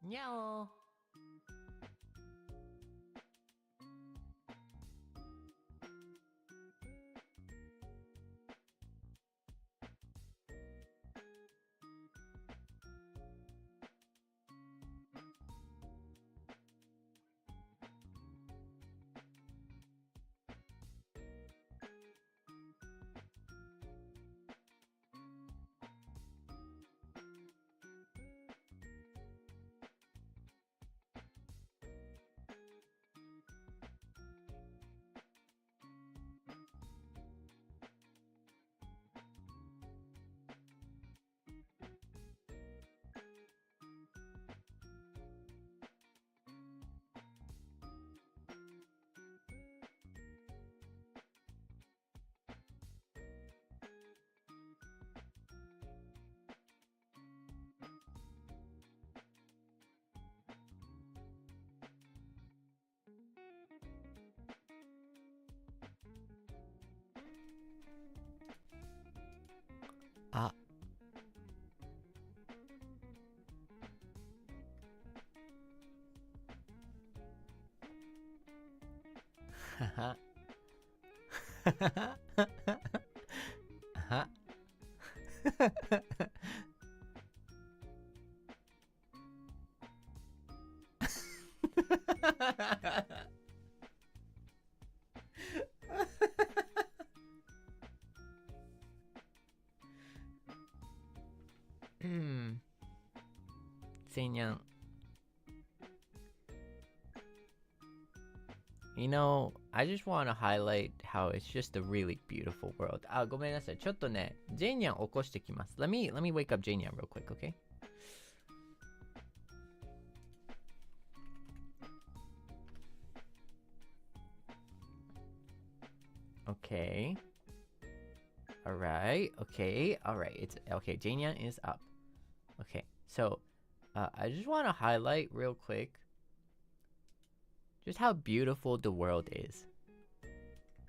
にゃお。あ。はは。は。Seinyan. You know, I just want to highlight how it's just a really beautiful world. あ、ごめんなさい。ちょっとね、ジェイニャン起こしてきます。Let me wake up Jenya real quick, okay? Okay. Alright. Okay. Alright. It's okay. Jenya is up. Okay. So, I just want to highlight real quick just how beautiful the world is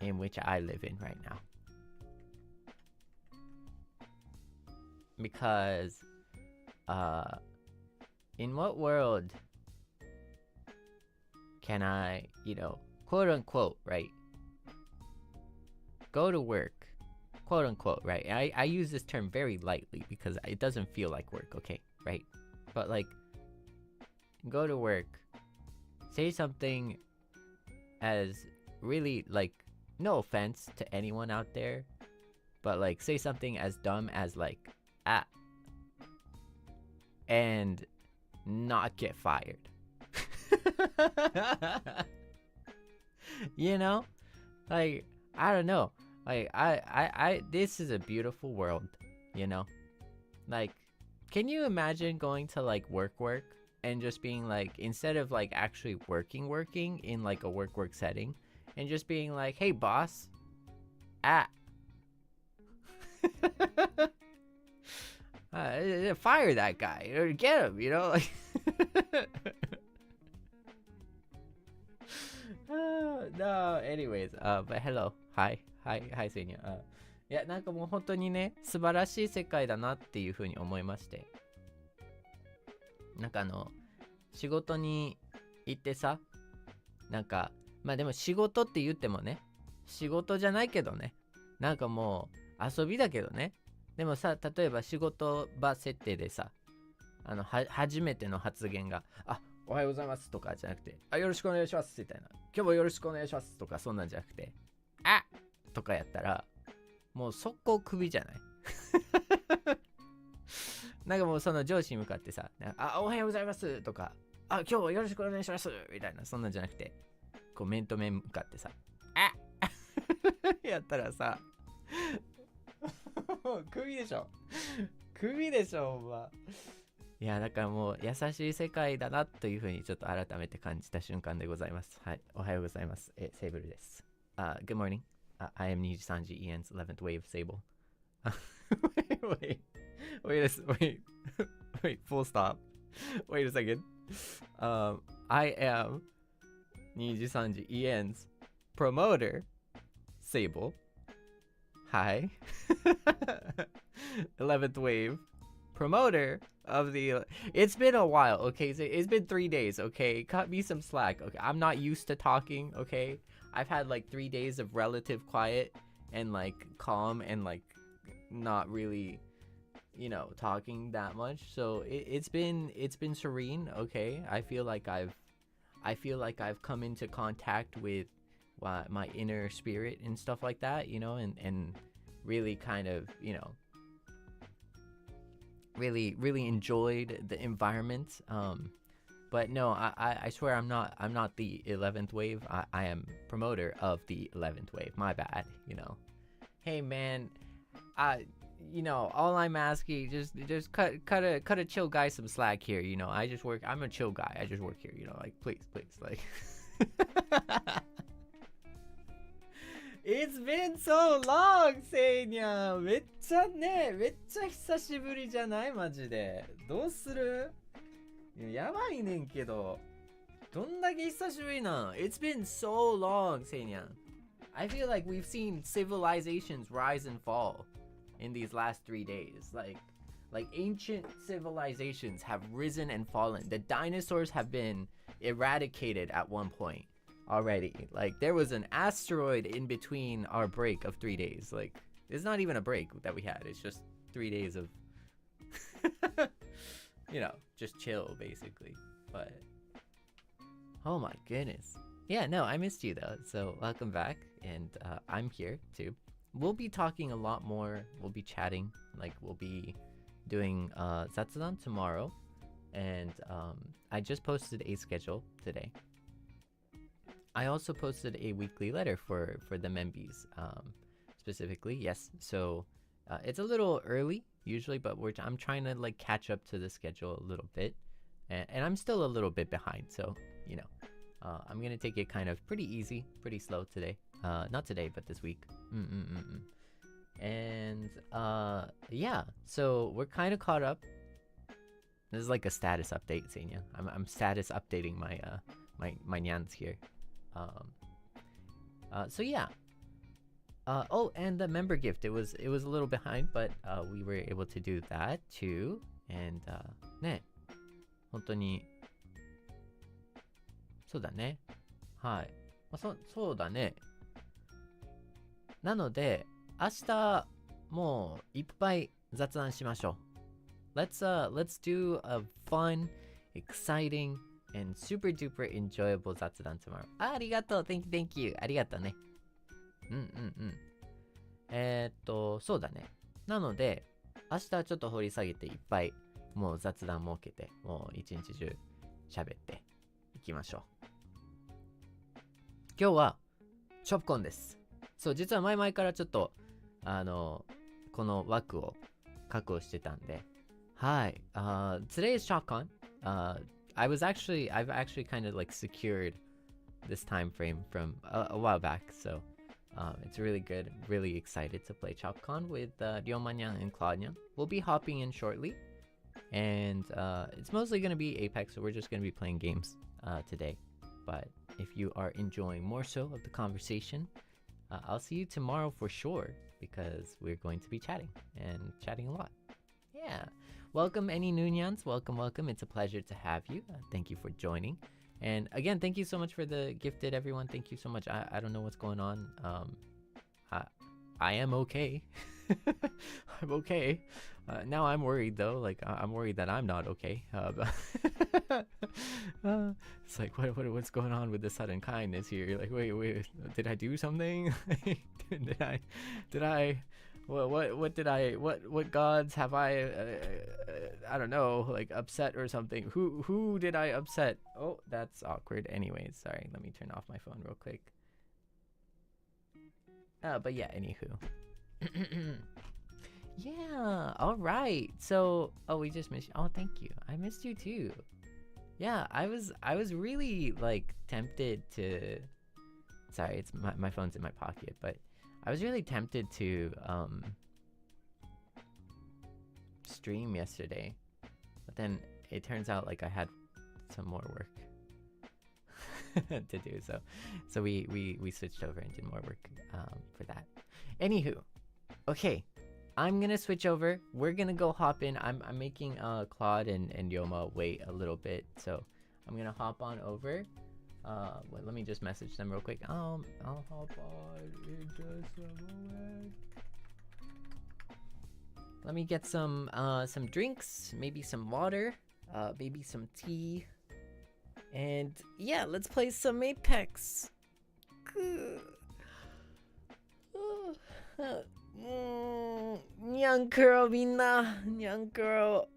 in which I live in right now. Because, in what world can I, quote unquote, right? Go to work, quote unquote, right? I use this term very lightly because it doesn't feel like work, okay, right? But like, go to work, say something as really, like, no offense to anyone out there, but like, say something as dumb as like, ah, and not get fired. You know? Like, I don't know. Like, I this is a beautiful world, you know? Like, can you imagine going to like work and just being like, instead of like actually working in like a work setting, and just being like, hey boss, fire that guy or get him, you know? Like no, anyways, but hello, hi Seinya. いや、なんかもう本当にね、素晴らしい世界だなっていうふうに思いまして。なんか仕事に行ってさ、なんか、まあでも仕事って言ってもね、仕事じゃないけどね、なんかもう遊びだけどね。でもさ、例えば仕事場設定でさ、初めての発言が、おはようございますとかじゃなくて、よろしくお願いしますみたいな。今日もよろしくお願いしますとか、そんなんじゃなくて、とかやったら、もう速攻クビじゃないなんかもうその上司に向かってさ、おはようございますとか、今日はよろしくお願いしますみたいな、そんなんじゃなくて、こう面と面向かってさ、やったらさ、クビでしょ。クビでしょ、ほんま。いや、だからもう優しい世界だなというふうにちょっと改めて感じた瞬間でございます。はい、おはようございます。セーブルです。Good morning. I am Nijisanji Ian's 11th wave Seible. Wait, full stop. Wait a second. I am Nijisanji Ian's promoter, Seible. Hi. 11th wave, promoter of the. It's been a while, okay? It's been 3 days, okay? Cut me some slack, okay? I'm not used to talking, okay? I've had like 3 days of relative quiet and like calm and like not really, you know, talking that much. So it's been serene, okay? I feel like I've come into contact with my inner spirit and stuff like that, you know, and really kind of, you know, really enjoyed the environment. But no, I swear I'm not the 11th wave. I am promoter of the 11th wave. My bad, you know. Hey man, you know, all I'm asking, just cut a chill guy some slack here, you know. I'm a chill guy. I just work here, you know, like please, like It's been so long, Seinyan. めっちゃ久しぶりじゃないマジで。どうする？やばいねんけど。どんだけ久しぶりなん？ It's been so long, Seinyan. I feel like we've seen civilizations rise and fall in these last 3 days. Like ancient civilizations have risen and fallen. The dinosaurs have been eradicated at one point already. Like there was an asteroid in between our break of 3 days. Like it's not even a break that we had. It's just 3 days of you know, just chill basically. But oh my goodness. Yeah, no, I missed you though. So welcome back, and I'm here too. We'll be talking a lot more. We'll be chatting. Like we'll be doing Zatsudan tomorrow, and I just posted a schedule today. I also posted a weekly letter for the Membies, specifically. Yes, so it's a little early usually, but I'm trying to like catch up to the schedule a little bit, and I'm still a little bit behind. So you know, I'm gonna take it kind of pretty easy, pretty slow today. Not today, but this week. And yeah, so we're kind of caught up. This is like a status update, Seinya. I'm status updating my my nyans here. So yeah. Oh, and the member gift. It was a little behind, but we were able to do that too. And ね、本当にそうだね。はい。そうだね。なので明日もういっぱい雑談しましょう。Let's do a fun, exciting, and super duper enjoyable 雑談 tomorrow. ありがとう。Thank you. ありがとうね。そうだね。なので明日はちょっと掘り下げていっぱいもう雑談設けてもう一日中喋っていきましょう。今日はチョプコンです。そう、実は前々からちょっとこの枠を確保してたんで、はい。Today is Chopcon. I've actually kind of like secured this time frame from a while back, so it's really good. Really excited to play Chopcon with Ryomanya and Claudia. We'll be hopping in shortly, and it's mostly going to be Apex, so we're just going to be playing games today. But if you are enjoying more so of the conversation, I'll see you tomorrow for sure, because we're going to be chatting a lot. Yeah. Welcome, any Nunyans. Welcome. It's a pleasure to have you. Thank you for joining. And again, thank you so much for the gifted, everyone. Thank you so much. I don't know what's going on. I am okay. I'm okay. Now I'm worried though. Like I'm worried that I'm not okay. It's like what's going on with the sudden kindness here? You're like, wait, did I do something? did I what gods have I don't know, like upset or something? Who did I upset? Oh, that's awkward. Anyways, sorry, let me turn off my phone real quick. But yeah, anywho. Yeah, all right. So, we just missed you. Oh, thank you. I missed you too. Yeah, I was really like tempted to. Sorry, it's my phone's in my pocket, but I was really tempted to stream yesterday, but then it turns out like I had some more work to do, so we switched over and did more work for that. Anywho, okay, I'm gonna switch over. We're gonna go hop in. I'm making Claude and Yoma wait a little bit, so I'm gonna hop on over. Wait, let me just message them real quick. I'll hop on in just a moment. Let me get some drinks, maybe some water, maybe some tea, and yeah, let's play some Apex. Young girl, Mina. Young girl.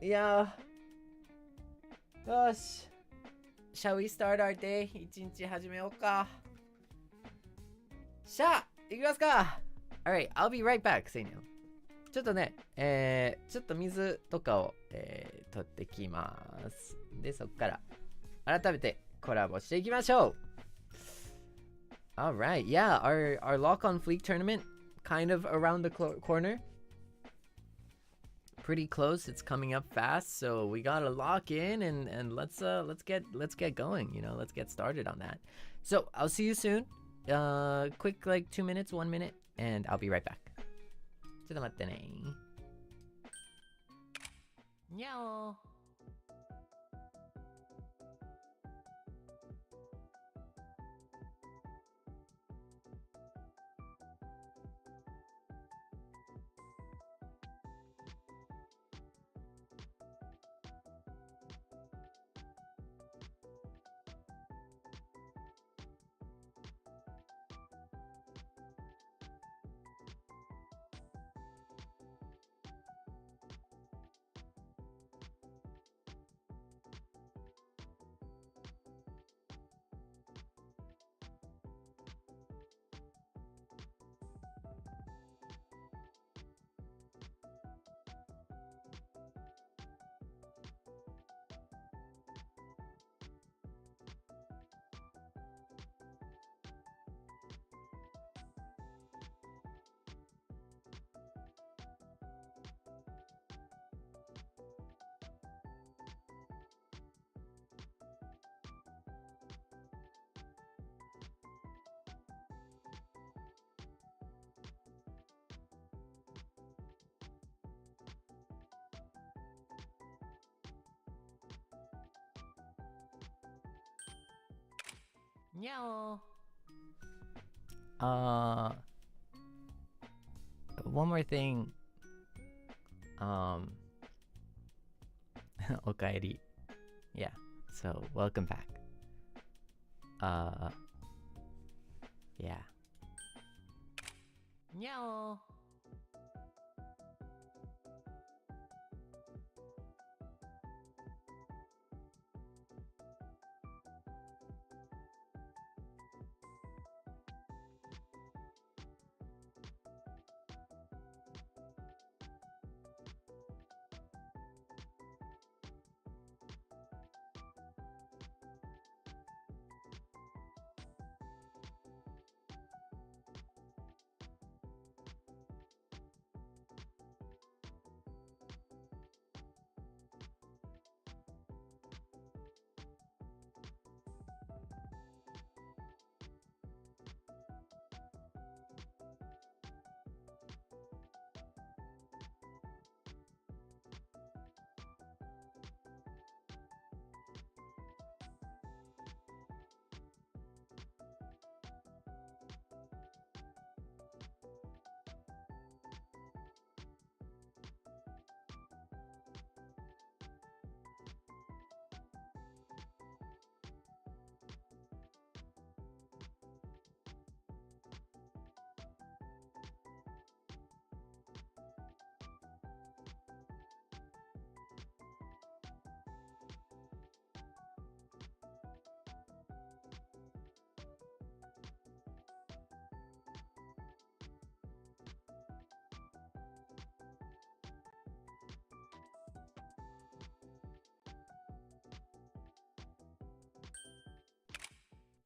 Yeah. Gosh. Shall we start our day? 一日始めようか。しゃあ、行きますか。Alright, I'll be right back, Seinyan. ちょっとね、ちょっと水とかを、取ってきます。で、そっから改めてコラボしていきましょう。Alright, yeah, our LockonFleek tournament kind of around the corner. Pretty close. It's coming up fast, so we gotta lock in and let's get going. You know, let's get started on that. So I'll see you soon. Quick, like 2 minutes, 1 minute, and I'll be right back. ちょっと待ってね。にゃお。Meow. One more thing. Okaeri. Yeah. So welcome back. Yeah. Meow.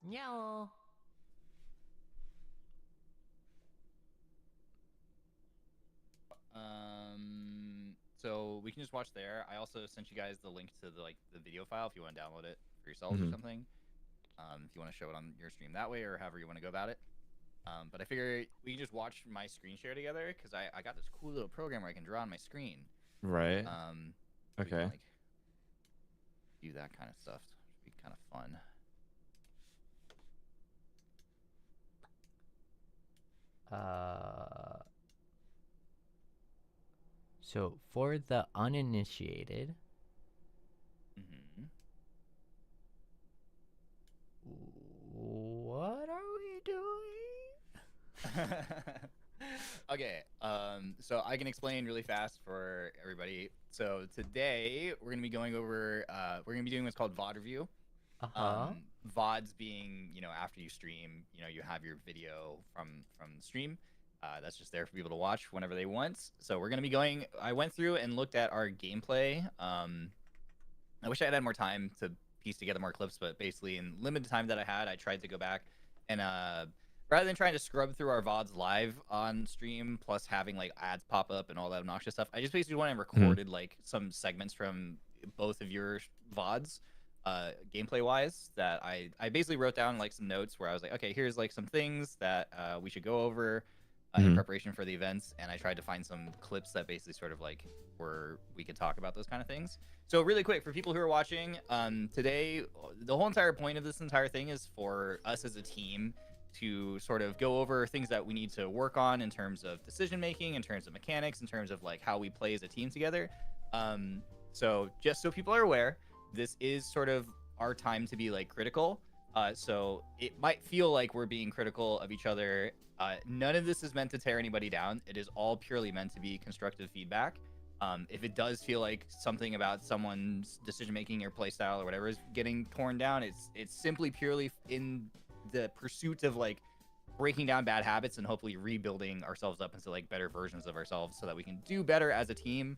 Meow. So we can just watch there. I also sent you guys the link to the video file if you want to download it for yourselves or something. If you want to show it on your stream that way or however you want to go about it. But I figure we can just watch my screen share together because I got this cool little program where I can draw on my screen. Right. We Okay. can, like, do that kind of stuff. Should be kind of fun. So for the uninitiated, Mm-hmm. what are we doing? Okay, so I can explain really fast for everybody. So today we're gonna be going over, we're gonna be doing what's called VOD review. VODs being, after you stream, you have your video from the stream. That's just there for people to watch whenever they want. So we're gonna be going. I went through and looked at our gameplay. I wish I had more time to piece together more clips, but basically in limited time that I had, I tried to go back and rather than trying to scrub through our VODs live on stream, plus having like ads pop up and all that obnoxious stuff, I just basically went and recorded like some segments from both of your VODs, gameplay wise, that I basically wrote down like some notes where I was like, okay, here's like some things that we should go over in preparation for the events, and I tried to find some clips that basically sort of like where we could talk about those kind of things. So really quick, for people who are watching, today, the whole entire point of this entire thing is for us as a team to sort of go over things that we need to work on in terms of decision making, in terms of mechanics, in terms of like how we play as a team together. So just so people are aware, this is sort of our time to be like critical. So it might feel like we're being critical of each other. None of this is meant to tear anybody down. It is all purely meant to be constructive feedback. If it does feel like something about someone's decision making or play style or whatever is getting torn down, it's simply purely in the pursuit of like breaking down bad habits and hopefully rebuilding ourselves up into like better versions of ourselves so that we can do better as a team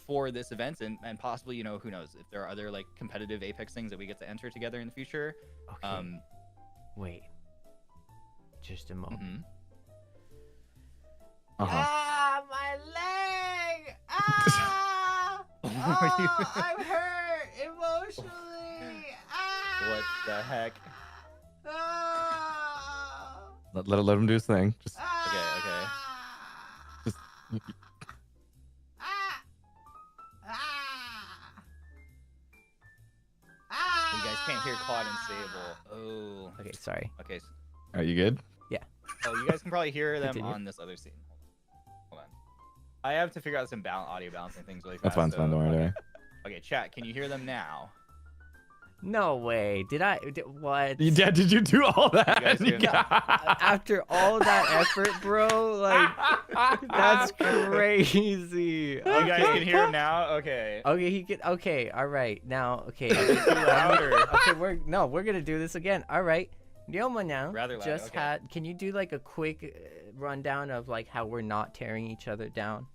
for this event, and possibly, who knows if there are other like competitive Apex things that we get to enter together in the future. Okay. Wait. Just a moment. Ah, my leg! Ah! Oh, I'm hurt emotionally. Ah! What the heck? Ah! Let him do his thing. Just Okay. just You guys can't hear Claude and Seible. Oh. Okay, sorry. Okay. are you good? Oh, you guys can probably hear them Continue. on this other scene. Hold on. I have to figure out some audio balancing things really That's fast. fine. Don't worry. Okay, chat. Can you hear them now? No way. What? Did you do all that? You guys hear After all that effort, bro, like that's crazy. You guys can hear him now. Okay. Okay, he can. Okay, all right. Now, okay. Louder. Okay, we're gonna do this again. All right. Ryoma Rather loud, just okay. had. Can you do like a quick rundown of like how we're not tearing each other down?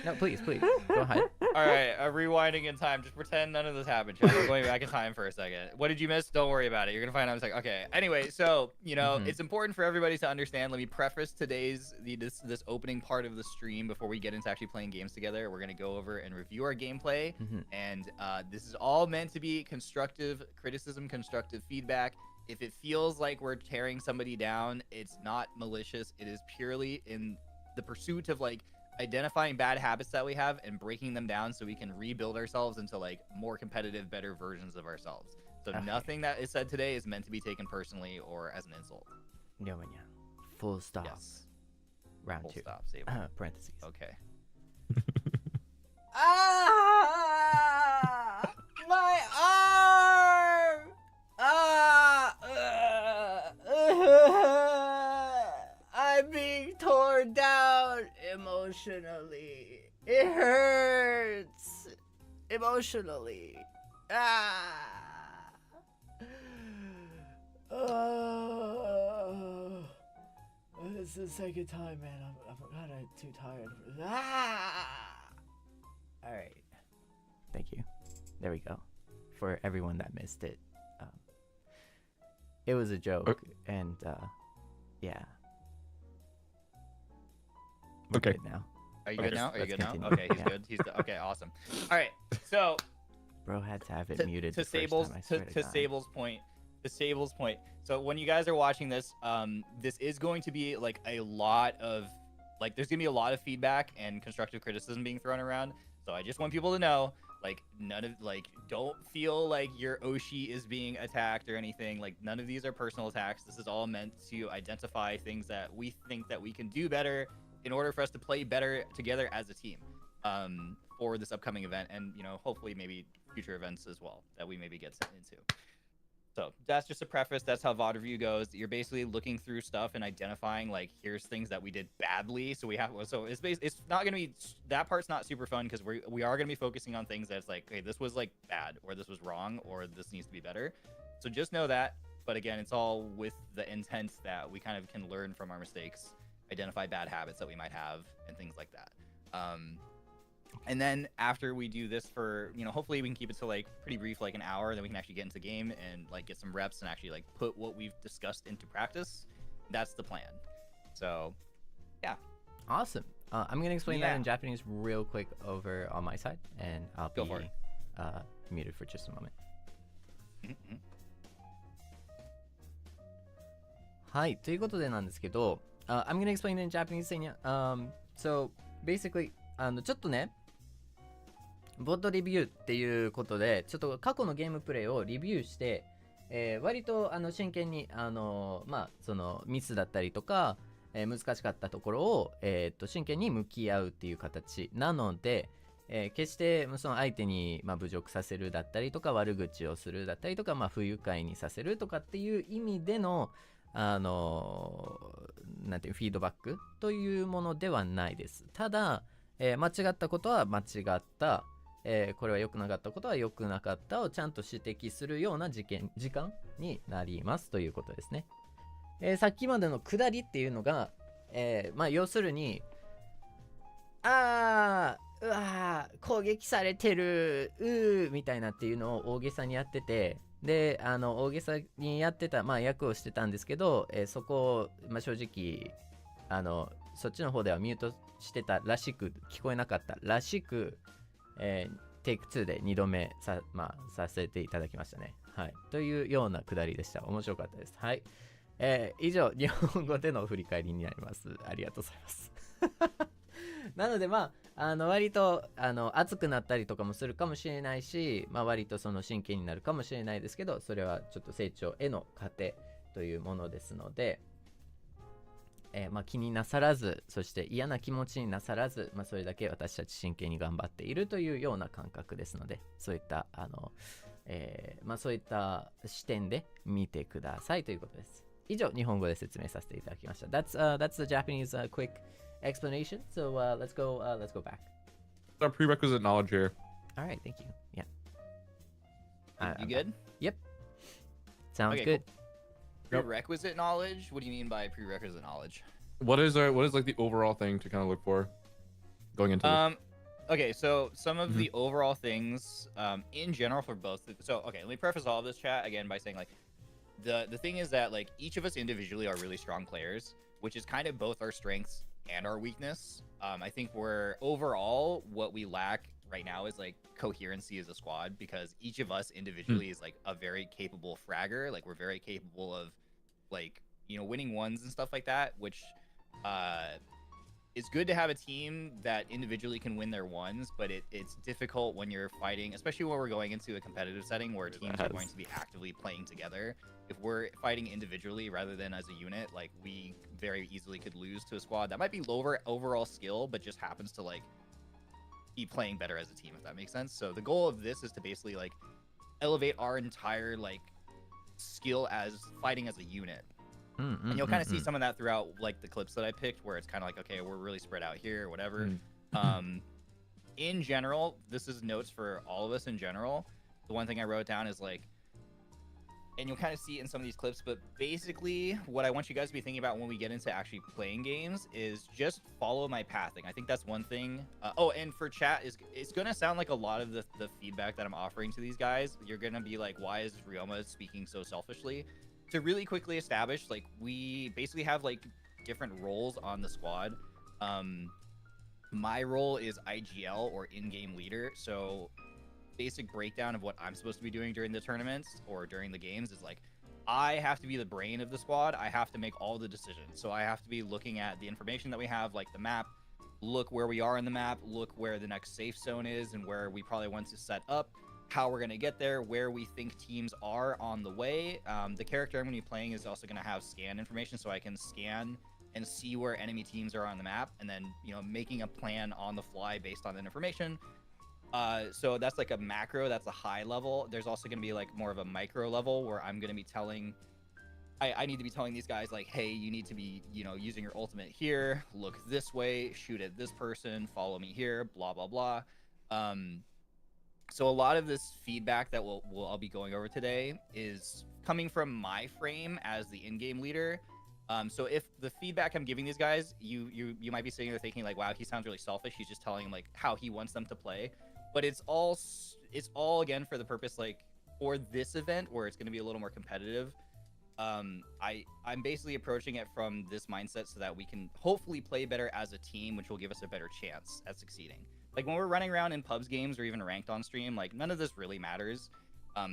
No, please, go ahead. All right, rewinding in time. Just pretend none of this happened. Chat. We're going back in time for a second. What did you miss? Don't worry about it. You're gonna find out in a second. Okay. Anyway, so it's important for everybody to understand. Let me preface today's this opening part of the stream before we get into actually playing games together. We're gonna go over and review our gameplay, and this is all meant to be constructive criticism, constructive feedback. If it feels like we're tearing somebody down, it's not malicious. It is purely in the pursuit of like identifying bad habits that we have and breaking them down so we can rebuild ourselves into like more competitive, better versions of ourselves. So nothing that is said today is meant to be taken personally or as an insult. Ryoma, full stop. Yes. Round Full 2. stop. Seible. Parentheses. Okay. Ah! My arm! I'm being torn down emotionally. It hurts emotionally. This is the second time, man. I'm kind of too tired for this. All right. Thank you. There we go. For everyone that missed it, it was a joke, and yeah. We're Okay. good now. Are you good now? Are you let's good now? continue. Okay, he's Yeah. good. Okay, awesome. All right. So Bro had to have it muted to the first Sable's time, I swear to God. Sable's point, the Sable's point. So when you guys are watching this, this is going to be like a lot of like there's gonna be a lot of feedback and constructive criticism being thrown around. So I just want people to know, like, none of like don't feel like your Oshi is being attacked or anything. Like none of these are personal attacks. This is all meant to identify things that we think that we can do better in order for us to play better together as a team. For this upcoming event, and you know, hopefully maybe future events as well that we maybe get into. So that's just a preface. That's how VOD review goes. You're basically looking through stuff and identifying like here's things that we did badly. So it's not gonna be that part's not super fun because we are gonna be focusing on things that's like, okay, this was like bad or this was wrong or this needs to be better. So just know that. But again, it's all with the intent that we kind of can learn from our mistakes, identify bad habits that we might have, and things like that. And then after we do this for, you know, hopefully we can keep it to like pretty brief, like an hour, then we can actually get into game and like get some reps and actually like put what we've discussed into practice. That's the plan. So, yeah. Awesome. I'm going to explain that in Japanese real quick over on my side, and I'll be muted for just a moment. Mm-hmm. はい、ということでなんですけど、I'm gonna explain it in Japanese, Seinya. So, basically, ちょっとね、ボッドレビューっていうことで、ちょっと過去のゲームプレイをレビューして、割と真剣に、そのミスだったりとか、難しかったところを、真剣に向き合うっていう形なので、決してその相手に、侮辱させるだったりとか、悪口をするだったりとか、不愉快にさせるとかっていう意味での、なんていうフィードバックというものではないです。ただ、間違ったことは間違った、これは良くなかったことは良くなかったをちゃんと指摘するような時間になりますということですね。さっきまでの下りっていうのが、要するに攻撃されてるみたいなっていうのを大げさにやってて、で大げさにやってた、役をしてたんですけど、そこを、正直そっちの方ではミュートしてたらしく、聞こえなかったらしく、テイク2で2度目させていただきましたね。はい。というようなくだりでした。面白かったです。はい。以上、日本語での振り返りになります。ありがとうございます。なので、割と熱くなったりとかもするかもしれないし、割とその真剣になるかもしれないですけど、それはちょっと成長への過程というものですので、気になさらず、そして嫌な気持ちになさらず、それだけ私たち真剣に頑張っているというような感覚ですので、そういったそういった視点で見てくださいということです。以上、日本語で説明させていただきました。That's the Japanese quick explanation. So let's go back. Our prerequisite knowledge here. All right, thank you. Yeah. You good? Yep. Sounds okay, good. Cool. Prerequisite knowledge? What do you mean by prerequisite knowledge? What is like the overall thing to kind of look for going into this? Okay, so some of the overall things in general for both. So okay, let me preface all of this chat again by saying like the thing is that like each of us individually are really strong players, which is kind of both our strengths and our weakness. I think we're overall what we lack right now is like coherency as a squad, because each of us individually is like a very capable fragger. Like we're very capable of like, you know, winning ones and stuff like that, which it's good to have a team that individually can win their ones, but it's difficult when you're fighting, especially when we're going into a competitive setting where teams are going to be actively playing together. If we're fighting individually rather than as a unit, like we very easily could lose to a squad that might be lower overall skill, but just happens to like be playing better as a team, if that makes sense. So the goal of this is to basically like elevate our entire like skill as fighting as a unit. And you'll kind of see some of that throughout like the clips that I picked, where it's kind of like, okay, we're really spread out here, whatever. In general, this is notes for all of us in general. The one thing I wrote down is like, and you'll kind of see it in some of these clips, but basically what I want you guys to be thinking about when we get into actually playing games is just follow my pathing. I think that's one thing. And for chat, it's going to sound like a lot of the feedback that I'm offering to these guys. You're going to be like, why is Ryoma speaking so selfishly? To really quickly establish, like, we basically have like different roles on the squad. My role is IGL, or in-game leader. So basic breakdown of what I'm supposed to be doing during the tournaments or during the games is like, I have to be the brain of the squad. I have to make all the decisions. So I have to be looking at the information that we have, like the map, look where we are in the map, look where the next safe zone is and where we probably want to set up, how we're going to get there, where we think teams are on the way. The character I'm going to be playing is also going to have scan information, so I can scan and see where enemy teams are on the map, and then, you know, making a plan on the fly based on that information. So that's like a macro, that's a high level. There's also going to be like more of a micro level where I'm going to be telling, I need to be telling these guys like, hey, you need to be, you know, using your ultimate here, look this way, shoot at this person, follow me here, blah, blah, blah. So a lot of this feedback that I'll be going over today is coming from my frame as the in-game leader. So if the feedback I'm giving these guys, you might be sitting there thinking like, wow, he sounds really selfish. He's just telling like how he wants them to play. But it's all again for the purpose, like for this event where it's going to be a little more competitive. I'm basically approaching it from this mindset so that we can hopefully play better as a team, which will give us a better chance at succeeding. Like when we're running around in pubs games or even ranked on stream, like none of this really matters,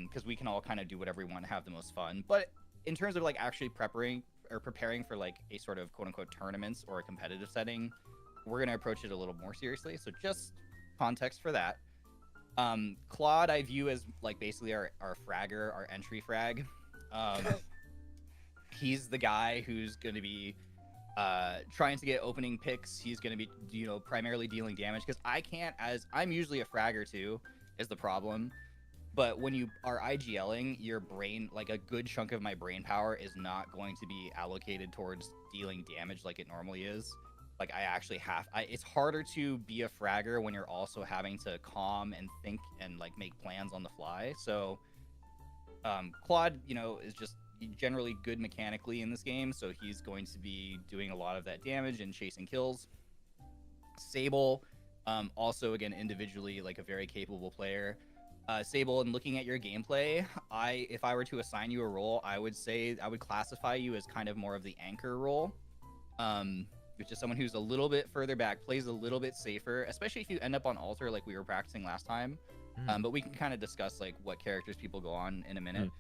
because we can all kind of do whatever we want to have the most fun. But in terms of like actually preparing for like a sort of quote unquote tournaments or a competitive setting, we're going to approach it a little more seriously. So just context for that. Claude I view as like basically our fragger, our entry frag. He's the guy who's going to be trying to get opening picks. He's going to be, you know, primarily dealing damage, because I can't, as I'm usually a fragger too, is the problem. But when you are IGLing, your brain, like a good chunk of my brain power is not going to be allocated towards dealing damage like it normally is. Like I actually it's harder to be a fragger when you're also having to calm and think and like make plans on the fly. So Claude, you know, is just generally good mechanically in this game, so he's going to be doing a lot of that damage and chasing kills. Seible, also again individually like a very capable player. Seible, in looking at your gameplay, if I were to assign you a role, I would say I would classify you as kind of more of the anchor role, which is someone who's a little bit further back, plays a little bit safer, especially if you end up on altar like we were practicing last time. But we can kind of discuss like what characters people go on in a minute.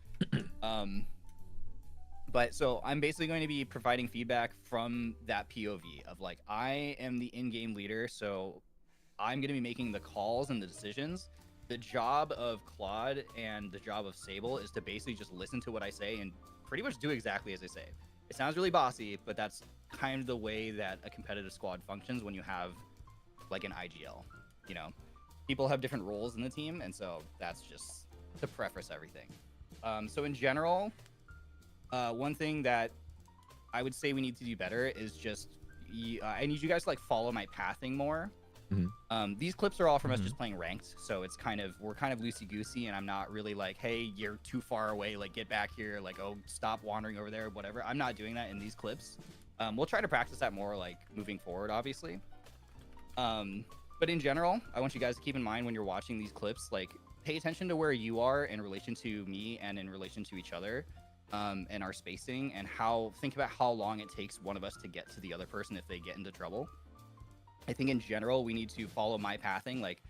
But so I'm basically going to be providing feedback from that POV of like, I am the in-game leader, so I'm going to be making the calls and the decisions. The job of Claude and the job of Seible is to basically just listen to what I say and pretty much do exactly as I say. It sounds really bossy, but that's kind of the way that a competitive squad functions when you have like an IGL. You know, people have different roles in the team, and so that's just to preface everything. So in general, one thing that I would say we need to do better is just I need you guys to like follow my pathing more. These clips are all from us just playing ranked, so it's we're kind of loosey-goosey, and I'm not really like, hey, you're too far away, like get back here, like, oh, stop wandering over there, whatever. I'm not doing that in these clips. We'll try to practice that more like moving forward, obviously. But in general, I want you guys to keep in mind when you're watching these clips, like pay attention to where you are in relation to me and in relation to each other. And our spacing, and think about how long it takes one of us to get to the other person if they get into trouble. I think in general, we need to follow my pathing, like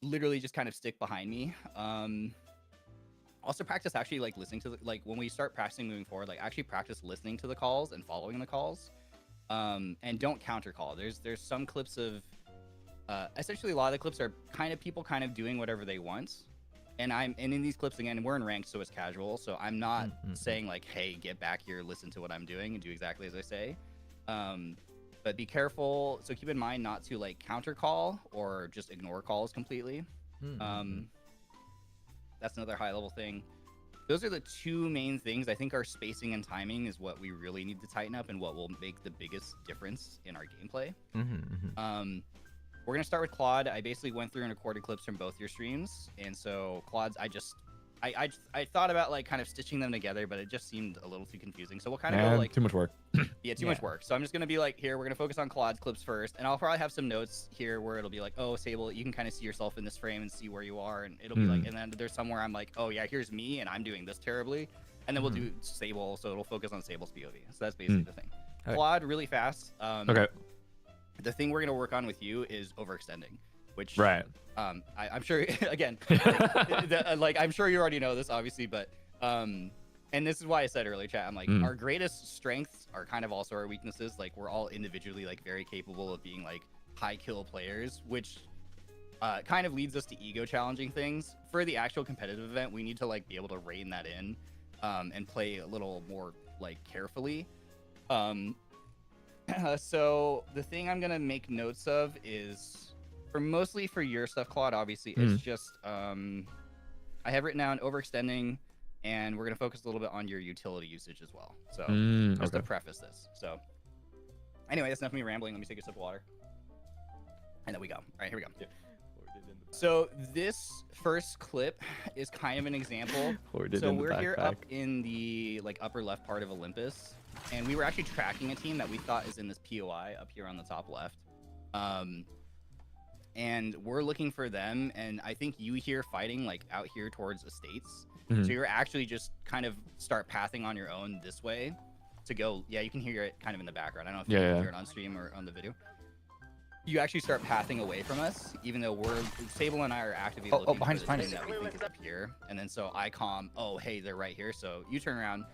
literally just kind of stick behind me. Also practice actually like listening to like when we start practicing moving forward, like actually practice listening to the calls and following the calls. And don't counter call. There's some clips of, essentially a lot of the clips are people kind of doing whatever they want. And in these clips again, we're in ranked, so it's casual. So I'm not saying like, hey, get back here, listen to what I'm doing, and do exactly as I say. But be careful. So keep in mind not to like counter call or just ignore calls completely. That's another high level thing. Those are the two main things. I think our spacing and timing is what we really need to tighten up and what will make the biggest difference in our gameplay. We're going to start with Claude. I basically went through and recorded clips from both your streams. And so Claude's, I thought about like kind of stitching them together, but it just seemed a little too confusing. So we'll kind of go like... too much work. Yeah, too much work. So I'm just going to be like, here, we're going to focus on Claude's clips first. And I'll probably have some notes here where it'll be like, oh, Seible, you can kind of see yourself in this frame and see where you are. And it'll be like, and then there's somewhere I'm like, oh yeah, here's me and I'm doing this terribly. And then we'll do Seible, so it'll focus on Sable's POV. So that's basically the thing. Okay. Claude, really fast. Okay. The thing we're going to work on with you is overextending, which I'm sure, again, like I'm sure you already know this, obviously, but and this is why I said earlier, chat, I'm like, our greatest strengths are kind of also our weaknesses. Like, we're all individually like very capable of being like high kill players, which kind of leads us to ego challenging things. For the actual competitive event, we need to like be able to rein that in and play a little more like carefully. So the thing I'm gonna make notes of is mostly for your stuff, Claude. Obviously, it's just I have written down overextending, and we're gonna focus a little bit on your utility usage as well. So just to preface this. So anyway, that's enough of me rambling. Let me take a sip of water, and then we go. All right, here we go. So this first clip is kind of an example. So we're here up in the like upper left part of Olympus, and we were actually tracking a team that we thought is in this POI up here on the top left. And we're looking for them, and I think you hear fighting like out here towards estates. So you're actually just kind of start pathing on your own this way to go. Yeah, you can hear it kind of in the background. I don't know if you can hear it on stream or on the video. You actually start pathing away from us, even though Seible and I are actively looking for the team that we think is up here. And then so I comm, oh, hey, they're right here. So you turn around.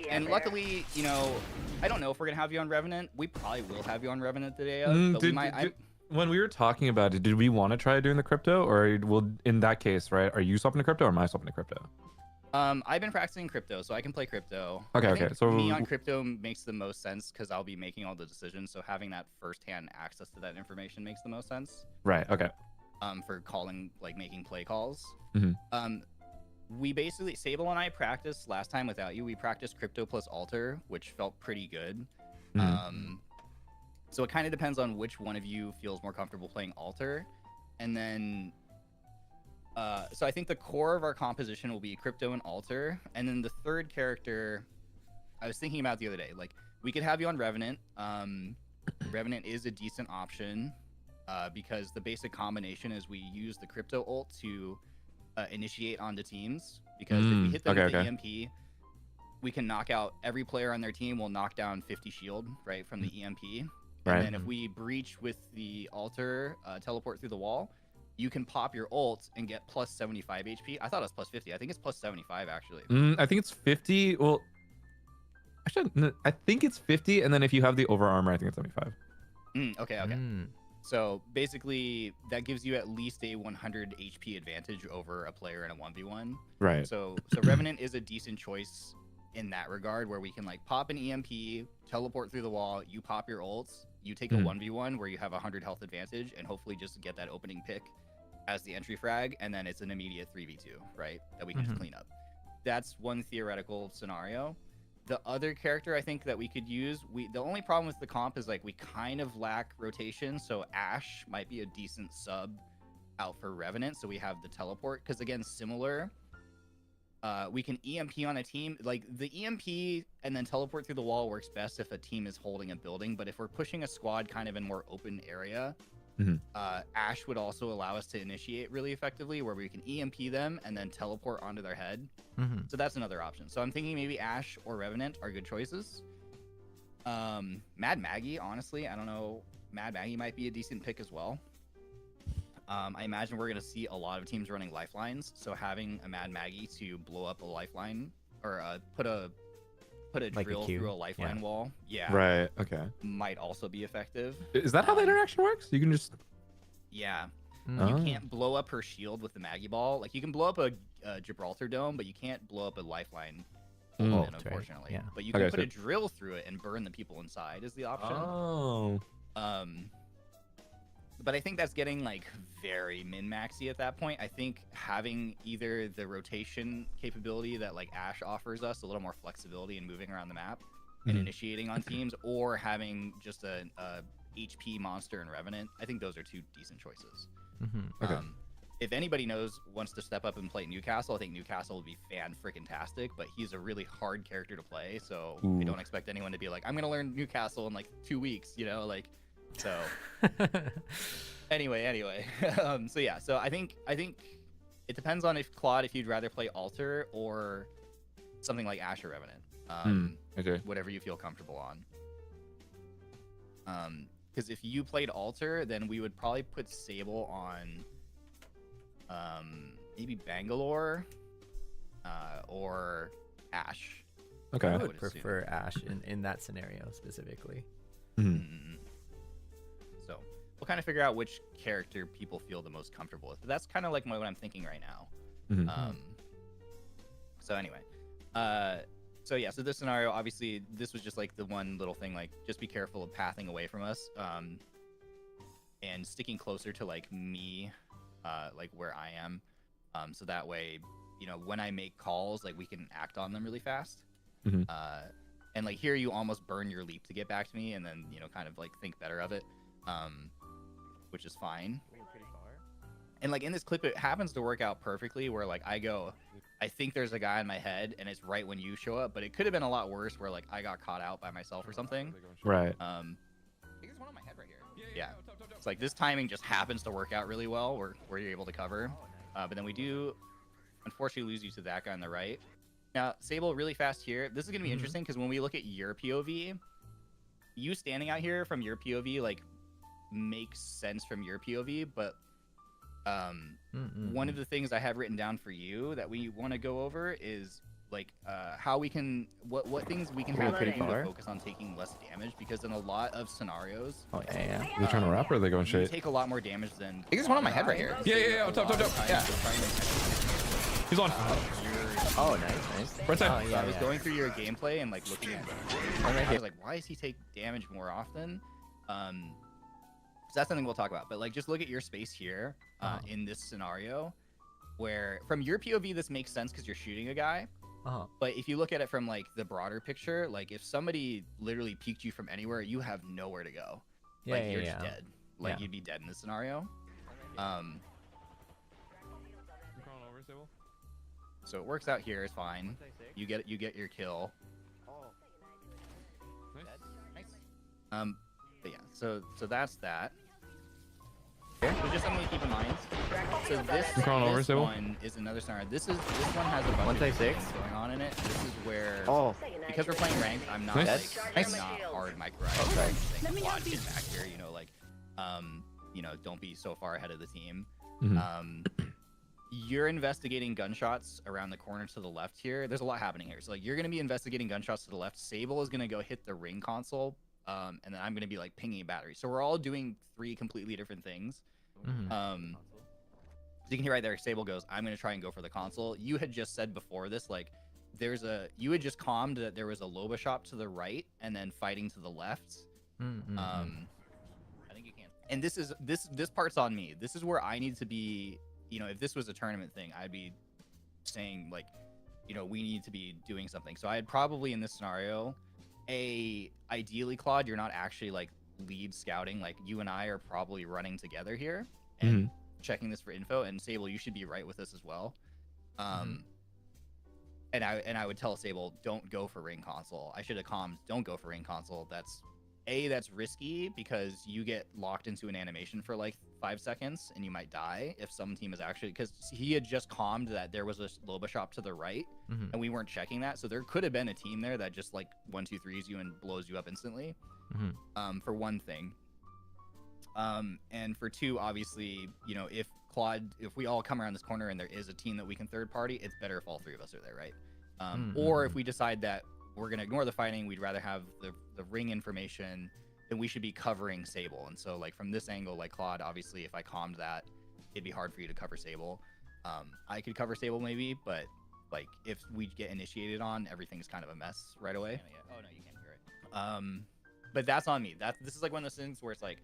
And luckily, you know, I don't know if we're going to have you on Revenant. We probably will have you on Revenant today. But we might... When we were talking about it, did we want to try doing the crypto, or will in that case, right? Are you swapping to crypto or am I swapping to crypto? I've been practicing crypto, so I can play crypto. Okay. So me on crypto makes the most sense because I'll be making all the decisions. So having that firsthand access to that information makes the most sense. Right. Okay. For calling, like making play calls. We basically, Seible and I practiced last time without you. We practiced crypto plus alter, which felt pretty good. So it kind of depends on which one of you feels more comfortable playing alter, and then. So I think the core of our composition will be crypto and alter, and then the third character I was thinking about the other day, like we could have you on Revenant. Revenant is a decent option because the basic combination is we use the crypto ult to initiate onto teams, because if we hit them with the EMP, we can knock out every player on their team. Will knock down 50 shield right from the EMP, and then if we breach with the alter, teleport through the wall, you can pop your ult and get plus 75 HP. I thought it was plus 50. I think it's plus 75 actually. I think it's 50. Well, actually, I think it's 50, and then if you have the over armor, I think it's 75. Okay. So basically, that gives you at least a 100 HP advantage over a player in a 1v1. Right. So Revenant is a decent choice in that regard, where we can like pop an EMP, teleport through the wall, you pop your ults, you take a 1v1 where you have 100 health advantage, and hopefully just get that opening pick as the entry frag, and then it's an immediate 3v2, right? That we can just clean up. That's one theoretical scenario. The other character I think that we could use, the only problem with the comp is like we kind of lack rotation, so Ashe might be a decent sub out for Revenant, so we have the teleport, because again, similar, we can EMP on a team. Like the EMP and then teleport through the wall works best if a team is holding a building, but if we're pushing a squad kind of in more open area, Ashe would also allow us to initiate really effectively, where we can EMP them and then teleport onto their head. So that's another option. So I'm thinking maybe Ashe or Revenant are good choices. Mad Maggie, honestly, I don't know. Mad Maggie might be a decent pick as well. I imagine we're going to see a lot of teams running lifelines, so having a Mad Maggie to blow up a lifeline, or put a like drill through a lifeline wall, right, okay, might also be effective. Is that how the interaction works? You can just you can't blow up her shield with the Maggie ball. Like you can blow up a Gibraltar dome, but you can't blow up a lifeline, unfortunately. Right. But you can put a drill through it and burn the people inside is the option. But I think that's getting like very min-maxy at that point. I think having either the rotation capability that like Ashe offers us, a little more flexibility in moving around the map and initiating on teams, or having just a HP monster and Revenant, I think those are two decent choices. If anybody wants to step up and play Newcastle, I think Newcastle would be fan-freaking-tastic, but he's a really hard character to play, so I don't expect anyone to be like, I'm going to learn Newcastle in like 2 weeks, you know, like... So anyway, so I think it depends on if you'd rather play alter or something like Ashe or Revenant. Whatever you feel comfortable on. Because if you played alter, then we would probably put Seible on maybe Bangalore, or Ash. Okay. I I would would assume. prefer Ash in that scenario specifically. Mm. So we'll kind of figure out which character people feel the most comfortable with. But that's kind of like what I'm thinking right now. Mhm. So anyway, so yeah, so this scenario, obviously, this was just like the one little thing, like just be careful of pathing away from us, and sticking closer to like me, like where I am, so that way, you know, when I make calls, like we can act on them really fast. Mhm. And like here, you almost burn your leap to get back to me, and then you know, kind of like think better of it, which is fine. And like in this clip, it happens to work out perfectly where like I go, I think there's a guy in my head, and it's right when you show up, but it could have been a lot worse where like I got caught out by myself or something. Right. I think there's one on my head right here. Yeah. It's like this timing just happens to work out really well where you're able to cover. But then we do unfortunately lose you to that guy on the right. Now, Seible, really fast here. This is going to be interesting because when we look at your POV, you standing out here from your POV like makes sense from your POV, but one of the things I have written down for you that we want to go over is like how we can what things we can have to do to focus on taking less damage, because in a lot of scenarios, Oh yeah. They're trying to rap or are they going you straight? take a lot more damage than. I think there's one on my head right here. Yeah. Top. Yeah. He's on. Oh, nice. Right side. Oh, So yeah, I was yeah. going through your gameplay and like looking at I was like, why does he take damage more often? So that's something we'll talk about. But like, just look at your space here in this scenario, where from your POV this makes sense because you're shooting a guy. But if you look at it from like the broader picture, like if somebody literally peeked you from anywhere, you have nowhere to go. Yeah, Like yeah, you're yeah. just dead. Like Yeah. you'd be dead in this scenario. So it works out here is fine. You get your kill. But yeah, so that's that. So just something to keep in mind. So this one is another scenario. This one has a bunch of things going on in it. This is where because we're playing ranked, I'm not Nice. like I'm not hard micro. Okay. Saying a lot get back here, you know, like you know, don't be so far ahead of the team. You're investigating gunshots around the corner to the left here. There's a lot happening here. So like you're gonna be investigating gunshots to the left. Seible is gonna go hit the ring console, and then I'm gonna be like pinging a battery. So we're all doing 3 completely different things. So you can hear right there, Seible goes, I'm gonna try and go for the console. You had just said before this, like you had just calmed that there was a Loba shop to the right and then fighting to the left. I think you can. And this part's on me. This is where I need to be. You know, if this was a tournament thing, I'd be saying like, you know, we need to be doing something. So I'd probably in this scenario, ideally, Claude, you're not actually like lead scouting. Like you and I are probably running together here and checking this for info. And Seible, you should be right with this as well. And I would tell Seible, don't go for ring console. I should have calmed, don't go for ring console. That's risky because you get locked into an animation for like 5 seconds and you might die if some team is actually, because he had just calmed that there was a Loba shop to the right and we weren't checking that. So there could have been a team there that just like 1, 2, 3s you and blows you up instantly. For one thing. And for two, obviously, you know, if we all come around this corner and there is a team that we can third party, it's better if all 3 of us are there, right? Or if we decide that we're going to ignore the fighting, we'd rather have the ring information, then we should be covering Seible. And so like from this angle, like Claude, obviously if I calmed that, it'd be hard for you to cover Seible. I could cover Seible maybe, but like if we get initiated on, everything's kind of a mess right away. Oh no, you can't hear it. But that's on me. This is like one of those things where it's like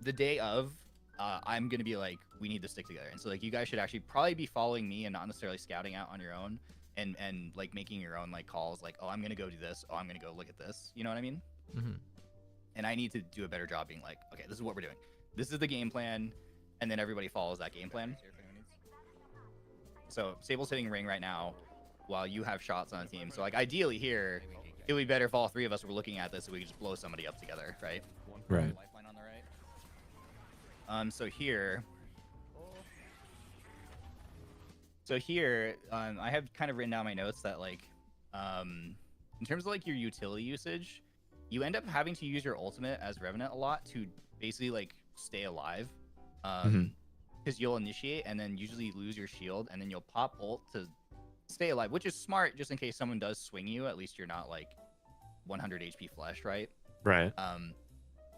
the day of, I'm going to be like, we need to stick together. And so like you guys should actually probably be following me and not necessarily scouting out on your own. And like making your own like calls, like, oh, I'm gonna go do this, oh, I'm gonna go look at this, you know what I mean? And I need to do a better job being like, okay, this is what we're doing, this is the game plan, and then everybody follows that game plan. So Seible's hitting ring right now while you have shots on the team. So like ideally here, it would be better if all 3 of us were looking at this so we could just blow somebody up together, right? Right. Lifeline on the right. So here. I have kind of written down my notes that like, in terms of like your utility usage, you end up having to use your ultimate as Revenant a lot to basically like stay alive, because you'll initiate and then usually lose your shield and then you'll pop ult to stay alive, which is smart just in case someone does swing you. At least you're not like 100 HP flesh, right? Right.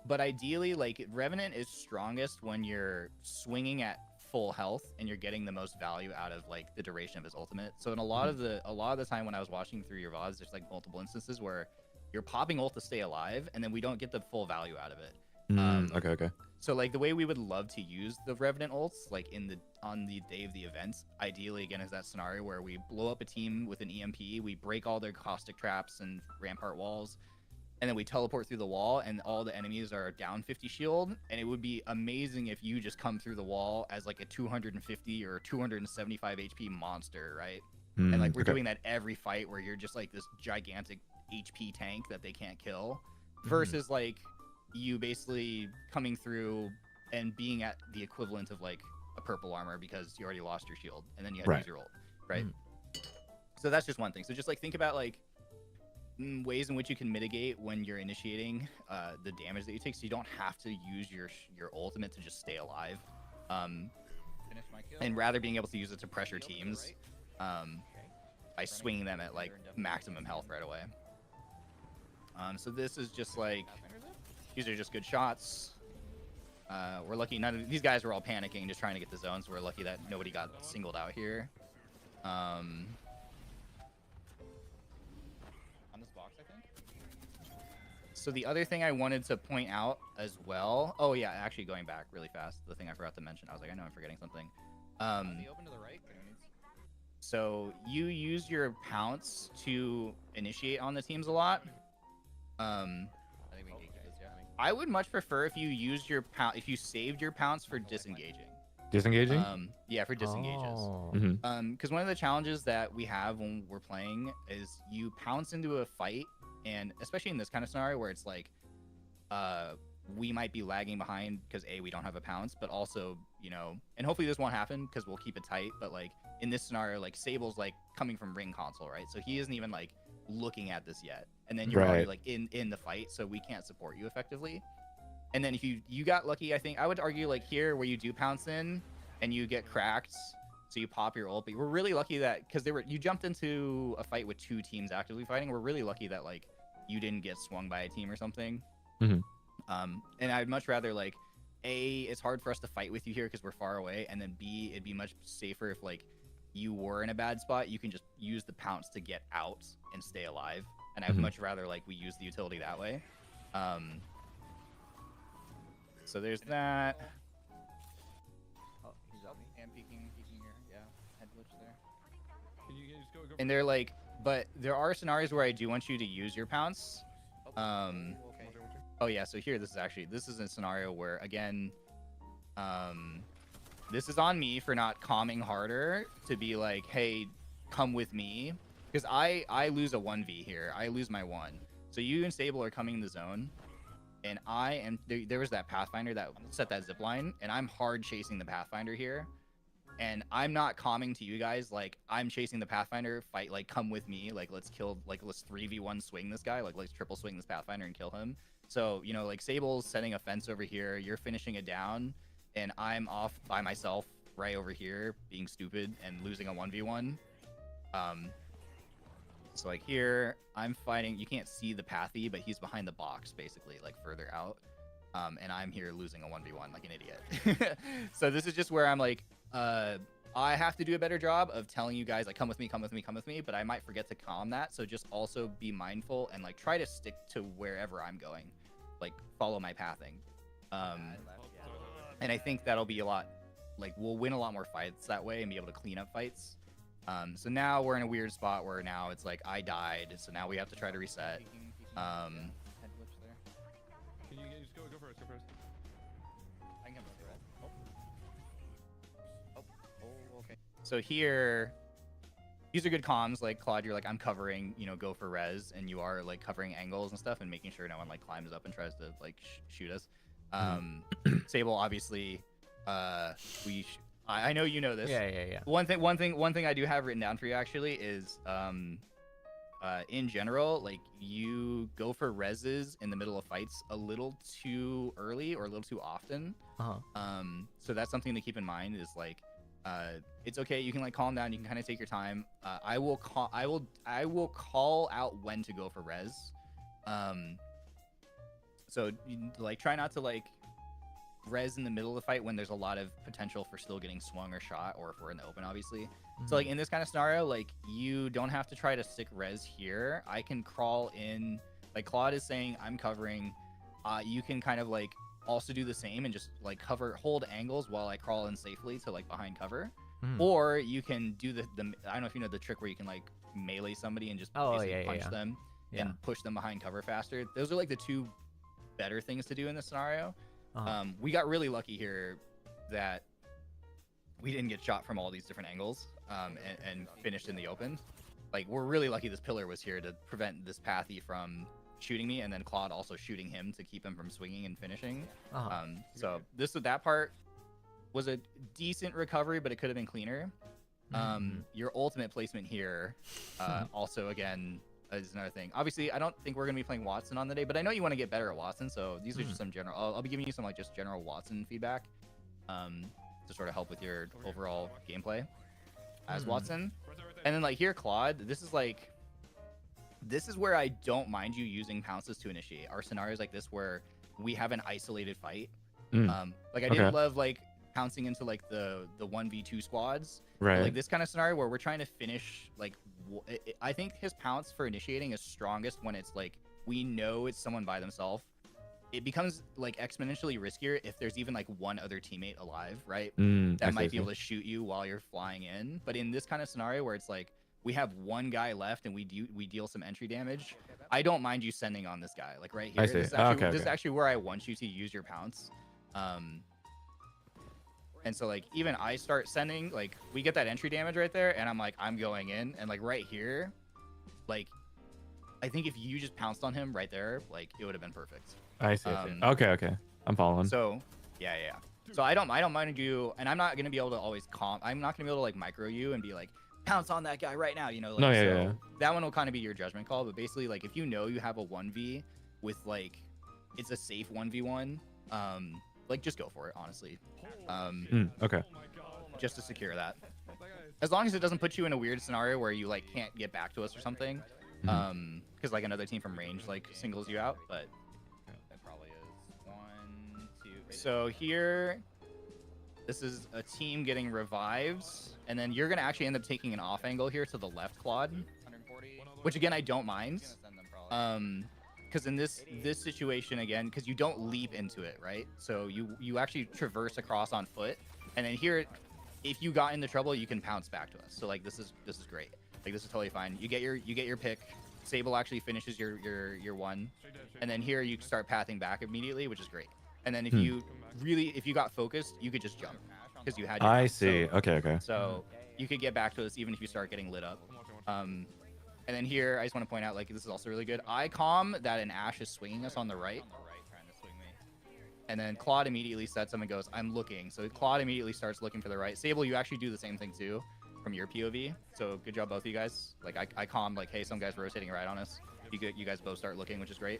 But ideally, like Revenant is strongest when you're swinging at full health and you're getting the most value out of like the duration of his ultimate. So in a lot of the time when I was watching through your VODs, there's like multiple instances where you're popping ult to stay alive, and then we don't get the full value out of it. Okay. So like the way we would love to use the Revenant ults, like on the day of the event, ideally again is that scenario where we blow up a team with an EMP, we break all their caustic traps and rampart walls, and then we teleport through the wall, and all the enemies are down 50 shield, and it would be amazing if you just come through the wall as like a 250 or 275 HP monster, right? And like we're doing that every fight where you're just like this gigantic HP tank that they can't kill, versus like you basically coming through and being at the equivalent of like a purple armor because you already lost your shield and then you had to use your ult, right? So that's just one thing. So just like think about like ways in which you can mitigate when you're initiating the damage that you take, so you don't have to use your ultimate to just stay alive, and rather being able to use it to pressure teams by swinging them at like maximum health right away. So this is just like, these are just good shots. We're lucky none of these guys were all panicking, just trying to get the zone, so we're lucky that nobody got singled out here. On this box, I think. So the other thing I wanted to point out as well, oh yeah, actually going back really fast, the thing I forgot to mention, I was like, I know I'm forgetting something. Open to the right. So you use your pounce to initiate on the teams a lot. I think we can get this, yeah. I would much prefer if you used your if you saved your pounce for disengaging. Disengaging? Yeah, for disengages. Because one of the challenges that we have when we're playing is you pounce into a fight, and especially in this kind of scenario where it's like, we might be lagging behind because we don't have a pounce, but also, you know, and hopefully this won't happen because we'll keep it tight. But like in this scenario, like Seible's like coming from ring console, right? So he isn't even like looking at this yet, and then you're already like in the fight, so we can't support you effectively. And then if you got lucky, I think I would argue like here where you do pounce in and you get cracked, so you pop your ult. But we're really lucky that because you jumped into a fight with 2 teams actively fighting. We're really lucky that like you didn't get swung by a team or something. And I'd much rather like it's hard for us to fight with you here because we're far away, and then B, it'd be much safer if like you were in a bad spot, you can just use the pounce to get out and stay alive. And I'd much rather like we use the utility that way. So there's that. Oh, he's up and peeking here. Yeah, head glitch there. Can you just go and they're like, but there are scenarios where I do want you to use your pounce. Oh yeah, so here this is a scenario where again, this is on me for not calming harder to be like, hey, come with me, because I lose a 1v here. I lose my 1. So you and Seible are coming in the zone, and there was that Pathfinder that set that zip line, and I'm hard chasing the Pathfinder here, and I'm not calming to you guys like I'm chasing the Pathfinder, fight, like come with me, like let's 3v1 swing this guy, like let's triple swing this Pathfinder and kill him. So, you know, like Seible's setting a fence over here, you're finishing it down, and I'm off by myself right over here being stupid and losing a 1v1. So like here I'm fighting, you can't see the pathy, but he's behind the box basically, like further out, and I'm here losing a 1v1 like an idiot. So this is just where I'm like, I have to do a better job of telling you guys like come with me, but I might forget to calm that. So just also be mindful and like try to stick to wherever I'm going, like follow my pathing. And I think that'll be a lot, like we'll win a lot more fights that way and be able to clean up fights. So now we're in a weird spot where now it's like I died, so now we have to try to reset. Can you just go first? Go first. I can go okay. So here, these are good comms. Like Claude, you're like I'm covering, you know, go for res, and you are like covering angles and stuff and making sure no one like climbs up and tries to like shoot us. Seible, obviously, I know you know this. Yeah. One thing I do have written down for you actually is in general, like you go for reses in the middle of fights a little too early or a little too often. So that's something to keep in mind is like It's okay. You can like calm down. You can kind of take your time. I will call out when to go for res. So like try not to like res in the middle of the fight when there's a lot of potential for still getting swung or shot, or if we're in the open, obviously. So like in this kind of scenario, like you don't have to try to stick res here. I can crawl in, like Claude is saying, I'm covering. You can kind of like also do the same and just like hold angles while I crawl in safely to like behind cover. Or you can do the I don't know if you know the trick where you can like melee somebody and just basically punch them and push them behind cover faster. Those are like the two better things to do in this scenario. We got really lucky here that we didn't get shot from all these different angles and finished in the open. Like we're really lucky this pillar was here to prevent this pathy from shooting me, and then Claude also shooting him to keep him from swinging and finishing. So that part was a decent recovery, but it could have been cleaner. Your ultimate placement here also again is another thing. Obviously, I don't think we're gonna be playing Watson on the day, but I know you want to get better at Watson, so these are just some general. I'll be giving you some like just general Watson feedback to sort of help with your overall gameplay as Watson. And then like here, Claude, this is where I don't mind you using pounces to initiate. Our scenarios like this where we have an isolated fight. Like I didn't love like pouncing into like the 1v2 squads. Right. Like this kind of scenario where we're trying to finish like I think his pounce for initiating is strongest when it's like we know it's someone by themselves. It becomes like exponentially riskier if there's even like one other teammate alive, right? That might be able to shoot you while you're flying in. But in this kind of scenario where it's like we have one guy left and we deal some entry damage, I don't mind you sending on this guy. Like right here, this is actually where I want you to use your pounce. And so like even I start sending, like we get that entry damage right there, and I'm like I'm going in, and like right here, like I think if you just pounced on him right there, like it would have been perfect. I see. Okay. I'm following. So yeah. So I don't mind you, and I'm not gonna be able to always I'm not gonna be able to like micro you and be like pounce on that guy right now, you know? Like, that one will kind of be your judgment call, but basically like if you know you have a 1v with like it's a safe 1v1, like just go for it, honestly. Okay. Just to secure that. As long as it doesn't put you in a weird scenario where you like can't get back to us or something. Because like another team from range like singles you out, but that probably is 1, 2. So here, this is a team getting revived, and then you're gonna actually end up taking an off angle here to the left, Claude, which again I don't mind. Because in this situation again, because you don't leap into it, right? So you actually traverse across on foot, and then here, if you got into trouble, you can pounce back to us. So like this is great. Like this is totally fine. You get your pick. Seible actually finishes your one, and then here you start pathing back immediately, which is great. And then if you got focused, you could just jump because you had. Your I see. So, okay. So you could get back to us even if you start getting lit up. And then here, I just want to point out, like, this is also really good. I calm that an Ash is swinging us on the right. Trying to swing me. And then Claude immediately sets him and goes, I'm looking. So Claude immediately starts looking for the right. Seible, you actually do the same thing too from your POV. So good job, both of you guys. Like, I calm, like, hey, some guy's rotating right on us. You guys both start looking, which is great.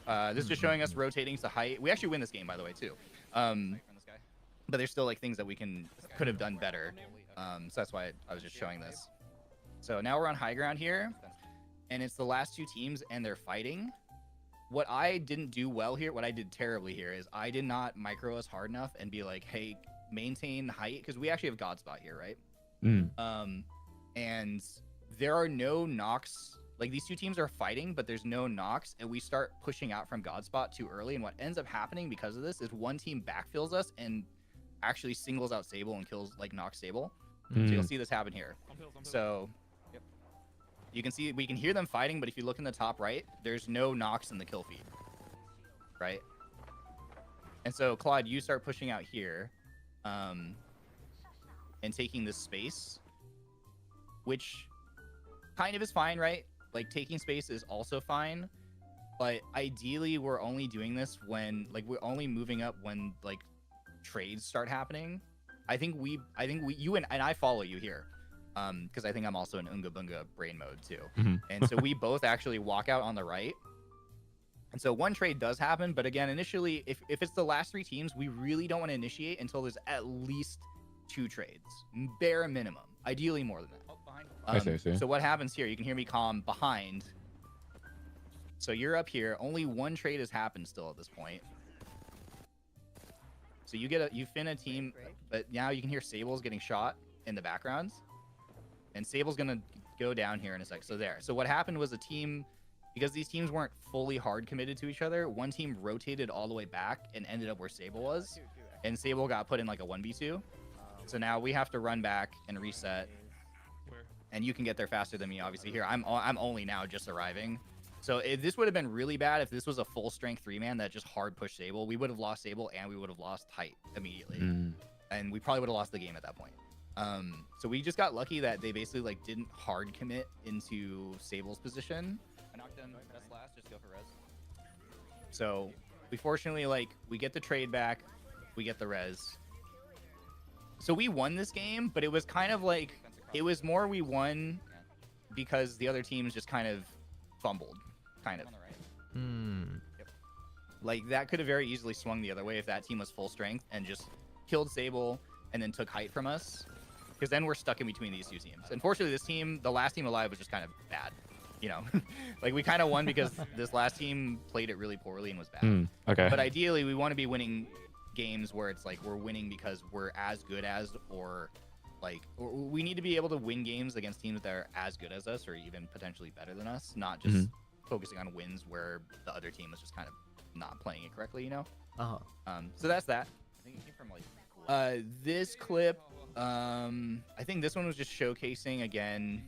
This is just showing us rotating to height. We actually win this game, by the way, too. But there's still, like, things that we could have done better. So that's why I was just showing this. So now we're on high ground here, and it's the last two teams, and they're fighting. What I didn't do well here, what I did terribly here, is I did not micro us hard enough and be like, hey, maintain height, because we actually have God Spot here, right? And there are no knocks. Like, these two teams are fighting, but there's no knocks, and we start pushing out from God Spot too early, and what ends up happening because of this is one team backfills us and actually singles out Seible and kills, like, knocks Seible. So you'll see this happen here. So you can see, we can hear them fighting, but if you look in the top right, there's no knocks in the kill feed, right? And so, Claude, you start pushing out here and taking this space, which kind of is fine, right? Like, taking space is also fine, but ideally, we're only doing this when, like, we're only moving up when, like, trades start happening. I think you and I follow you here. Because I think I'm also in Unga Bunga brain mode too. And so we both actually walk out on the right. And so one trade does happen, but again, initially, if it's the last three teams, we really don't want to initiate until there's at least 2 trades, bare minimum. Ideally more than that. Oh, behind. I see. So what happens here? You can hear me calm behind. So you're up here. Only 1 trade has happened still at this point. So you fin a team, but now you can hear Seible's getting shot in the background, and Seible's gonna go down here in a sec. So there. So what happened was a team, because these teams weren't fully hard committed to each other, one team rotated all the way back and ended up where Seible was, and Seible got put in like a 1v2. So now we have to run back and reset, and you can get there faster than me, obviously. Here, I'm only now just arriving. So this would have been really bad if this was a full strength 3-man that just hard pushed Seible. We would have lost Seible and we would have lost height immediately. And we probably would have lost the game at that point. So we just got lucky that they basically like didn't hard commit into Seible's position. I knocked them best last, just go for res. So we fortunately, like, we get the trade back, we get the res. So we won this game, but it was kind of like, it was more we won because the other teams just kind of fumbled. Kind of. Yep. Like that could have very easily swung the other way if that team was full strength and just killed Seible and then took height from us, because then we're stuck in between these 2 teams. Unfortunately, this team, the last team alive, was just kind of bad, you know. Like we kind of won because this last team played it really poorly and was bad. Okay. But ideally, we want to be winning games where it's like we're winning because we're as good as, or like we need to be able to win games against teams that are as good as us or even potentially better than us, not just focusing on wins where the other team is just kind of not playing it correctly, you know. So that's that. I think it came from like this clip. I think this one was just showcasing again.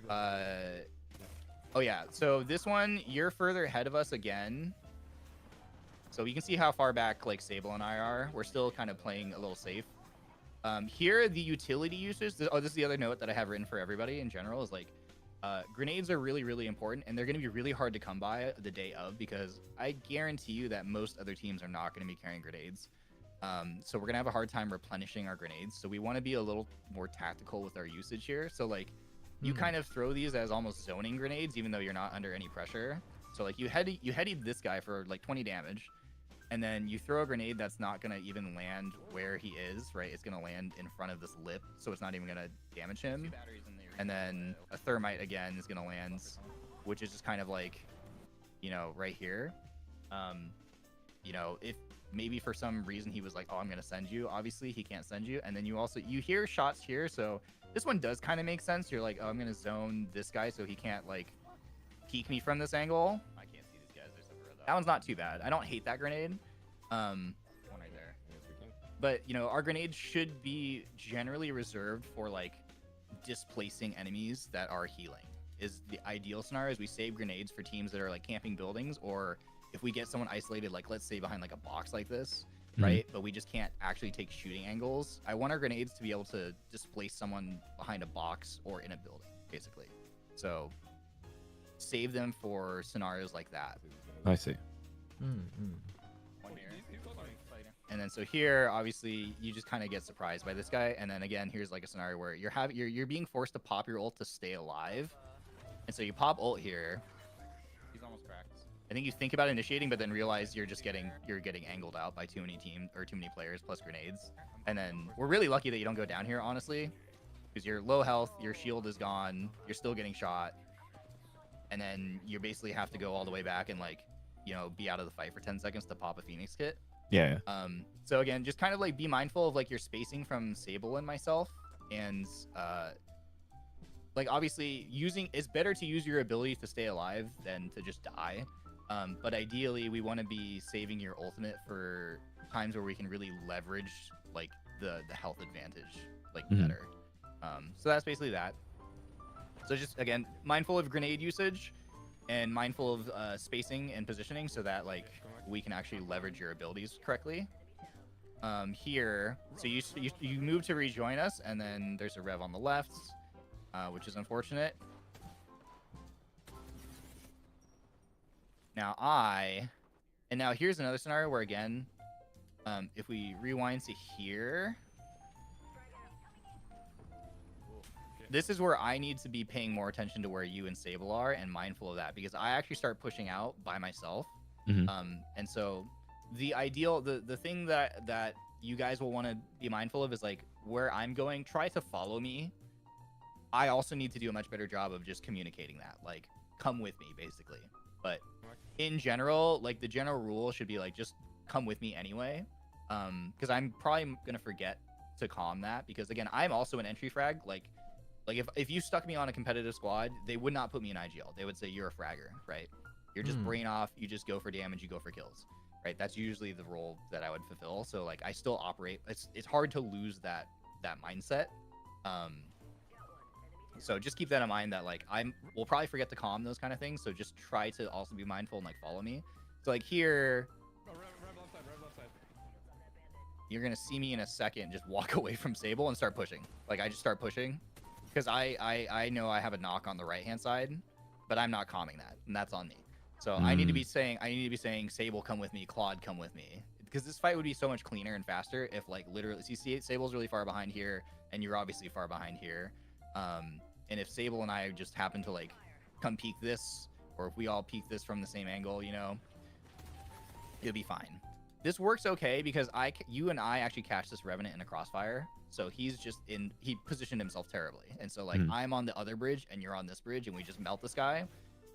Oh yeah, so this one, you're further ahead of us again, so you can see how far back like Seible and I are. We're still kind of playing a little safe. Here, the utility uses. This is the other note that I have written for everybody in general, is like, grenades are really, really important, and they're going to be really hard to come by the day of, because I guarantee you that most other teams are not going to be carrying grenades. So we're going to have a hard time replenishing our grenades. So we want to be a little more tactical with our usage here. So like, you kind of throw these as almost zoning grenades, even though you're not under any pressure. So like you headied this guy for like 20 damage. And then you throw a grenade that's not going to even land where he is, right? It's going to land in front of this lip, so it's not even going to damage him. And then a thermite, again, is going to land, which is just kind of like, you know, right here. You know, if maybe for some reason he was like, oh, I'm going to send you. Obviously, he can't send you. And then you hear shots here, so this one does kind of make sense. You're like, oh, I'm going to zone this guy so he can't, like, peek me from this angle. That one's not too bad. I don't hate that grenade. One right there. But, you know, our grenades should be generally reserved for, like, displacing enemies that are healing. Is the ideal scenario is we save grenades for teams that are, like, camping buildings, or if we get someone isolated, like, let's say behind, like, a box like this, right? But we just can't actually take shooting angles. I want our grenades to be able to displace someone behind a box or in a building, basically. So save them for scenarios like that. I see. And then so here, obviously, you just kind of get surprised by this guy. And then again, here's like a scenario where you're being forced to pop your ult to stay alive. And so you pop ult here. He's almost cracked. I think you think about initiating, but then realize you're getting angled out by too many players plus grenades. And then we're really lucky that you don't go down here, honestly, because you're low health, your shield is gone, you're still getting shot. And then you basically have to go all the way back and, like, you know, be out of the fight for 10 seconds to pop a Phoenix kit. Yeah. So again, just kind of like be mindful of like your spacing from Seible and myself, and like obviously it's better to use your abilities to stay alive than to just die. But ideally, we want to be saving your ultimate for times where we can really leverage like the health advantage like better. So that's basically that. So just, again, mindful of grenade usage and mindful of spacing and positioning so that, like, we can actually leverage your abilities correctly. Here, so you move to rejoin us, and then there's a rev on the left, which is unfortunate. Now here's another scenario where, again, if we rewind to here, this is where I need to be paying more attention to where you and Seible are and mindful of that, because I actually start pushing out by myself. And so the thing that you guys will want to be mindful of is like where I'm going, try to follow me. I also need to do a much better job of just communicating that, like, come with me, basically. But in general, like, the general rule should be like, just come with me anyway. Because I'm probably gonna forget to calm that, because again, I'm also an entry frag. Like if you stuck me on a competitive squad, they would not put me in IGL. They would say you're a fragger, right? You're just brain off, you just go for damage, you go for kills, right? That's usually the role that I would fulfill. So like I still operate, it's hard to lose that mindset. So just keep that in mind, that like we'll probably forget to calm those kind of things, so just try to also be mindful and like follow me. So like here, Red left side. you're gonna see me in a second just walk away from Seible and start pushing. Like I just start pushing because I know I have a knock on the right hand side, but I'm not calming that, and that's on me. So I need to be saying Seible, come with me, Claude, come with me, because this fight would be so much cleaner and faster if like literally, see Seible's really far behind here and you're obviously far behind here. And if Seible and I just happen to like come peek this, or if we all peek this from the same angle, you know, it'll be fine. This works okay because you and I actually catch this Revenant in a crossfire. So he positioned himself terribly. And so like I'm on the other bridge and you're on this bridge and we just melt this guy.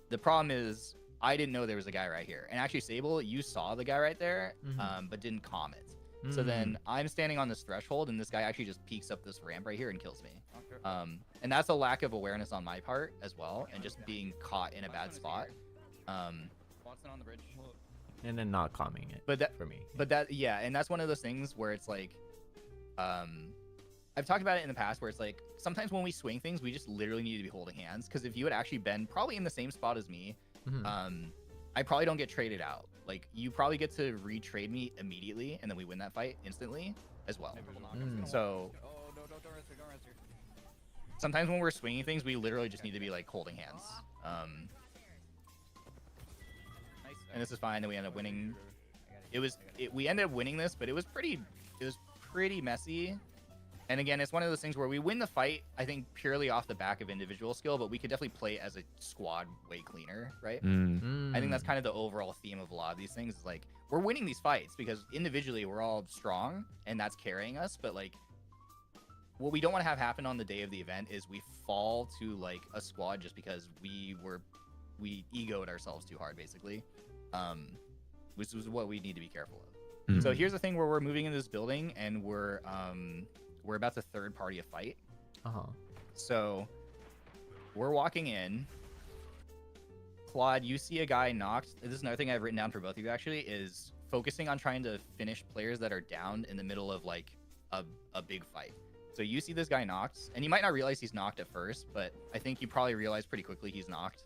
The problem is I didn't know there was a guy right here. And actually Seible, you saw the guy right there, but didn't comment. So then I'm standing on this threshold and this guy actually just peeks up this ramp right here and kills me. And that's a lack of awareness on my part as well, and just being caught in a bad spot. Watson on the bridge. And then not calming it. But that for me. But that, yeah, and that's one of those things where it's like, I've talked about it in the past where it's like sometimes when we swing things, we just literally need to be holding hands. Because if you had actually been probably in the same spot as me, I probably don't get traded out. Like you probably get to retrade me immediately, and then we win that fight instantly as well. So sometimes when we're swinging things, we literally just need to be like holding hands. And this is fine. Then we end up winning. We ended up winning this, but it was pretty messy. And again, it's one of those things where we win the fight, I think, purely off the back of individual skill, but we could definitely play as a squad way cleaner, right? I think that's kind of the overall theme of a lot of these things. Is like we're winning these fights because individually we're all strong, and that's carrying us. But like, what we don't want to have happen on the day of the event is we fall to like a squad just because we egoed ourselves too hard, basically, which is what we need to be careful of. So here's the thing where we're moving into this building and we're about to third party a fight. So we're walking in. Claude, you see a guy knocked. This is another thing I've written down for both of you actually, is focusing on trying to finish players that are down in the middle of like a big fight. So you see this guy knocked, and you might not realize he's knocked at first, but I think you probably realize pretty quickly he's knocked.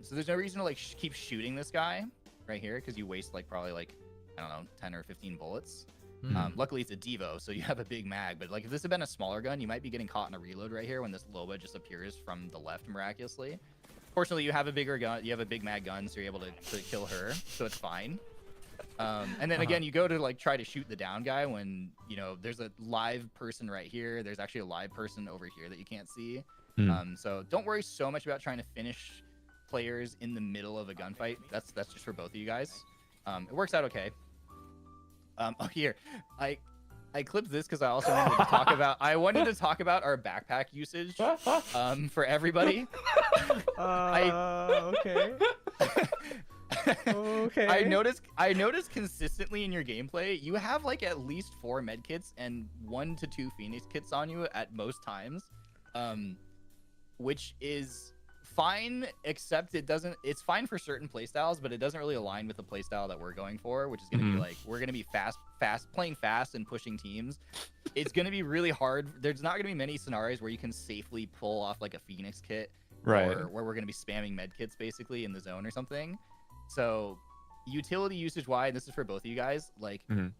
So there's no reason to like keep shooting this guy right here, because you waste like probably like, I don't know, 10 or 15 bullets. Luckily it's a Devo, so you have a big mag, but like if this had been a smaller gun, you might be getting caught in a reload right here when this Loba just appears from the left miraculously. Fortunately, you have a bigger gun, you have a big mag gun, so you're able to kill her, so it's fine. And then again, you go to like try to shoot the down guy when, you know, there's a live person right here. There's actually a live person over here that you can't see. So don't worry so much about trying to finish players in the middle of a gunfight. That's just for both of you guys. It works out okay. Oh, here, I clipped this because I also wanted to talk about. I wanted to talk about our backpack usage for everybody. Okay. Okay. I noticed consistently in your gameplay, you have like at least 4 medkits and 1 to 2 Phoenix kits on you at most times, which is fine, except it's fine for certain playstyles, but it doesn't really align with the playstyle that we're going for, which is going to be like, we're going to be playing fast and pushing teams. It's going to be really hard. There's not going to be many scenarios where you can safely pull off like a Phoenix kit, right? Or where we're going to be spamming med kits basically in the zone or something. So utility usage wise, this is for both of you guys, like, you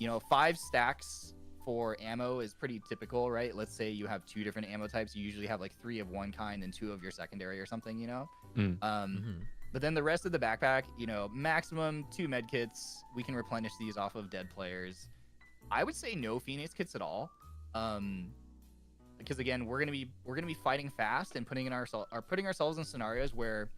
know, 5 stacks for ammo is pretty typical, right? Let's say you have 2 different ammo types. You usually have like 3 of one kind and 2 of your secondary or something, you know? But then the rest of the backpack, you know, maximum 2 med kits. We can replenish these off of dead players. I would say no Phoenix kits at all. Because again, we're gonna be fighting fast and putting ourselves in scenarios where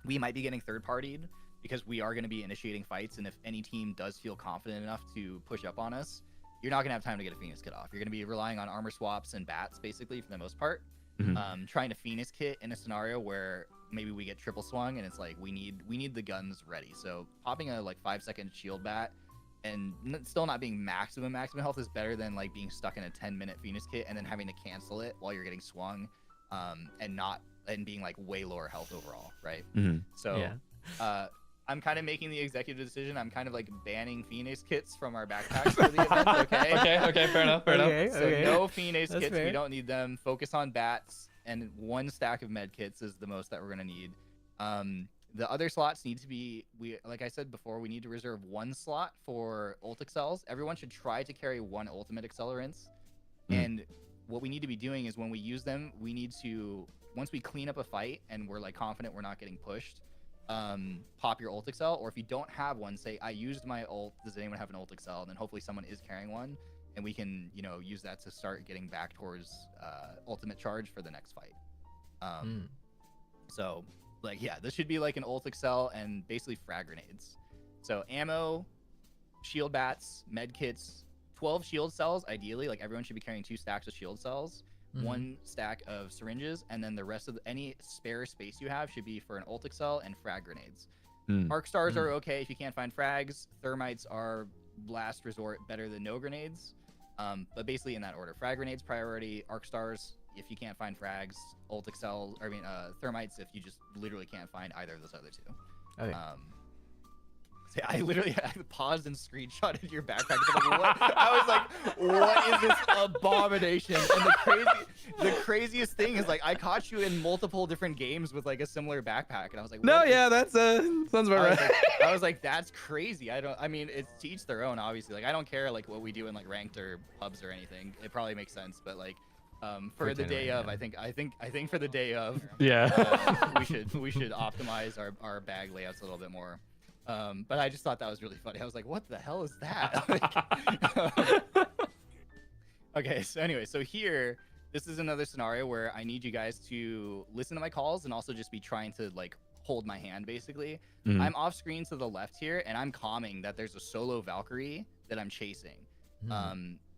we might be getting third partied. because we are going to be initiating fights, and if any team does feel confident enough to push up on us, you're not going to have time to get a Phoenix Kit off. You're going to be relying on armor swaps and bats, basically, for the most part. Trying to Phoenix Kit in a scenario where maybe we get triple swung, and it's like we need the guns ready. So popping a like 5-second shield bat and still not being maximum health is better than like being stuck in a 10-minute Phoenix Kit and then having to cancel it while you're getting swung, and being like way lower health overall, right? So I'm kind of making the executive decision. I'm kind of like banning Phoenix Kits from our backpacks for the event. Okay, fair enough. So no Phoenix Kits. Fair. We don't need them. Focus on bats, and 1 stack of med kits is the most that we're gonna need. The other slots need to be, like I said before, we need to reserve 1 slot for ult accels. Everyone should try to carry 1 ultimate accelerants. And what we need to be doing is when we use them, we need to, once we clean up a fight and we're like confident we're not getting pushed, pop your ult accel, or if you don't have one, say I used my ult, does anyone have an ult accel? And then hopefully someone is carrying one, and we can, you know, use that to start getting back towards ultimate charge for the next fight. So like, yeah, this should be like an ult accel and basically frag grenades. So ammo, shield bats, med kits, 12 shield cells ideally. Like everyone should be carrying 2 stacks of shield cells, 1 stack of syringes, and then the rest of any spare space you have should be for an ult accel and frag grenades. Arc stars are okay if you can't find frags. Thermites are last resort, better than no grenades. But basically in that order: frag grenades priority, arc stars if you can't find frags, ult accel, thermites if you just literally can't find either of those other 2. Okay. I literally paused and screenshotted your backpack. I was like, what is this abomination? And the craziest thing is, like, I caught you in multiple different games with like a similar backpack, and I was like, no, yeah, that's sounds about right. I was like, that's crazy. I mean, it's to each their own, obviously. Like, I don't care like what we do in like ranked or pubs or anything. It probably makes sense, but like, for the day of, I think for the day of, we should optimize our bag layouts a little bit more. But I just thought that was really funny. I was like, what the hell is that? Okay, so anyway, so here, this is another scenario where I need you guys to listen to my calls and also just be trying to like hold my hand, basically. I'm off screen to the left here, and I'm calming that there's a solo Valkyrie that I'm chasing.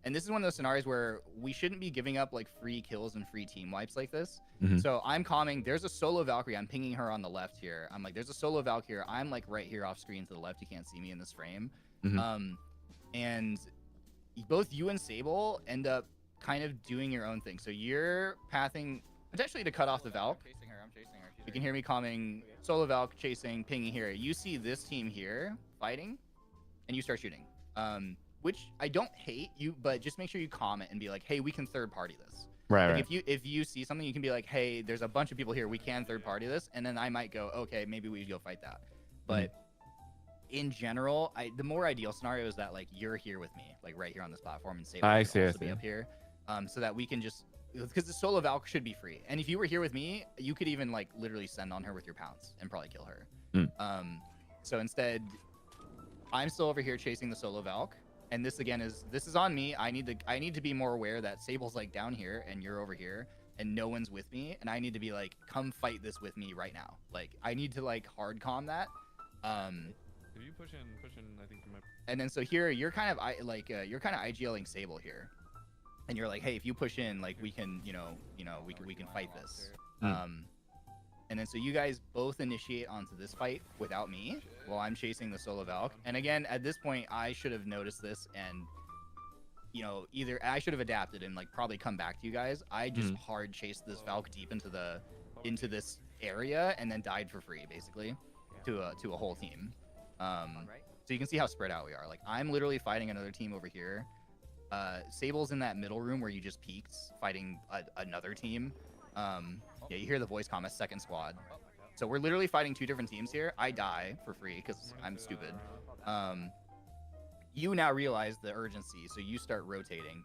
And this is one of those scenarios where we shouldn't be giving up like free kills and free team wipes like this. So I'm calming. There's a solo Valkyrie. I'm pinging her on the left here. I'm like, there's a solo Valkyrie. I'm like right here off screen to the left. You can't see me in this frame. And both you and Seible end up kind of doing your own thing. So you're pathing potentially to cut off the Valk. I'm chasing her. You can hear me calming solo Valk, chasing, pinging here. You see this team here fighting, and you start shooting. Which I don't hate you, but just make sure you comment and be like, hey, we can third party this. Right. Like if you see something, you can be like, hey, there's a bunch of people here, we can third party this, and then I might go, okay, maybe we should go fight that. But in general, the more ideal scenario is that like you're here with me, like right here on this platform, and Seible can also be up here, so that we can just, because the solo Valk should be free. And if you were here with me, you could even like literally send on her with your pounce and probably kill her. So instead, I'm still over here chasing the solo Valk. And this again is on me. I need to be more aware that Seible's like down here and you're over here and no one's with me, and I need to be like, come fight this with me right now. Like I need to like hard calm that. If you push in, I think you might. And then so here you're kind of IGLing Seible here, and you're like, hey, if you push in, like we can, we can fight this. And then so you guys both initiate onto this fight without me while I'm chasing the solo Valk. And again, at this point, I should have noticed this and, either I should have adapted and like probably come back to you guys. I just hard chased this Valk deep into this area and then died for free, basically, to a whole team. So you can see how spread out we are. Like I'm literally fighting another team over here. Seible's in that middle room where you just peeked, fighting another team. Yeah, you hear the voice comment, second squad. So we're literally fighting 2 different teams here. I die for free because I'm stupid. You now realize the urgency, so you start rotating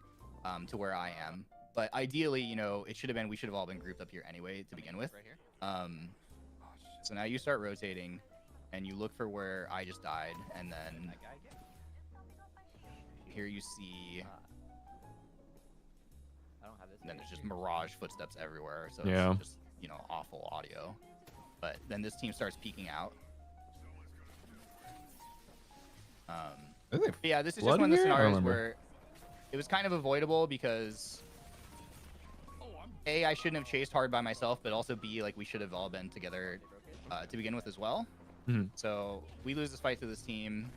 to where I am. But ideally, it should have been, we should have all been grouped up here anyway to begin with. So now you start rotating, and you look for where I just died, and then here you see... And then there's just mirage footsteps everywhere, so it's just awful audio. But then this team starts peeking out, Yeah, this is just blood one of the here? I don't scenarios remember. where it was kind of avoidable because A, I shouldn't have chased hard by myself, but also B, like we should have all been together to begin with as well. Mhm. So we lose this fight to this team.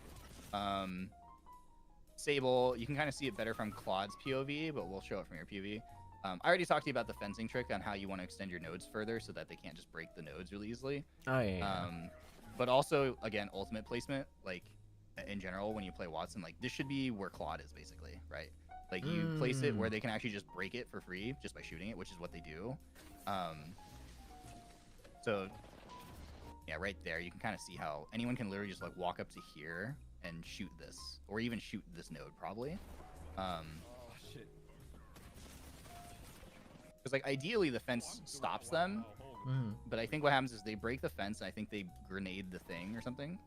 Seible, you can kind of see it better from Claude's POV, but we'll show it from your POV. I already talked to you about the fencing trick on how you want to extend your nodes further so that they can't just break the nodes really easily. Oh yeah. But also, again, ultimate placement, like in general, when you play Watson, like this should be where Claude is basically, right? Like you place it where they can actually just break it for free just by shooting it, which is what they do. So yeah, right there, you can kind of see how anyone can literally just like walk up to here and shoot this, or even shoot this node probably. Because like ideally the fence stops them, but I think what happens is they break the fence and I think they grenade the thing or something.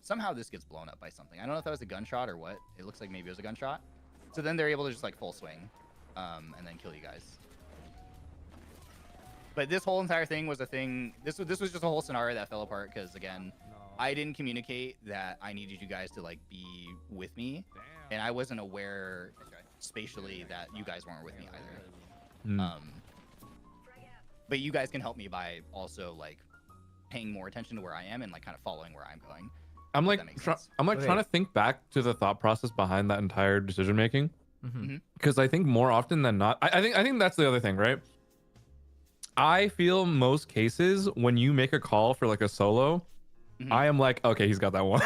Somehow this gets blown up by something. I don't know if that was a gunshot or what. It looks like maybe it was a gunshot. So then they're able to just like full swing and then kill you guys. But this whole entire thing was a thing. This was just a whole scenario that fell apart because again, I didn't communicate that I needed you guys to like be with me, and I wasn't aware spatially that you guys weren't with me either. But you guys can help me by also like paying more attention to where I am and like kind of following where I'm going. I'm if like that makes sense. trying to think back to the thought process behind that entire decision making, because I think more often than not, I think that's the other thing, right? I feel most cases when you make a call for like a solo, I am like, okay, he's got that one.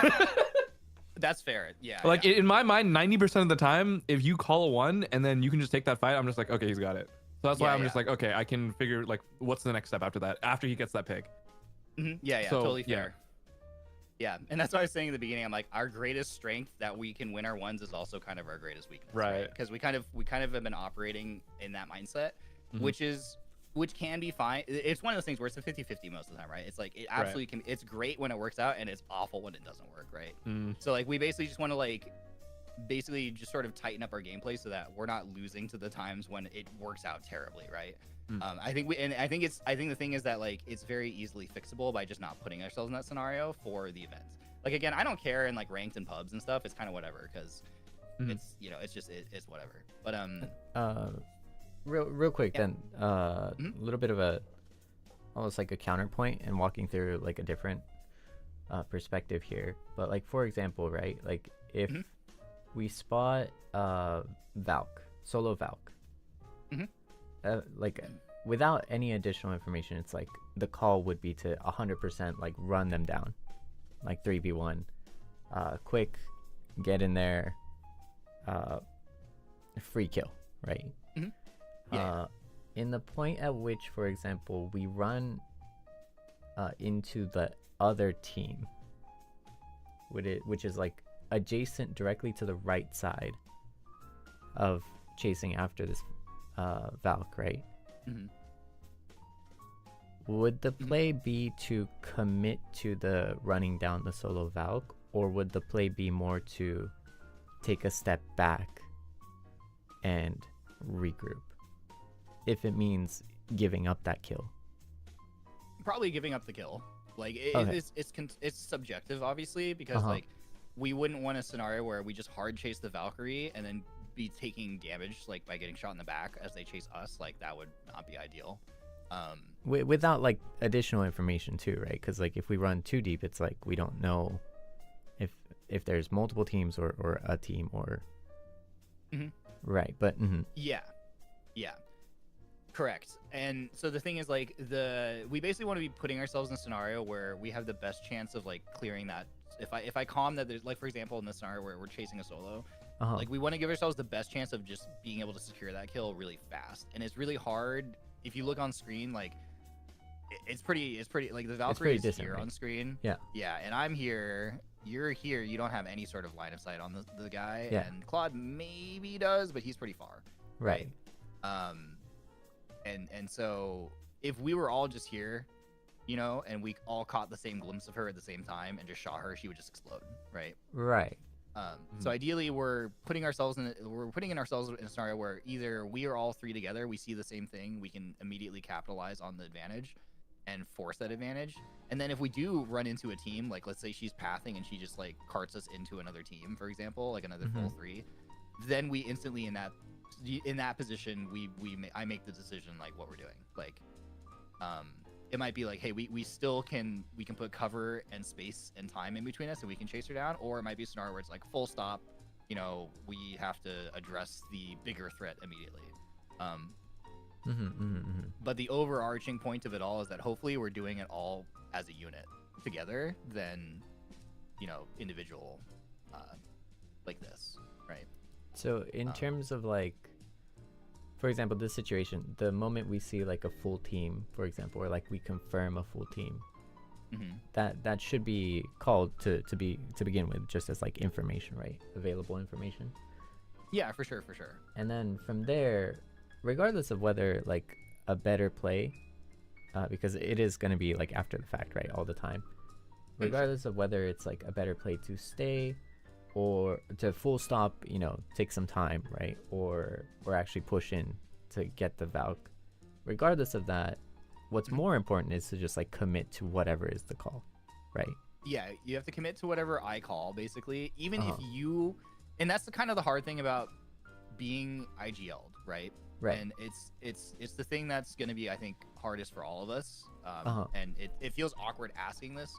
That's fair. Yeah. Like yeah. in my mind, 90% of the time, if you call a one and then you can just take that fight, I'm just like, okay, he's got it. So that's why I'm just like, okay, I can figure like what's the next step after that, after he gets that pick. Yeah, So, totally fair. Yeah, and that's what I was saying in the beginning. I'm like, our greatest strength that we can win our ones is also kind of our greatest weakness, right? Because we kind of have been operating in that mindset, which can be fine. It's one of those things where it's a 50-50 most of the time, right? It's like it absolutely can. It's great when it works out, and it's awful when it doesn't work, right? So like we basically just want to like just sort of tighten up our gameplay so that we're not losing to the times when it works out terribly, right? I think the thing is that like it's very easily fixable by just not putting ourselves in that scenario for the events. Like again, I don't care in like ranked and pubs and stuff. It's kind of whatever because it's it's just it's whatever. But real quick then, a little bit of a almost like a counterpoint and walking through like a different perspective here. But like for example, right? Like if we spot Valk, solo Valk. Like without any additional information, it's like the call would be to 100% like run them down, like 3v1, quick, get in there, free kill, right? In the point at which, for example, we run into the other team, which is like adjacent directly to the right side of chasing after this Valk, right? Would the play be to commit to the running down the solo Valk, or would the play be more to take a step back and regroup if it means giving up that kill? Probably giving up the kill. Like it's subjective, obviously, because like we wouldn't want a scenario where we just hard chase the Valkyrie and then be taking damage like by getting shot in the back as they chase us. Like that would not be ideal. Without like additional information too, right? Because like if we run too deep, it's like we don't know if there's multiple teams or a team or right. But yeah, correct. And so the thing is like we basically want to be putting ourselves in a scenario where we have the best chance of like clearing that. If I calm that, there's like for example in this scenario where we're chasing a solo, like we want to give ourselves the best chance of just being able to secure that kill really fast. And it's really hard if you look on screen. Like it's pretty like the Valkyrie is here on screen. Yeah, and I'm here. You're here. You don't have any sort of line of sight on the guy. And Claude maybe does, but he's pretty far. Right. And so if we were all just here, you know, and we all caught the same glimpse of her at the same time and just shot her, she would just explode, right? So ideally we're putting ourselves in a scenario where either we are all three together, we see the same thing, we can immediately capitalize on the advantage, and force that advantage. And then if we do run into a team, like let's say she's pathing and she just like carts us into another team, for example, like another full 3, then we instantly in that position I make the decision like what we're doing. Like it might be like, hey, we can put cover and space and time in between us and we can chase her down, or it might be a scenario where it's like full stop, you know, we have to address the bigger threat immediately. But the overarching point of it all is that hopefully we're doing it all as a unit together than, you know, individual like this, right? So in terms of like, for example, this situation, the moment we see like a full team, for example, or like we confirm a full team, that should be called to begin with, just as like information, right? Available information. Yeah, for sure. And then from there, regardless of whether like a better play, because it is going to be like after the fact, right, all the time, regardless of whether it's like a better play to stay or to full stop, you know, take some time, right, or actually push in to get the Valk, regardless of that, what's more important is to just like commit to whatever is the call, right? Yeah, you have to commit to whatever I call, basically, even if you, and that's the kind of the hard thing about being IGL'd, right? Right. And it's the thing that's going to be, I think, hardest for all of us. And it feels awkward asking this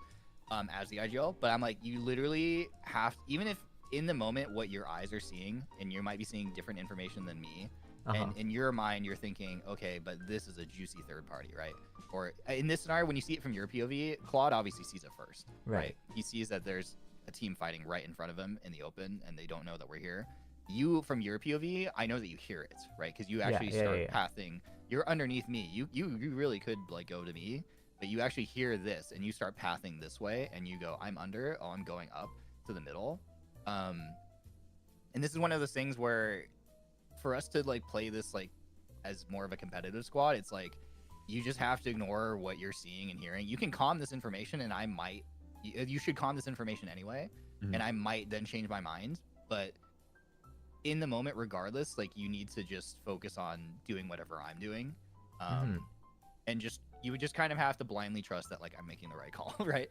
as the IGL, but I'm like, you literally have, even if in the moment what your eyes are seeing, and you might be seeing different information than me, and in your mind you're thinking, okay, but this is a juicy third party, right? Or in this scenario, when you see it from your POV, Claude obviously sees it first, right? He sees that there's a team fighting right in front of him in the open, and they don't know that we're here. You, from your POV, I know that you hear it, right? Because you actually start pathing. You're underneath me. You really could like go to me, but you actually hear this, and you start pathing this way, and you go, I'm under. Oh, I'm going up to the middle. And this is one of those things where, for us to like play this like as more of a competitive squad, it's like you just have to ignore what you're seeing and hearing. You can calm this information, and you should calm this information anyway, and I might then change my mind, but in the moment, regardless, like you need to just focus on doing whatever I'm doing, and you would just kind of have to blindly trust that like I'm making the right call, right?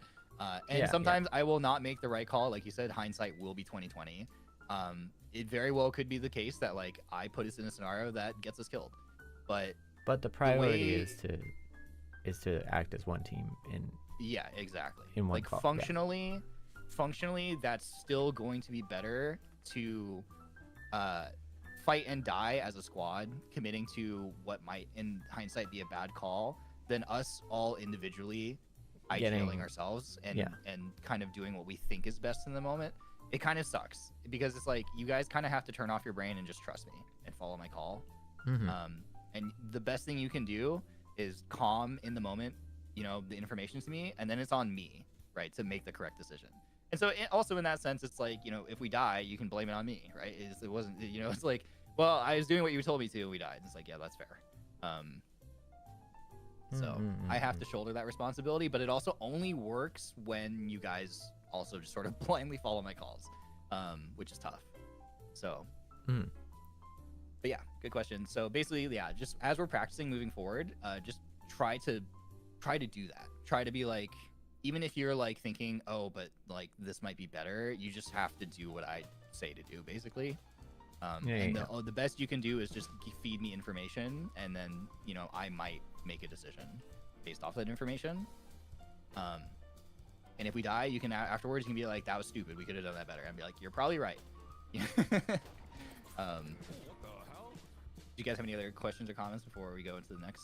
And sometimes I will not make the right call, like you said. Hindsight will be 20/20. It very well could be the case that like I put us in a scenario that gets us killed, but the priority is to act as one team in exactly in one like call. Functionally that's still going to be better to fight and die as a squad, committing to what might in hindsight be a bad call, than us all individually IGLing ourselves and kind of doing what we think is best in the moment. It kind of sucks because it's like you guys kind of have to turn off your brain and just trust me and follow my call. And the best thing you can do is calm in the moment, you know, the information to me, and then it's on me, right, to make the correct decision. And so also in that sense, it's like, you know, if we die, you can blame it on me, right? It wasn't, you know, it's like, well, I was doing what you told me to, we died. It's like, yeah, that's fair. So I have to shoulder that responsibility, but it also only works when you guys also just sort of blindly follow my calls, which is tough. So, but yeah, good question. So basically, yeah, just as we're practicing moving forward, just try to do that. Try to be like, even if you're like thinking, oh, but like this might be better, you just have to do what I say to do, basically. The best you can do is just feed me information, and then, you know, I might make a decision based off that information. And if we die, you can afterwards you can be like, that was stupid, we could have done that better, and be like, you're probably right. Do you guys have any other questions or comments before we go into the next?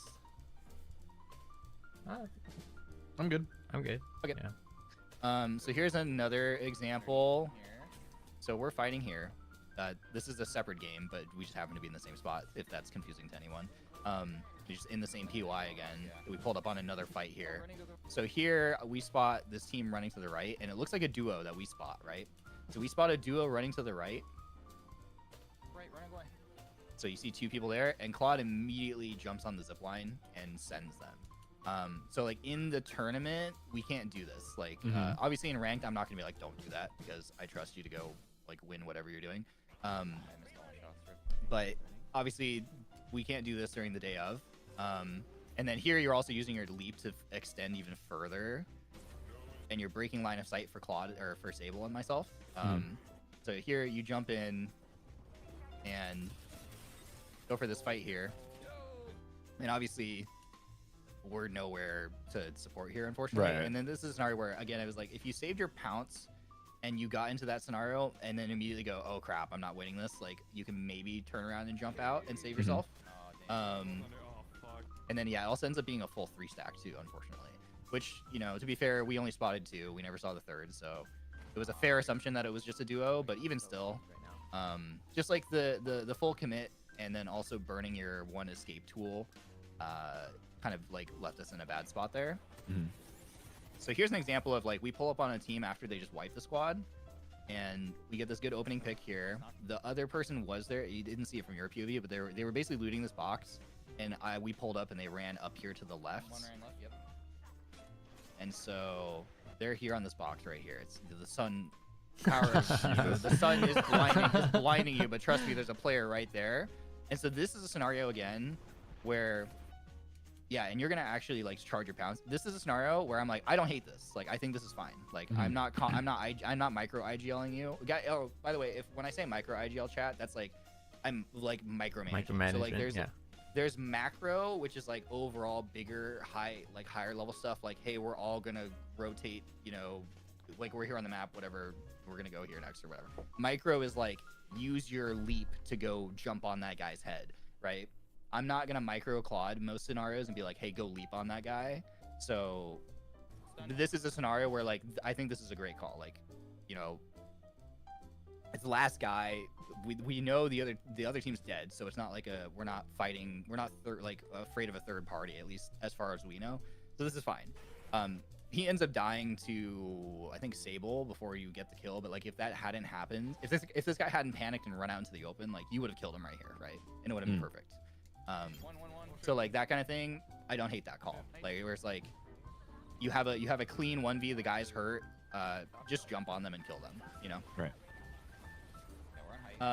I'm good. Okay. Yeah. So here's another example. So we're fighting here. This is a separate game, but we just happen to be in the same spot, if that's confusing to anyone. We're just in the same POI again. We pulled up on another fight here. So here we spot this team running to the right, and it looks like a duo that we spot, right? So we spot a duo running to the right. So you see two people there, and Claude immediately jumps on the zip line and sends them. So like in the tournament, we can't do this. Like obviously in ranked, I'm not gonna be like, don't do that, because I trust you to go like win whatever you're doing. But obviously we can't do this during the day of. And then here you're also using your leap to extend even further. And you're breaking line of sight for Claude or for Seible and myself. So here you jump in and go for this fight here. And obviously we're nowhere to support here, unfortunately. Right. And then this is a scenario where, again, it was like, if you saved your pounce and you got into that scenario and then immediately go, oh crap, I'm not winning this, like, you can maybe turn around and jump out and save yourself. And then, yeah, it also ends up being a full 3-stack too, unfortunately. Which, you know, to be fair, we only spotted 2. We never saw the 3rd, so it was a fair assumption that it was just a duo. But even still, just like the full commit and then also burning your 1 escape tool kind of like left us in a bad spot there. So here's an example of like we pull up on a team after they just wipe the squad, and we get this good opening pick here. The other person was there. You didn't see it from your POV, but they were basically looting this box, and we pulled up and they ran up here to the left. One ran left, yep. And so they're here on this box right here. It's the sun power. The sun is blinding you, but trust me, there's a player right there. And so this is a scenario again where, yeah, and you're gonna actually like charge your pounds. This is a scenario where I'm like, I don't hate this. Like, I think this is fine. Like, I'm not micro IGLing you. Oh, by the way, when I say micro IGL chat, that's like I'm like micromanaging. So like there's macro, which is like overall bigger, higher level stuff. Like, hey, we're all gonna rotate, you know, like we're here on the map, whatever, we're gonna go here next or whatever. Micro is like, use your leap to go jump on that guy's head, right? I'm not gonna micro Claude most scenarios and be like, hey, go leap on that guy. So this is a scenario where like, I think this is a great call. Like, you know, it's the last guy. We know the other team's dead, so it's not like we're not fighting, we're not like afraid of a third party, at least as far as we know. So this is fine. He ends up dying to, I think, Seible before you get the kill. But like, if that hadn't happened, if this guy hadn't panicked and run out into the open, like you would have killed him right here, right? And it would have been perfect. So like that kind of thing, I don't hate that call. Like where it's like you have a clean 1v, the guy's hurt, just jump on them and kill them, you know? Right.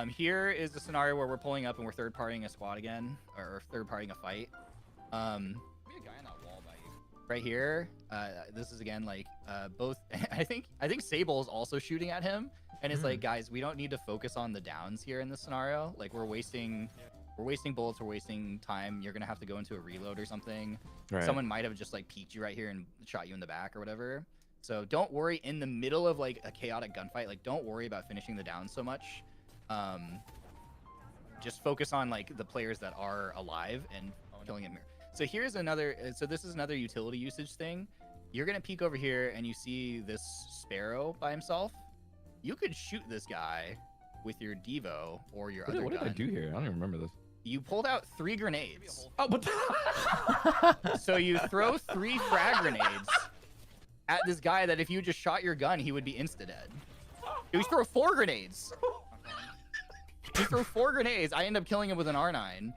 Here is the scenario where we're pulling up and we're third partying a squad again, or third partying a fight. Be a guy on that wall by you. Right here, this is again like both. I think Seible is also shooting at him, and it's like, guys, we don't need to focus on the downs here in this scenario. Like we're wasting bullets, we're wasting time. You're gonna have to go into a reload or something. Right. Someone might have just like peeked you right here and shot you in the back or whatever. So don't worry in the middle of like a chaotic gunfight. Like don't worry about finishing the down so much. Just focus on like the players that are alive and killing him here. So here's another. So this is another utility usage thing. You're gonna peek over here and you see this Sparrow by himself. You could shoot this guy with your Devo or your other gun. What did I do here? I don't even remember this. You pulled out 3 grenades. Oh, what? So you throw 3 frag grenades at this guy that if you just shot your gun, he would be insta-dead. You throw 4 grenades. You throw 4 grenades. I end up killing him with an R9.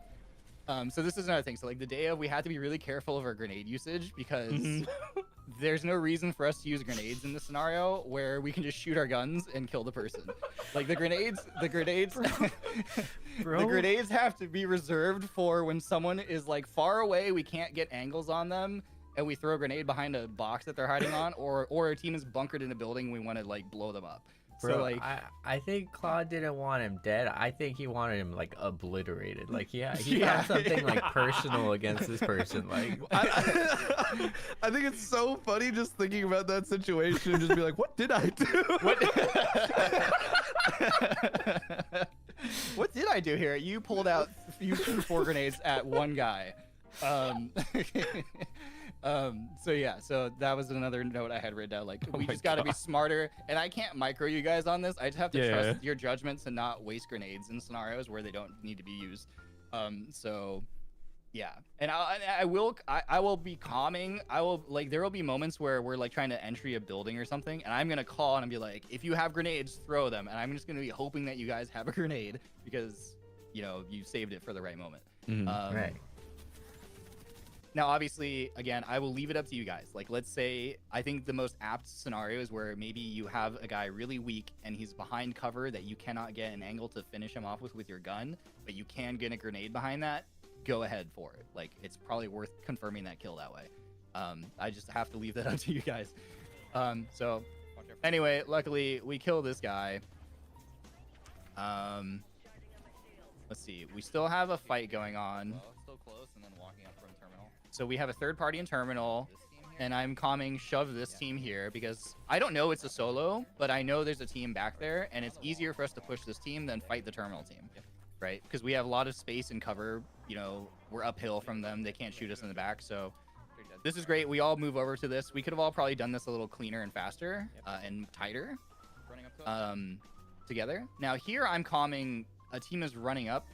So this is another thing. So like the day of, we had to be really careful of our grenade usage because there's no reason for us to use grenades in this scenario where we can just shoot our guns and kill the person. Like the grenades, Bro. the grenades have to be reserved for when someone is like far away, we can't get angles on them, and we throw a grenade behind a box that they're hiding on, or a team is bunkered in a building, we want to like blow them up. Bro, So like, I think Claude didn't want him dead. I think he wanted him like obliterated. Like he had something like personal against this person. Like I think it's so funny just thinking about that situation and just be like, what did I do? What did I do here? You pulled out 4 grenades at one guy. So yeah, so that was another note I had written down. Like, we just got to be smarter, and I can't micro you guys on this. I just have to trust your judgment to not waste grenades in scenarios where they don't need to be used. So yeah, and I will be calming. There will be moments where we're like trying to entry a building or something, and I'm gonna call and be like, if you have grenades, throw them, and I'm just gonna be hoping that you guys have a grenade because, you know, you saved it for the right moment. right. Now, obviously, again, I will leave it up to you guys. Like, let's say, I think the most apt scenario is where maybe you have a guy really weak and he's behind cover that you cannot get an angle to finish him off with your gun, but you can get a grenade behind that. go ahead for it. Like, it's probably worth confirming that kill that way. I just have to leave that up to you guys. So anyway, luckily we kill this guy. Let's see. We still have a fight going on. Still close, and then walking up from terminal. So we have a third party in terminal, and I'm calming shove this team here because I don't know it's a solo, but I know there's a team back there, and it's easier for us to push this team than fight the terminal team, right? Because we have a lot of space and cover. You know, we're uphill from them. They can't shoot us in the back, so this is great. We all move over to this. We could have all probably done this a little cleaner and faster and tighter together. Now here I'm calming. A team is running up.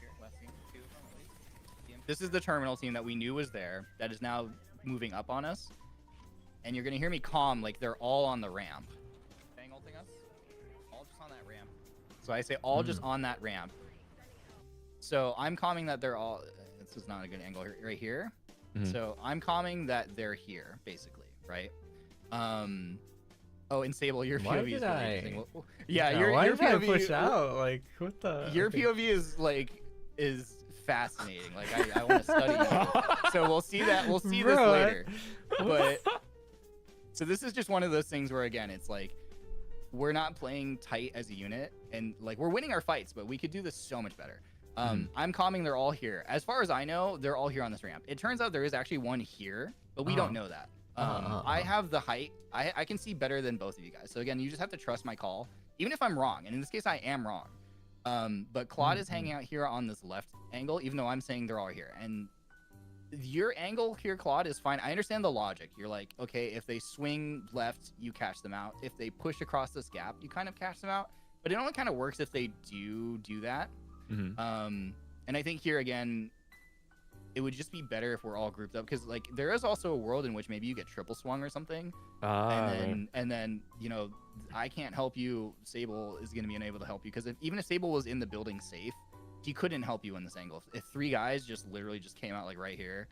This is the terminal team that we knew was there that is now moving up on us. And you're going to hear me calm like they're all on the ramp. Bang ulting us. All just on that ramp. So I say all just on that ramp. So I'm calming that they're all... This is not a good angle right here. So I'm calming that they're here, basically, right? Oh, and Seible, your POV is really interesting. Well, yeah, your POV push out. Like, what the? Your POV is fascinating. Like, I want to study you. So we'll see that. We'll see this later. But so this is just one of those things where, again, it's like we're not playing tight as a unit, and like we're winning our fights, but we could do this so much better. I'm calming. They're all here. As far as I know, they're all here on this ramp. It turns out there is actually one here, but we don't know that. I have the height. I can see better than both of you guys. So again, you just have to trust my call, even if I'm wrong. And in this case, I am wrong. But Claude is hanging out here on this left angle, even though I'm saying they're all here. And your angle here, Claude, is fine. I understand the logic. You're like, okay, if they swing left, you catch them out. If they push across this gap, you kind of catch them out. But it only kind of works if they do that. And I think here again, it would just be better if we're all grouped up, because like there is also a world in which maybe you get triple swung or something, and then you know I can't help you. Seible is going to be unable to help you, because even if Seible was in the building safe, he couldn't help you in this angle. If three guys just literally just came out like right here,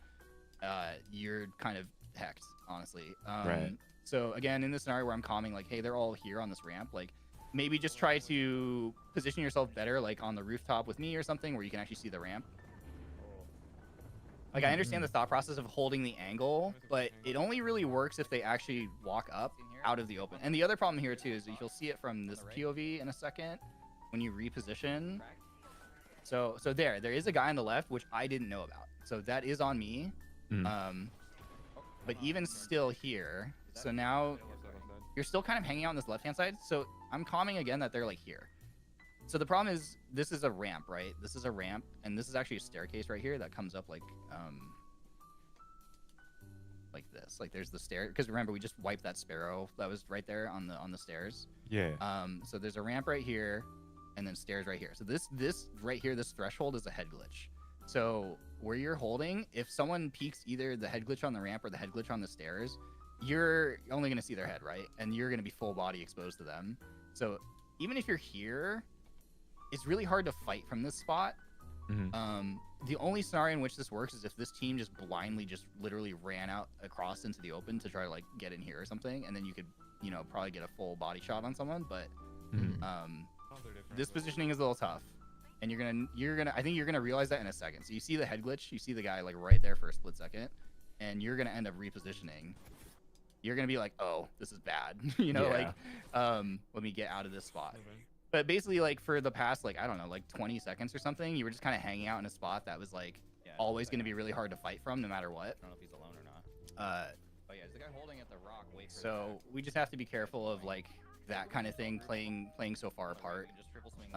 you're kind of hecked, honestly. Right. So again, in this scenario where I'm calming, like, hey, they're all here on this ramp, like maybe just try to position yourself better, like on the rooftop with me or something, where you can actually see the ramp. Like, I understand the thought process of holding the angle, but it only really works if they actually walk up out of the open. And the other problem here, too, is that you'll see it from this POV in a second when you reposition. So there is a guy on the left, which I didn't know about. So that is on me. But even still here, so now you're still kind of hanging out on this left-hand side. So I'm calming again that they're, like, here. So the problem is, this is a ramp, right? This is a ramp, and this is actually a staircase right here that comes up like this. Like there's the stair, because remember we just wiped that sparrow that was right there on the stairs. Yeah. So there's a ramp right here, and then stairs right here. So this right here, this threshold is a head glitch. So where you're holding, if someone peeks either the head glitch on the ramp or the head glitch on the stairs, you're only gonna see their head, right? And you're gonna be full body exposed to them. So even if you're here, it's really hard to fight from this spot. The only scenario in which this works is if this team just blindly just literally ran out across into the open to try to like get in here or something, and then you could, you know, probably get a full body shot on someone. But this positioning is a little tough, and you're gonna I think you're gonna realize that in a second. So you see the head glitch, you see the guy like right there for a split second, and you're gonna end up repositioning. You're gonna be like, oh, this is bad. You know, like let me get out of this spot. But basically, like, for the past, like, I don't know, like 20 seconds or something, you were just kind of hanging out in a spot that was, like, always going to be really hard to fight from, no matter what. I don't know if he's alone or not. Oh, yeah, is the guy holding at the rock? Wait for so we just have to be careful of, like, that kind of thing, playing so far apart. Just triple swing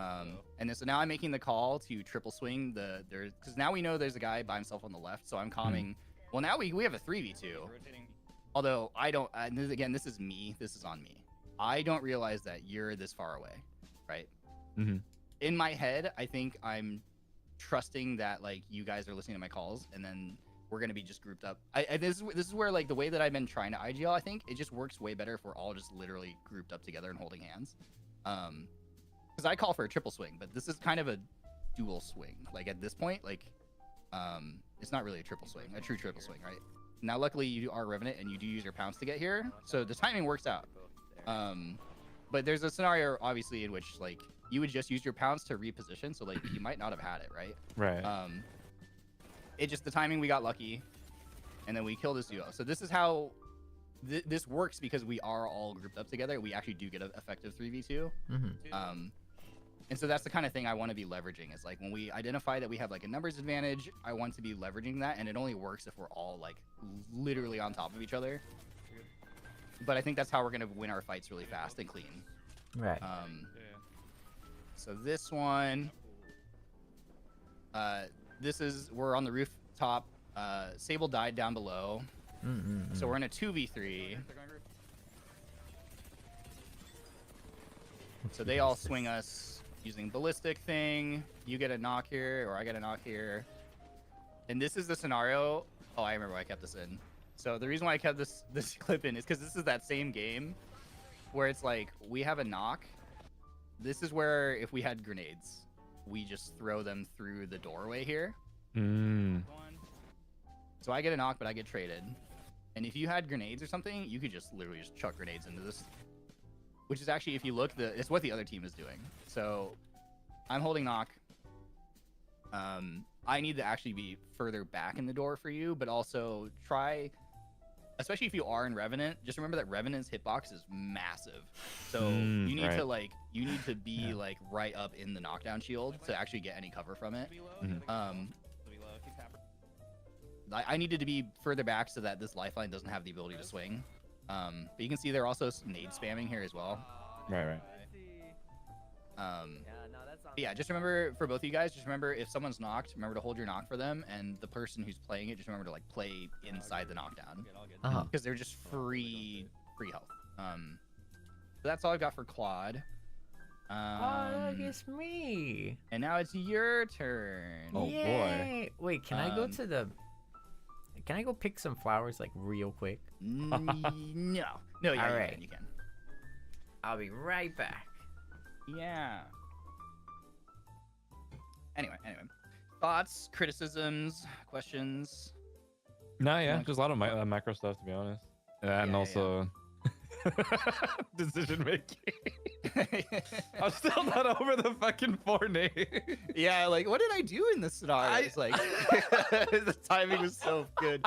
and then, so now I'm making the call to triple swing because now we know there's a guy by himself on the left, so I'm calming. Well, now we have a 3v2. Although, I don't, again, this is me. This is on me. I don't realize that you're this far away. Right. In my head, I think I'm trusting that like you guys are listening to my calls, and then we're gonna be just grouped up. This is where like the way that I've been trying to IGL, I think it just works way better if we're all just literally grouped up together and holding hands. Because I call for a triple swing, but this is kind of a dual swing. Like at this point, like it's not really a triple swing, a true triple swing, right? Now, luckily you are Revenant and you do use your pounce to get here, so the timing works out. But there's a scenario, obviously, in which, like, you would just use your pounds to reposition, so, like, you might not have had it, right? Right. it just the timing, we got lucky, and then we killed this duo. So this is how this works, because we are all grouped up together. We actually do get an effective 3v2. And so that's the kind of thing I want to be leveraging. Is like when we identify that we have like a numbers advantage, I want to be leveraging that, and it only works if we're all like literally on top of each other. But I think that's how we're gonna win our fights really fast and clean. Right. So this one, we're on the rooftop. Seible died down below. So we're in a 2v3. So they all swing us using ballistic thing. You get a knock here, or I get a knock here. And this is the scenario. Oh, I remember why I kept this in. So the reason why I kept this clip in is because this is that same game where it's like we have a knock. This is where if we had grenades, we just throw them through the doorway here. So I get a knock, but I get traded. And if you had grenades or something, you could just literally just chuck grenades into this. Which is actually, if you look, it's what the other team is doing. So I'm holding knock. I need to actually be further back in the door for you, but also try, especially if you are in Revenant, just remember that Revenant's hitbox is massive. So you need to be like right up in the knockdown shield to actually get any cover from it. I needed to be further back so that this lifeline doesn't have the ability to swing. But you can see they're also nade spamming here as well. Right. Yeah, just remember, for both of you guys, just remember if someone's knocked, remember to hold your knock for them, and the person who's playing it, just remember to like play inside the knockdown, because they're just free health. So that's all I've got for Claude. Oh, look, it's me. And now it's your turn. Oh boy. Wait, can I go to the? Can I go pick some flowers like real quick? No. Yeah, All right. you can. I'll be right back. Yeah. Anyway. Thoughts, criticisms, questions? Yeah, just a lot of macro stuff, to be honest. And also decision making. I'm still not over the fucking 4 names. Yeah, like, what did I do in this scenario? It's like, the timing was so good.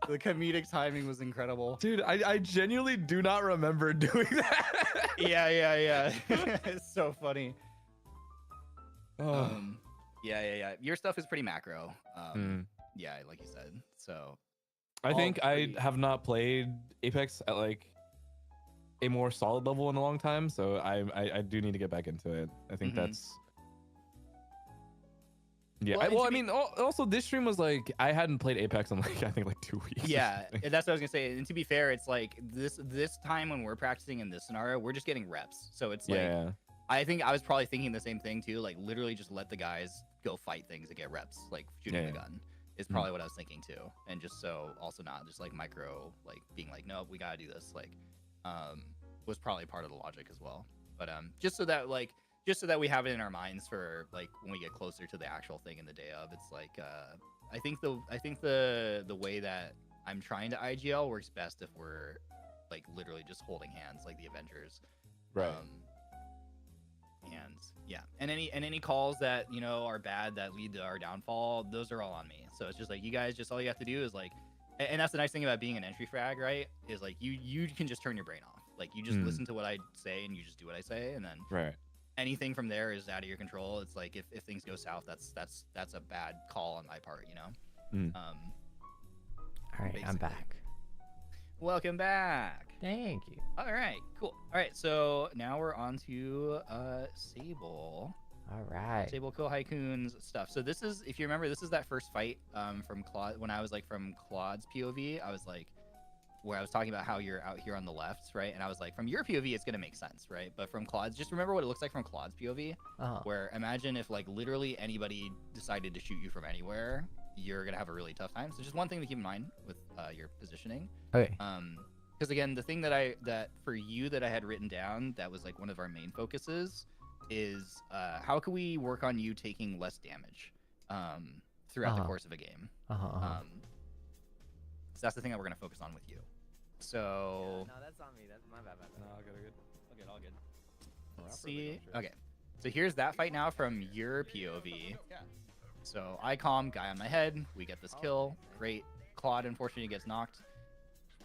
The comedic timing was incredible. Dude, I genuinely do not remember doing that. Yeah. It's so funny. Yeah. Your stuff is pretty macro. Yeah, like you said. So I think I have not played Apex at like a more solid level in a long time, so I do need to get back into it. I think that's also this stream was like I hadn't played Apex in like I think like 2 weeks. Yeah, that's what I was gonna say. And to be fair, it's like this time when we're practicing in this scenario, we're just getting reps. So it's like I think I was probably thinking the same thing too. Like literally just let the guys go fight things and get reps, like shooting a gun is probably what I was thinking too. And just so also not just like micro, like being like, no, we gotta do this. Like was probably part of the logic as well. But just so that we have it in our minds for like when we get closer to the actual thing in the day of, it's like I think the way that I'm trying to IGL works best if we're like literally just holding hands like the Avengers. Right. And yeah, and any calls that are bad that lead to our downfall, those are all on me. So it's just like you guys, just all you have to do is like, and that's the nice thing about being an entry frag, right? Is like you can just turn your brain off. Like you just listen to what I say and you just do what I say, and then anything from there is out of your control. It's like if things go south, that's a bad call on my part, All right, basically. I'm back. Welcome back. Thank you. All right, cool. All right, so now we're on to Seible. All right. Seible Kohaiku's stuff. So this is, if you remember, this is that first fight from Claude. When I was like from Claude's POV, I was like, where I was talking about how you're out here on the left, right? And I was like, from your POV, it's gonna make sense, right? But from Claude's, just remember what it looks like from Claude's POV. Where imagine if like literally anybody decided to shoot you from anywhere, you're gonna have a really tough time. So just one thing to keep in mind with your positioning. Okay. Because again, the thing that for you that I had written down that was like one of our main focuses is how can we work on you taking less damage throughout the course of a game. So that's the thing that we're gonna focus on with you. So no, that's on me. That's my bad. No, all good. Let's see. Okay, so here's that fight now from your POV. So I calm, guy on my head. We get this kill. Great. Claude, unfortunately, gets knocked.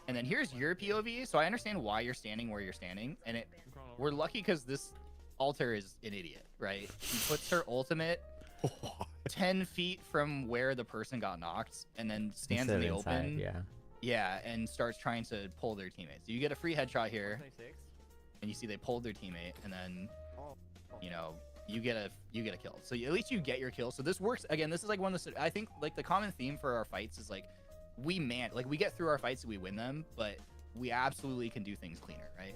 And then here's your POV. So I understand why you're standing where you're standing. And we're lucky because this altar is an idiot, right? She puts her ultimate 10 feet from where the person got knocked and then stands in the open. Yeah, and starts trying to pull their teammates. So you get a free headshot here. And you see they pulled their teammate. And then, you know, you get a kill. So at least you get your kill. So this works. Again, this is like one of the, I think like the common theme for our fights is like we get through our fights and we win them, but we absolutely can do things cleaner, right?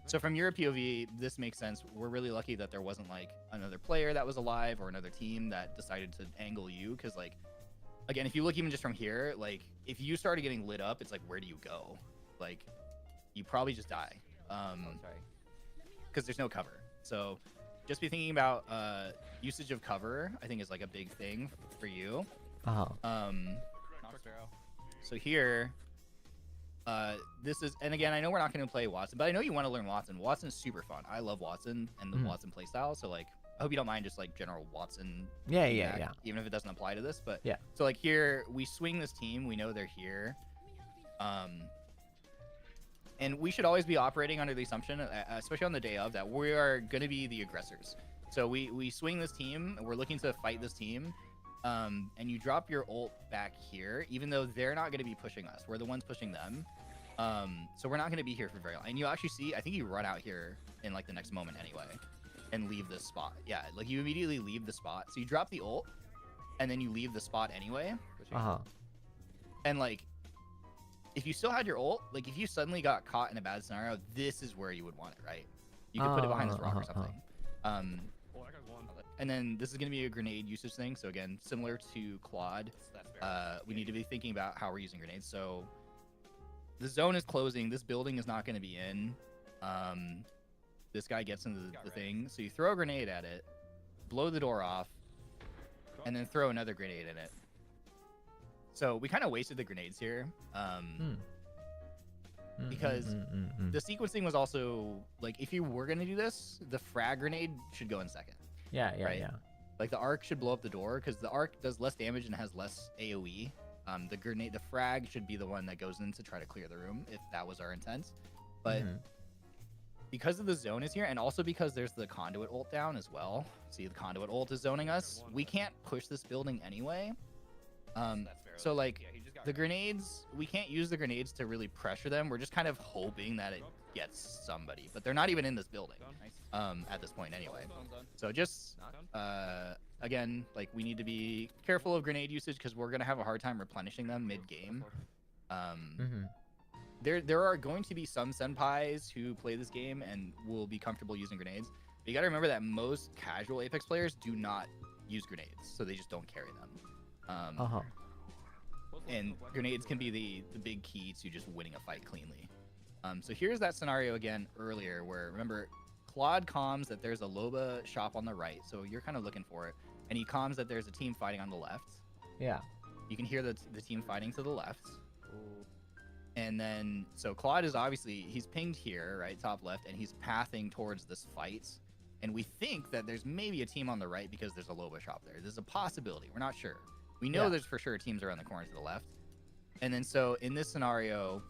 So from your POV, this makes sense. We're really lucky that there wasn't like another player that was alive or another team that decided to angle you, because like again, if you look even just from here, like if you started getting lit up, it's like where do you go? Like you probably just die. Because there's no cover. So just be thinking about usage of cover, I think is like a big thing for you. So here, this is, and again, I know we're not going to play Watson, but I know you want to learn Watson. Watson's super fun. I love Watson and the Watson playstyle. So like, I hope you don't mind just like general Watson. Yeah. Even if it doesn't apply to this, but yeah. So like here, we swing this team. We know they're here. And we should always be operating under the assumption, especially on the day of, that we are going to be the aggressors. So we swing this team, we're looking to fight this team, and you drop your ult back here, even though they're not going to be pushing us. We're the ones pushing them. So we're not going to be here for very long. And you actually see, I think you run out here in like the next moment anyway, and leave this spot. Yeah, like you immediately leave the spot. So you drop the ult, and then you leave the spot anyway. And like, if you still had your ult, like if you suddenly got caught in a bad scenario, this is where you would want it, right? You could put it behind this rock or something. And then this is going to be a grenade usage thing. So again, similar to Claude, we need to be thinking about how we're using grenades. So the zone is closing. This building is not going to be in. This guy gets into the thing. So you throw a grenade at it, blow the door off, and then throw another grenade in it. So we kind of wasted the grenades here, because the sequencing was also like, if you were gonna do this, the frag grenade should go in second. Yeah. Like the arc should blow up the door because the arc does less damage and has less AOE. The frag should be the one that goes in to try to clear the room if that was our intent. But because of the zone is here, and also because there's the conduit ult down as well. See, the conduit ult is zoning us. We can't push this building anyway. So like the grenades, we can't use the grenades to really pressure them. We're just kind of hoping that it gets somebody, but they're not even in this building at this point anyway. So just again, like we need to be careful of grenade usage because we're gonna have a hard time replenishing them mid-game. There are going to be some senpais who play this game and will be comfortable using grenades. But you gotta remember that most casual Apex players do not use grenades, so they just don't carry them. And grenades can be the big key to just winning a fight cleanly. So here's that scenario again earlier where, remember, Claude comms that there's a Loba shop on the right, so you're kind of looking for it. And he comms that there's a team fighting on the left. Yeah. You can hear the team fighting to the left. Ooh. And then, so Claude is obviously, he's pinged here, right, top left, and he's pathing towards this fight. And we think that there's maybe a team on the right because there's a Loba shop there. There's a possibility. We're not sure. We know there's for sure teams around the corner to the left. And then so in this scenario,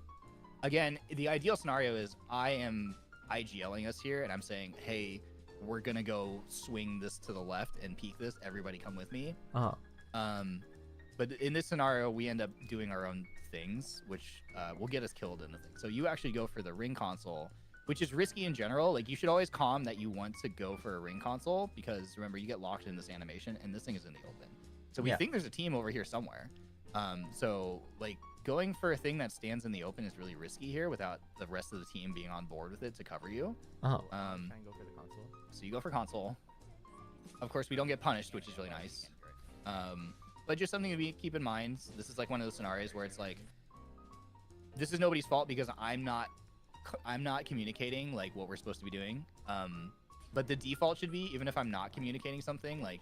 again, the ideal scenario is I am IGLing us here and I'm saying, hey, we're going to go swing this to the left and peek this. Everybody come with me. But in this scenario, we end up doing our own things, which will get us killed in the thing. So you actually go for the ring console, which is risky in general. Like you should always calm that you want to go for a ring console because remember, you get locked in this animation and this thing is in the open. So we think there's a team over here somewhere. So like going for a thing that stands in the open is really risky here without the rest of the team being on board with it to cover you. Try and go for the console. So you go for console. Of course, we don't get punished, which is really nice. But just something to keep in mind. This is like one of those scenarios where it's like, this is nobody's fault because I'm not communicating like what we're supposed to be doing. But the default should be, even if I'm not communicating something, like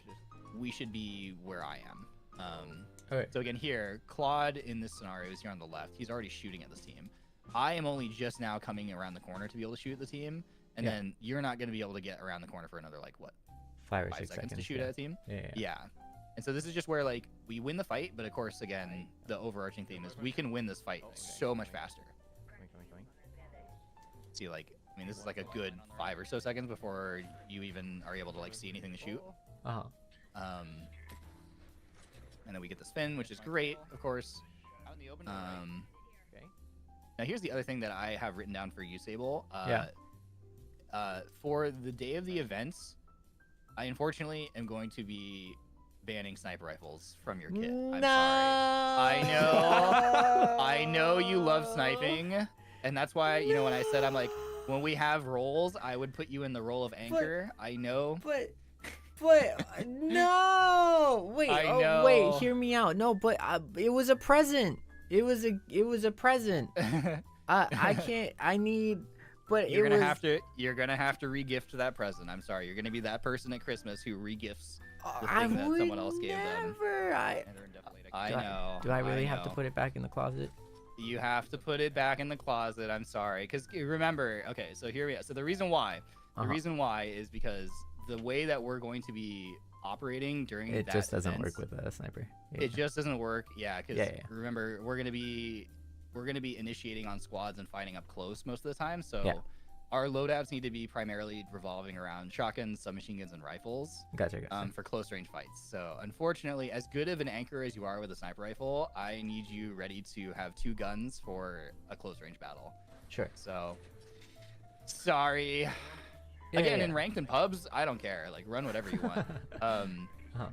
we should be where I am. So again, here, Claude in this scenario is here on the left. He's already shooting at this team. I am only just now coming around the corner to be able to shoot at the team. And then you're not going to be able to get around the corner for another, like, what? 5 or 6 seconds to shoot at a team? Yeah. And so this is just where like we win the fight, but of course, again, the overarching theme is we can win this fight so much faster. See, like, I mean, this is like a good 5 or so seconds before you even are able to like see anything to shoot. And then we get the spin, which is great, of course. Now here's the other thing that I have written down for you, Seible. For the day of the events, I unfortunately am going to be banning sniper rifles from your kit. I'm sorry. I know you love sniping, and that's why, you know, when I said I'm like, when we have roles, I would put you in the role of anchor. I know. But no. Wait. Wait. Hear me out. No, but it was a present. It was a present. I can't. I need. But you're gonna have to regift that present. I'm sorry. You're gonna be that person at Christmas who regifts the thing that someone else gave them. I know. Do I really have to put it back in the closet? You have to put it back in the closet. I'm sorry, because remember. Okay, so here we are. So the reason why is because the way that we're going to be operating during it just doesn't work with a sniper. It just doesn't work. Yeah, because remember we're gonna be initiating on squads and fighting up close most of the time. So our loadouts need to be primarily revolving around shotguns, submachine guns, and rifles. Gotcha. For close range fights. So unfortunately, as good of an anchor as you are with a sniper rifle, I need you ready to have 2 guns for a close range battle. Sure. So sorry. Again, in ranked and pubs, I don't care. Like, run whatever you want.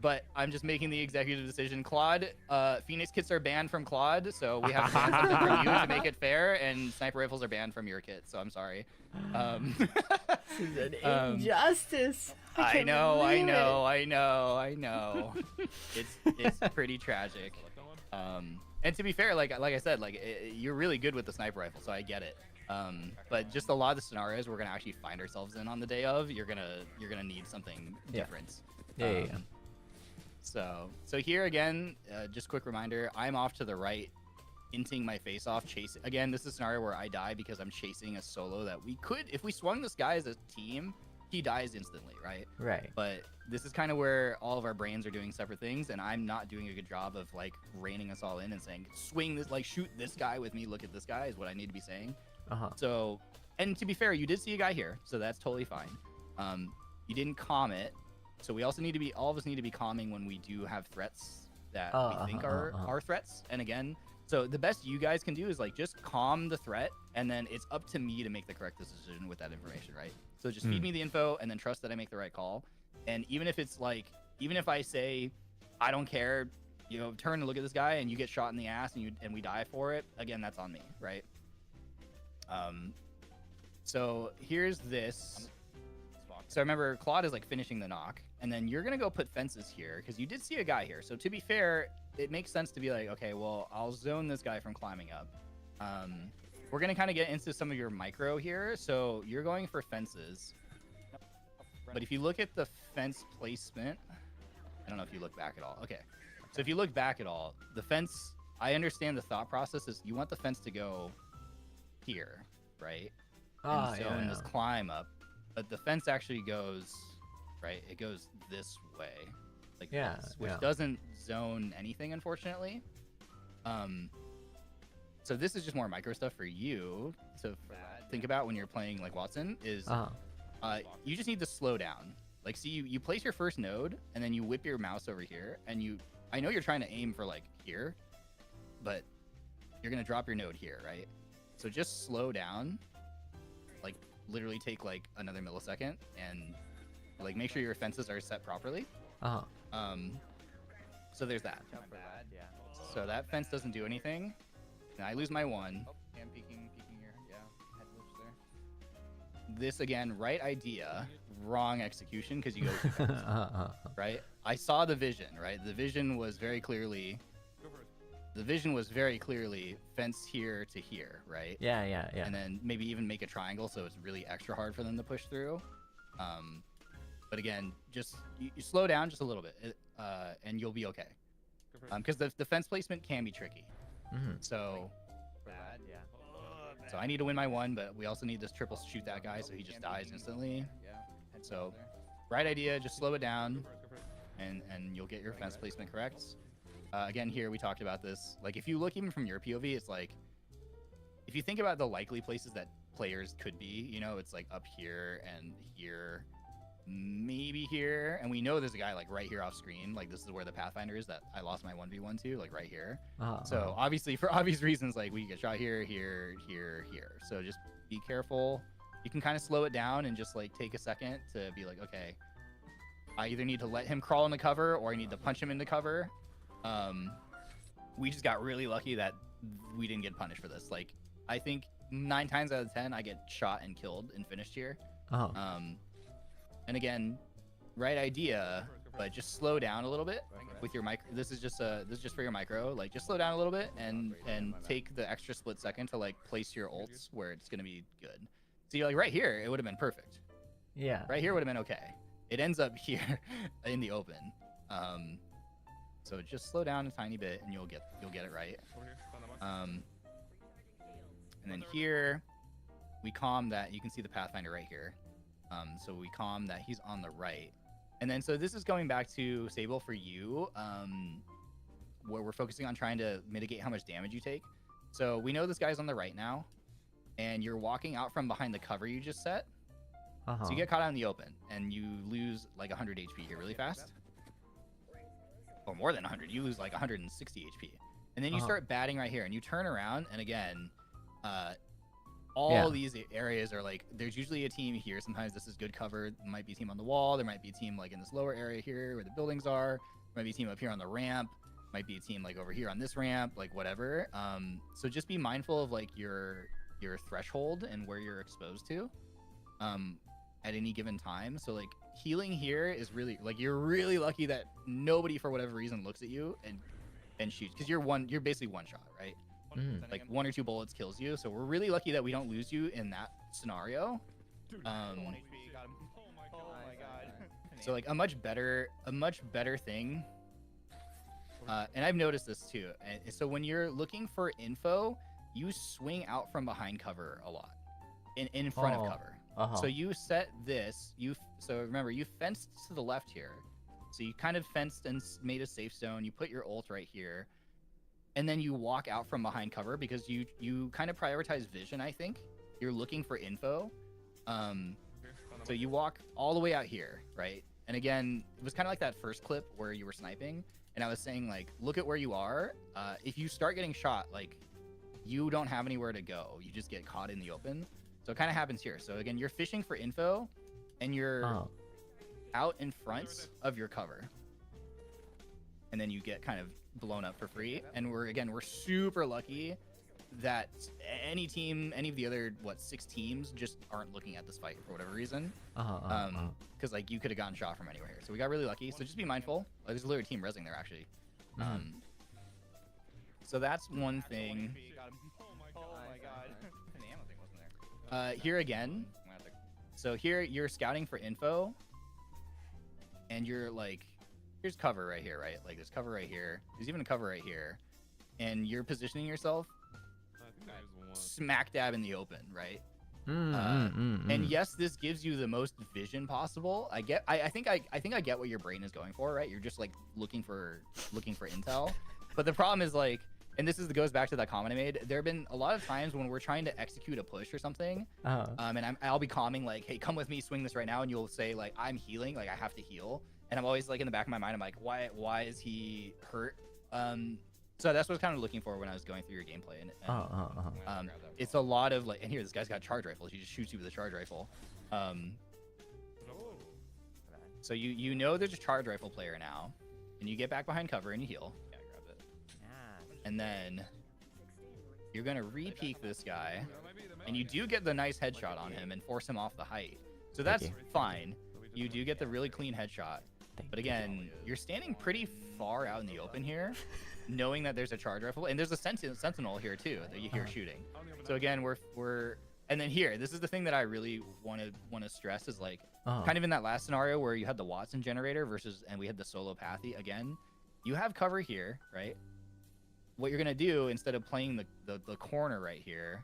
But I'm just making the executive decision. Claude, Phoenix kits are banned from Claude, so we have to ban something from you to make it fair, and sniper rifles are banned from your kit, so I'm sorry. This is an injustice. I know. It's pretty tragic. And to be fair, like I said, you're really good with the sniper rifle, so I get it. But just a lot of the scenarios we're gonna actually find ourselves in on the day of, you're gonna need something different. So here again, just quick reminder, I'm off to the right, inting my face off, chasing. Again, this is a scenario where I die because I'm chasing a solo that we could, if we swung this guy as a team, he dies instantly, right? Right. But this is kind of where all of our brains are doing separate things, and I'm not doing a good job of like reining us all in and saying, swing this, like shoot this guy with me, look at this guy is what I need to be saying. So, and to be fair, you did see a guy here, so that's totally fine. You didn't calm it, so we also need to be, all of us need to be calming when we do have threats that we think are threats. And again, so the best you guys can do is like just calm the threat, and then it's up to me to make the correct decision with that information, right? So just feed me the info and then trust that I make the right call. And even if it's like, even if I say, I don't care, you know, turn and look at this guy and you get shot in the ass and we die for it, again, that's on me, right? So here's this. So remember, Claude is like finishing the knock, and then you're gonna go put fences here because you did see a guy here. So to be fair, it makes sense to be like, okay, well, I'll zone this guy from climbing up. We're gonna kind of get into some of your micro here. So you're going for fences, but if you look at the fence placement, I don't know if you look back at all. Okay, so if you look back at all, the fence, I understand the thought process is you want the fence to go here, right? And zone this climb up, but the fence actually goes right. It goes this way, like this, which doesn't zone anything, unfortunately. So this is just more micro stuff for you to think about when you're playing like Watson. Is you just need to slow down. Like, see, you place your first node, and then you whip your mouse over here, and I know you're trying to aim for like here, but you're gonna drop your node here, right? So just slow down, like literally take like another millisecond, and like make sure your fences are set properly. So there's that. So that fence doesn't do anything. And I lose my 1. Oh, yeah, I'm peeking here. Yeah, head glitch there. This again, right idea, wrong execution because you go too fast. Right? I saw the vision, right? The vision was very clearly fence here to here, right? Yeah. And then maybe even make a triangle so it's really extra hard for them to push through. But again, just you slow down just a little bit, and you'll be okay. Because the fence placement can be tricky. So I need to win my 1, but we also need this triple shoot that guy so he just dies instantly. So right idea, just slow it down. and you'll get your fence placement correct. Again, here we talked about this. Like, if you look even from your POV, it's like, if you think about the likely places that players could be, you know, it's like up here and here, maybe here, and we know there's a guy like right here off screen. Like, this is where the Pathfinder is that I lost my 1v1 to, like right here. So obviously, for obvious reasons, like we get shot here, here, here, here. So just be careful. You can kind of slow it down and just like take a second to be like, okay, I either need to let him crawl in the cover or I need to punch him in the cover. We just got really lucky that we didn't get punished for this. Like, I think 9 times out of 10 I get shot and killed and finished here. And again, right idea, but just slow down a little bit with your micro. This is just for your micro. Like, just slow down a little bit and take the extra split second to like place your ults where it's gonna be good. So you're like, right here, it would have been perfect. Yeah. Right here would have been okay. It ends up here in the open. So just slow down a tiny bit and you'll get it right. And then here, we calm that. You can see the Pathfinder right here. So we calm that he's on the right. And then, so this is going back to Seible for you, where we're focusing on trying to mitigate how much damage you take. So we know this guy's on the right now, and you're walking out from behind the cover you just set. So you get caught out in the open, and you lose like 100 HP here really fast. Or more than 100. You lose like 160 HP. And then you start batting right here, and you turn around, and again, all these areas are like, there's usually a team here. Sometimes this is good cover. There might be a team on the wall. There might be a team like in this lower area here where the buildings are. There might be a team up here on the ramp. Might be a team like over here on this ramp, like whatever. So just be mindful of like your threshold and where you're exposed to at any given time. So like healing here is really like, you're really lucky that nobody for whatever reason looks at you and shoots, because you're basically one shot, right? Like 1 or 2 bullets kills you. So we're really lucky that we don't lose you in that scenario. So like a much better thing. And I've noticed this too. And so when you're looking for info, you swing out from behind cover a lot, in front of cover. So you set this. So remember, you fenced to the left here. So you kind of fenced and made a safe zone. You put your ult right here. And then you walk out from behind cover because you kind of prioritize vision, I think. You're looking for info. So you walk all the way out here, right? And again, it was kind of like that first clip where you were sniping. And I was saying, like, look at where you are. If you start getting shot, like, you don't have anywhere to go. You just get caught in the open. So it kind of happens here. So again, you're fishing for info, and you're out in front of your cover. And then you get kind of blown up for free. And we're super lucky that any of the other 6 teams just aren't looking at this fight for whatever reason. Because like you could have gotten shot from anywhere here. So we got really lucky. So just be mindful. There's literally a team rezzing there actually. So that's one thing. Here again. So here you're scouting for info, and you're like, here's cover right here, right? Like there's cover right here. There's even a cover right here, and you're positioning yourself smack dab in the open, right? And yes, this gives you the most vision possible. I think I get what your brain is going for, right? You're just like looking for intel. But the problem is like, and goes back to that comment I made. There have been a lot of times when we're trying to execute a push or something, and I'll be calming like, hey, come with me, swing this right now, and you'll say like, I'm healing, like I have to heal, and I'm always like in the back of my mind, I'm like, why is he hurt? So that's what I was kind of looking for when I was going through your gameplay. And it's a lot of like, and here this guy's got a charge rifle. He just shoots you with a charge rifle. So you know there's a charge rifle player now, and you get back behind cover and you heal. Yeah, I grabbed it. And then you're gonna re-peek this guy, and you do get the nice headshot on him and force him off the height. So that's fine. You do get the really clean headshot. But again, you're standing pretty far out in the open here, knowing that there's a charge rifle, and there's a sentinel here too that you hear shooting. So again, we're and then here, this is the thing that I really want to stress is like kind of in that last scenario where you had the Watson generator and we had the solo pathy. Again, you have cover here, right? What you're gonna do instead of playing the corner right here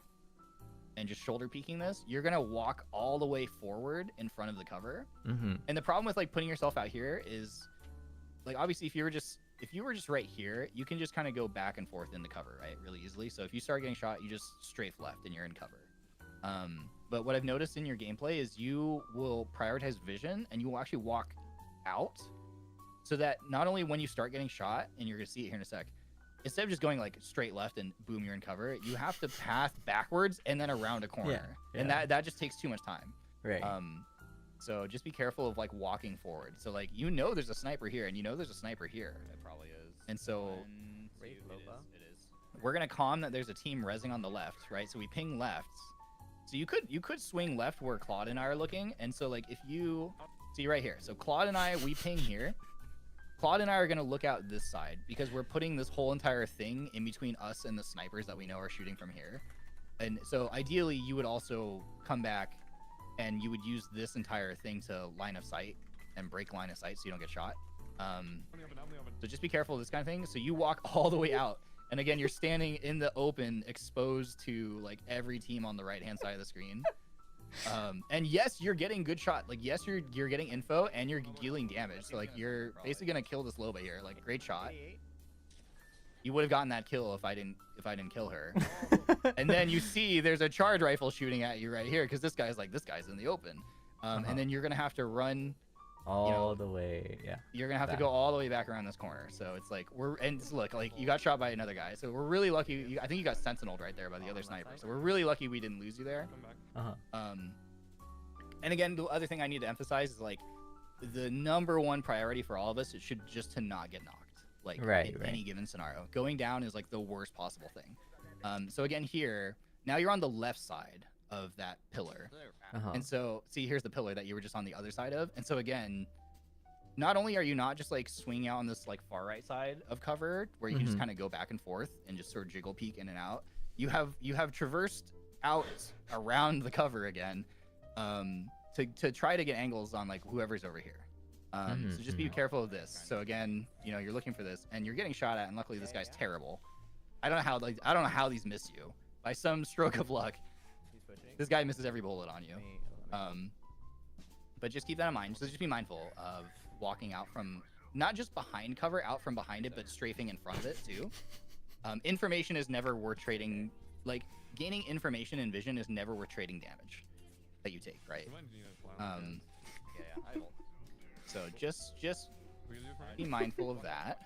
and just shoulder peeking this, you're gonna walk all the way forward in front of the cover. And the problem with like putting yourself out here is like obviously if you were just right here, you can just kind of go back and forth in the cover, right, really easily. So if you start getting shot, you just strafe left and you're in cover. But what I've noticed in your gameplay is you will prioritize vision and you will actually walk out, so that not only when you start getting shot, and you're gonna see it here in a sec, instead of just going like straight left and boom, you're in cover, you have to path backwards and then around a corner. And that just takes too much time. Right. So just be careful of like walking forward. So like, you know, there's a sniper here and you know there's a sniper here. It probably is. And so It is. we're gonna calm that there's a team rezzing on the left, right? So we ping left. So you could swing left where Claude and I are looking. And so like if you see right here, so Claude and I, we ping here. Claude and I are gonna look out this side because we're putting this whole entire thing in between us and the snipers that we know are shooting from here. And so ideally you would also come back and you would use this entire thing to line of sight and break line of sight so you don't get shot. So just be careful of this kind of thing. So you walk all the way out. And again, you're standing in the open, exposed to like every team on the right-hand side of the screen. And yes, you're getting good shot. Like, yes, you're getting info and you're dealing damage. So like, you're basically gonna kill this Loba here. Like, great shot. You would have gotten that kill if I didn't kill her. And then you see there's a charge rifle shooting at you right here because this guy's in the open. And then you're gonna have to run all the way. Yeah. You're gonna have to go all the way back around this corner. So it's like look, like you got shot by another guy. So we're really lucky. I think you got sentineled right there by the other sniper. So we're really lucky we didn't lose you there. And again, the other thing I need to emphasize is like the #1 priority for all of us, it should just to not get knocked. Like in any given scenario, going down is like the worst possible thing. So again, here now you're on the left side of that pillar. And so see, here's the pillar that you were just on the other side of. And so again, not only are you not just like swinging out on this like far right side of cover where you can just kind of go back and forth and just sort of jiggle peek in and out, you have traversed out around the cover again to try to get angles on like whoever's over here. So just be careful of this. So again, you know, you're looking for this and you're getting shot at, and luckily this guy's terrible. I don't know how these miss you. By some stroke of luck, this guy misses every bullet on you. But just keep that in mind. So just be mindful of walking out from not just behind cover, out from behind it, but strafing in front of it too. Information is never worth trading. Like, gaining information and vision is never worth trading damage that you take, right? So just be mindful of that.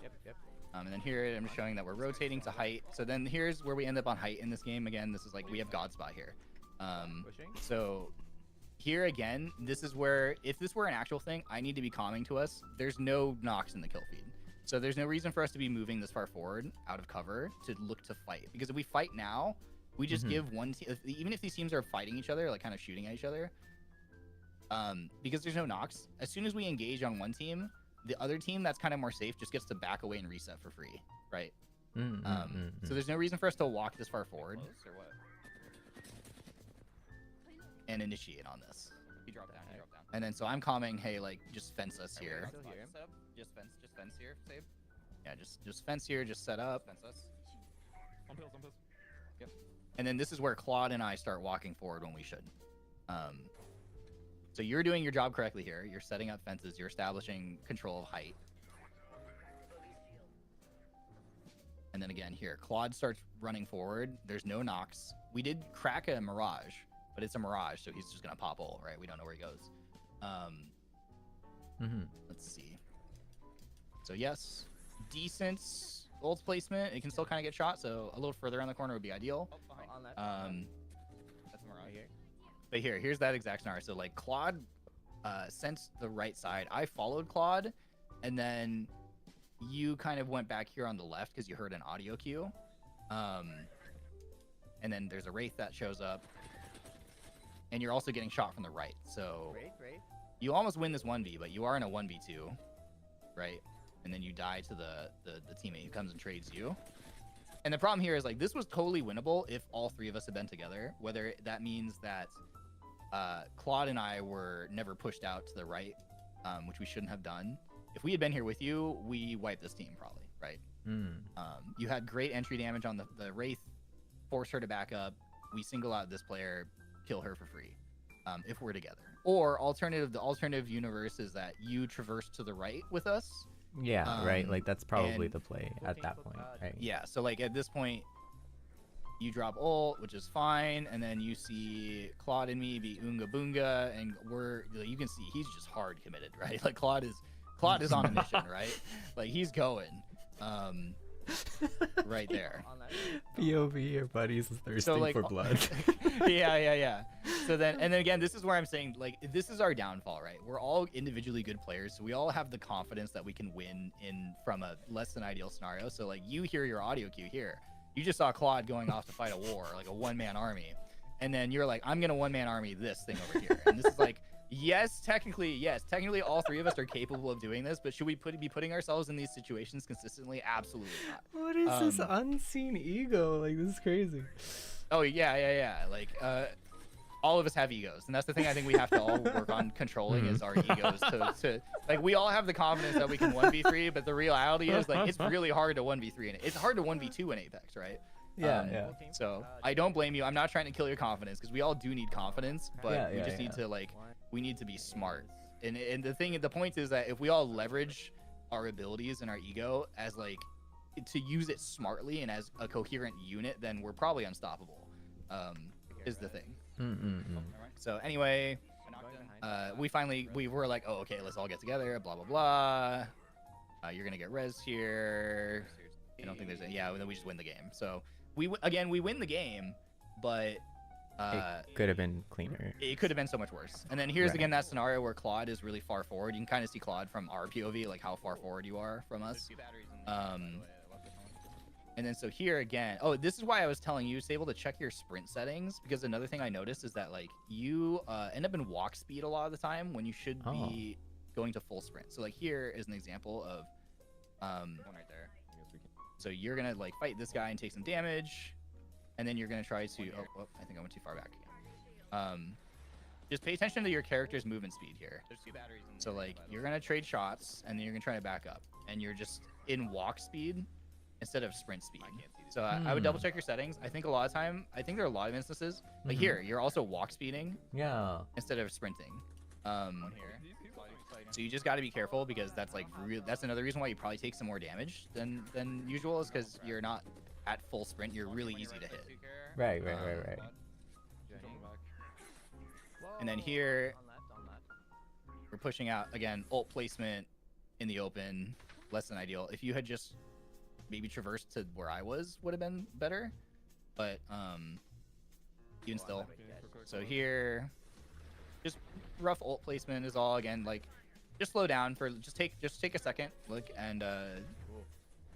Yep. And then here I'm showing that we're rotating to height. So then here's where we end up on height in this game. Again, this is like we have God spot here. So here again, this is where, if this were an actual thing, I need to be calming to us. There's no knocks in the kill feed. So there's no reason for us to be moving this far forward out of cover to look to fight. Because if we fight now, we just give one team, even if these teams are fighting each other, like kind of shooting at each other, because there's no knocks, as soon as we engage on one team, the other team that's kind of more safe just gets to back away and reset for free, right? So there's no reason for us to walk this far forward and initiate on this. You drop down. And then so I'm calming, hey, like, just fence us here. Just fence here, Save. Yeah, just fence here, just set up. Fence us. On pills. Yep. And then this is where Claude and I start walking forward when we should. So you're doing your job correctly here. You're setting up fences. You're establishing control of height. And then again here, Claude starts running forward. There's no knocks. We did crack a Mirage, but it's a Mirage, so he's just gonna pop ult, right? We don't know where he goes. Let's see. So yes, decent ult placement. It can still kind of get shot, so a little further on the corner would be ideal. That's a Mirage here. But here's that exact scenario. So like Claude sensed the right side. I followed Claude, and then you kind of went back here on the left because you heard an audio cue. And then there's a Wraith that shows up, and you're also getting shot from the right. So you almost win this 1v, but you are in a 1v2, right? And then you die to the teammate who comes and trades you. And the problem here is like this was totally winnable if all three of us had been together. Whether that means that Claude and I were never pushed out to the right, which we shouldn't have done. If we had been here with you, we wiped this team probably, right? You had great entry damage on the Wraith, force her to back up. We single out this player, kill her for free, if we're together. Or the alternative universe is that you traverse to the right with us, Yeah, right. Like that's probably and- the play at that point, right? Yeah, so like at this point, you drop ult, which is fine, and then you see Claude and me be Oonga Boonga, and you can see he's just hard committed, right? Like Claude is on a mission, right? Like he's going, right there. POV, your buddy's thirsting like, for blood. yeah. So then again, this is where I'm saying, like, this is our downfall, right? We're all individually good players, so we all have the confidence that we can win from a less than ideal scenario. So like, you hear your audio cue here. You just saw Claude going off to fight a war, like a one-man army, and then you're like, I'm gonna one-man army this thing over here. And this is like, yes, technically, all three of us are capable of doing this, but should we be putting ourselves in these situations consistently? Absolutely not. What is this unseen ego? Like, this is crazy. Oh yeah. Like, all of us have egos, and that's the thing I think we have to all work on controlling is our egos. To like, we all have the confidence that we can 1v3, but the reality is like it's really hard to 1v3 in it. It's hard to 1v2 in Apex, right? Yeah. So I don't blame you. I'm not trying to kill your confidence because we all do need confidence, but we just need to we need to be smart. And the point is that if we all leverage our abilities and our ego as like to use it smartly and as a coherent unit, then we're probably unstoppable. Is the thing. So anyway, we were like, oh, okay, let's all get together, blah blah blah. You're gonna get res here. I don't think there's any. Yeah, then we just win the game. So we win the game, but It could have been cleaner. it could have been so much worse. And then here's again that scenario where Claude is really far forward. You can kind of see Claude from our POV, like how far forward you are from us. And then so here again, oh, this is why I was telling you, Seible, to check your sprint settings, because another thing I noticed is that like you end up in walk speed a lot of the time when you should be going to full sprint. So like here is an example of one right there. So you're gonna like fight this guy and take some damage, and then you're gonna try to oh, I think I went too far back again. Just pay attention to your character's movement speed here. So like you're gonna trade shots and then you're gonna try to back up, and you're just in walk speed instead of sprint speed. So I would double check your settings. I think there are a lot of instances, like here, you're also walk speeding instead of sprinting. So you just got to be careful, because that's like that's another reason why you probably take some more damage than usual, is because you're not at full sprint. You're really easy to hit. Right. And then here we're pushing out again, ult placement in the open, less than ideal. If you had just maybe traversed to where I was, would have been better, but even still. So here, just rough ult placement is all. Again, like, just slow down for just take a second, look, and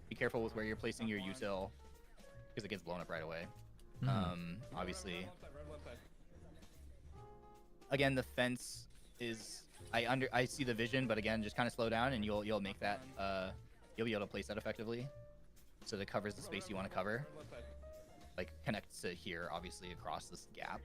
be careful with where you're placing your util, because it gets blown up right away. Obviously, again, the fence is I see the vision, but again, just kind of slow down and you'll make that you'll be able to place that effectively, so that covers the space you want to cover, like connects to here, obviously, across this gap.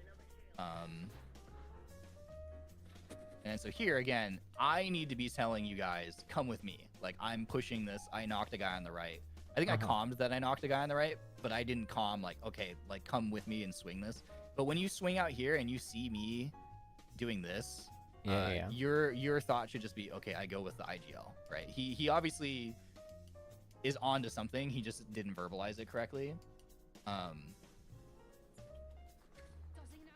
And so here again, I need to be telling you guys, come with me. Like, I'm pushing this. I knocked a guy on the right. I think I calmed that I knocked a guy on the right, but I didn't calm like, okay, like come with me and swing this. But when you swing out here and you see me doing this, your thought should just be, okay, I go with the IGL, right? He obviously is onto something. He just didn't verbalize it correctly. And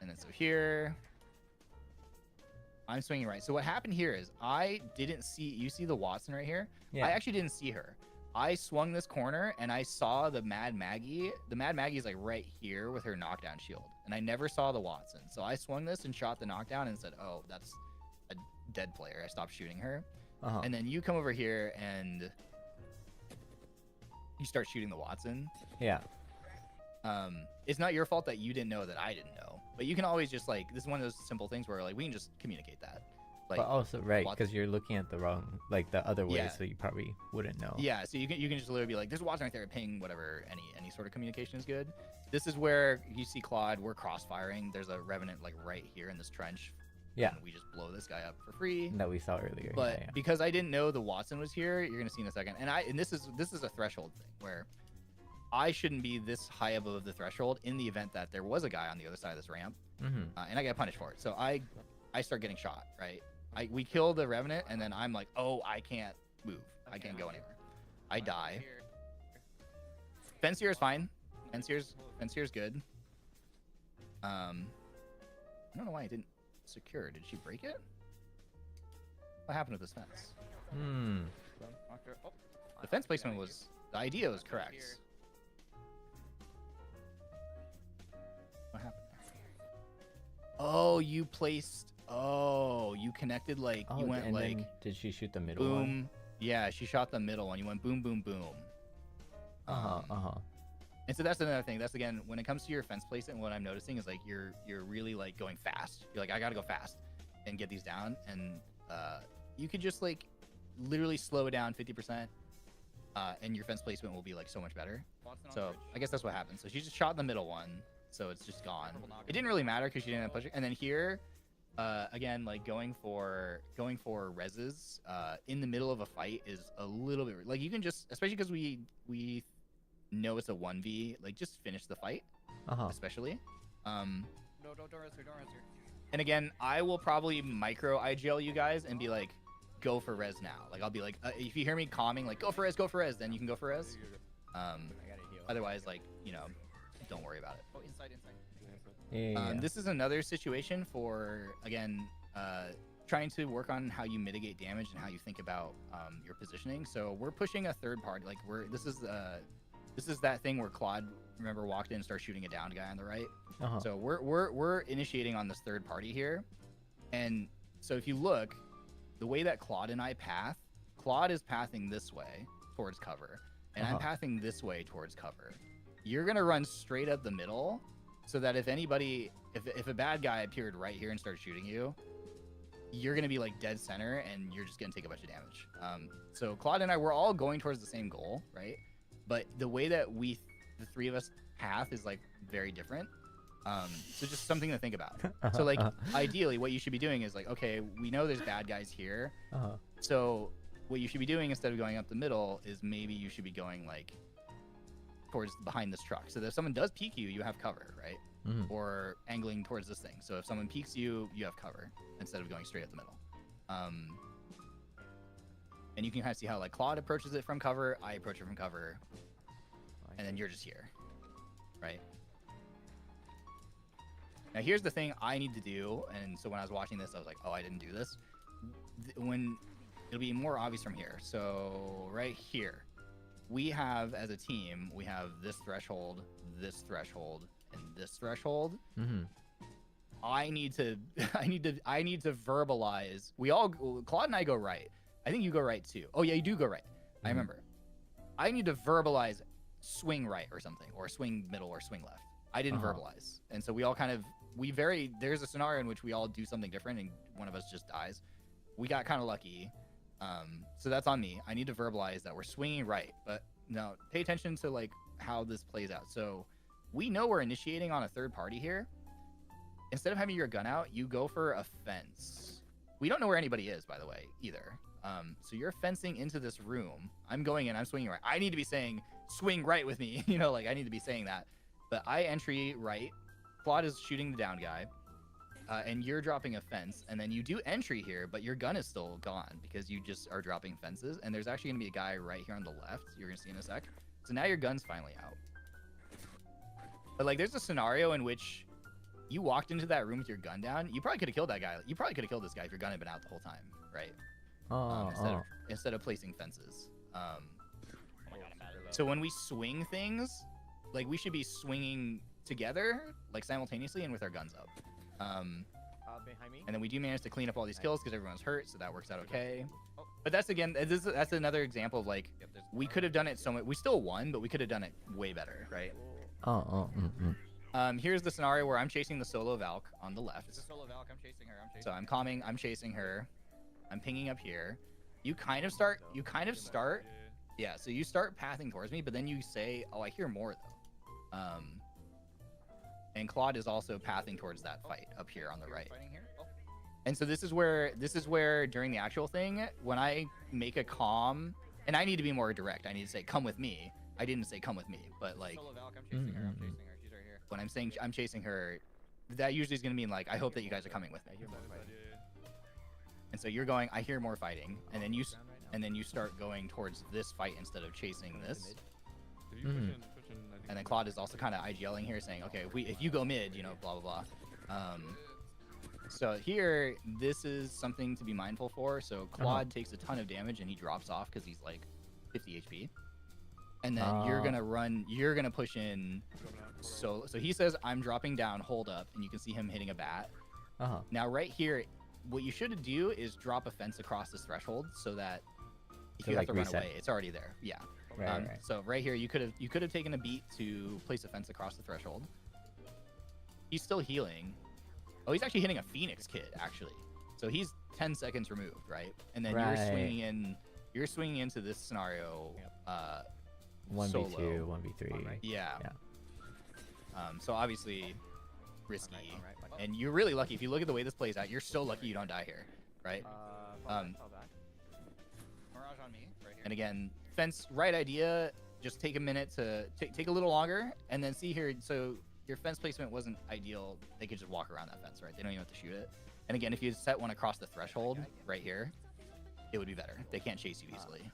then so here, I'm swinging right. So what happened here is I didn't see, you see the Watson right here? Yeah. I actually didn't see her. I swung this corner and I saw the Mad Maggie. The Mad Maggie is like right here with her knockdown shield. And I never saw the Watson. So I swung this and shot the knockdown and said, oh, that's a dead player. I stopped shooting her. And then you come over here and you start shooting the Watson. Yeah. It's not your fault that you didn't know that I didn't know. But you can always just like, this is one of those simple things where like we can just communicate that. Like, but also, right, because you're looking at the wrong, like the other way, so you probably wouldn't know. Yeah, so you can just literally be like, there's a Watson right there, ping, whatever, any sort of communication is good. This is where you see Claude, we're cross-firing. There's a Revenant like right here in this trench. Yeah. And we just blow this guy up for free. That we saw earlier. But because I didn't know the Watson was here, you're gonna see in a second. And this is a threshold thing where I shouldn't be this high above the threshold in the event that there was a guy on the other side of this ramp, and I get punished for it. So I start getting shot, right? We kill the Revenant, and then I'm like, oh, I can't move. I can't go anywhere. I die. Fence here is fine. Fence here's good. I don't know why I didn't secure. Did she break it? What happened with this fence? The fence placement was, the idea was correct. What happened? Oh, you placed, you connected like, you went like, did she shoot the middle boom. one? Yeah, she shot the middle one. You went boom, boom, boom. And so that's another thing. That's again, when it comes to your fence placement, what I'm noticing is like you're really like going fast. You're like, I gotta go fast and get these down. And you could just like literally slow it down 50%, and your fence placement will be like so much better. So I guess that's what happened. So she just shot the middle one, so it's just gone. It didn't really matter because she didn't have push it. And then here, again, like going for reses in the middle of a fight is a little bit like you can just, especially because we know it's a 1v, like just finish the fight, especially. No, don't res her, don't res her. And again, I will probably micro IGL you guys and be like, go for res now. Like I'll be like, if you hear me calming, like go for res, then you can go for res. Otherwise, like, you know, don't worry about it. Oh, inside. Yeah. This is another situation for, again, trying to work on how you mitigate damage and how you think about your positioning. So we're pushing a third party. Like this is that thing where Claude, remember, walked in and started shooting a down guy on the right. So we're initiating on this third party here. And so if you look, the way that Claude and I path, Claude is pathing this way towards cover, and I'm pathing this way towards cover. You're gonna run straight up the middle, so that if anybody, if a bad guy appeared right here and started shooting you, you're gonna be like dead center, and you're just gonna take a bunch of damage. So Claude and I, we're all going towards the same goal, right? But the way that the three of us path is like very different. So just something to think about. So like ideally what you should be doing is like, okay, we know there's bad guys here. So what you should be doing instead of going up the middle is maybe you should be going like towards behind this truck. So that if someone does peek you, you have cover, right? Or angling towards this thing. So if someone peeks you, you have cover instead of going straight up the middle. And you can kind of see how like Claude approaches it from cover, I approach it from cover, and then you're just here, right? Now here's the thing I need to do, and so when I was watching this, I was like, oh, I didn't do this. When it'll be more obvious from here. So right here, we have, as a team, we have this threshold, and this threshold. I need to verbalize. Claude and I go right. I think you go right too. Oh yeah, you do go right. I remember. I need to verbalize swing right or something, or swing middle or swing left. I didn't verbalize. And so we all kind of, there's a scenario in which we all do something different and one of us just dies. We got kind of lucky. So that's on me. I need to verbalize that we're swinging right, but now pay attention to like how this plays out. So we know we're initiating on a third party here. Instead of having your gun out, you go for a fence. We don't know where anybody is, by the way, either. So you're fencing into this room. I'm going in, I'm swinging right. I need to be saying swing right with me. You know, like I need to be saying that. But I entry right. Claude is shooting the down guy. And you're dropping a fence. And then you do entry here, but your gun is still gone because you just are dropping fences. And there's actually going to be a guy right here on the left. You're going to see in a sec. So now your gun's finally out. But like there's a scenario in which you walked into that room with your gun down. You probably could have killed that guy. You probably could have killed this guy if your gun had been out the whole time, right? Instead of placing fences. So when we swing things, like we should be swinging together, like simultaneously and with our guns up. Behind me. And then we do manage to clean up all these kills because everyone's hurt, so that works out okay. But that's again, that's another example of like we could have done it so much. We still won, but we could have done it way better, right? Here's the scenario where I'm chasing the solo Valk on the left. It's a solo Valk. I'm chasing her. So I'm calming. I'm chasing her. I'm pinging up here. You kind of start. Yeah. So you start pathing towards me, but then you say, "Oh, I hear more though." And Claude is also pathing towards that fight up here on the right. And so this is where during the actual thing, when I make a calm, and I need to be more direct. I need to say, "Come with me." I didn't say, "Come with me," but like. Solo Valk. I'm chasing her. She's right here. When I'm saying I'm chasing her, that usually is going to mean like, I hope that you guys are coming with me. And so you're going, I hear more fighting, and then and then you start going towards this fight instead of chasing this. And then Claude is also kind of IGLing here, saying, okay, if you go mid, you know, blah blah blah. So here, this is something to be mindful for. So Claude takes a ton of damage and he drops off because he's like 50 HP. And then you're gonna push in. So he says, I'm dropping down, hold up, and you can see him hitting a bat. Now right here, what you should do is drop a fence across this threshold so that if you have to run away, it's already there. Yeah. Right. So right here, you could have taken a beat to place a fence across the threshold. He's still healing. Oh, he's actually hitting a Phoenix kid actually. So he's 10 seconds removed, right? And then you're swinging into this scenario. 1v2, 1v3. Yeah. So obviously risky, and you're really lucky. If you look at the way this plays out, you're so lucky you don't die here, right? Mirage on me, right here. And again, fence, right idea. Just take a minute to take a little longer, and then see here. So your fence placement wasn't ideal. They could just walk around that fence, right? They don't even have to shoot it. And again, if you set one across the threshold right here, it would be better. They can't chase you easily.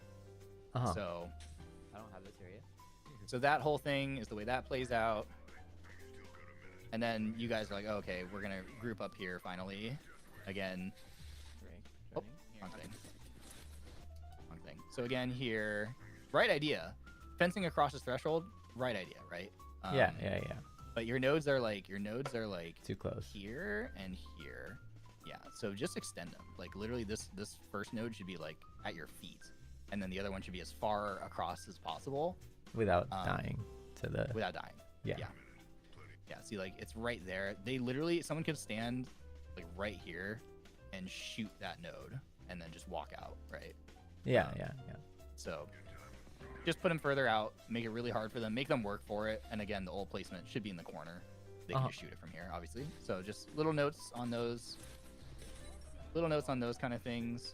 So I don't have this here yet. So that whole thing is the way that plays out. And then you guys are like, oh, okay, we're gonna group up here finally. Again. Oh, wrong thing. Wrong thing. So again here, right idea. Fencing across this threshold, right idea, right? Yeah. But your nodes are like Too close. here and here. Yeah. So just extend them. Like literally, this first node should be like at your feet, and then the other one should be as far across as possible. Without dying to the. Without dying. Yeah. See, like it's right there. They literally, someone could stand like right here and shoot that node, and then just walk out, right? Yeah. So just put them further out, make it really hard for them, make them work for it. And again, the ult placement should be in the corner. They can just shoot it from here, obviously. So just little notes on those. Little notes on those kind of things.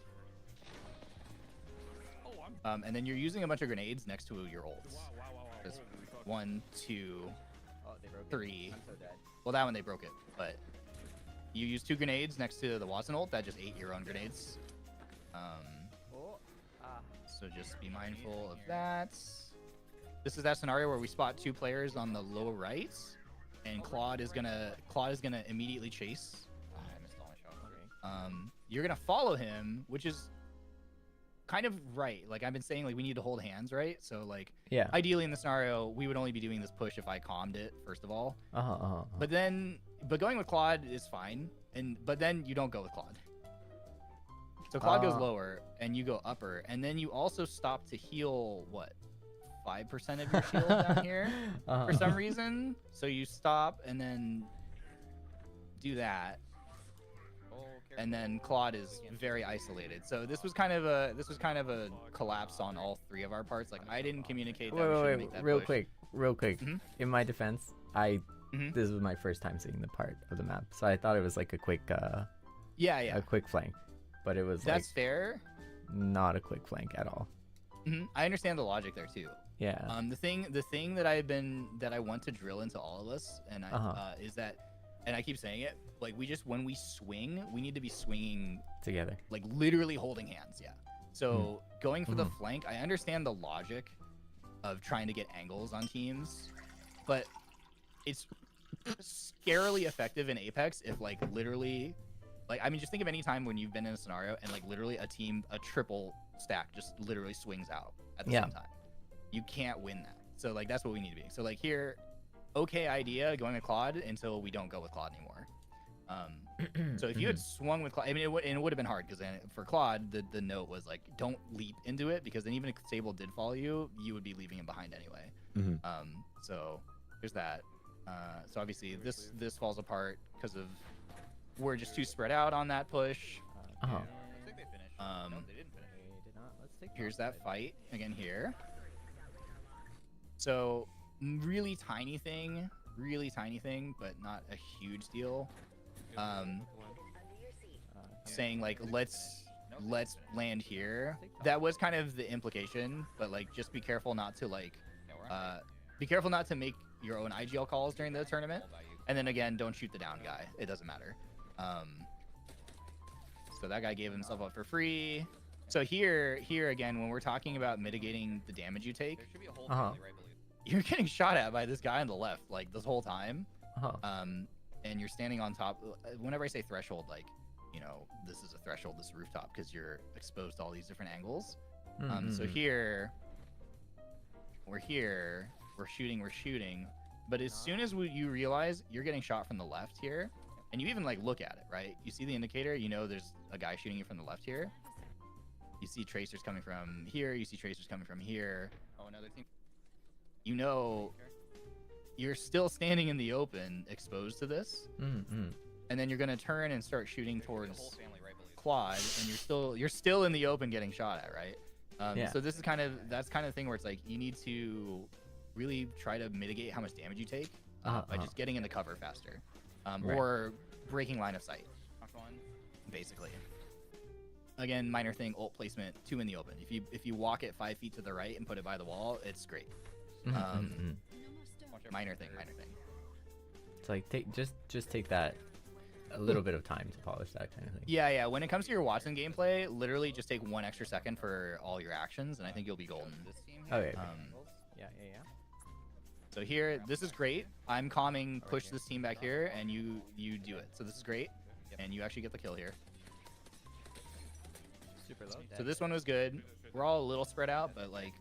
And then you're using a bunch of grenades next to your ults. Just 1, 2, 3. I'm so dead. Well, that one they broke it, but you use 2 grenades next to the Watson ult that just ate your own grenades. So just be mindful of that. This is that scenario where we spot 2 players on the low right, and Claude is gonna immediately chase. I missed all my shots. You're gonna follow him, which is kind of right. Like I've been saying, like we need to hold hands, right? So like, ideally in the scenario, we would only be doing this push if I calmed it first of all. But going with Claude is fine, but then you don't go with Claude. So Claude goes lower, and you go upper, and then you also stop to heal what, 5% of your shield down here for some reason. So you stop and then do that. And then Claude is very isolated. So this was kind of a collapse on all 3 of our parts. Like I didn't communicate that we should make that real push. quick. In my defense, this was my first time seeing the part of the map, so I thought it was like a quick a quick flank, but it was that's fair. Not a quick flank at all. I understand the logic there too. Yeah. The thing that I want to drill into all of us, and is that, and I keep saying it, like when we swing, we need to be swinging together, like literally holding hands. Yeah. So going for the flank, I understand the logic of trying to get angles on teams, but it's scarily effective in Apex if like literally, like I mean, just think of any time when you've been in a scenario and like literally a triple stack just literally swings out at the same time. You can't win that. So like that's what we need to be. So like here, okay idea going with Claude until we don't go with Claude anymore. So if you had swung with Claude, I mean, it would have been hard because for Claude, the note was like, don't leap into it, because then even if Seible did follow you, you would be leaving him behind anyway. So there's that. So obviously this falls apart because of we're just too spread out on that push. I think they finished. No, they didn't finish. They did not. Let's take. Here's that fight again here. So really tiny thing, but not a huge deal. Saying like let's land here. That was kind of the implication, but like just be careful not to like make your own IGL calls during the tournament, and then again, don't shoot the down guy. It doesn't matter. So that guy gave himself up for free, So here again, when we're talking about mitigating the damage you take, There should be a whole Uh-huh. family right below you. you're getting shot at by this guy on the left like this whole time. Uh-huh. And you're standing on top. Whenever I say threshold, like, you know, this is a threshold, this is a rooftop, because you're exposed to all these different angles. So here, we're shooting. But as soon as you realize you're getting shot from the left here, and you even like look at it, right? You see the indicator, you know there's a guy shooting you from the left here. You see tracers coming from here, you see tracers coming from here. Oh, another team. You know you're still standing in the open, exposed to this, and then you're gonna turn and start shooting There should be a whole towards family right below you. quad, and you're still in the open getting shot at, right? Yeah. So this is that's kind of the thing where it's like you need to really try to mitigate how much damage you take by just getting into cover faster, Right. or breaking line of sight, Chopcon. basically. Again, minor thing, ult placement, 2 in the open. If you walk it 5 feet to the right and put it by the wall, it's great. Watch out Minor for thing. there. It's like just take that a little bit of time to polish that kind of thing. Yeah. When it comes to your Watson gameplay, literally just take 1 extra second for all your actions, and I think you'll be golden. This team Okay. here. Yeah. So here, this is great. I'm calming, push this team back here, and you do it. So this is great, and you actually get the kill here. Super low. So this one was good. We're all a little spread out, but like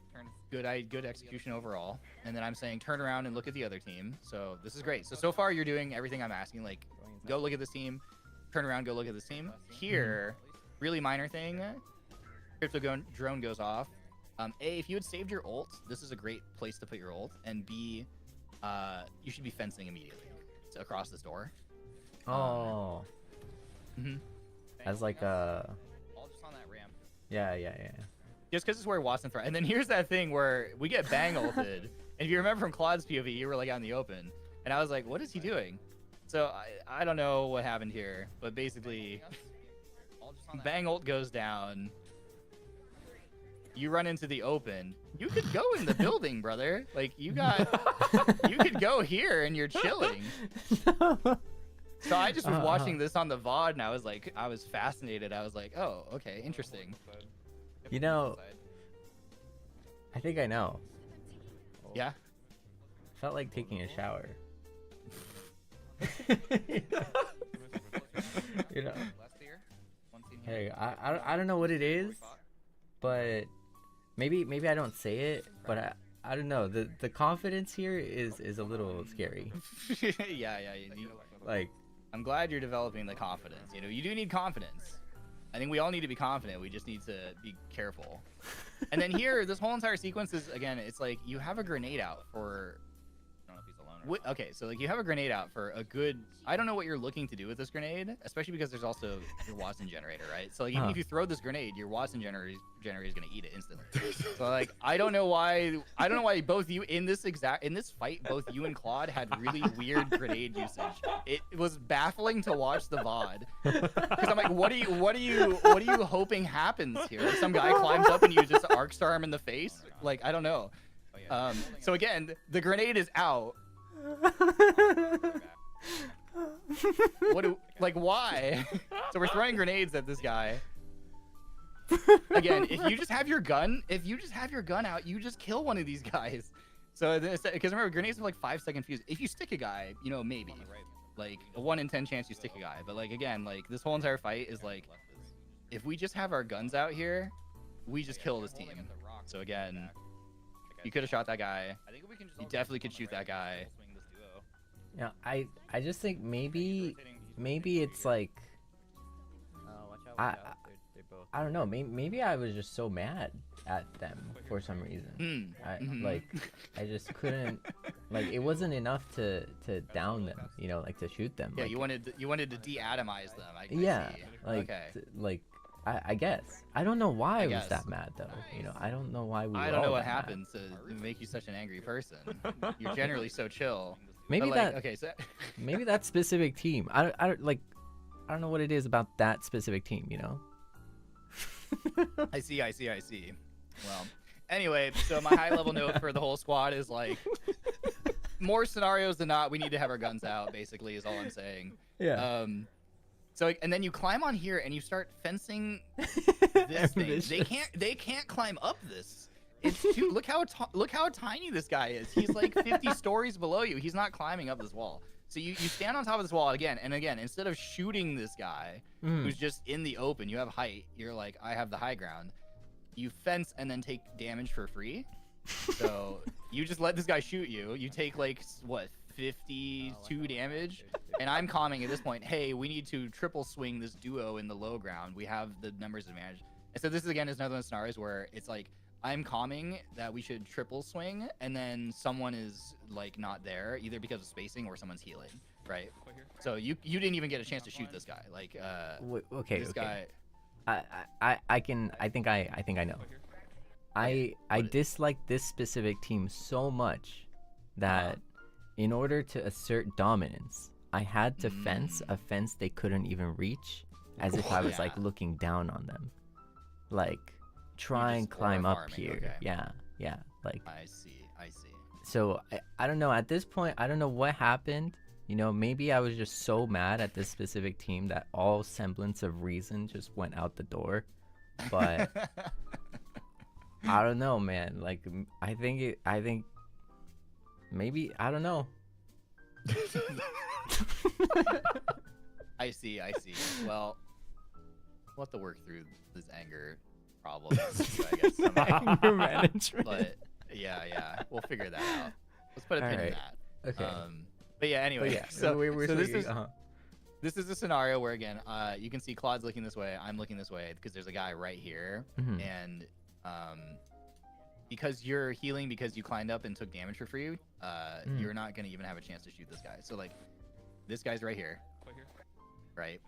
good execution overall. And then I'm saying turn around and look at the other team. So this is great. So far you're doing everything I'm asking. Like go look at this team, turn around, go look at this team. Here, really minor thing. Crypto drone goes off. A, if you had saved your ult, this is a great place to put your ult. And B, you should be fencing immediately across this door. Oh. As like a. All just on that ramp. Yeah. Just because it's where Watson for. And then here's that thing where we get bang ulted. And if you remember from Claude's POV, you were like out in the open. And I was like, what is he doing? So I don't know what happened here. But basically, All just on that bang ult goes down. You run into the open. You could go in the building, brother. Like, you could go here and you're chilling. So I just was watching this on the VOD and I was fascinated. I was like, oh, okay, interesting. You know, I think I know. Yeah. Felt like taking a shower. You know. last year. One team here. Hey, I don't know what it is, but maybe I don't say it, but I don't know. The confidence here is a little scary. Yeah. Like, I'm glad you're developing the confidence. You know, you do need confidence. I think we all need to be confident. We just need to be careful. And then here, this whole entire sequence is, again, it's like you have a grenade out for... I don't know if he's alone or not. Okay, so like you have a grenade out for a good... I don't know what you're looking to do with this grenade, especially because there's also your Watson generator, right? So like even if you throw this grenade, your Watson generator is gonna eat it instantly. So like I don't know why both you in this fight, both you and Claude had really weird grenade usage. It was baffling to watch the VOD because I'm like, what are you hoping happens here? Like, some guy climbs up and you just arc star him in the face? Like I don't know. Oh, yeah. So again, the grenade is out. Why? So we're throwing grenades at this guy. Again, if you just have your gun out, you just kill one of these guys. So because remember, grenades have like 5-second fuse. If you stick a guy, you know, maybe like a 1 in 10 chance you stick a guy. But like again, like this whole entire fight is like, if we just have our guns out here, we just kill this team. So again, you could have shot that guy. I think we can just You all definitely get could shoot that guy. Swing this duo. yeah, I just think maybe it's like I don't know. Maybe I was just so mad at them for some reason. I just couldn't. Like, it wasn't enough to down them. You know, like to shoot them. Yeah, like, you wanted to de-atomize them. I yeah, see. like Okay. I guess I don't know why I was guess. that mad though. You know, I don't know why we. I were don't know all what that mad. happened to make you such an angry person. You're generally so chill. Maybe But, like, that. okay, so Maybe that specific team. I don't know what it is about that specific team. You know. I see. Well, anyway, so my high level note for the whole squad is like, more scenarios than not, we need to have our guns out. Basically, is all I'm saying. Yeah. So and then you climb on here and you start fencing this thing. They can't climb up this. It's too look how tiny this guy is. He's like 50 stories below you. He's not climbing up this wall. So you stand on top of this wall again and again. Instead of shooting this guy who's just in the open, you have height. You're like, I have the high ground. You fence and then take damage for free. So you just let this guy shoot you. You take like what 52 damage, and I'm calming at this point. Hey, we need to triple swing this duo in the low ground. We have the numbers advantage. And so this is again is another one of the scenarios where it's like I'm calming that we should triple swing, and then someone is like not there either because of spacing or somene's healing, right? So you didn't even get a chance to shoot this guy. Like this guy. I think I know. I dislike this specific team so much that in order to assert dominance, I had to fence a fence they couldn't even reach, as if I was like looking down on them, like try and climb up here. Okay. Yeah, like I see. So I don't know, at this point I don't know what happened. You know, maybe I was just so mad at this specific team that all semblance of reason just went out the door. But I don't know, man. Like I think maybe, I don't know. I see. Well, we'll have to work through this anger problem, I guess. Anger management. But yeah, we'll figure that out. Let's put a pin in that. Okay. But yeah, anyway. Yeah, so this is a scenario where again, you can see Claude's looking this way. I'm looking this way because there's a guy right here, and because you're healing because you climbed up and took damage for free, you're not gonna even have a chance to shoot this guy. So like, this guy's right here, right?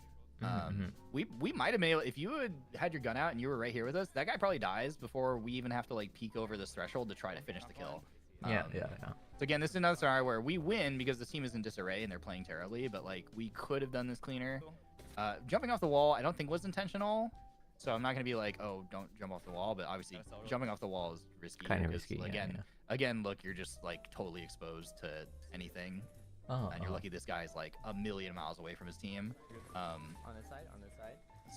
We might have made if you had your gun out and you were right here with us, that guy probably dies before we even have to like peek over this threshold to try to finish the kill. Yeah. So again, this is another scenario where we win because the team is in disarray and they're playing terribly, but like we could have done this cleaner. Jumping off the wall, I don't think was intentional. So I'm not gonna be like, oh, don't jump off the wall, but obviously jumping off the wall is risky. Kind of risky. Again, look, you're just like totally exposed to anything. And you're lucky this guy's like a million miles away from his team. On this side.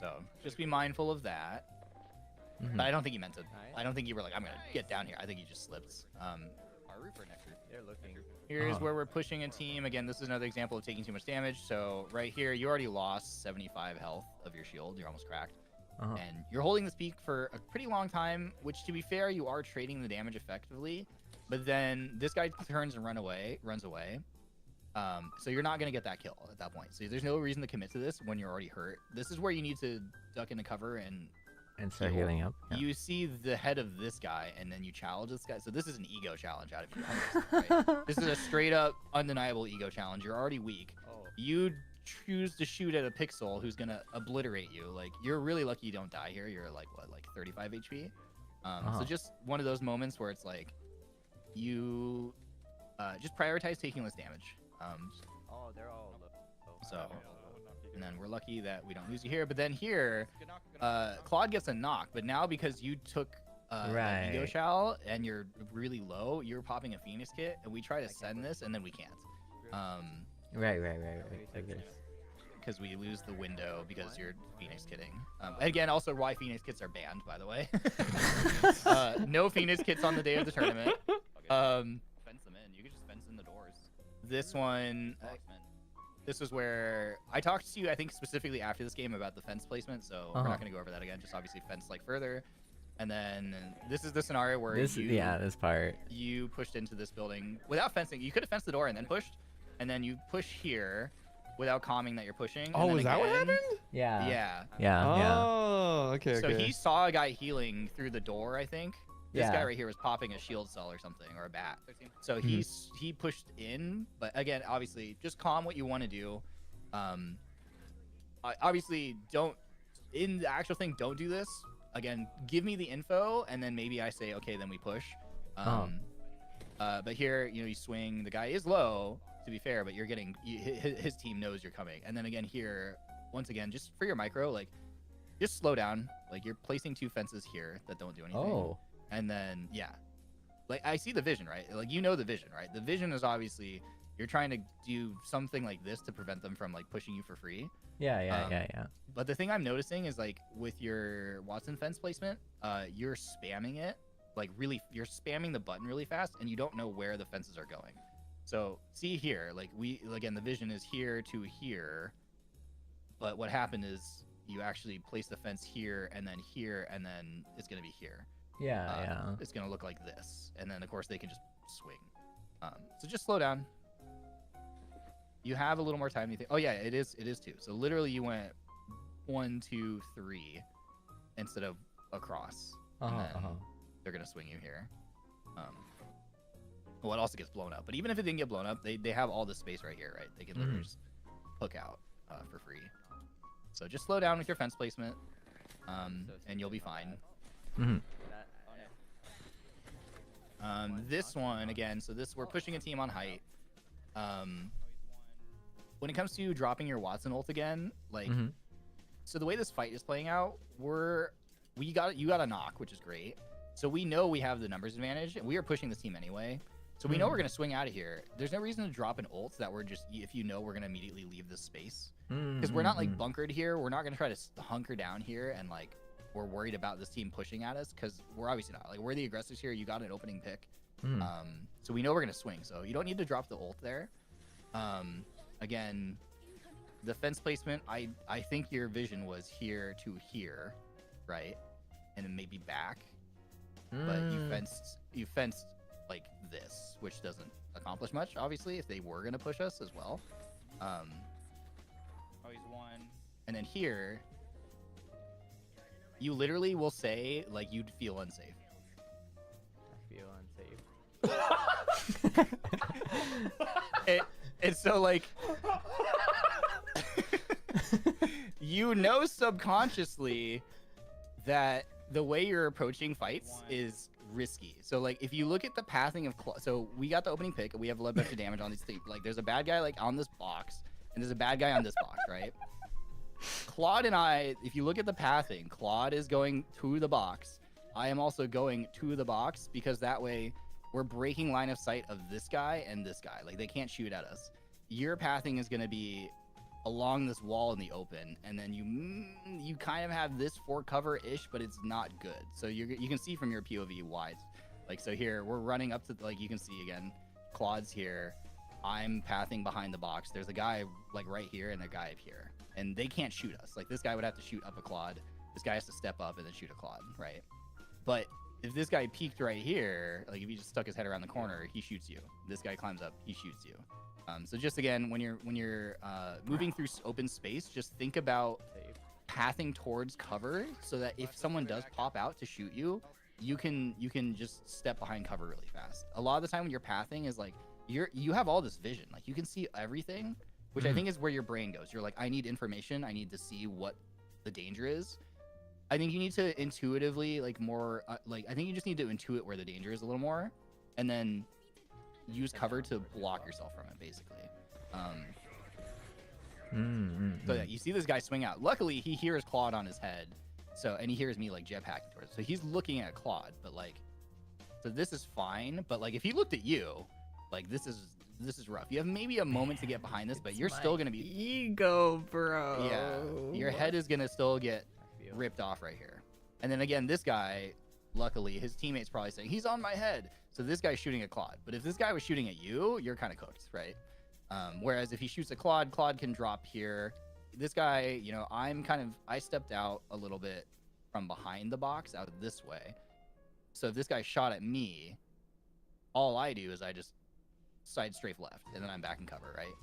So just be mindful of that. But I don't think he meant to. I don't think you were like, I'm gonna get down here. I think you just slipped. Our roof or next roof? They're looking. Here's where we're pushing a team. Again, this is another example of taking too much damage. So right here, you already lost 75 health of your shield. You're almost cracked. And you're holding this peak for a pretty long time, which to be fair, you are trading the damage effectively. But then this guy turns and runs away. So you're not going to get that kill at that point. So there's no reason to commit to this when you're already hurt. This is where you need to duck into cover and start healing up. Yeah. You see the head of this guy, and then you challenge this guy. So this is an ego challenge out of you. Right? This is a straight up, undeniable ego challenge. You're already weak. You choose to shoot at a pixel who's going to obliterate you. Like, you're really lucky you don't die here. You're like, what, like 35 HP? So just one of those moments where it's like, you just prioritize taking less damage. They're all low. So, and then we're lucky that we don't lose you here. But then here, Claude gets a knock. But now because you took an ego shell and you're really low, you're popping a Phoenix kit, and we try to send this, and then we can't. Right. Because we lose the window because you're Phoenix kitting. Again, also why Phoenix kits are banned, by the way. No Phoenix kits on the day of the tournament. Fence them in. You could just fence in the doors. This one, this was where I talked to you, I think, specifically after this game about the fence placement. So we're not going to go over that again. Just obviously fence like further. And then this is the scenario where this part. You pushed into this building without fencing. You could have fenced the door and then pushed. And then you push here without calming that you're pushing. Oh, is that what happened? Yeah. Oh, okay. So he saw a guy healing through the door, I think. This guy right here was popping a shield cell or something, or a bat. So he pushed in, but again, obviously, just calm what you want to do. Obviously, don't, in the actual thing, don't do this. Again, give me the info, and then maybe I say, okay, then we push. But here, you swing. The guy is low, to be fair, but you're getting, his team knows you're coming. And then again here, once again, just for your micro, like, just slow down. Like, you're placing 2 fences here that don't do anything. And then, like, I see the vision, right? Like, the vision, right? The vision is obviously you're trying to do something like this to prevent them from like pushing you for free. Yeah. But the thing I'm noticing is like with your Watson fence placement, you're spamming it like really. You're spamming the button really fast, and you don't know where the fences are going. So see here, like again, the vision is here to here, but what happened is you actually place the fence here, and then it's gonna be here. Yeah. It's gonna look like this, and then of course they can just swing. So just slow down. You have a little more time. You think, oh yeah, it is 2. So literally you went 1, 2, 3 instead of across. And then they're gonna swing you here. Well, it also gets blown up. But even if it didn't get blown up, they have all this space right here, right? They can literally just hook out for free. So just slow down with your fence placement, and you'll be fine. This one again. So we're pushing a team on height. When it comes to dropping your Watson ult again, like, so the way this fight is playing out, you got a knock, which is great. So we know we have the numbers advantage, and we are pushing this team anyway. So we know we're gonna swing out of here. There's no reason to drop an ult that we're just, if you know we're gonna immediately leave this space, because we're not like bunkered here. We're not gonna try to hunker down here and like we're worried about this team pushing at us, because we're obviously not. Like, we're the aggressors here. You got an opening pick, so we know we're gonna swing. So you don't need to drop the ult there. Again, the fence placement, I think your vision was here to here, right? And then maybe back. But you fenced like this, which doesn't accomplish much, obviously, if they were gonna push us as well. Oh, he's 1. And then here, you literally will say like you'd feel unsafe. I feel unsafe. And so like you know subconsciously that the way you're approaching fights is risky. So like if you look at the pathing of so we got the opening pick and we have a little bit of damage on these things. Like there's a bad guy like on this box and there's a bad guy on this box, right? Claude and I, if you look at the pathing, Claude is going to the box. I am also going to the box, because that way we're breaking line of sight of this guy and this guy. Like they can't shoot at us. Your pathing is going to be along this wall in the open, and then you kind of have this for cover-ish, but it's not good. So you can see from your POV why. Like, so here we're running up to, like, you can see again, Claude's here. I'm pathing behind the box. There's a guy like right here and a guy up here, and they can't shoot us. Like this guy would have to shoot up a Claude. This guy has to step up and then shoot a Claude, right? But if this guy peeked right here, like if he just stuck his head around the corner, he shoots you. This guy climbs up, he shoots you. So just again, when you're moving through open space, just think about pathing towards cover, so that if someone does pop out to shoot you, you can just step behind cover really fast. A lot of the time when you're pathing is like you have all this vision, like you can see everything, which I think is where your brain goes. You're like, I need information, I need to see what the danger is. I think you need to intuitively I think you just need to intuit where the danger is a little more, and then use cover to block yourself from it, basically. So yeah, you see this guy swing out. Luckily, he hears Claude on his head, and he hears me like jetpacking towards it. So he's looking at Claude, but like, so this is fine. But like, if he looked at you, like this is rough. You have maybe a moment to get behind this, but you're still gonna be ego, bro. Yeah, your head is gonna still get ripped off right here. And then again, this guy, luckily, his teammates probably saying he's on my head. So this guy's shooting at Claude. But if this guy was shooting at you, you're kind of cooked, right? Whereas if he shoots at Claude, Claude can drop here. This guy, you know, I stepped out a little bit from behind the box out this way. So if this guy shot at me, all I do is I just side strafe left, and then I'm back in cover, right?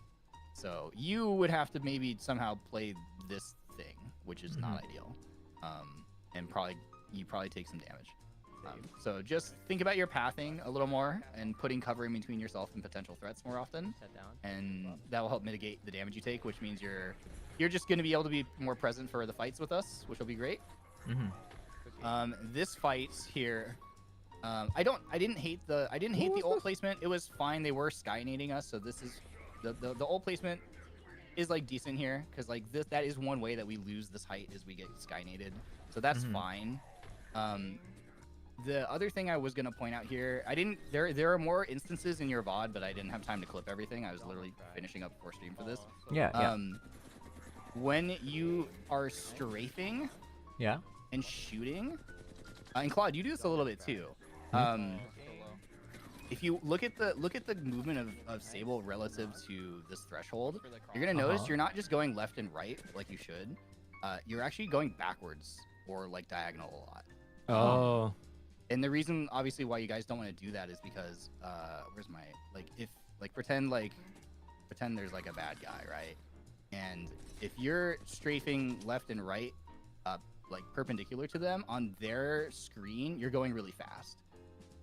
So you would have to maybe somehow play this thing, which is not ideal. And you probably take some damage. So just think about your pathing a little more and putting cover in between yourself and potential threats more often, and that will help mitigate the damage you take, which means you're just going to be able to be more present for the fights with us, which will be great. This fight here, I didn't hate the ult placement. It was fine. They were skynading us, so this is the ult placement is like decent here, because like that is one way that we lose this height is we get skynaded, so that's fine. the other thing I was gonna point out here, I didn't. There are more instances in your VOD, but I didn't have time to clip everything. I was literally finishing up before stream for this. Yeah. When you are strafing, Yeah. and shooting, and Claude, you do this a little bit too. If you look at the movement of Seible relative to this threshold, you're gonna notice you're not just going left and right like you should. You're actually going backwards or like diagonal a lot. Oh. And the reason, obviously, why you guys don't want to do that is because, where's my, pretend there's like a bad guy, right? And if you're strafing left and right, like perpendicular to them on their screen, you're going really fast,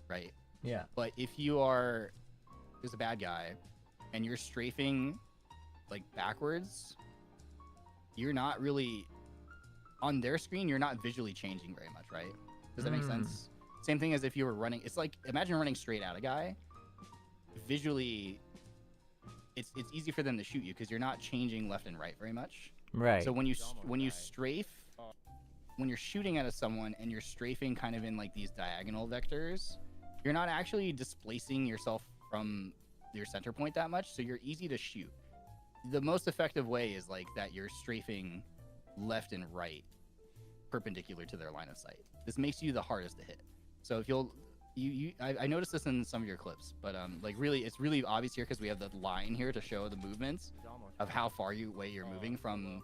right? Yeah. But if there's a bad guy, and you're strafing like backwards, you're not really, on their screen, you're not visually changing very much, right? Does that make sense? Same thing as if you were running. It's like, imagine running straight at a guy. Visually, it's easy for them to shoot you because you're not changing left and right very much. Right. So when you strafe, when you're shooting at someone and you're strafing kind of in like these diagonal vectors, you're not actually displacing yourself from your center point that much, so you're easy to shoot. The most effective way is like that you're strafing left and right perpendicular to their line of sight. This makes you the hardest to hit. So if I noticed this in some of your clips, but like really, it's really obvious here because we have the line here to show the movements of how far away you're moving from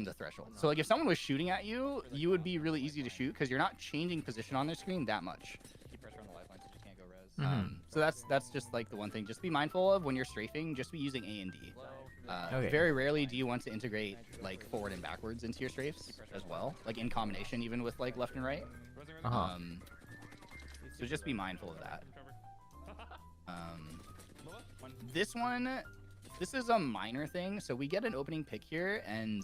the threshold. So like if someone was shooting at you, you would be really easy to shoot because you're not changing position on their screen that much. Keep pressure on the lifeline so you can't go res. So that's just like the one thing. Just be mindful of when you're strafing. Just be using A and D. Okay. Very rarely do you want to integrate like forward and backwards into your strafes as well, like in combination even with like left and right. So just be mindful of that. This is a minor thing. So we get an opening pick here, and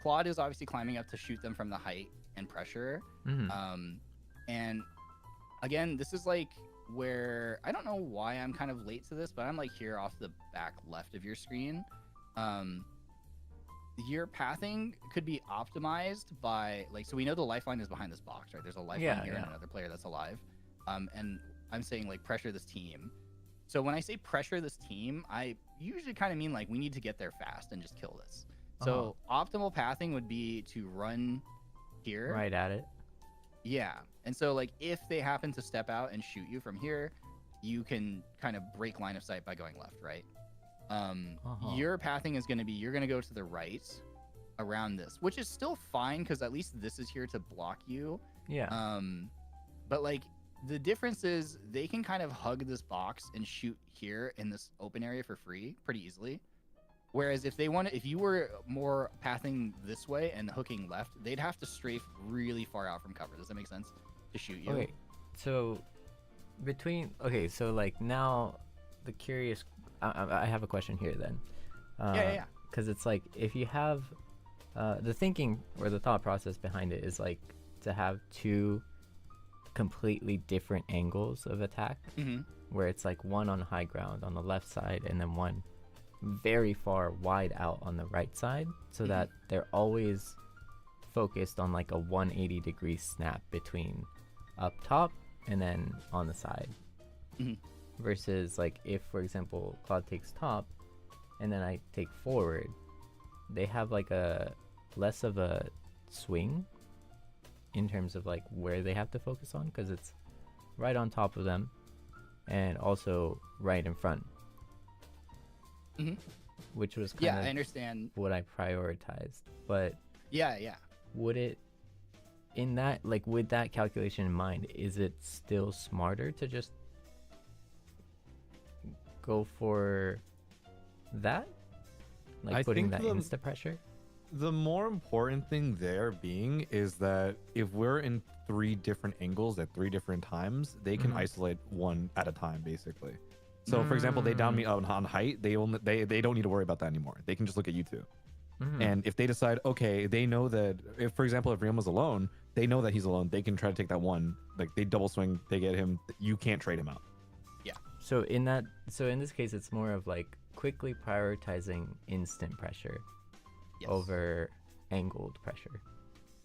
Claude is obviously climbing up to shoot them from the height and pressure. And again, this is like where I don't know why I'm kind of late to this, but I'm like here off the back left of your screen. Your pathing could be optimized by like, so we know the lifeline is behind this box, right? There's a lifeline here and another player that's alive. And I'm saying like pressure this team. So when I say pressure this team, I usually kind of mean like we need to get there fast and just kill this. So optimal pathing would be to run here. Right at it. Yeah. And so like if they happen to step out and shoot you from here, you can kind of break line of sight by going left, right? Your pathing is going to be, you're going to go to the right around this, which is still fine because at least this is here to block you. Yeah. But like the difference is they can kind of hug this box and shoot here in this open area for free pretty easily. Whereas if you were more pathing this way and hooking left, they'd have to strafe really far out from cover. Does that make sense? To shoot you. Okay. So so like now the curious, I have a question here then. Yeah. Because it's like if you have the thinking or the thought process behind it is like to have two completely different angles of attack, where it's like one on high ground on the left side and then one very far wide out on the right side, so that they're always focused on like a 180-degree snap between up top and then on the side. Versus like if, for example, Claude takes top and then I take forward, they have like a less of a swing in terms of like where they have to focus on, because it's right on top of them and also right in front. Which was kind of I understand what I prioritized. But yeah, would it, in that, like with that calculation in mind, is it still smarter to just go for that, like I putting think that insta pressure? The more important thing there being is that if we're in 3 different angles at 3 different times, they can isolate one at a time, basically. So, for example, they down me on height. They don't need to worry about that anymore. They can just look at you two. And if they decide, okay, they know that if, for example, if Ryoma's alone, they know that he's alone. They can try to take that one. Like they double swing, they get him. You can't trade him out. Yeah. So in this case, it's more of like quickly prioritizing instant pressure over angled pressure.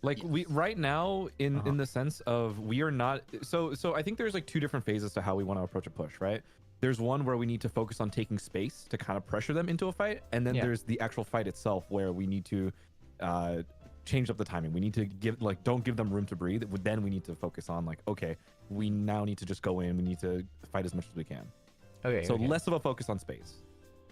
Like Yes. we right now in the sense of we are not so I think there's like two different phases to how we want to approach a push, right? There's one where we need to focus on taking space to kind of pressure them into a fight, and then there's the actual fight itself where we need to change up the timing. We need to don't give them room to breathe. Then we need to focus on like, okay, we now need to just go in. We need to fight as much as we can. Okay. So less of a focus on space.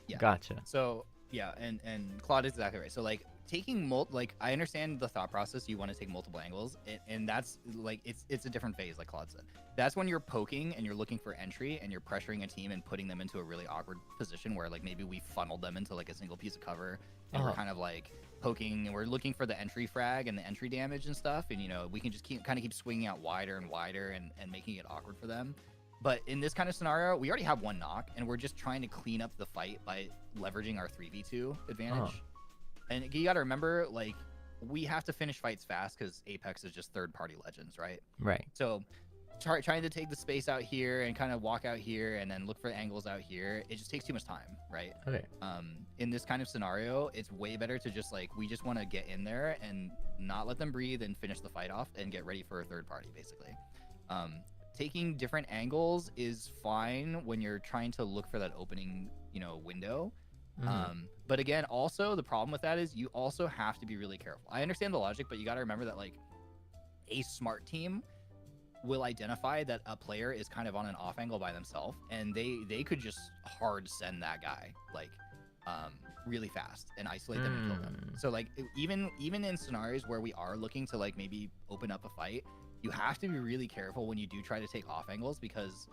Yeah. Gotcha. So yeah, and Claude is exactly right. So like taking I understand the thought process. You want to take multiple angles, and that's like it's a different phase, like Claude said. That's when you're poking and you're looking for entry and you're pressuring a team and putting them into a really awkward position where like maybe we funneled them into like a single piece of cover and we're kind of like poking and we're looking for the entry frag and the entry damage and stuff, and you know we can just keep swinging out wider and wider and making it awkward for them. But in this kind of scenario, we already have one knock, and we're just trying to clean up the fight by leveraging our 3v2 advantage. And you got to remember, like, we have to finish fights fast because Apex is just third-party legends, right? Right. So trying to take the space out here and kind of walk out here and then look for angles out here, it just takes too much time, right? Okay. In this kind of scenario, it's way better to just, like, we just want to get in there and not let them breathe and finish the fight off and get ready for a third party, basically. Taking different angles is fine when you're trying to look for that opening, window. But again, also the problem with that is you also have to be really careful. I understand the logic, but you got to remember that like a smart team will identify that a player is kind of on an off angle by themselves, and they could just hard send that guy like really fast and isolate them and kill them. So like even in scenarios where we are looking to like maybe open up a fight, you have to be really careful when you do try to take off angles, because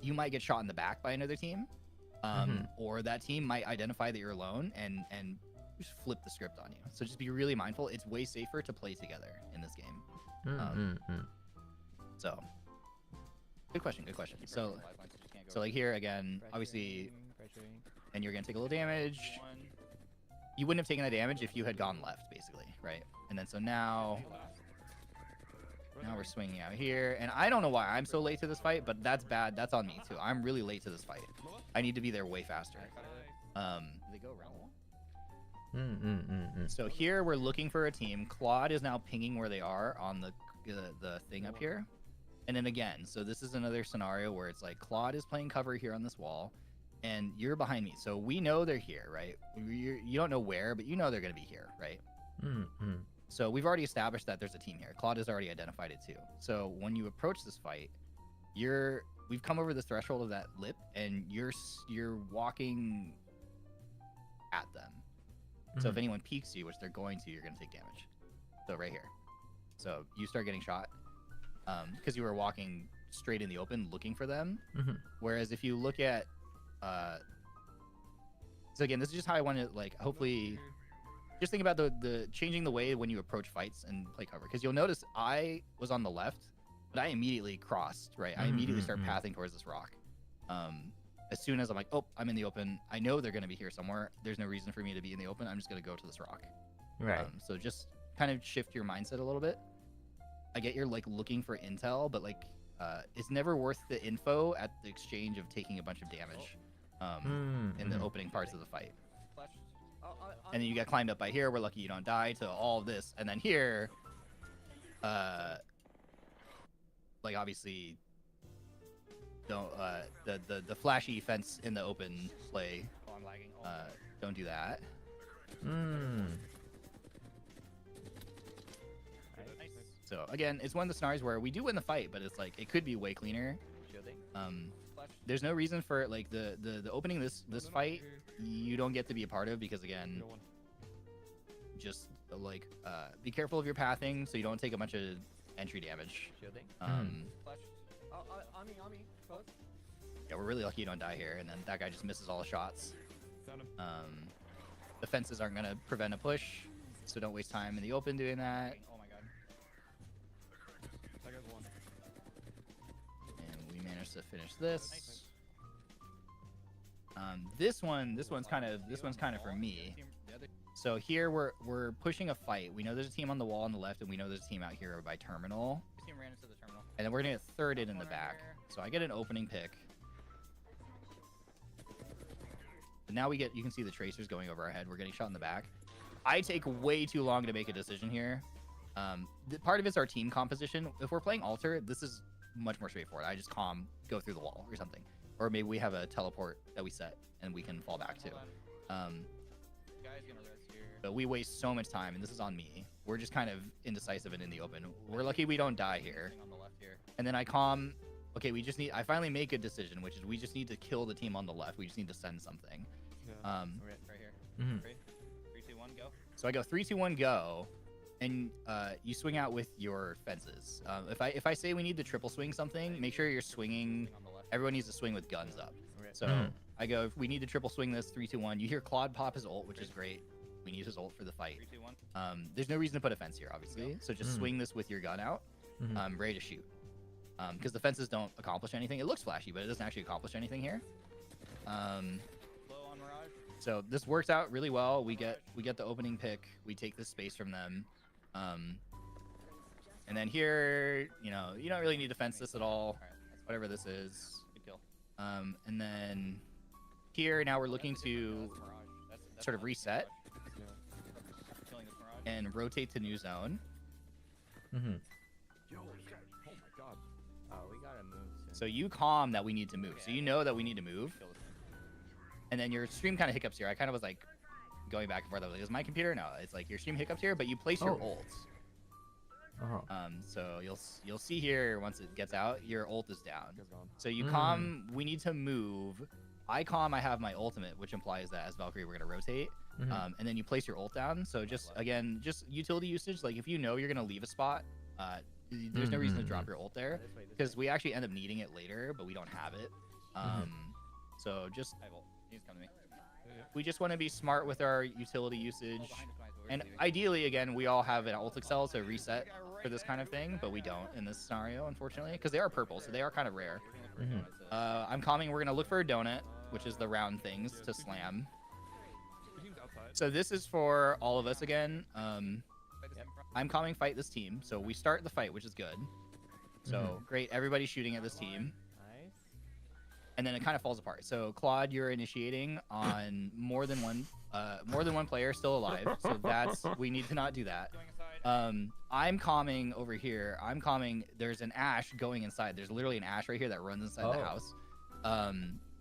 you might get shot in the back by another team, or that team might identify that you're alone and just flip the script on you. So just be really mindful. It's way safer to play together in this game. So good question. So like here again, obviously, and you're gonna take a little damage. You wouldn't have taken the damage if you had gone left, basically, right? And then so now we're swinging out here, and I don't know why I'm so late to this fight, but that's bad. That's on me too. I'm really late to this fight. I need to be there way faster. They go around. So here we're looking for a team. Claude is now pinging where they are on the thing up here, and then again. So this is another scenario where it's like Claude is playing cover here on this wall, and you're behind me. So we know they're here, right? You don't know where, but you know they're gonna be here, right? So we've already established that there's a team here. Claude has already identified it too. So when you approach this fight, we've come over the threshold of that lip, and you're walking at them. So if anyone peeks you, which they're going to, you're going to take damage. So right here. So you start getting shot because you were walking straight in the open looking for them. Whereas if you look at, so again, this is just how I want to like hopefully. Just think about the changing the way when you approach fights and play cover, because you'll notice I was on the left, but I immediately crossed, right? I immediately start pathing towards this rock. As soon as I'm like, oh, I'm in the open, I know they're going to be here somewhere. There's no reason for me to be in the open. I'm just going to go to this rock. Right. So just kind of shift your mindset a little bit. I get you're like looking for intel, but like it's never worth the info at the exchange of taking a bunch of damage in the opening parts of the fight. And then you get climbed up by here. We're lucky you don't die to all of this. And then here, like obviously, don't the flashy fence in the open play. Don't do that. So again, it's one of the scenarios where we do win the fight, but it's like it could be way cleaner. There's no reason for like the opening this fight you don't get to be a part of, because again, just like be careful of your pathing so you don't take a bunch of entry damage. Yeah, we're really lucky you don't die here, and then that guy just misses all the shots. The fences aren't gonna prevent a push, so don't waste time in the open doing that. Oh my god. And we managed to finish this. This one's kind of for me. So here we're pushing a fight. We know there's a team on the wall on the left, and we know there's a team out here by terminal. And then we're gonna get thirded in the back. So I get an opening pick. But now you can see the tracers going over our head. We're getting shot in the back. I take way too long to make a decision here. Part of it's our team composition. If we're playing alter, this is much more straightforward. I just go through the wall or something, or maybe we have a teleport that we set and we can fall back to. But we waste so much time, and this is on me. We're just kind of indecisive and in the open. We're lucky we don't die here. And then I calm. Okay, I finally make a decision, which is we just need to kill the team on the left. We just need to send something. Right here. Mhm. 3, 2, 1, go. So I go 3, 2, 1, go, and you swing out with your fences. If I say we need to triple swing something, make sure you're swinging. Everyone needs to swing with guns up. So I go, if we need to triple swing this, 3, 2, 1. You hear Claude pop his ult, which is great. We need his ult for the fight. 3, 2, 1. There's no reason to put a fence here, obviously. So just swing this with your gun out, ready to shoot. Because the fences don't accomplish anything. It looks flashy, but it doesn't actually accomplish anything here. Low on Mirage. So this works out really well. We get the opening pick. We take this space from them. And then here, you don't really need to fence this at all. Whatever this is. Good kill. And then here, now we're looking to sort of reset Killing this Mirage. and rotate to new zone. Oh, we gotta move soon. So you calm that we need to move. So you know that we need to move. And then your stream kind of hiccups here. I kind of was like going back and forth. I was like, is my computer? No, it's like your stream hiccups here, but you place your ults. So you'll see here once it gets out, your ult is down. So you calm, we need to move. I calm, I have my ultimate, which implies that as Valkyrie, we're gonna rotate. And then you place your ult down. So just utility usage. Like if you know you're gonna leave a spot, there's no reason to drop your ult there, because we actually end up needing it later, but we don't have it. So just He's coming to me. we just want to be smart with our utility usage. And ideally, again, we all have an ult excel to reset for this kind of thing, but we don't in this scenario, unfortunately, because they are purple, so they are kind of rare. I'm calming. We're gonna look for a donut, which is the round things to slam. So this is for all of us again. I'm calming fight this team, so we start the fight, which is good. So great, everybody's shooting at this team. Nice. And then it kind of falls apart. So Claude, you're initiating on more than one player still alive. So we need to not do that. I'm calming over here. I'm calming. There's an Ashe going inside. There's literally an Ashe right here that runs inside the house.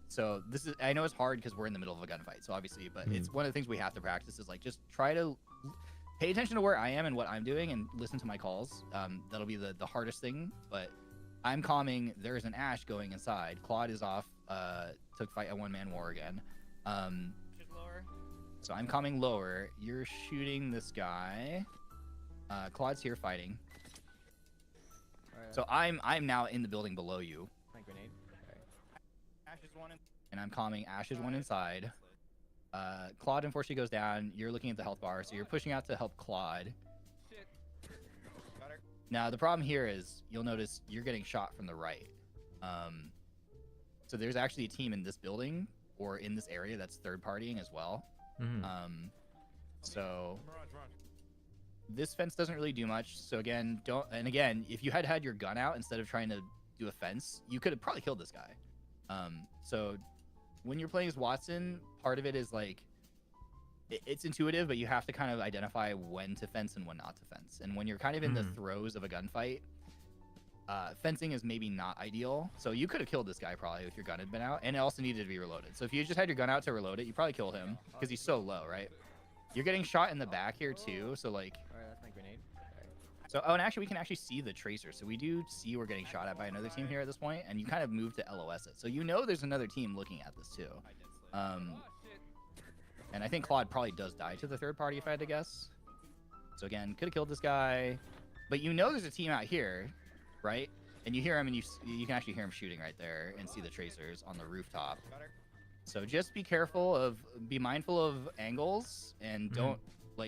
So this is, I know it's hard because we're in the middle of a gunfight. So obviously, but it's one of the things we have to practice is like just try to pay attention to where I am and what I'm doing and listen to my calls. That'll be the hardest thing, but I'm calming. There's an Ashe going inside. Claude is off. Took fight a one-man war again. So I'm calming lower. You're shooting this guy. Claude's here fighting. So I'm now in the building below you. Grenade. And I'm calming Ashe's one inside. Claude unfortunately goes down. You're looking at the health bar, so you're pushing out to help Claude. Now the problem here is you'll notice you're getting shot from the right. So there's actually a team in this building or in this area that's third partying as well. So this fence doesn't really do much. So again, if you had your gun out instead of trying to do a fence, you could have probably killed this guy. So when you're playing as Watson, part of it is like it's intuitive, but you have to kind of identify when to fence and when not to fence. And when you're kind of in the throes of a gunfight, fencing is maybe not ideal. So you could have killed this guy probably if your gun had been out, and it also needed to be reloaded. So if you just had your gun out to reload it, you probably killed him because he's so low, right? You're getting shot in the back here too, so like. Alright, that's my grenade. So and actually we can actually see the tracer. So we do see we're getting shot at by another team here at this point, and you kind of move to LOS it. So you know there's another team looking at this too. And I think Claude probably does die to the third party if I had to guess. So again, could have killed this guy, but you know there's a team out here, right? And you hear him, and you can actually hear him shooting right there and see the tracers on the rooftop. So just be mindful of angles, and don't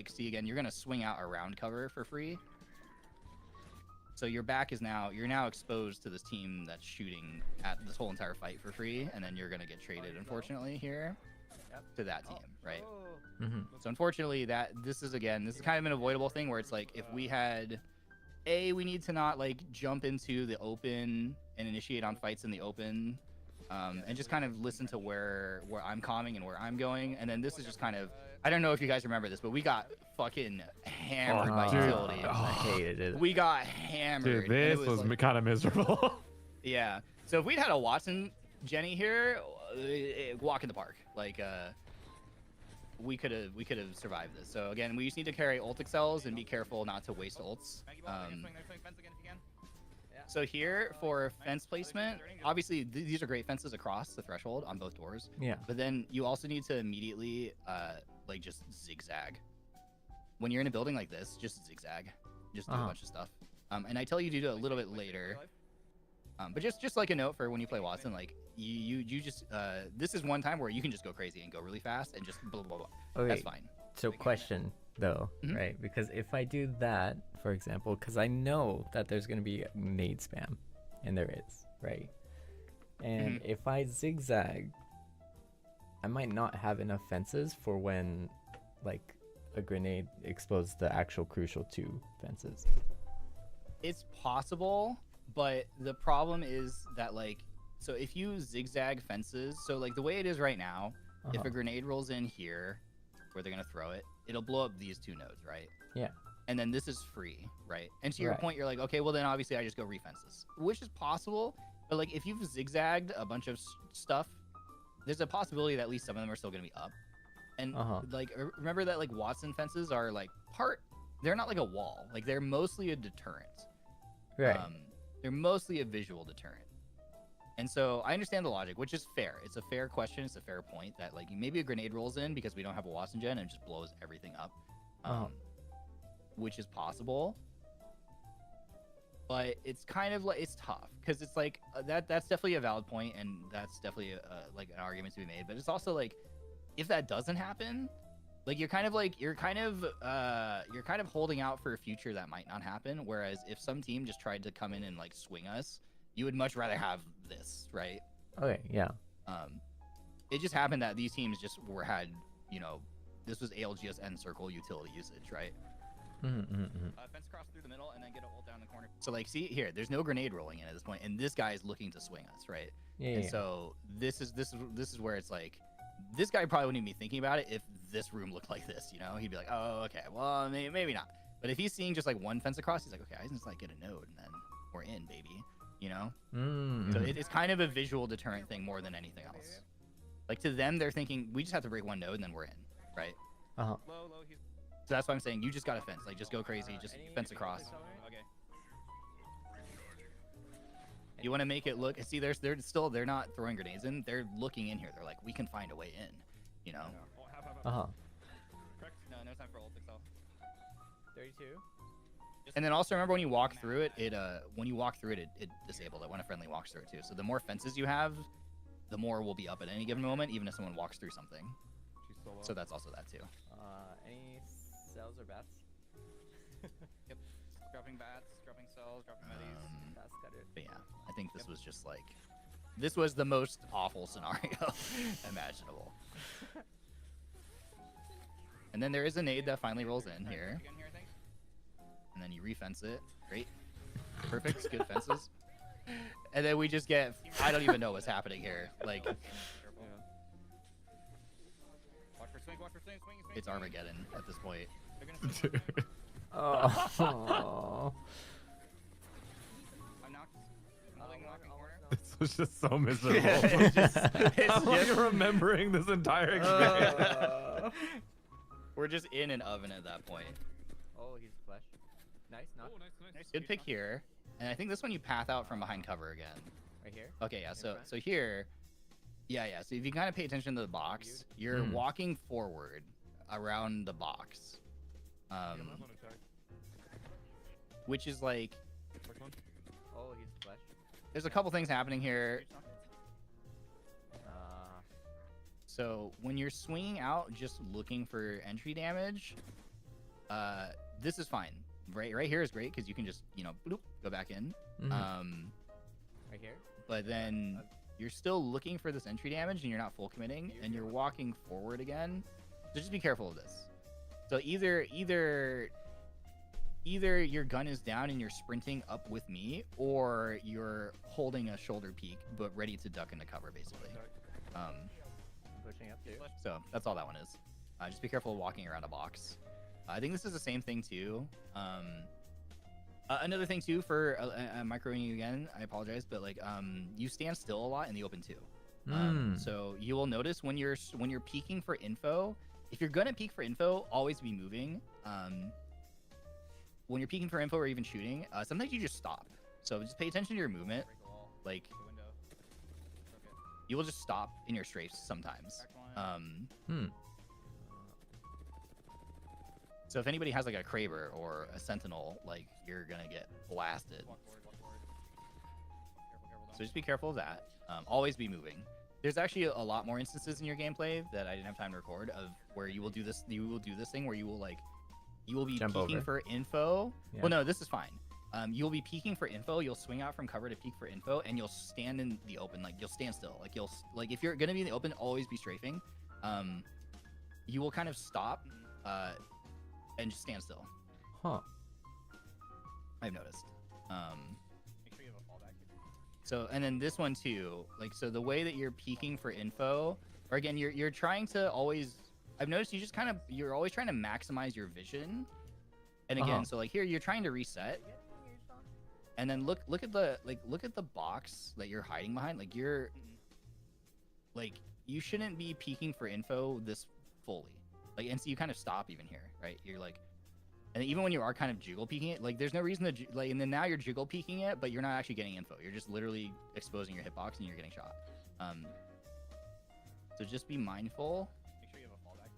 see again. You're gonna swing out around cover for free. So your back is you're now exposed to this team that's shooting at this whole entire fight for free, and then you're gonna get traded, unfortunately, here to that team, right? So unfortunately, this is kind of an avoidable thing where it's like if we had, we need to not jump into the open and initiate on fights in the open, and just kind of listen to where I'm calming and where I'm going, and then this is just kind of I don't know if you guys remember this, but we got fucking hammered by dude. utility. I hated it. We got hammered. Dude, this and was like, kind of miserable. yeah. So if we'd had a Watson Jenny here, walk in the park. Like we could have survived this. So again, we just need to carry ult excels and be careful not to waste ults. So here for fence placement, obviously these are great fences across the threshold on both doors. Yeah. But then you also need to immediately like just zigzag. When you're in a building like this, just zigzag. Just do a bunch of stuff. And I tell you to do it a little bit later. But just like a note for when you play Watson, like you just this is one time where you can just go crazy and go really fast and just blah blah blah. Okay. That's fine. So question though, right? Because if I do that, for example, because I know that there's gonna be nade spam, and there is, right? And if I zigzag, I might not have enough fences for when, like, a grenade explodes the actual crucial 2 fences. It's possible, but the problem is that, like, so if you zigzag fences, so like the way it is right now, if a grenade rolls in here where they're gonna throw it, it'll blow up these 2 nodes, right? Yeah. And then this is free, right? And to your point, you're like, okay, well then obviously I just go refence this, which is possible. But like if you've zigzagged a bunch of stuff, there's a possibility that at least some of them are still gonna be up. And like remember that like Watson fences are like they're not like a wall, like they're mostly a deterrent. Right. They're mostly a visual deterrent. And so I understand the logic, which is fair. It's a fair question. It's a fair point that like maybe a grenade rolls in because we don't have a Watson gen and just blows everything up, which is possible. But it's kind of like, it's tough because it's like that's definitely a valid point and that's definitely like an argument to be made. But it's also like if that doesn't happen, like you're kind of holding out for a future that might not happen. Whereas if some team just tried to come in and like swing us, you would much rather have this, right? Okay, yeah. It just happened that these teams just had, you know, this was ALGS end circle utility usage, right? Fence cross through the middle and then get a ult down the corner. So like, see here, there's no grenade rolling in at this point, and this guy is looking to swing us, right? Yeah. And so this is where it's like, this guy probably wouldn't even be thinking about it if this room looked like this, you know? He'd be like, oh, okay, well, maybe not. But if he's seeing just like one fence across, he's like, okay, I just like get a node and then we're in, baby. You know? So it's kind of a visual deterrent thing more than anything else. Like to them, they're thinking we just have to break one node and then we're in, right? So that's why I'm saying you just got to fence. Like just go crazy, just fence across. Okay. You want to make it look. See, they're not throwing grenades in. They're looking in here. They're like, we can find a way in. You know? No time for ult itself. 32. And then also remember when you walk through it, it disabled it when a friendly walks through it too. So the more fences you have, the more will be up at any given moment, even if someone walks through something. So that's also that too. Any cells or bats? Yep. Dropping bats, dropping cells, dropping medis. That's got it. But yeah, I think this was just like, this was the most awful scenario imaginable. And then there is a nade that finally rolls in here. And then you refence it. Great. Perfect. Good fences. And then we just get, I don't even know what's happening here. Like, Watch for swing, swing. it's Armageddon at this point. Oh. I'm knocked. Knocking corner. This was just so miserable. It's I'm remembering this entire experience. We're just in an oven at that point. Oh, he's flesh. Nice, not. Good pick here. And I think this one you path out from behind cover again. Right here? Okay, yeah, so here, yeah. So if you kind of pay attention to the box, you're walking forward around the box. Which is like, Oh, he's flesh. there's a couple things happening here. So when you're swinging out just looking for entry damage, this is fine. Right here is great because you can just, you know, bloop, go back in. Right here? But then you're still looking for this entry damage and you're not full committing and you're walking forward again. So just be careful of this. So either your gun is down and you're sprinting up with me, or you're holding a shoulder peek but ready to duck into cover, basically. Pushing up too. So that's all that one is. Just be careful walking around a box. I think this is the same thing too. Another thing too for microing you again, I apologize, but like you stand still a lot in the open too. So you will notice when you're peeking for info, if you're gonna peek for info, always be moving. When you're peeking for info or even shooting, sometimes you just stop. So just pay attention to your movement. Like you will just stop in your strafes sometimes. So if anybody has like a Kraber or a Sentinel, like you're gonna get blasted. So just be careful of that. Always be moving. There's actually a lot more instances in your gameplay that I didn't have time to record of where you will do this. You will do this thing where you will be peeking for info. Yeah. Well, no, this is fine. You'll be peeking for info. You'll swing out from cover to peek for info, and you'll stand in the open. Like you'll stand still. Like if you're gonna be in the open, always be strafing. You will kind of stop and just stand still. Huh. I've noticed. Make sure you have a fallback. So, and then this one too. Like, so the way that you're peeking for info, or again, you're trying to always. I've noticed you just kind of you're always trying to maximize your vision. And again, so like here you're trying to reset. And then look at the box that you're hiding behind. Like you shouldn't be peeking for info this fully. Like, and so you kind of stop even here, right? You're like, and even when you are kind of jiggle peeking it, like there's no reason to like, and then now you're jiggle peeking it, but you're not actually getting info. You're just literally exposing your hitbox and you're getting shot. So just be mindful. Make sure you have a fallback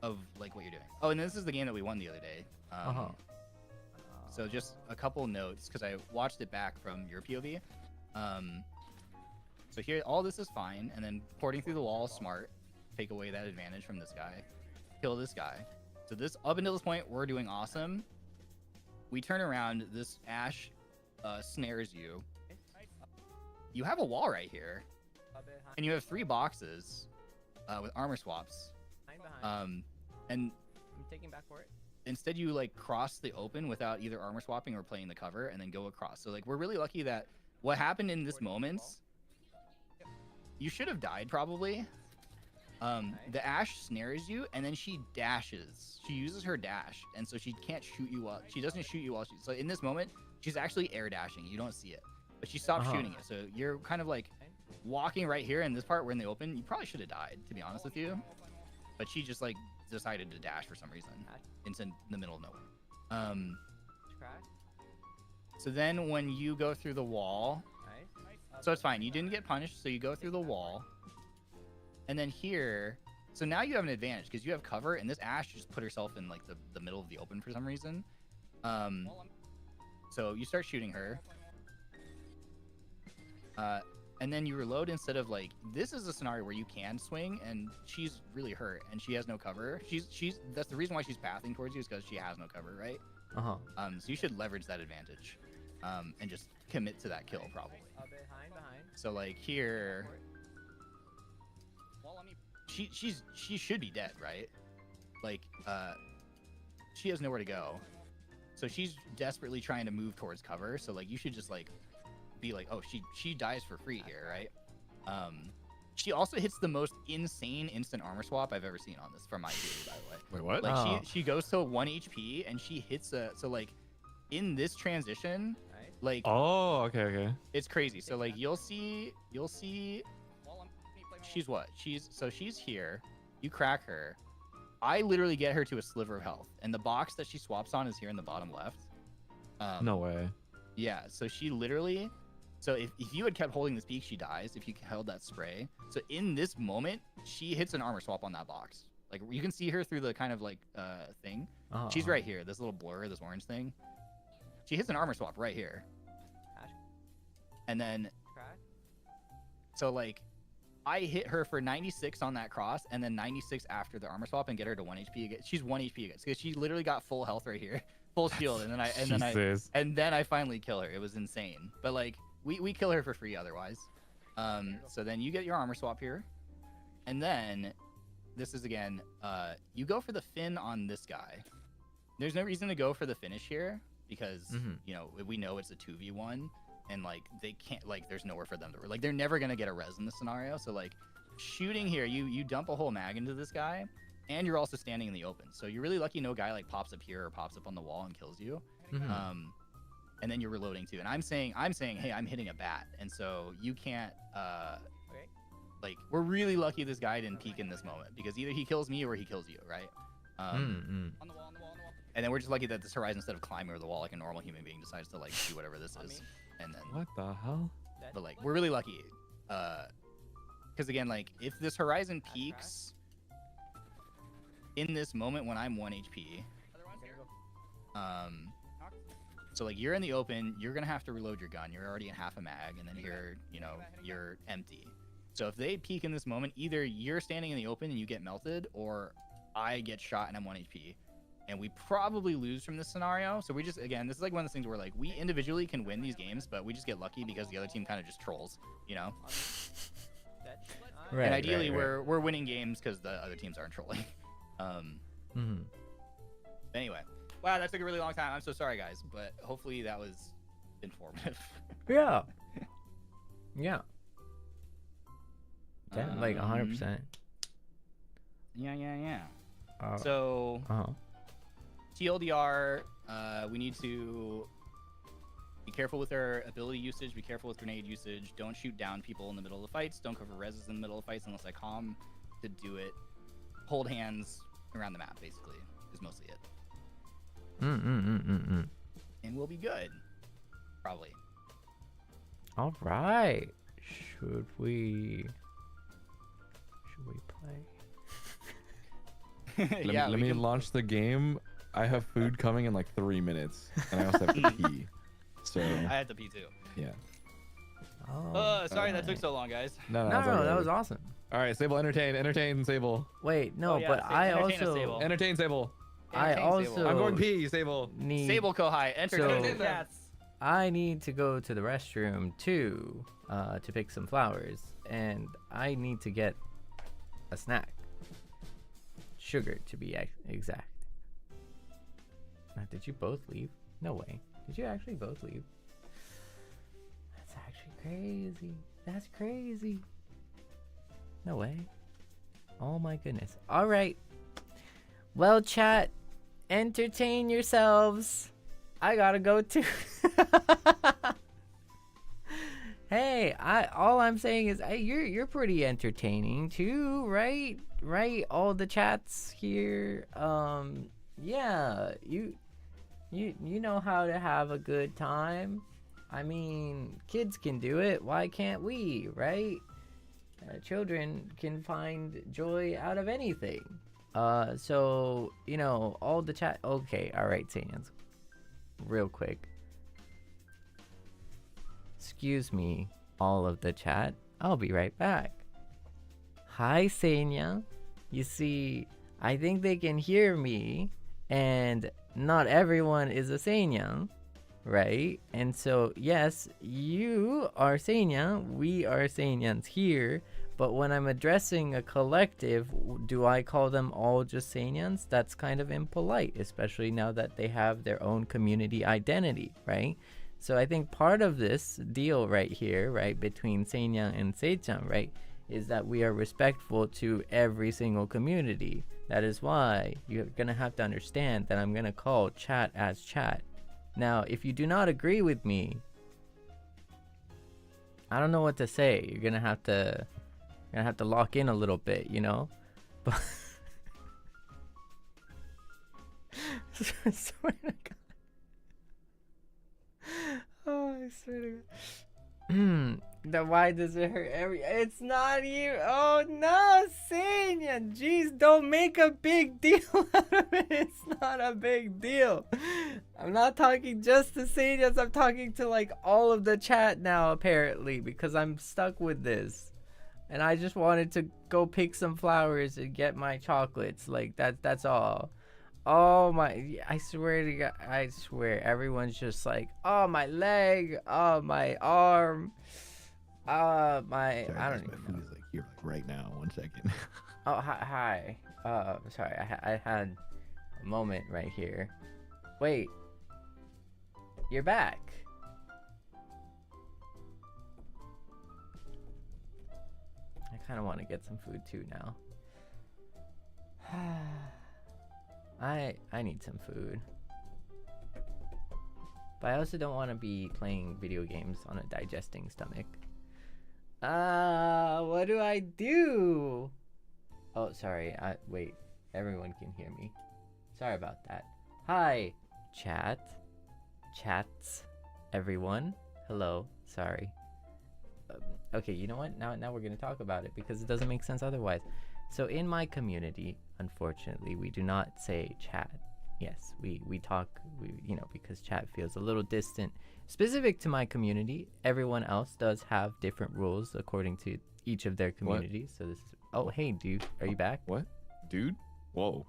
of like what you're doing. Oh, and this is the game that we won the other day. So just a couple notes because I watched it back from your POV. So here, all this is fine, and then porting through the wall is smart. Take away that advantage from this guy. Kill this guy. So this up until this point, we're doing awesome. We turn around. This Ash snares you. You have a wall right here, and you have 3 boxes with armor swaps. And I'm taking back for it. Instead, you like cross the open without either armor swapping or playing the cover, and then go across. So like we're really lucky that what happened in this moment. You should have died probably. The Ash snares you, and then she dashes. She uses her dash, and so she can't shoot you while she doesn't shoot you while she. So in this moment, she's actually air dashing. You don't see it, but she stopped shooting it. So you're kind of like walking right here in this part. We're in the open. You probably should have died, to be honest with you, but she just like decided to dash for some reason into the middle of nowhere. So then when you go through the wall, so it's fine. You didn't get punished, so you go through the wall. And then here, so now you have an advantage because you have cover, and this Ash just put herself in like the middle of the open for some reason. So you start shooting her. And then you reload instead of like, this is a scenario where you can swing, and she's really hurt, and she has no cover. That's the reason why she's pathing towards you is because she has no cover, right? So you should leverage that advantage, and just commit to that kill probably. Behind. So like here, she should be dead, right? Like she has nowhere to go, so she's desperately trying to move towards cover. So like you should just like be like, oh, she dies for free here, right? She also hits the most insane instant armor swap I've ever seen on this from my POV, by the way. Wait, what? Like she goes to 1 HP and she hits so like in this transition, like okay. It's crazy. So like you'll see she's what? She's here. You crack her. I literally get her to a sliver of health, and the box that she swaps on is here in the bottom left. No way. Yeah, so she literally, so if you had kept holding this peak, she dies if you held that spray. So in this moment, she hits an armor swap on that box. Like you can see her through the kind of like thing. She's right here, this little blur, this orange thing. She hits an armor swap right here. And then, so like, I hit her for 96 on that cross, and then 96 after the armor swap, and get her to 1 HP again. She's 1 HP again because she literally got full health right here, full shield, and then I finally kill her. It was insane. But like, we kill her for free otherwise. So then you get your armor swap here, and then this is again, you go for the fin on this guy. There's no reason to go for the finish here because you know we know it's a 2v1. And like they can't, like there's nowhere for them to, like they're never gonna get a res in this scenario. So like shooting here, you dump a whole mag into this guy, and you're also standing in the open. So you're really lucky no guy like pops up here or pops up on the wall and kills you. And then you're reloading too. And I'm saying, hey, I'm hitting a bat, and so you can't. Like, we're really lucky this guy didn't peek in this moment, because either he kills me or he kills you, right? On the wall. And then we're just lucky that this Horizon, instead of climbing over the wall like a normal human being, decides to like do whatever this is. And then What the hell? but like we're really lucky, because again, like if this Horizon peaks in this moment when I'm 1 HP, so like you're in the open, you're gonna have to reload your gun. You're already in half a mag, and then you're empty. So if they peek in this moment, either you're standing in the open and you get melted, or I get shot and I'm 1 HP. And we probably lose from this scenario. So we just, again, this is like one of those things where like we individually can win these games, but we just get lucky because the other team kind of just trolls, you know? Right, and ideally right. we're winning games because the other teams aren't trolling. Anyway, wow, that took a really long time. I'm so sorry, guys, but hopefully that was informative. Yeah. Yeah. Like 100%. Yeah. So TLDR, we need to be careful with our ability usage, be careful with grenade usage, don't shoot down people in the middle of the fights, don't cover reses in the middle of fights unless I calm to do it. Hold hands around the map, basically, is mostly it. And we'll be good. Probably. All right. Should we play? Let me launch the game. I have food coming in like 3 minutes, and I also have to pee. So I had to pee too. Yeah. Oh, Sorry that took so long, guys. no, that was awesome. All right, Seible, entertain, Seible. Wait, no, Oh, yeah, but I entertain us, also Seible. Entertain, Seible. I also I'm going pee, Seible. need Sable Kohai, entertain So- cats. I need to go to the restroom too, to pick some flowers, and I need to get a snack. Sugar, to be exact. Now, did you both leave? No way. Did you actually both leave? That's actually crazy. That's crazy. No way. Oh my goodness. All right. Well, chat, entertain yourselves. I gotta go too. Hey, all I'm saying is, you're pretty entertaining too, right? Right? All the chats here. Yeah, you know how to have a good time. I mean, kids can do it. Why can't we, right? Children can find joy out of anything. So, all the chat. Okay, all right, Seinyans. Real quick. Excuse me, all of the chat. I'll be right back. Hi, Seinya. You see, I think they can hear me, and not everyone is a Seinya, right? And so, yes, you are Seinya, we are Seinyans here, but when I'm addressing a collective, do I call them all just Seinyans? That's kind of impolite, especially now that they have their own community identity, right? So I think part of this deal right here, right, between Seinya and Seichan, right, is that we are respectful to every single community. That is why you're going to have to understand that I'm going to call chat as chat. Now, if you do not agree with me, I don't know what to say. You're going to have to lock in a little bit, But I swear to God. Oh, I swear to God. Then why does it hurt it's not you. Oh no, Seinya. Jeez, don't make a big deal out of it. It's not a big deal. I'm not talking just to Seinyas. I'm talking to like all of the chat now, apparently, because I'm stuck with this. And I just wanted to go pick some flowers and get my chocolates. Like that's all. Oh my, I swear to God, I swear everyone's just like, oh my leg, oh my arm. Sorry, I don't know. My food is like here right now. 1 second. Oh, hi. Sorry, I had a moment right here. Wait, you're back. I kind of want to get some food too now. I need some food. But I also don't want to be playing video games on a digesting stomach. What do I do? Oh, sorry. Wait. Everyone can hear me. Sorry about that. Hi, chat. Chats. Everyone. Hello. Sorry. Okay, you know what? Now we're going to talk about it because it doesn't make sense otherwise. So in my community, unfortunately, we do not say chat. Yes, we talk, because chat feels a little distant. Specific to my community, everyone else does have different rules according to each of their communities. What? So this is... Oh, hey, dude. Are you back? What? Dude? Whoa.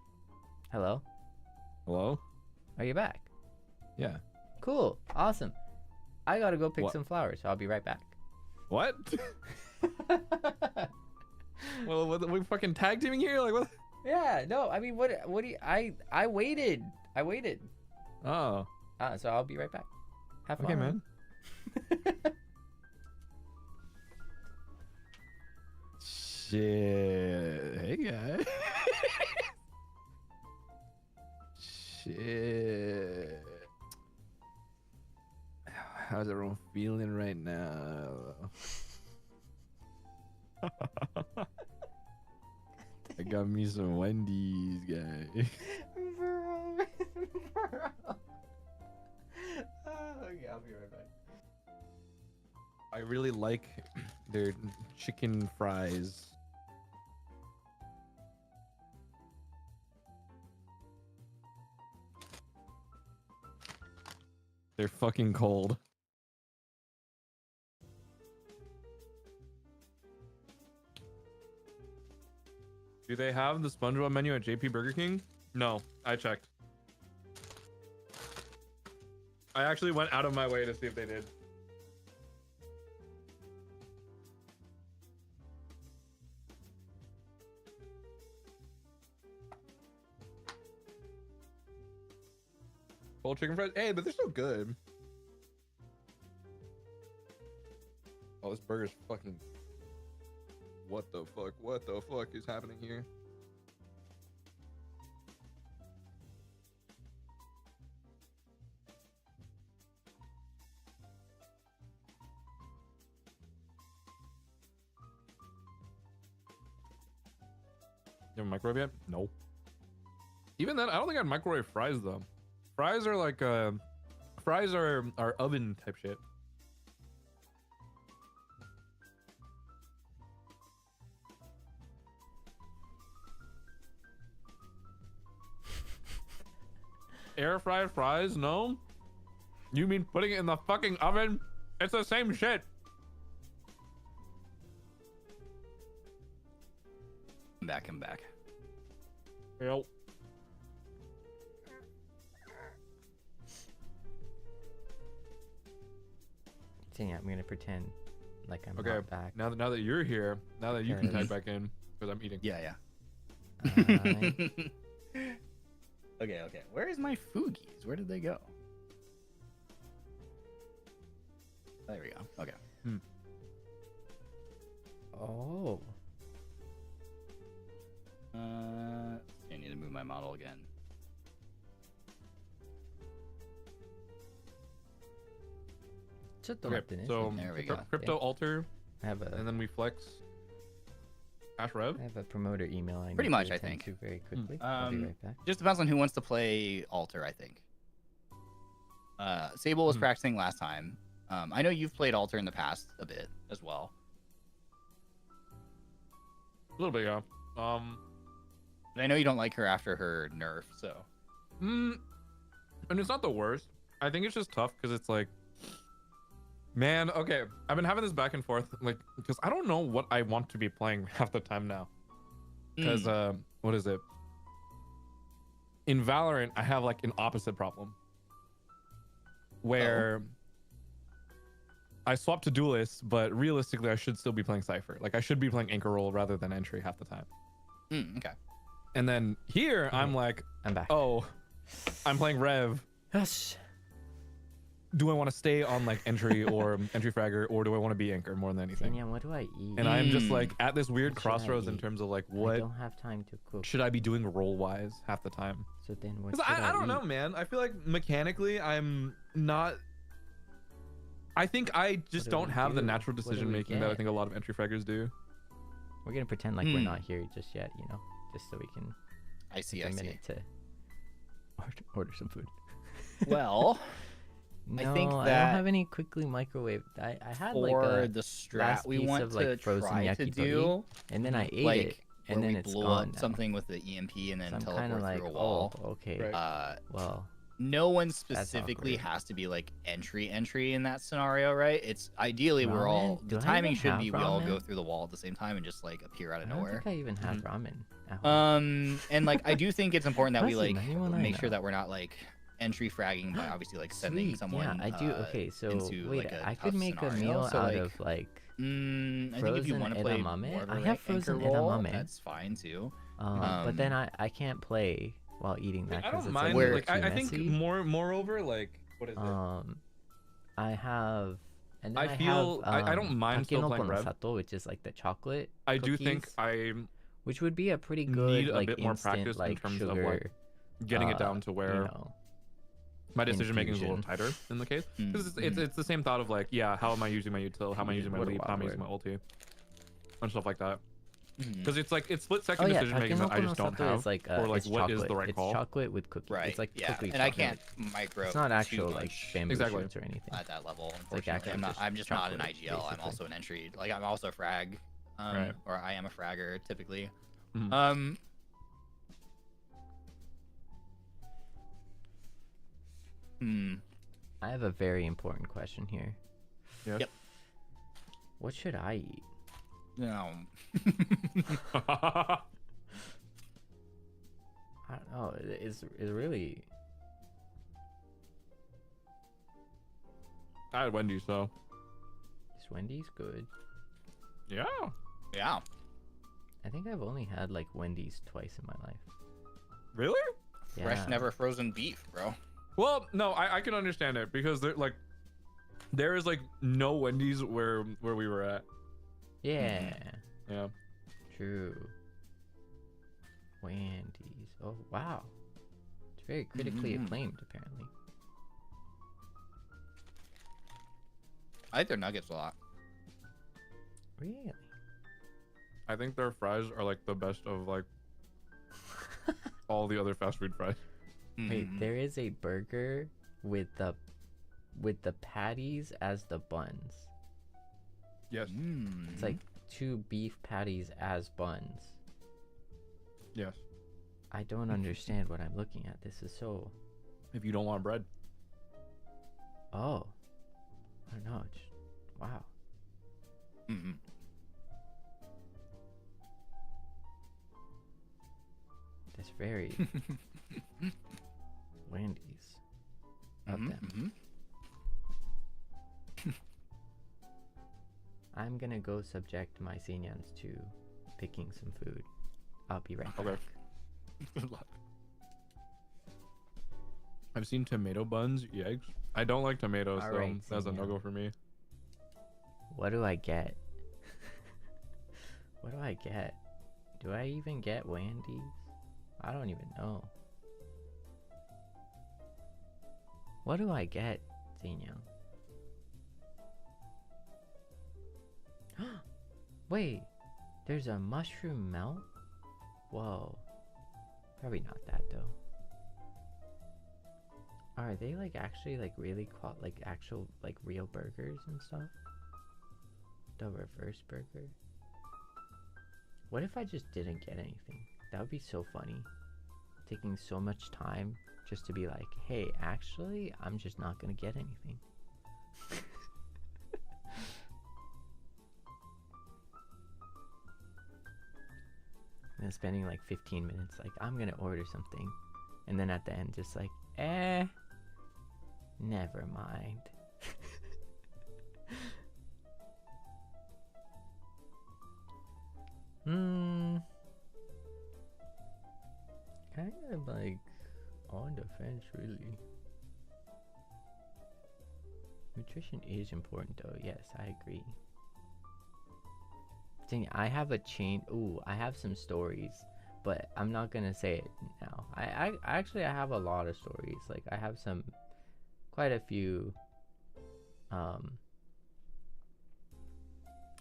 Hello? Hello? Are you back? Yeah. Cool. Awesome. I gotta go pick some flowers, so I'll be right back. What? Well, we fucking tag teaming here? Like, what? Yeah, no, I mean, what do you... I waited. Oh. So I'll be right back. Have fun. Okay, man. Shit. Hey, guys. Shit. How's everyone feeling right now? I got me some Wendy's, guys. Bro. Okay, I'll be right back. I really like their chicken fries. They're fucking cold. Do they have the SpongeBob menu at JP Burger King? No, I checked. I actually went out of my way to see if they did. Cold chicken fries? Hey, but they're still good. Oh, this burger's fucking... What the fuck? What the fuck is happening here? You have a microwave yet? No. Even then, I don't think I'd microwave fries though. Fries are like fries are oven type shit. Air fried fries? No. You mean putting it in the fucking oven? It's the same shit. I'm back. Yep. So yeah, I'm gonna pretend like I'm Okay. not back. Now that you're here, now that you can type back in, because I'm eating. Yeah. Alright. Okay. Where is my Foogies? Where did they go? There we go. Okay. Oh. I need to move my model again. Okay, so There we go. crypto alter, I have and then we flex. Cash rev. I have a promoter email. I Pretty need much, to I attend think. to very quickly. I'll be right back. Just depends on who wants to play alter, I think. Seible was practicing last time. I know you've played alter in the past a bit as well. A little bit, yeah. But I know you don't like her after her nerf, so. And it's not the worst. I think it's just tough because it's like, man, okay, I've been having this back and forth, like, because I don't know what I want to be playing half the time now. Because what is it? In Valorant, I have like an opposite problem where I swap to duelist, but realistically, I should still be playing Cypher. Like, I should be playing anchor role rather than entry half the time. Okay. And then here, I'm like, I'm back. oh, I'm playing Rev. Yes. do I want to stay on like entry or entry fragger, or do I want to be anchor more than anything? Seinyan, what do I eat? And I'm just like at this weird What should I crossroads in eat? terms of like I what don't have time to cook. should I be doing role wise half the time? So then what 'Cause should I don't eat? know, man. I feel like mechanically I'm not. I think I just do we don't have the do? natural What do decision we making that I get? think a lot of entry fraggers do. We're gonna pretend like we're not here just yet, you know, just so we can I see. take I a see. minute to order some food. Well, No, I think I don't that have any quickly microwave. I had like for a the strat last we piece want of, like, to frozen try to yakitori, do, and then I ate like it, and where then we it's blow gone up now. something with the EMP and then So I'm teleport kind of like, through a wall. oh, okay. Right. Well, No one specifically awkward. has to be like entry in that scenario, right? It's ideally we're all Ramen? the Do I timing even should have be we all go ramen? through the wall at the same time and just like appear out I of don't nowhere. think I even had ramen at home. And like I do think it's important that we Honestly, like not anyone I make sure know. that we're not like entry fragging by obviously like sending Sweet, someone. yeah, I do. Okay, so into, wait, like, a I could tough make a scenario, meal so, out like, of like I think if you frozen want to play edamame. more of I a, have like, frozen anchor role, edamame. that's fine too. but then I can't play while eating that I because don't it's mind. like, Like too I think messy. moreover, like what is it? I have, and then I feel have, I don't mind still playing takenoko no red. sato, which is like the chocolate. I do think cookies, I which would be a pretty good need a like bit more instant practice in like terms sugar, of like getting it down to where you know, my decision making is a little infusion. tighter in the case. Because it's the same thought of like, yeah, how am I using my util? How am I using my What a leap? How am I wild using my ulti? And stuff like that. Mhm. Because it's like it's split Oh second yeah, decision making that I takenoko no just don't sato have. is like, or like it's what chocolate. is the right it's call? chocolate with cookies. Right. It's like yeah, cookie and I chocolate. can't micro. It's not too actual like much bamboo Exactly. shoots or anything. at that level. like Unfortunately, actually I'm just just not an chocolate, IGL. I'm basically. also an entry. Like I'm also a frag, Right. or I am a fragger typically. Mhm. I have a very important question here. Yes. Yep. What should I eat? No. I don't know. It's really. I had Wendy's, so Is Wendy's good? yeah. Yeah. I think I've only had like Wendy's twice in my life. Really? Fresh, Yeah. never frozen beef, bro. Well, no, I can understand it because there is like no Wendy's where we were at. Yeah. Yeah. True. Wendy's. Oh wow. It's very critically acclaimed apparently. I like their nuggets a lot. Really? I think their fries are like the best of like all the other fast food fries. Wait, there is a burger with the patties as the buns. Yes. It's like 2 beef patties as buns. Yes. I don't understand what I'm looking at. This is so. If you don't want bread. Oh. I don't know. Just... Wow. That's very. Wendy's. Love them. I'm gonna go subject my Seinyans to picking some food. I'll be right back. Okay. Good luck. I've seen tomato buns. Yikes. I don't like tomatoes, so Alright, that's a Seinyan. no-go for me. What do I get? What do I get? Do I even get Wendy's? I don't even know. What do I get, Seinyan? Wait, there's a mushroom melt? Whoa. Probably not that though. Are they like actually like really like actual like real burgers and stuff? The reverse burger? What if I just didn't get anything? That would be so funny. Taking so much time just to be like, hey, actually, I'm just not gonna get anything. And then spending like 15 minutes like, I'm gonna order something. And then at the end just like, never mind. Kind of like on the fence, really. Nutrition is important though. Yes, I agree. Dang, I have a chain. Ooh, I have some stories, but I'm not gonna say it now. I actually I have a lot of stories. Like I have quite a few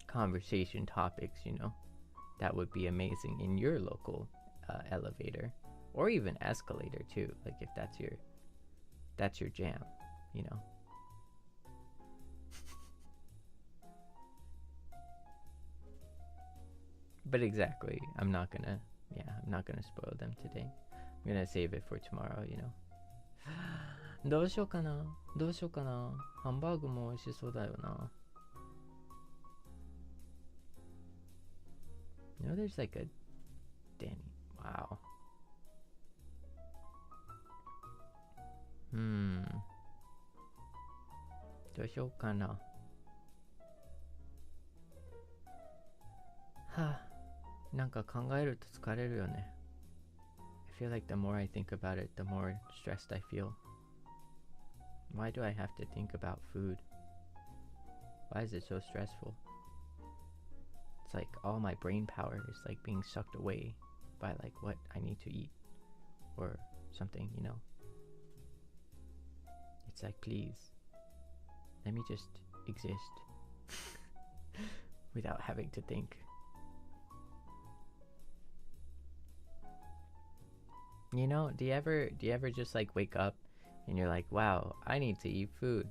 conversation topics, you know, that would be amazing in your local elevator or even escalator too. Like if that's your jam, you know. But exactly, I'm not gonna spoil them today. I'm gonna save it for tomorrow, you know. どうしようかな。ハンバーグも美味しそうだよな。You know, there's like a Danny. Wow. どうしようかな。はあ、なんか考えると疲れるよね。I feel like the more I think about it, the more stressed I feel. Why do I have to think about food? Why is it so stressful? It's like all my brain power is like being sucked away by like what I need to eat or something, you know. It's like, please, let me just exist without having to think. You know, do you ever just like wake up and you're like, wow, I need to eat food.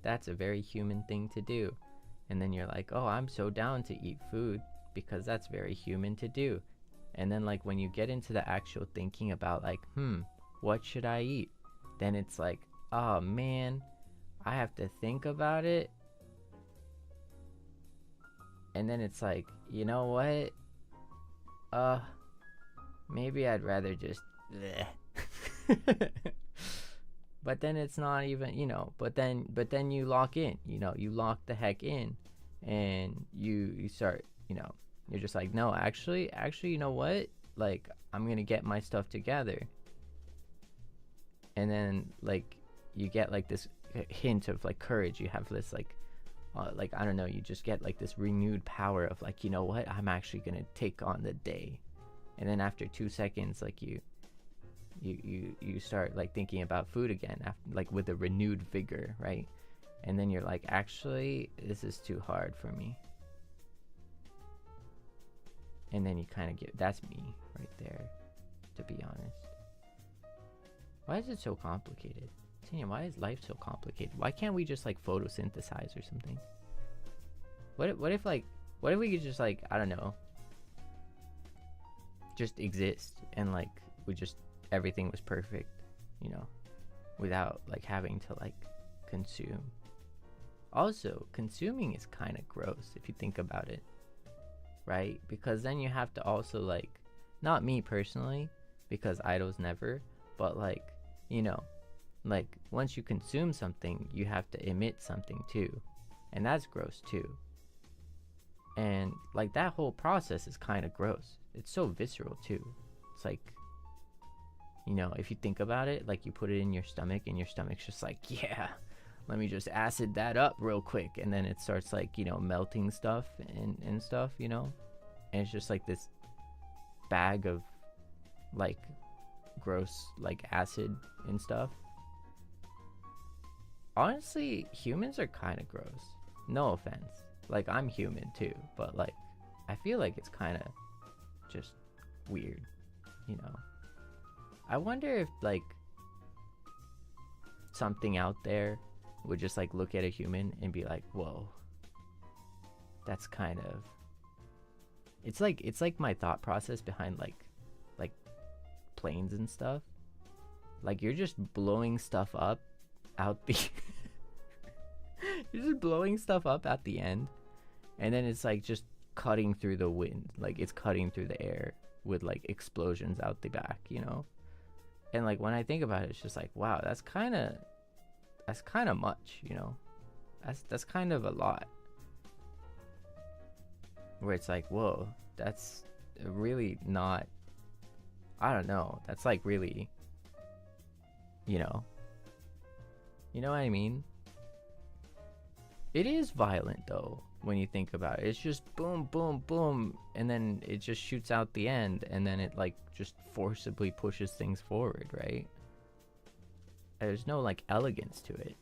That's a very human thing to do. And then you're like, oh, I'm so down to eat food because that's very human to do. And then like when you get into the actual thinking about like, what should I eat? Then it's like, oh man, I have to think about it. And then it's like, you know what? Maybe I'd rather just but then it's not even, you know, but then you lock in, you know, you lock the heck in and you start, you know, you're just like, no, actually, you know what? Like, I'm going to get my stuff together. And then like you get like this hint of like courage. You have this like I don't know, you just get like this renewed power of like, you know what? I'm actually going to take on the day. And then after 2 seconds, like you start like thinking about food again, after, like with a renewed vigor, right? And then you're like, actually, this is too hard for me. And then you kind of get, that's me right there, to be honest. Why is it so complicated? Seinyan, why is life so complicated? Why can't we just like photosynthesize or something? What if we could just like, I don't know, just exist and like we just, everything was perfect, you know, without like having to like consume. Also, consuming is kind of gross if you think about it, right? Because then you have to also like, not me personally, because idols never, but like, you know, like once you consume something, you have to emit something too, and that's gross too. And like that whole process is kind of gross. It's so visceral too. It's like, you know, if you think about it, like you put it in your stomach and your stomach's just like, yeah, let me just acid that up real quick. And then it starts like, you know, melting stuff and stuff, you know, and it's just like this bag of like gross like acid and stuff. Honestly, humans are kind of gross. No offense. Like I'm human too, but like I feel like it's kind of just weird, you know. I wonder if like something out there would just like look at a human and be like, whoa, that's kind of, it's like my thought process behind like planes and stuff. Like you're just blowing stuff up out the you're just blowing stuff up at the end, and then it's like just cutting through the wind, like it's cutting through the air with like explosions out the back, you know. And like when I think about it, it's just like, wow, that's kind of much, you know. That's kind of a lot. Where it's like, whoa, that's really not, I don't know, that's like really, you know what I mean? It is violent though when you think about it. It's just boom, boom, boom, and then it just shoots out the end, and then it like just forcibly pushes things forward, right? There's no like elegance to it.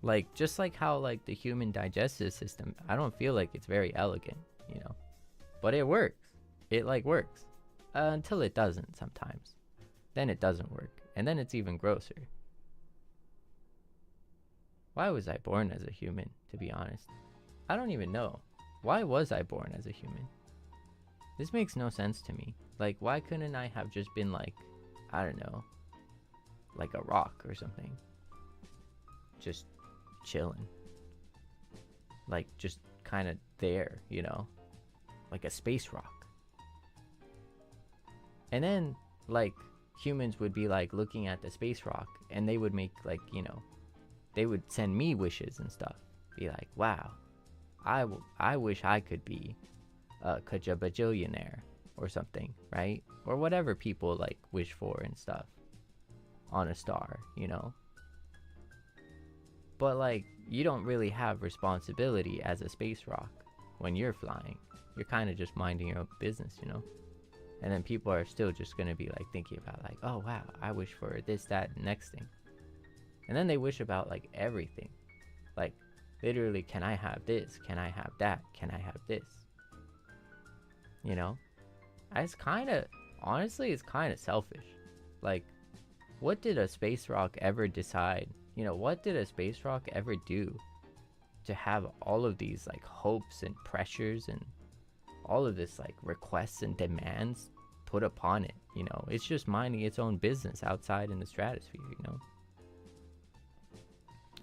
Like just like how like the human digestive system, I don't feel like it's very elegant, you know, but it works. It like works until it doesn't sometimes. Then it doesn't work, and then it's even grosser. Why was I born as a human, to be honest? I don't even know. Why was I born as a human? This makes no sense to me. Like, why couldn't I have just been like, I don't know, like a rock or something? Just chilling. Like, just kind of there, you know? Like a space rock. And then, like, humans would be like looking at the space rock, and they would make like, you know, they would send me wishes and stuff. Be like, wow, I wish I could be a bajillionaire or something, right? Or whatever people like wish for and stuff on a star, you know? But like, you don't really have responsibility as a space rock when you're flying. You're kind of just minding your own business, you know? And then people are still just going to be like thinking about like, oh wow, I wish for this, that, and next thing. And then they wish about like everything. Like literally, can I have this? Can I have that? Can I have this? You know? It's kind of, honestly, it's kind of selfish. Like, what did a space rock ever decide? You know, what did a space rock ever do to have all of these like hopes and pressures and all of this like requests and demands put upon it? You know, it's just minding its own business outside in the stratosphere, you know?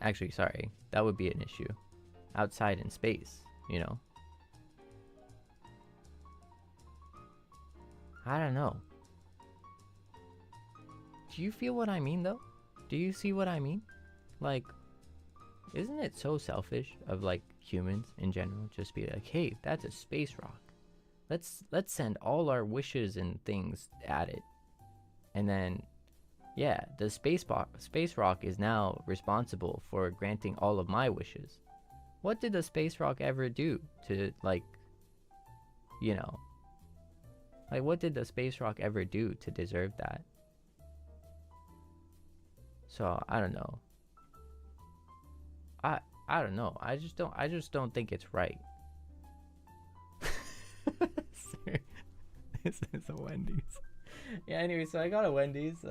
Actually, sorry, that would be an issue. Outside in space, you know? I don't know. Do you feel what I mean, though? Do you see what I mean? Like, isn't it so selfish of, like, humans in general? Just be like, hey, that's a space rock. Let's send all our wishes and things at it. And then, yeah, the space rock is now responsible for granting all of my wishes. What did the space rock ever do to, like, you know, like, what did the space rock ever do to deserve that? So, I don't know. I don't know. I just don't think it's right. This is a Wendy's. Yeah, anyway, so I got a Wendy's.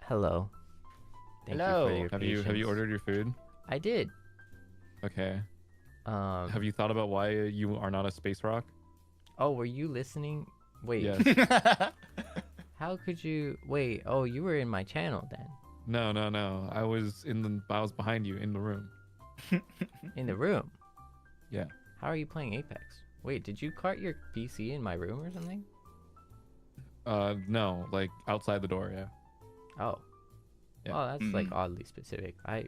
Hello. Thank Hello. you for your Have you ordered your food? I did. Okay. Have you thought about why you are not a space rock? Oh, were you listening? Wait. Yes. How could you? Wait. Oh, you were in my channel then. No. I was behind you in the room. In the room. Yeah. How are you playing Apex? Wait, did you cart your PC in my room or something? No, like outside the door, yeah. Oh. Yeah. Oh, that's like oddly specific. I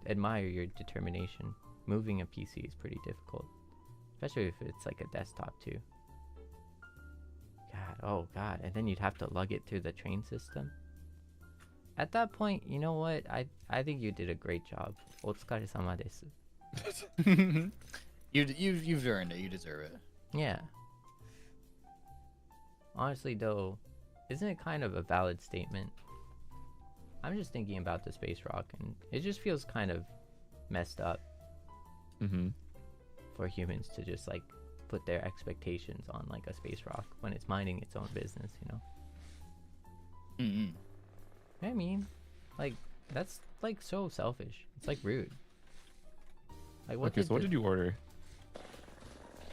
admire your determination. Moving a PC is pretty difficult, especially if it's like a desktop too. God, oh God, and then you'd have to lug it through the train system. At that point, you know what? I think you did a great job. Otsukaresama desu. You've earned it. You deserve it. Yeah. Honestly, though, isn't it kind of a valid statement? I'm just thinking about the space rock, and it just feels kind of messed up for humans to just like put their expectations on like a space rock when it's minding its own business, you know? I mean, like, that's like so selfish. It's like rude. Like, what so what did you order?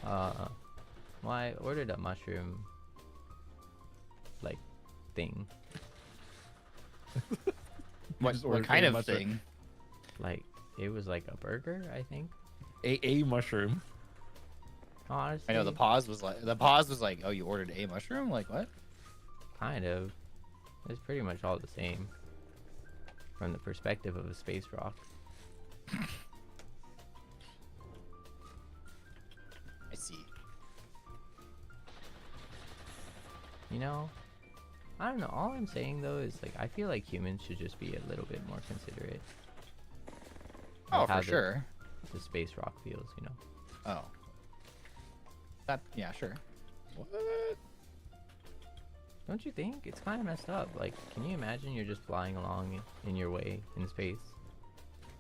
Well, I ordered a mushroom like thing. What kind of thing? Like, it was like a burger, I think. A mushroom. Honestly, I know the pause was like, oh, you ordered a mushroom? Like what? kind of. It's pretty much all the same from the perspective of a space rock. I see. You know, I don't know. All I'm saying though is like I feel like humans should just be a little bit more considerate. Oh, how for sure. The space rock feels, you know. Oh. That, yeah, sure. What? Don't you think? It's kind of messed up. Like, can you imagine you're just flying along in your way in space,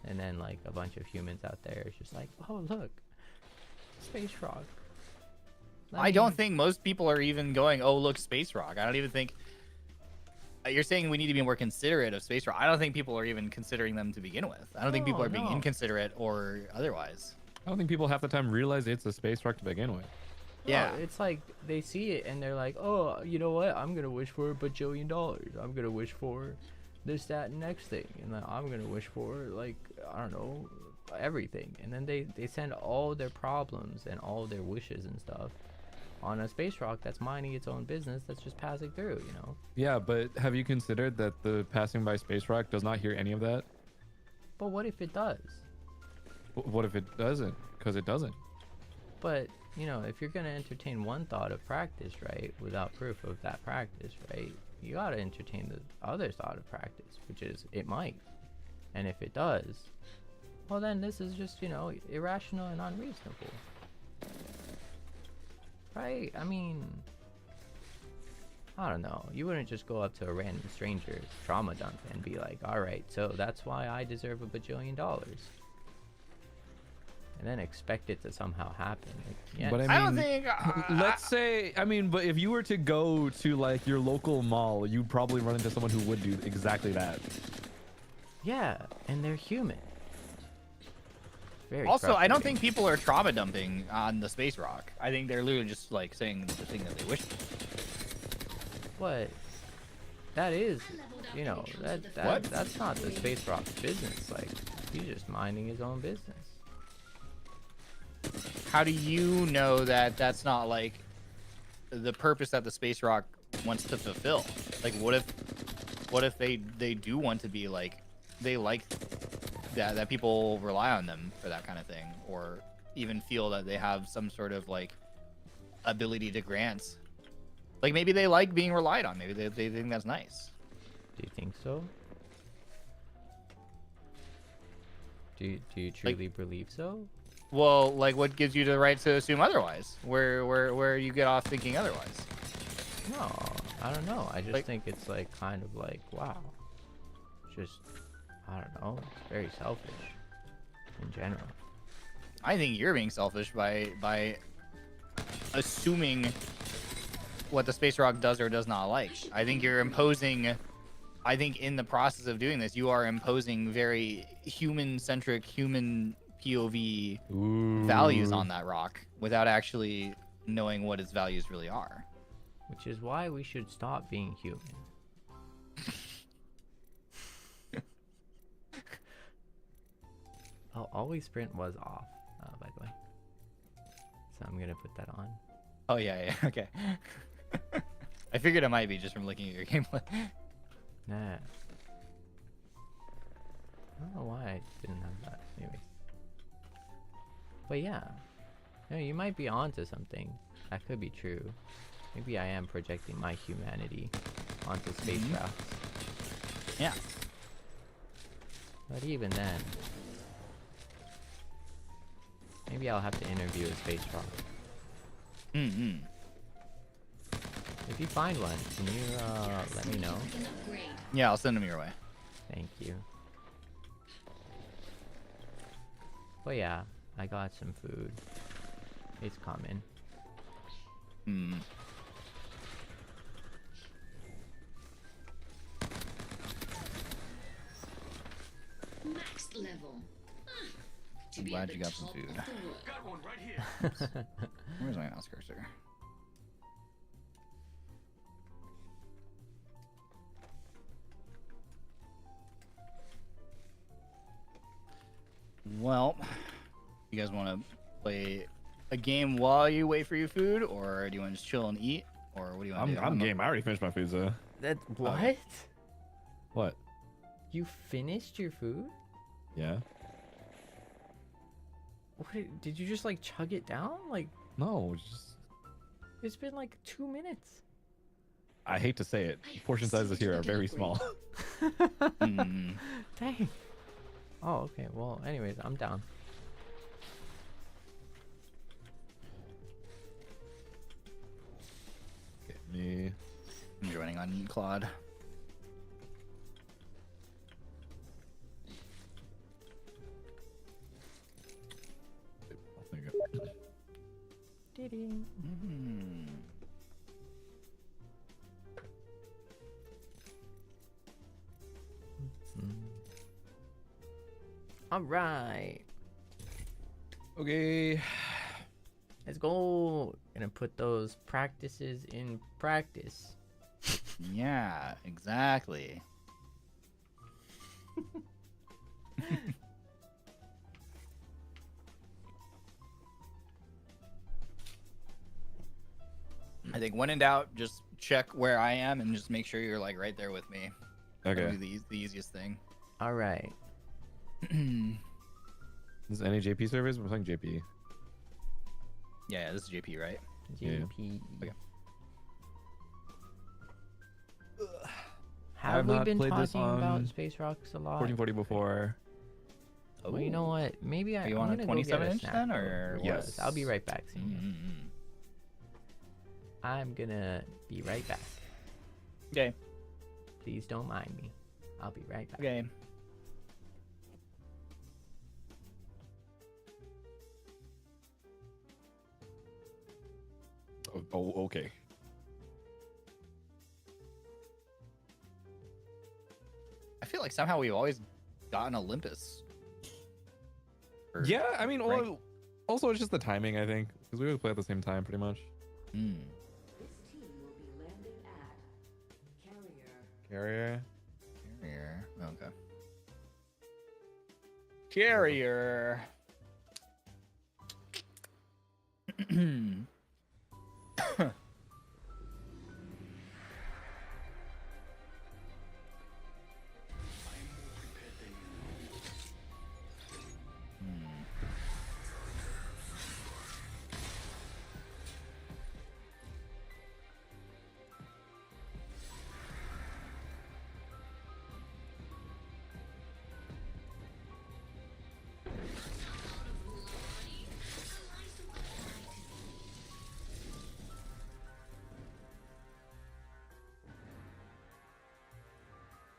and then like a bunch of humans out there is just like, oh look, space rock. I don't think most people are even going, oh look, space rock. I don't even think. You're saying we need to be more considerate of space rock. I don't think people are even considering them to begin with. I don't think people are being inconsiderate or otherwise. I don't think people half the time realize it's a space rock to begin with. Yeah. No, it's like they see it and they're like, oh, you know what? I'm gonna wish for $1 bajillion. I'm gonna wish for this, that, and next thing, and then I'm gonna wish for like I don't know, everything. And then they send all their problems and all their wishes and stuff on a space rock that's minding its own business, that's just passing through, you know. Yeah, but have you considered that the passing by space rock does not hear any of that? But what if it does? What if it doesn't? Because it doesn't. But you know, if you're gonna entertain one thought of practice, right, without proof of that practice, right, you gotta entertain the other thought of practice, which is it might. And if it does, well then this is just, you know, irrational and unreasonable. Right? I mean, I don't know. You wouldn't just go up to a random stranger, trauma dump, and be like, alright, so that's why I deserve $1 bajillion. And then expect it to somehow happen. Like, yeah, But I don't think. let's say, I mean, but if you were to go to like your local mall, you'd probably run into someone who would do exactly that. yeah, and they're human. Very Also, I don't frustrating. think people are trauma dumping on the space rock. I think they're literally just like saying the thing that they wish for. What? That is, you know, that's not the space rock's business. Like, he's just minding his own business. How do you know that that's not like the purpose that the space rock wants to fulfill? Like, what if they do want to be like, they like that people rely on them for that kind of thing, or even feel that they have some sort of like ability to grant. Like maybe they like being relied on. Maybe they think that's nice. Do you think so? Do you truly believe so? Well, like what gives you the right to assume otherwise? Where you get off thinking otherwise? No, I don't know. I just Like- think it's like kind of like, wow. Just, I don't know. It's very selfish in general. I think you're being selfish by assuming what the space rock does or does not like. I think you're imposing. I think in the process of doing this, you are imposing very human-centric, human POV values on that rock without actually knowing what its values really are. Which is why we should stop being human. Oh, always sprint was off, by the way. So I'm gonna put that on. Oh yeah, okay. I figured it might be just from looking at your gameplay. Nah. I don't know why I didn't have that. Anyways. But yeah. You know, you might be onto something. That could be true. Maybe I am projecting my humanity onto spacecraft. Yeah. But even then, maybe I'll have to interview a space rock. Mm-hmm. If you find one, can you let me know? Yeah, I'll send them your way. Thank you. But yeah, I got some food. It's coming. Hmm. Max level. I'm glad you got some food. Got one right here. Where's my mouse cursor? Well, you guys want to play a game while you wait for your food, or do you want to just chill and eat, or what do you want to do? I'm game. I already finished my food, so. That what? What? You finished your food? Yeah. What, did you just like chug it down? Like No, just. it's been like 2 minutes. I hate to say it, portion sizes here are very small. Mm. Dang. Oh, okay. Well, anyways, I'm down. Get me. I'm joining on Claude. There you go. Ding. Mm. All right. Okay. Let's go. Gonna put those practices in practice. Yeah, exactly. I think when in doubt, just check where I am and just make sure you're like right there with me. Okay. That'll be the easiest thing. All right. This is any JP servers? We're playing JP. Yeah, this is JP, right? Yeah. JP. Okay. Have I've we not been played this talking about on Space Rocks a lot? 1440 before. Well, you know what? Maybe Are you I'm on a gonna go get 27 inch snack then, though. or Yes. I'll be right back, Senior. Mm-hmm. I'm gonna be right back. Okay. Please don't mind me. I'll be right back. Okay. Oh, okay. I feel like somehow we've always gotten Olympus. Or- Yeah, I mean, Right. well, also it's just the timing, I think, because we always play at the same time, pretty much. Mm. This team will be landing at Carrier. Carrier. Carrier. Okay. Carrier.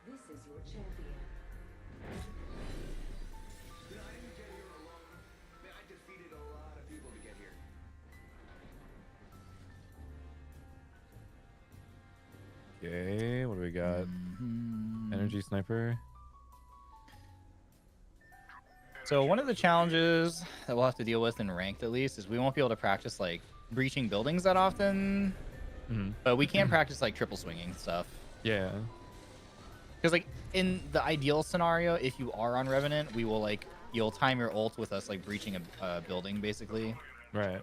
This is your champion. I didn't get here alone. Man, I defeated a lot of people to get here. Okay, what do we got? Mhm. Energy sniper. So one of the challenges that we'll have to deal with in ranked at least is we won't be able to practice like breaching buildings that often, but we can practice like triple swinging stuff. Yeah. Because like in the ideal scenario, if you are on Revenant, we will like you'll time your ult with us like breaching a building basically. Right.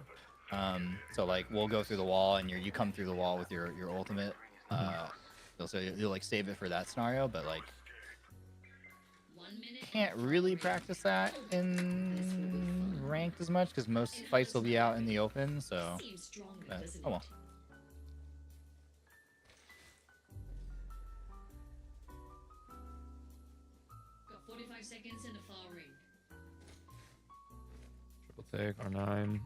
So like we'll go through the wall and you come through the wall with your ultimate. So you'll like save it for that scenario, but like 1 minute. can't really practice that in ranked as much because most fights will be out in the open. So Seems stronger, but, doesn't oh well. it? Got 45 seconds in the far ring. Triple take, R9.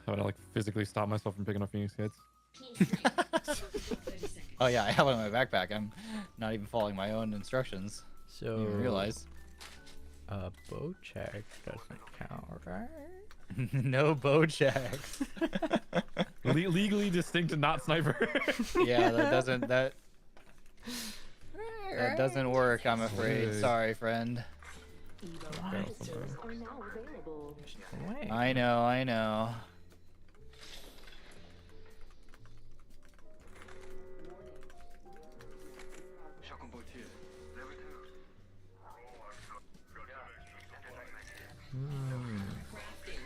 How would I like physically stop myself from picking up Phoenix hits? Close ring. 30 seconds. Oh yeah, I have it in my backpack. I'm not even following my own instructions. So Didn't even realize. bow check doesn't count, right? No bow checks. Legally distinct and not sniper. Yeah, that doesn't work. I'm afraid. Wait. Sorry, friend. Monsters are now available. Wait. I know. Crafting.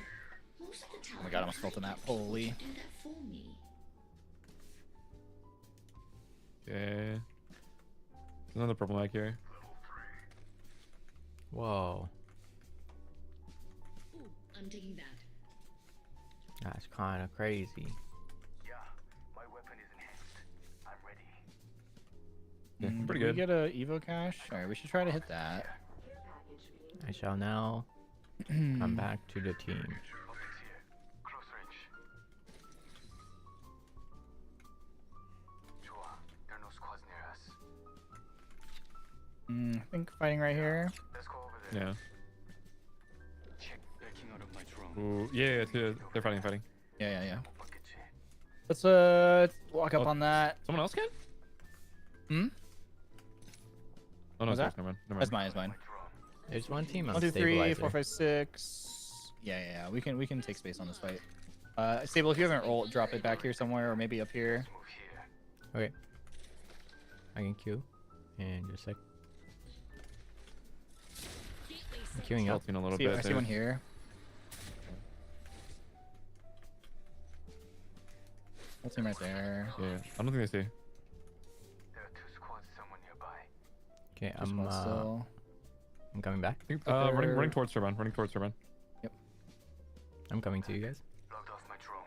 Most of the Oh time. my god, I almost felt in that. Holy. Do that for me. Okay. There's another purple mic here. Whoa. Ooh, hunting that. That's kind of crazy. Yeah, my weapon is enhanced. I'm ready. Yeah, pretty Did good. we get a Evo cache? Alright, we should try to hit that. I shall now come back to the team. Optics here. Close range. 좋아. There are no squads near us. I think fighting right here. Let's go over there. Yeah. Check. Backing out of my drone. Ooh, yeah, they're fighting. Yeah. 먹겠지. Let's walk up Oh. on that. Someone else can? Hmm? Oh no, What's sorry, that? never mind. Never That's mind. mine. That's mine. There's one team on 1, 2, 3, stabilizer. 4, 5, 6. Yeah. We can take space on this fight. Seible, if you haven't rolled, drop it back here somewhere, or maybe up here. Move here. Okay. I can queue. And just like. I'm queuing up. Tilting a little See, bit. I see there. one here. Whole team right there. Yeah, I don't think they see. There are 2 squads somewhere nearby. Okay, Just one still. I'm coming back. I think, But they're- running towards turbine. I'm coming to you guys. Logged off my drone.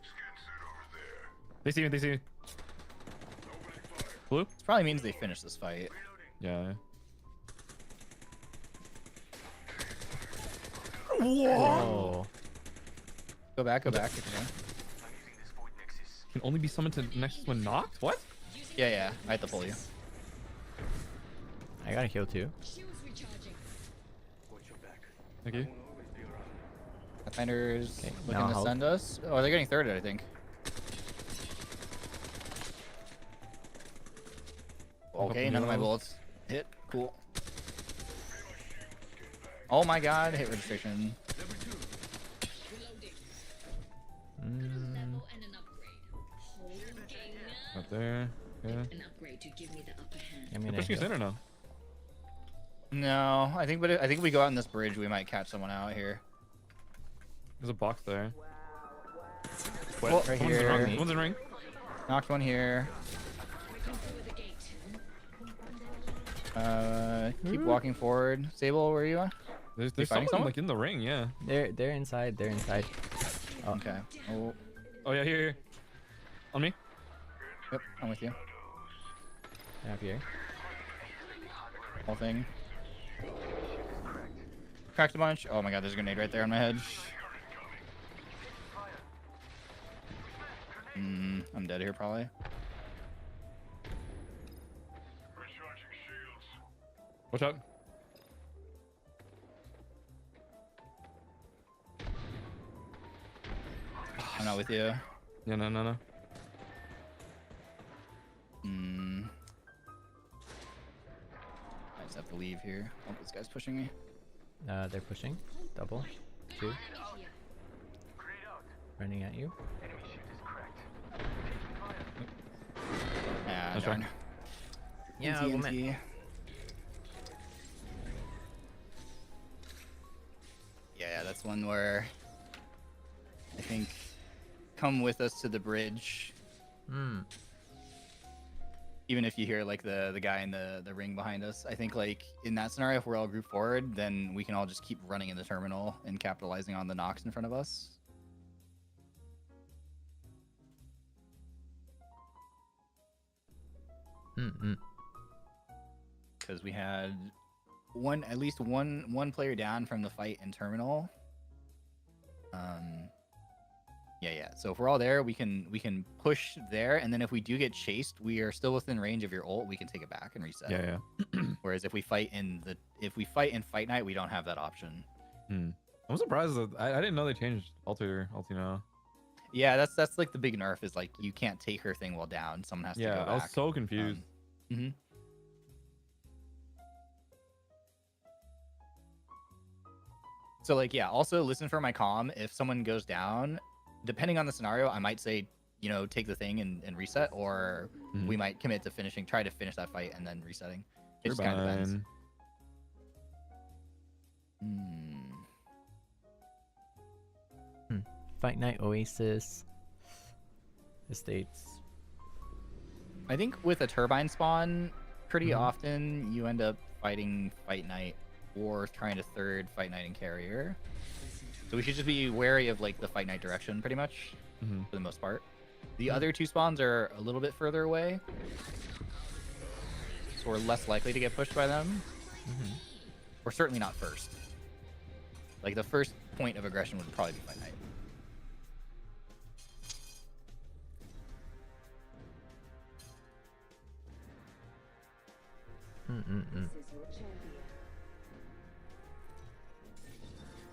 Scan suit over there. They see me. Blue? This probably means they finish this fight. Yeah. Whoa! Go back. If you can. I'm using this void nexus. Can only be summoned to next when knocked? What? Yeah. I have to pull you. I got a heal too. Shields recharging. Watch your back. Thank you. Won't always be around. Pathfinder's Okay, looking now to help. send us. Oh, they're getting thirded, I think. Okay, none of my bullets hit. Cool. Oh my god, hit registration. Mm, Level and an upgrade. Holding Right there. Yeah. an upgrade to give me the upper hand. I'm They're gonna pushing us heal. in or no? No, I think if we go out on this bridge, we might catch someone out here. There's a box there. Well, right Someone's in here. ring. Someone's in ring. Knocked one here. Breaking through the gate. Keep walking forward. Seible, where are you at? There's fighting someone someone? like in the ring. Yeah. They're inside. They're inside. Oh, Okay. Oh, Oh yeah, here. On me. yep, I'm with you. up here. Whole thing. Cracked a bunch. Oh my god, there's a grenade right there on my head. I'm dead here probably. Watch out. I'm not with you. Yeah, no. I just have to leave here. Oh, this guy's pushing me. They're pushing. Double. 2. Running at you. Enemy shield is cracked. Yeah, That's darn. right. Yeah, TNT. woman. Yeah, that's one where I think come with us to the bridge. Hmm. Even if you hear like the guy in the ring behind us, I think like in that scenario, if we're all grouped forward, then we can all just keep running in the terminal and capitalizing on the knocks in front of us. Because we had at least one player down from the fight in terminal. Yeah. So if we're all there, we can push there, and then if we do get chased, we are still within range of your ult. We can take it back and reset. Yeah. Whereas if we fight in fight night, we don't have that option. I'm surprised that I didn't know they changed ulti now. Yeah, that's like the big nerf is like you can't take her thing while down. Someone has to go Yeah, back. I was so confused. So like yeah, also listen for my comm. If someone goes down, depending on the scenario, I might say, take the thing and reset, or we might commit to try to finish that fight and then resetting. It just kind of depends. Turbine. Fight Night Oasis. Estates. I think with a turbine spawn, pretty often you end up fighting fight night. or trying to third Fight Knight and Carrier. So we should just be wary of like the Fight Knight direction pretty much for the most part. The other two spawns are a little bit further away, so we're less likely to get pushed by them. We're certainly not first. Like the first point of aggression would probably be Fight Knight.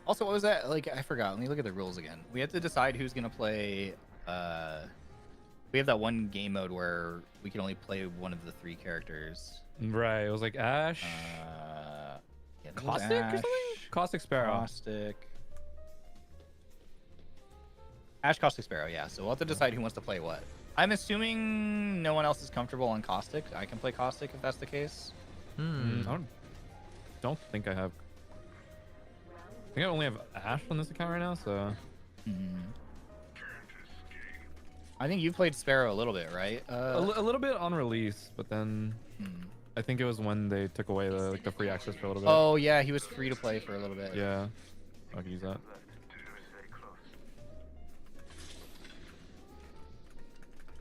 Also, what was that? Like, I forgot. Let me look at the rules again. We have to decide who's gonna play. We have that one game mode where we can only play one of the 3 characters. Right. It was like Ash, Yeah, there was Caustic or Ash, something. Caustic Sparrow. Caustic. Ash, Caustic, Sparrow. Yeah. So we'll have to decide who wants to play what. I'm assuming no one else is comfortable on Caustic. I can play Caustic if that's the case. I don't think I have. I think I only have Ash on this account right now, so. I think you played Sparrow a little bit, right? A little bit on release, but then I think it was when they took away the free access for a little bit. Oh yeah, he was free to play for a little bit. Yeah, I can use that.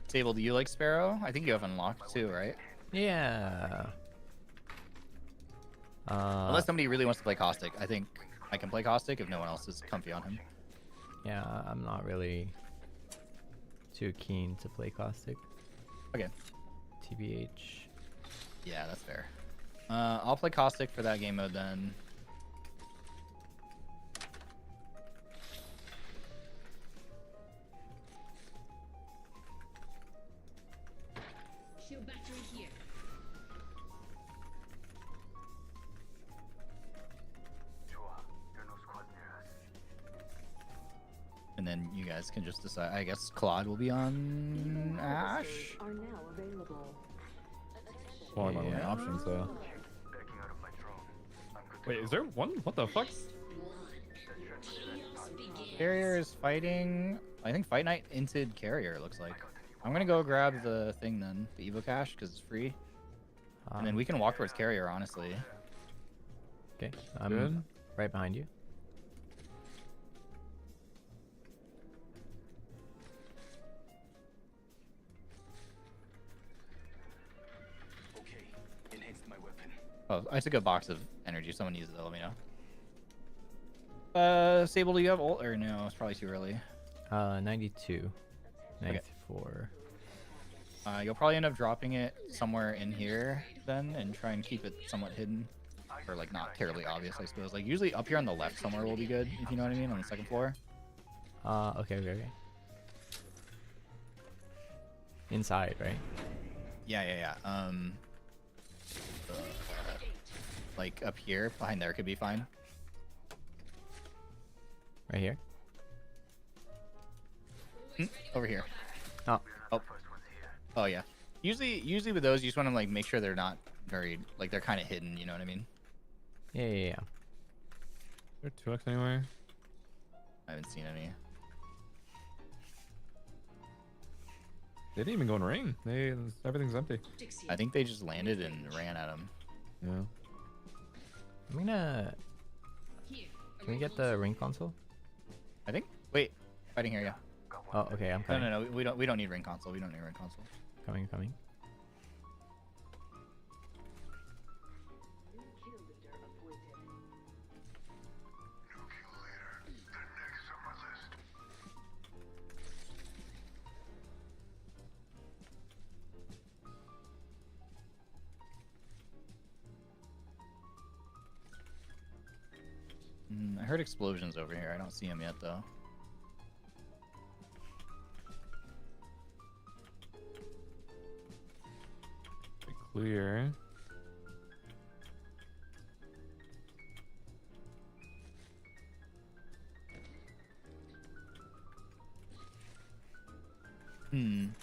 Seible, do you like Sparrow? I think you have unlocked too, right? Yeah. Unless somebody really wants to play Caustic, I think I can play Caustic if no one else is comfy on him. Yeah, I'm not really too keen to play Caustic. Okay. TBH. Yeah, that's fair. I'll play Caustic for that game mode then. Shield battery here. And then you guys can just decide. I guess Claude will be on Ash. Are now available. Well, I'm on my options, so. Wait, is there one? What the fuck? Carrier is fighting. I think Fight Knight inted Carrier, it looks like. I'm gonna go grab the thing then, the Evo Cache, because it's free. And then we can walk towards Carrier, honestly. Okay, I'm Good. right behind you. Okay, enhanced my weapon. Oh, I took a box of energy. Someone needs it, let me know. Seible, do you have ult? Or no, it's probably too early. 92. 94. You'll probably end up dropping it somewhere in here then and try and keep it somewhat hidden. Or like not terribly obvious, I suppose. Like usually up here on the left somewhere will be good, if you know what I mean, on the second floor. Okay. Inside, right? Yeah. Like up here, behind there could be fine. Right here. Over here. Oh. Oh yeah. Usually with those, you just want to like make sure they're not very like they're kind of hidden. You know what I mean? Yeah. Is there 2x anywhere? I haven't seen any. They didn't even go in ring. Everything's empty. I think they just landed and ran at him. Yeah. I'm gonna. Can we get the ring console? I think. Wait, fighting here, yeah. Oh, okay. I'm coming. No. We don't need ring console. We don't need ring console. Coming. New kill leader appointed. I heard explosions over here. I don't see them yet though. Clear. Don't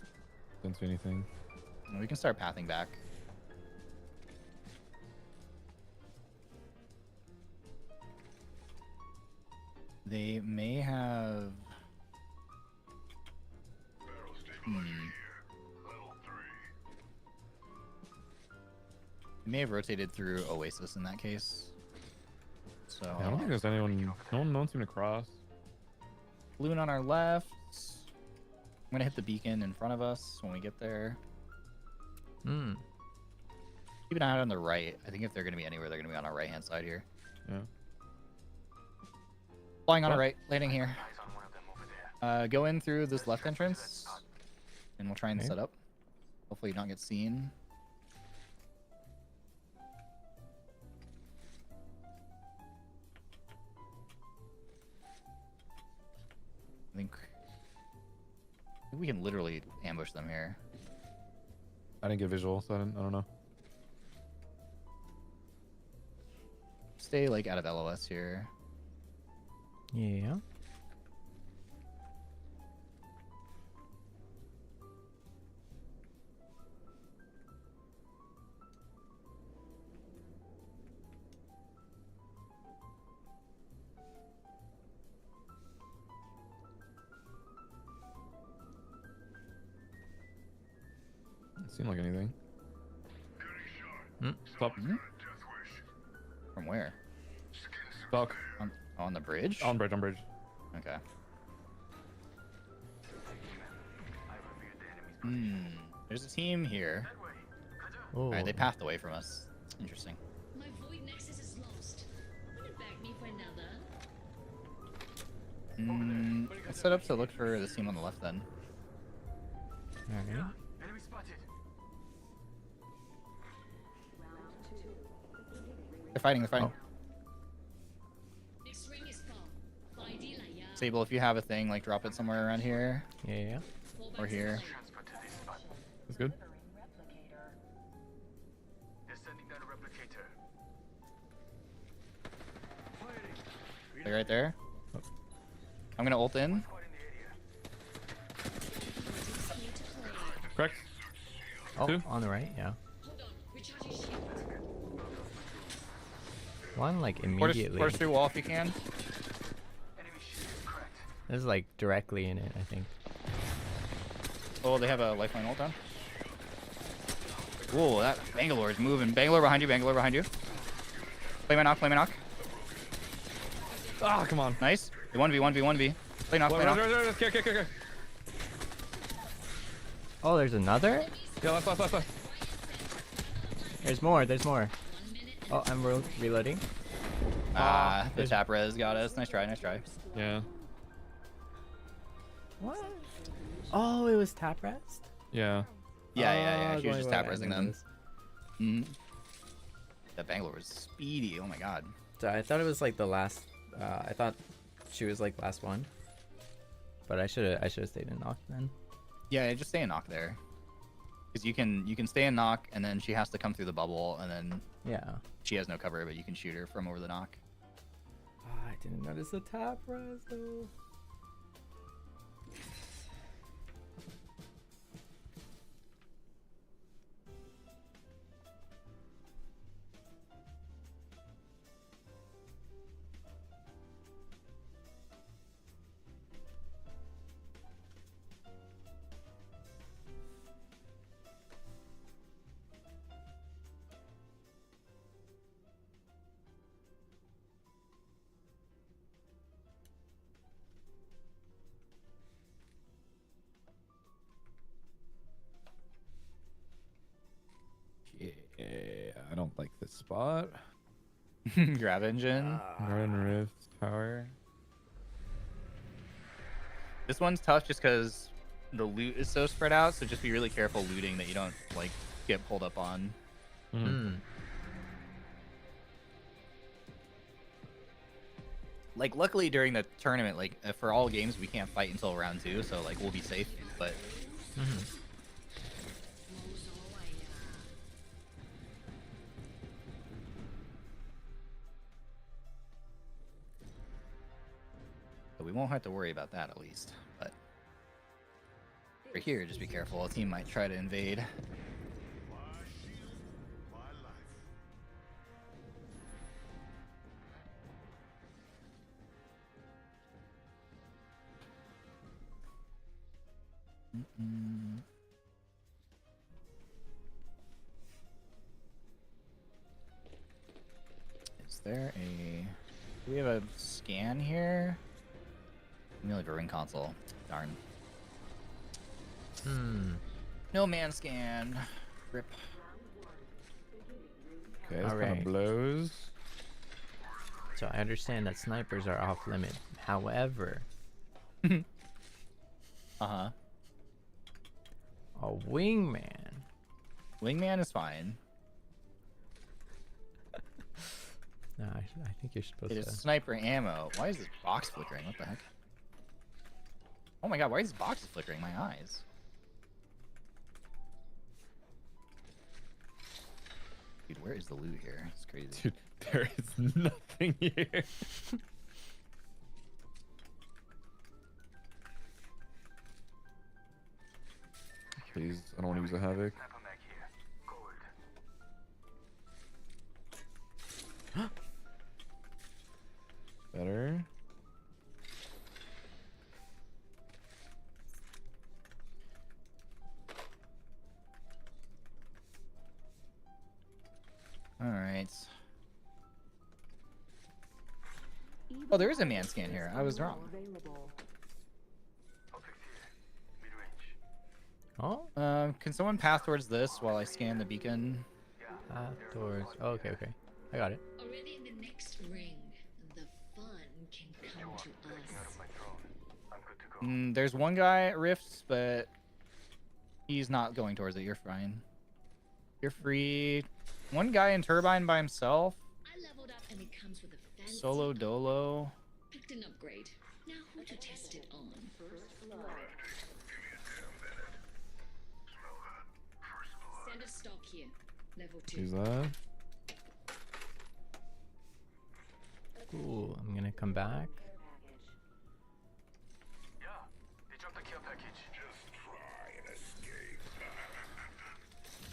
see anything. We can start pathing back. They may have. They may have rotated through Oasis in that case. So Yeah, I don't think there's anyone. No one seemed to cross. balloon on our left. I'm gonna hit the beacon in front of us when we get there. Hmm. Keep an eye out on the right. I think if they're gonna be anywhere, they're gonna be on our right hand side here. Yeah. Flying on our right, landing here. Go in through this left entrance, and we'll try and Okay. set up. Hopefully, not get seen. I think we can literally ambush them here. I didn't get visual, so I don't know. Stay like out of LOS here. Yeah. Doesn't seem like anything. Stop. From where? Stuck. On the bridge? On bridge. On bridge. Okay. Hmm. There's a team here. Oh. Alright, they pathed away from us. Interesting. My void nexus is lost. Wanna bag me for another? Let's set up to look for the team on the left then. Alright. Enemy spotted. They're fighting, they're fighting. Next ring is far. Find lah ya. Seible, if you have a thing, like drop it somewhere around here Yeah. or here. That's good. They're sending down a replicator. They're right there. I'm gonna ult in. Squad in the area. Here to play. Correct. Oh, Two? on the right, yeah. Hold on. Recharge your shield. One like Force immediately. through wall if you can. Enemy shield cracked. This is like directly in it, I think. Oh, they have a lifeline ult on. Whoa, that Bangalore is moving. Bangalore behind you, Bangalore behind you. Play my knock, play my knock. Ah, come on. Nice. 1v1v1v. Play knock, play knock. Okay. Oh, there's another? Yeah, left. There's more, there's more. Oh, I'm reloading. The there's- tap res got us. Nice try, nice try. Yeah. What? Oh, it was tap rest? Yeah. Yeah. She was going just well, tap I resing didn't them. notice. That Bangalore was speedy. Oh my god. So I thought it was like the last. I thought she was like last one. But I should have stayed in knock then. Yeah, just stay in knock there. Because you can stay in knock, and then she has to come through the bubble, and then Yeah. she has no cover, but you can shoot her from over the knock. Oh, I didn't notice the tap res though. Yeah, I don't like this spot. Grab engine. Run Rift Tower. This one's tough just because the loot is so spread out, so just be really careful looting that you don't like get pulled up on. Hmm. Like luckily during the tournament, like for all games we can't fight until round 2, so like we'll be safe. But so we won't have to worry about that at least. But for here, just be careful. A team might try to invade. Is there a Do we have a scan here? We only have a ring console. Darn. No man scan. Rip. Okay, this kind Alright. of blows. So I understand that snipers are off limit. However, Uh-huh. a wingman. Wingman is fine. No, I think you're supposed It is to. sniper ammo. Why is this box flickering? What the heck? Oh my god, why is this box flickering? My eyes. Dude, where is the loot here? It's crazy. Dude, there is nothing here. Please, I don't want to use a Havoc. Better. Alright. Oh, there is a man scan here. I was wrong. Oh, Can someone path towards this while I scan the beacon? towards. Oh, okay, okay. I got it. Already in the next ring, the fun can come to us. There's one guy at Rifts, but he's not going towards it. You're fine. You're free. One guy in Turbine by himself. I leveled up and it comes with a fancy Solo dolo. picked an upgrade. Now who to test it on? Standard stock here. Level 2. Use that. Cool. I'm gonna come back.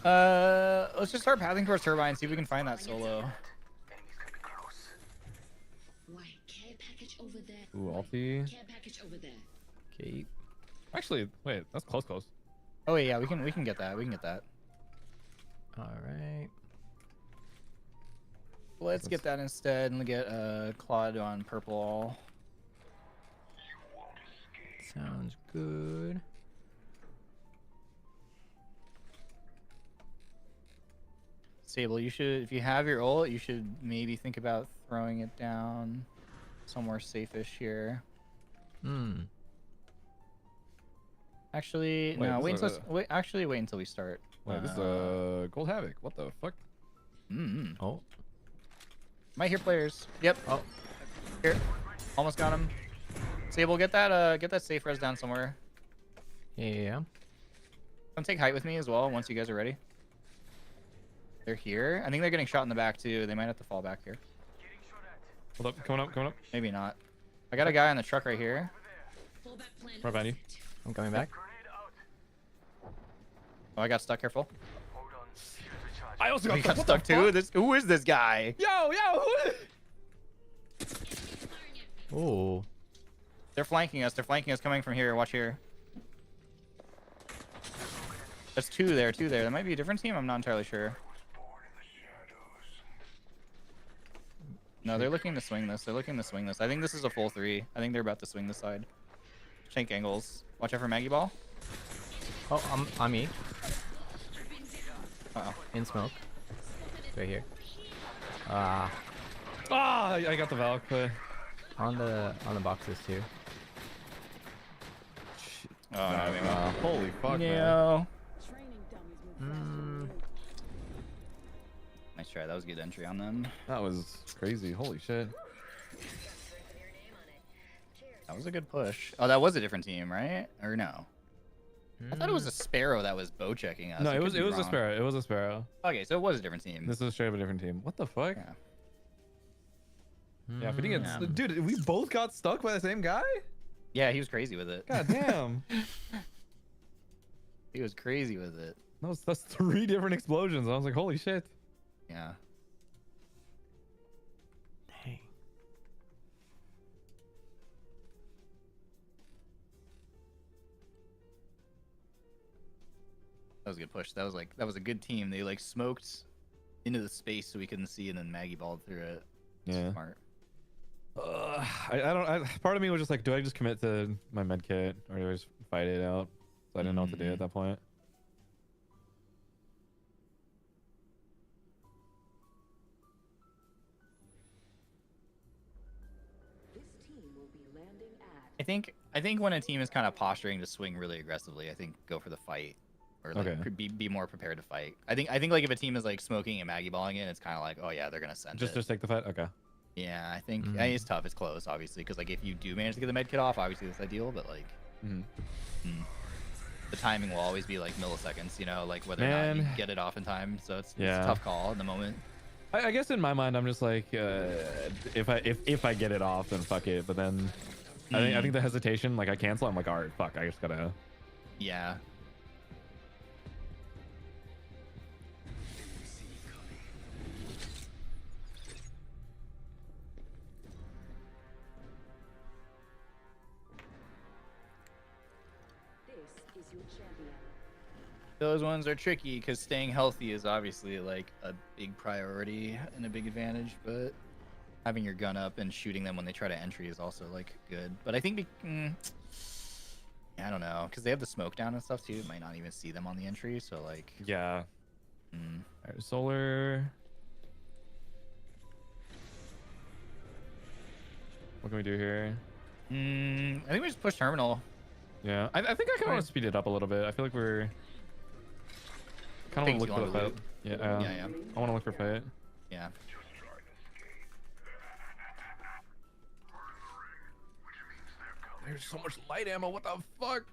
Let's just start pathing towards Turbine, see if we can find that solo. Right, care package over there. Ooh, Right, ulti. care package over there. Okay. Actually, wait, that's close. Oh yeah, we can get that. We can get that. All right. Let's get that instead and get Claude on purple. Sounds good. Seible, you should, if you have your ult, you should maybe think about throwing it down somewhere safe-ish here. Actually, Wait, no. this Wait is until wait until we start. Wait, this is a Gold Havoc. What the fuck? Oh. Might hear players. Yep. Oh. Here. Almost got him. Seible, get that safe res down somewhere. Yeah. Come take height with me as well once you guys are ready. They're here. I think they're getting shot in the back too. They might have to fall back here. Hold up, coming up. Maybe not. I got a guy on the truck right here. Fallback plan Right behind you. set. I'm coming back. Oh, I got stuck. Careful. I also We got stuck too. Who is this guy? Yo, who is... Oh. They're flanking us. They're flanking us coming from here. Watch here. There's two there. That might be a different team. I'm not entirely sure. No, they're looking to swing this. I think this is a full 3. I think they're about to swing this side. Shank angles. Watch out for Maggie Ball. Oh, I'm me. Uh-oh. In smoke. Right here. Ah, I got the Valk. On the boxes too. Oh, no, maybe not. Holy fuck, man. No. Mm. Nice try. That was a good entry on them. That was crazy. Holy shit. That was a good push. Oh, that was a different team, right? Or no? I thought it was a Sparrow that was bow checking us. No, I it could was be a wrong. Sparrow. It was a Sparrow. Okay, so it was a different team. This is straight up a different team. What the fuck? Yeah. Yeah, if we didn't Yeah. get... Dude, we both got stuck by the same guy? Yeah, he was crazy with it. God damn. He was crazy with it. That's 3 different explosions. I was like, holy shit. Yeah. Dang. That was a good push. That was a good team. They like smoked into the space so we couldn't see, and then Maggie balled through it. Yeah. Smart. I don't. Part of me was just like, do I just commit to my med kit or do I just fight it out? So I didn't know what to do at that point. This team will be landing at I think when a team is kind of posturing to swing really aggressively, I think go for the fight or like Okay. be more prepared to fight. I think like if a team is like smoking and Maggie balling in, it's kind of like, oh yeah, they're gonna send it. Just take the fight. Okay. Yeah, I think I mean, it's tough. It's close, obviously, because like if you do manage to get the med kit off, obviously that's ideal. But like, the timing will always be like milliseconds. You know, like whether or not you Man. get it off in time. So it's a Yeah. tough call in the moment. I guess in my mind, I'm just like, if I get it off, then fuck it. But then, I think the hesitation, like I cancel. I'm like, all right, fuck. I just gotta. Yeah. this is your champion. Those ones are tricky because staying healthy is obviously like a big priority and a big advantage, but having your gun up and shooting them when they try to entry is also like good. But I think I don't know, because they have the smoke down and stuff too. It might not even see them on the entry, so like Yeah. All right, solar. What can we do here? I think we just push terminal. Yeah, I think I kind of want to speed it up a little bit. I feel like we're kind of Taking look too for long the to fight. loot. Yeah, Yeah. I want to look for fight. Yeah. There's so much light ammo. What the fuck?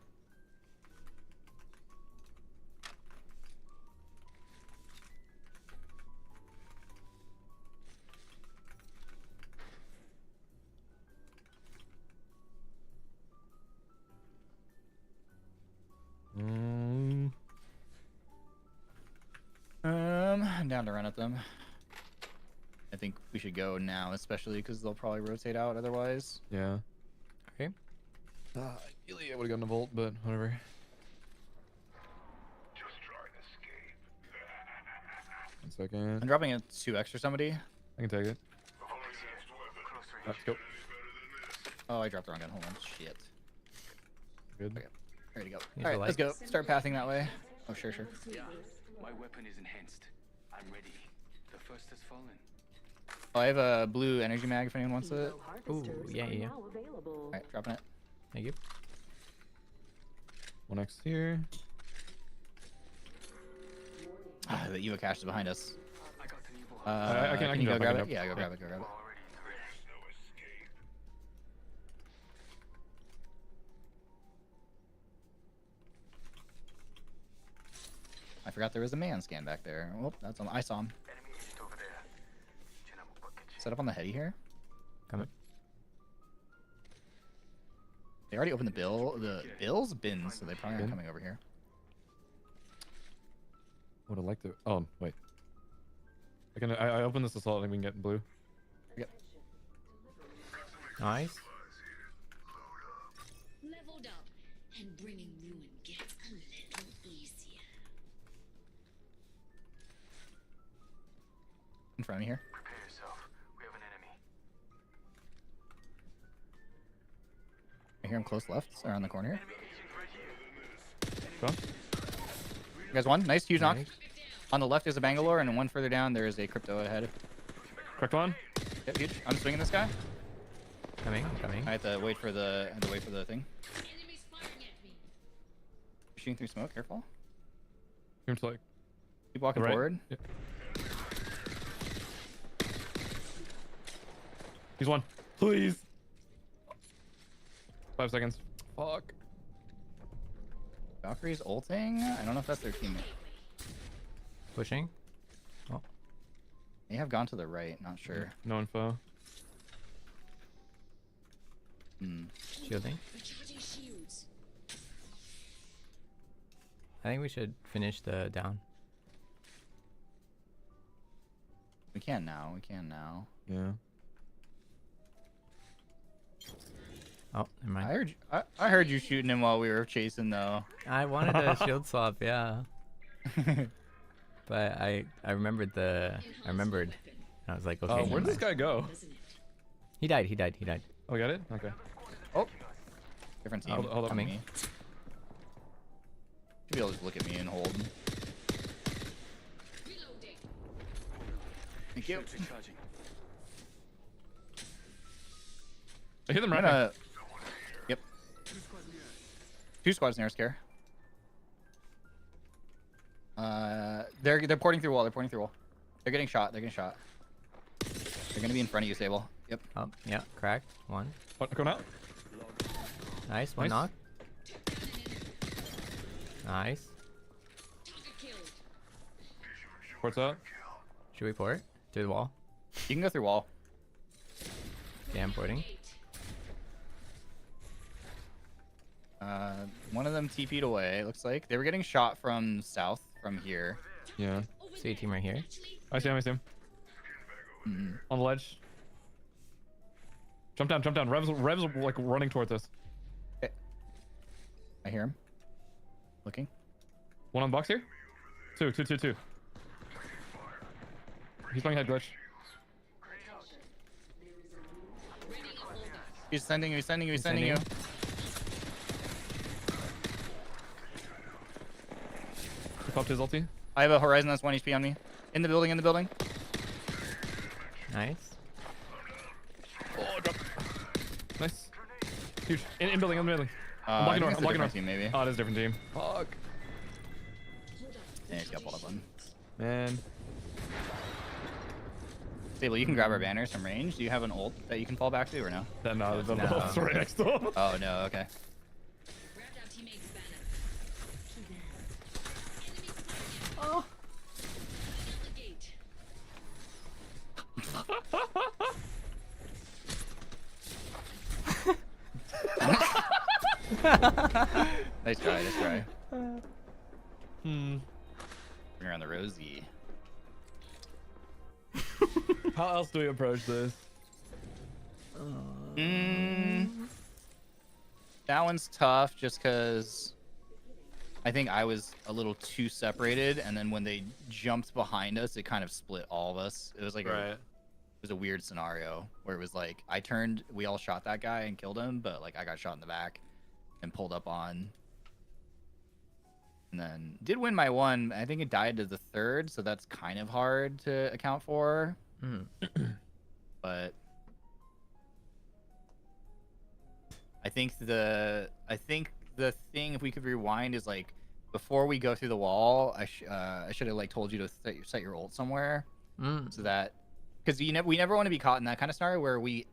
I'm down to run at them. I think we should go now, especially because they'll probably rotate out otherwise. Yeah. Okay. Ideally, I would have gotten a volt, but whatever. One second. I'm dropping a 2x for somebody. I can take it. Let's go. Oh, I dropped the wrong gun. Hold on. Shit. Good. Okay. Ready to go. Need All the right, let's go. Start pathing that way. Oh, sure. Yeah, my weapon is enhanced. I'm ready. The first has fallen. Oh, I have a blue energy mag if anyone wants it. Hero harvesters yeah, are yeah. now available. All right, dropping it. Thank you. One next here. Ah, the Eva cache is behind us. I got the new boy. I can you go jump, I grab can it? jump. Yeah, go grab it. Go grab it. I forgot there was a man scan back there. Oh, that's on. I saw him. Enemy agent over there. Set up on the heady here. Coming. They already opened the bill's bins, so they probably aren't coming over here. Would have liked to. Oh wait. I opened this assault and we can get blue. Yep. Nice. Leveled up, and bringing ruin gets a little easier. In front of me here. Prepare yourself. We have an enemy. I hear him close left, or on the corner here. Enemy agent right here. Go. You guys won. Nice, huge knock. Nice. On the left is a Bangalore, and one further down there is a crypto ahead. Correct one. Yep, huge. I'm swinging this guy. Coming. I have to wait for the thing. Enemies firing at me. Shooting through smoke. Careful. Seems like. Keep walking Right. forward. Yeah. He's one. Please. 5 seconds. Fuck. Valkyrie's ulting. I don't know if that's their teammate. Pushing. They have gone to the right. Not sure. No info. Shielding. Recharging shields. I think we should finish the down. We can now. Yeah. Oh, never I mind. heard you, I heard you shooting him while we were chasing though. I wanted a shield swap, yeah. But I remembered. I was like, okay. Where never did this mind. guy go? Doesn't it? He died. He died. He died. Oh, got it. Okay. Different team. Hold up. Coming. Me. Should be able to just look at me and hold. Thank you. I hear them right I'm now. gonna... Yep. 2 squads nearest care. They're porting through wall. They're porting through wall. They're getting shot. They're getting shot. They're gonna be in front of you, Seible. Yep. Oh, yeah, cracked. One. What, going out? Nice. One Nice. knock. Nice. Port's out. Should we port? Through the wall? You can go through wall. Yeah, I'm porting. One of them TP'd away. It looks like they were getting shot from south from here. Yeah. See a team right here. I see him. I see him. Mhm. On the ledge. Jump down. Jump down. Rev's like running towards us. I hear him. Looking. One on the box here. Two. He's playing head glitch. He's sending you. He's sending you. He's sending you. He popped his ulti. I have a Horizon that's 1 HP on me. In the building. In the building. Nice. Oh, drop. Nice. Huge. In building. In building. I'm I blocking think north. it's I'm a blocking different north. team, maybe. Oh, it is a different team. Fuck. Yeah, he's got pulled up on. Man. Seible, you can grab our banners from range. Do you have an ult that you can fall back to, or no? That no, the No. ult's right next to him. Oh no. Okay. Nice try. Nice try. Bring around the Rosie. How else do we approach this? That one's tough just because I think I was a little too separated, and then when they jumped behind us, it kind of split all of us. It was like it was a weird scenario where it was like I turned, we all shot that guy and killed him, but like I got shot in the back and pulled up on. And then did win my one. I think it died to the third, so that's kind of hard to account for. But I think the thing, if we could rewind, is like before we go through the wall, I should have like told you to set your ult somewhere, so that because we never want to be caught in that kind of scenario where we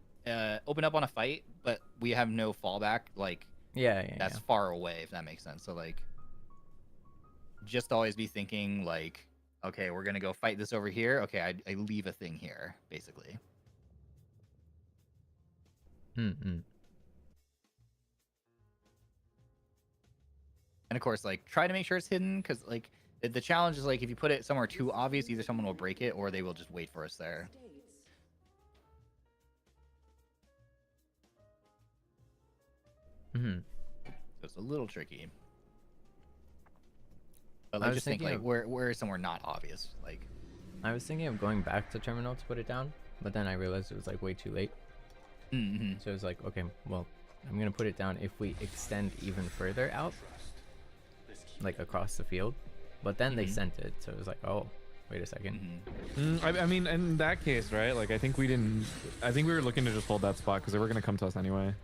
open up on a fight, but we have no fallback. Like that's far away, if that makes sense. So like, just always be thinking like, okay, we're gonna go fight this over here. Okay, I leave a thing here, basically. And of course, like, try to make sure it's hidden, because like the challenge is like if you put it somewhere too obvious, either someone will break it or they will just wait for us there. So it's a little tricky. But like, just think like where is somewhere not obvious. Like, I was thinking of going back to terminal to put it down, but then I realized it was like way too late. So it was like, okay, well, I'm gonna put it down if we extend even further out, like across the field. But then they sent it, so it was like, oh, wait a second. I mean, in that case, right? Like, I think we were looking to just hold that spot because they were gonna come to us anyway.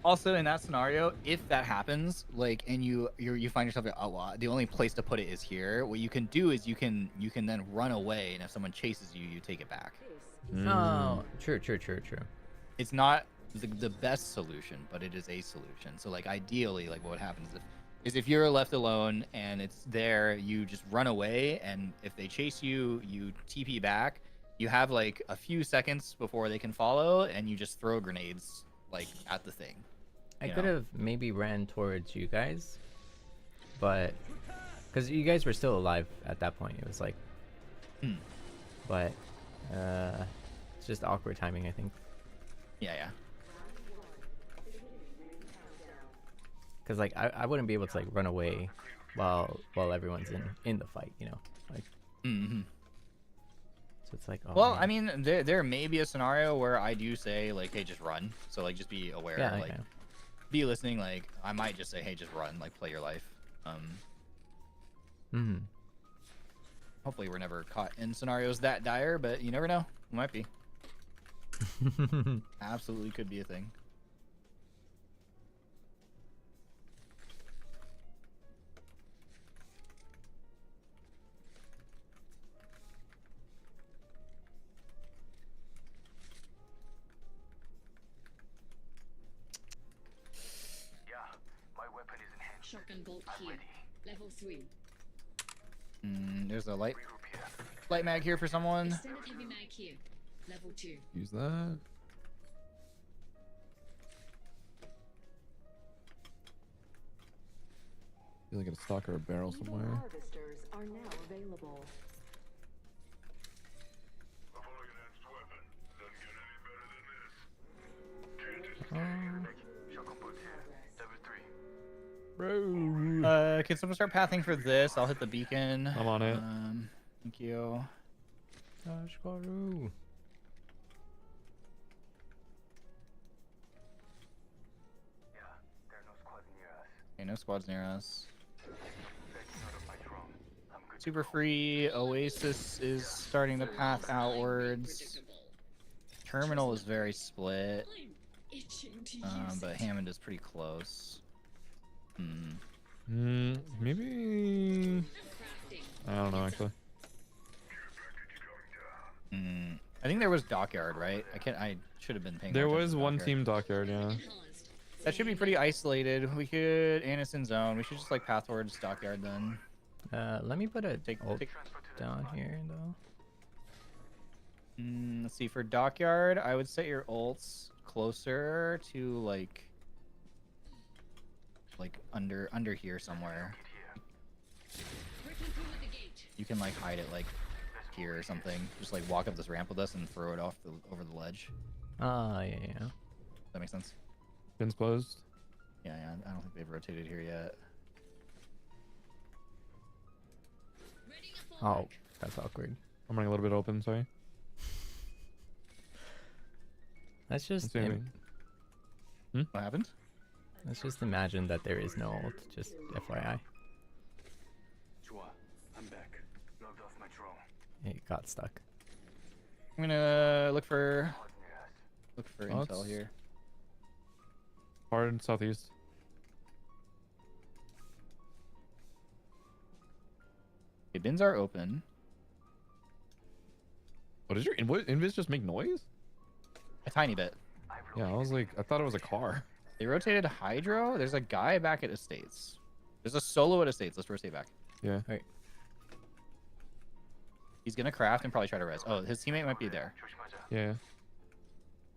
Also, in that scenario, if that happens, like, and you find yourself like, oh, well, the only place to put it is here. What you can do is you can then run away, and if someone chases you, you take it back. Oh, true. It's not the best solution, but it is a solution. So like ideally, like what happens is if you're left alone and it's there, you just run away, and if they chase you, you TP back. You have like a few seconds before they can follow, and you just throw grenades like at the thing. I could have maybe ran towards you guys, but because you guys were still alive at that point, it was like, but it's just awkward timing, I think. Yeah. Because like I wouldn't be able to like run away while everyone's in the fight, you know, like. So it's like, oh, Well, man. I mean, there may be a scenario where I do say like, hey, just run. So like, just be aware. Yeah, Like, okay. be listening. Like, I might just say, hey, just run. Like, play your life. Mhm. Hopefully, we're never caught in scenarios that dire, but you never know. We might be. Absolutely could be a thing. Shotgun bolt here. Level 3. There's a light mag here for someone. Extended heavy mag here. Level 2. Use that. Feel like I got a stock or a barrel Evil somewhere. harvesters are now available. Bro. Can someone start pathing for this? I'll hit the beacon. I'm on it. Thank you. Ashkaru. Okay, no squads near us. Super free. Oasis is starting the path outwards. Terminal is very split. I'm itching to use But it. Hammond is pretty close. Maybe. Crafting. I don't know actually. I think there was Dockyard, right? I should have been paying. There more was attention to one Dockyard. team dockyard, yeah. Enhanced. That should be pretty isolated. We could Anderson zone. We should just like path towards Dockyard then. Let me put a Take- ult take- down here though. Let's see, for Dockyard, I would set your ults closer to like under here somewhere. Breaking through with the gate. You can like hide it like here or something. Just like walk up this ramp with us and throw it over the ledge. Ah, yeah, yeah. Does that make sense? Pins closed. Yeah, I don't think they've rotated here yet. Ready to fall. Oh, that's awkward. I'm running a little bit open, sorry. Let's just Let's see. What happened? let's just imagine that there is no ult. Just FYI, I'm back. Logged off my drone. it got stuck. I'm gonna look for Oh, intel it's- here. Hard southeast. Okay, bins are open. What does your invis just make noise? A tiny bit. Yeah, I was like, I thought it was a car. They rotated Hydro. There's a guy back at Estates. There's a solo at Estates. Let's rotate back. Yeah. Alright. He's gonna craft and probably try to res. Oh, his teammate might be there. Yeah.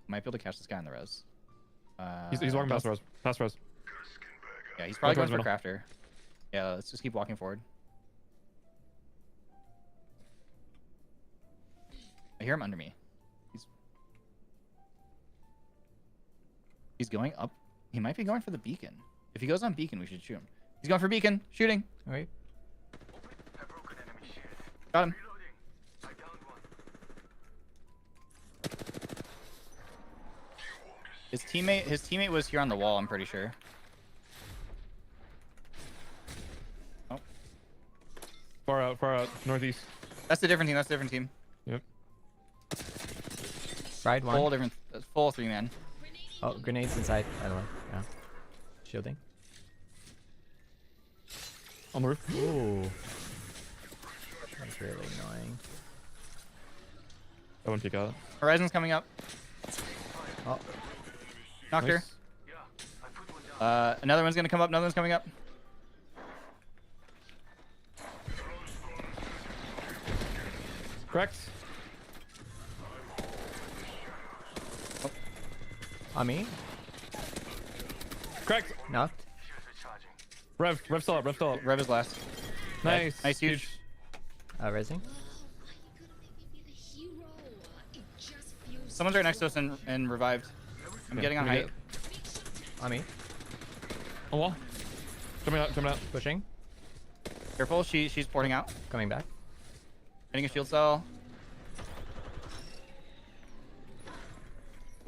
Might be able to catch this guy on the res. He's walking past don't- res. Past res. Yeah, he's probably Go going towards for crafter. Yeah, let's just keep walking forward. I hear him under me. He's going up. He might be going for the beacon. If he goes on beacon, we should shoot him. He's going for beacon. Shooting. Alright. Got him. His teammate was here on the wall, I'm pretty sure. Oh, Far out, northeast. that's a different team. That's a different team. Yep. Fried one. Full different, full 3-man. Oh, grenades inside, by the way. Yeah. Shielding. On the roof. Ooh. That's really annoying. I won't peek out. Horizon's coming up. Oh, Knocked her. Nice. Another one's gonna come up. Another one's coming up. Correct. on me. Correct. Knocked. Rev still up. Rev still up. Rev is last. Nice. Nice, huge. Resing. Someone's right next to us and revived. I'm Okay, getting on let me height. On me. On wall. Jumping out. Jumping out. Pushing. Careful, she's porting out. Coming back. Hitting a shield cell.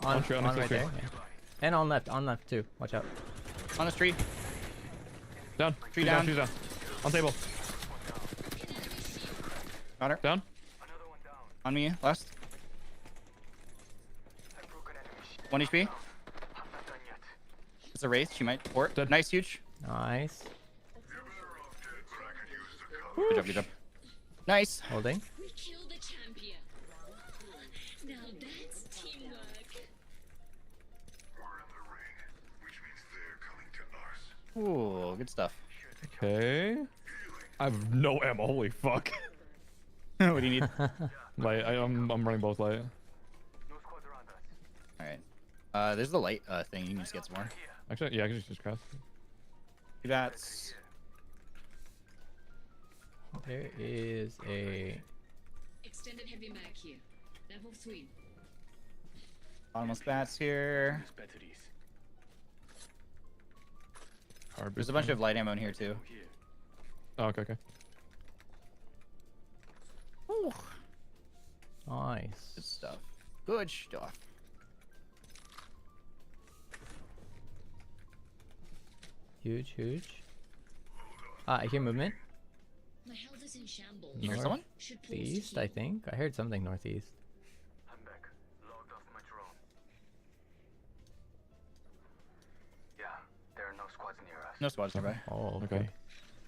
On, tree, on next to right tree. there. Yeah. And on left too. Watch out. On this tree. Down. Tree down. Tree down. On table. Got her. Down. On me. Last. 1 HP. It's a wraith. She might port. Dead. Nice, huge. Nice. Good job. Good job. Nice. Holding. We killed the champion. Now that's teamwork. Ooh, good stuff. Okay. I have no ammo. Holy fuck. What do you need? Light. I'm running both light. All right. There's the light thing. You can just get some more. Actually, yeah, I can just craft. That's There is a. Extended heavy mag here. Level 3. bottomless bats here. There's a bunch of light ammo in here too. Oh, okay, okay. Ooh, good Nice. stuff. Good stuff. Huge, huge. I hear movement. My health is in shambles. You hear someone? Should pause to East, heal. I think. I heard something northeast. I'm back. Logged off my drone. Yeah, there are no squads near us. No squads nearby. Oh, okay. Okay.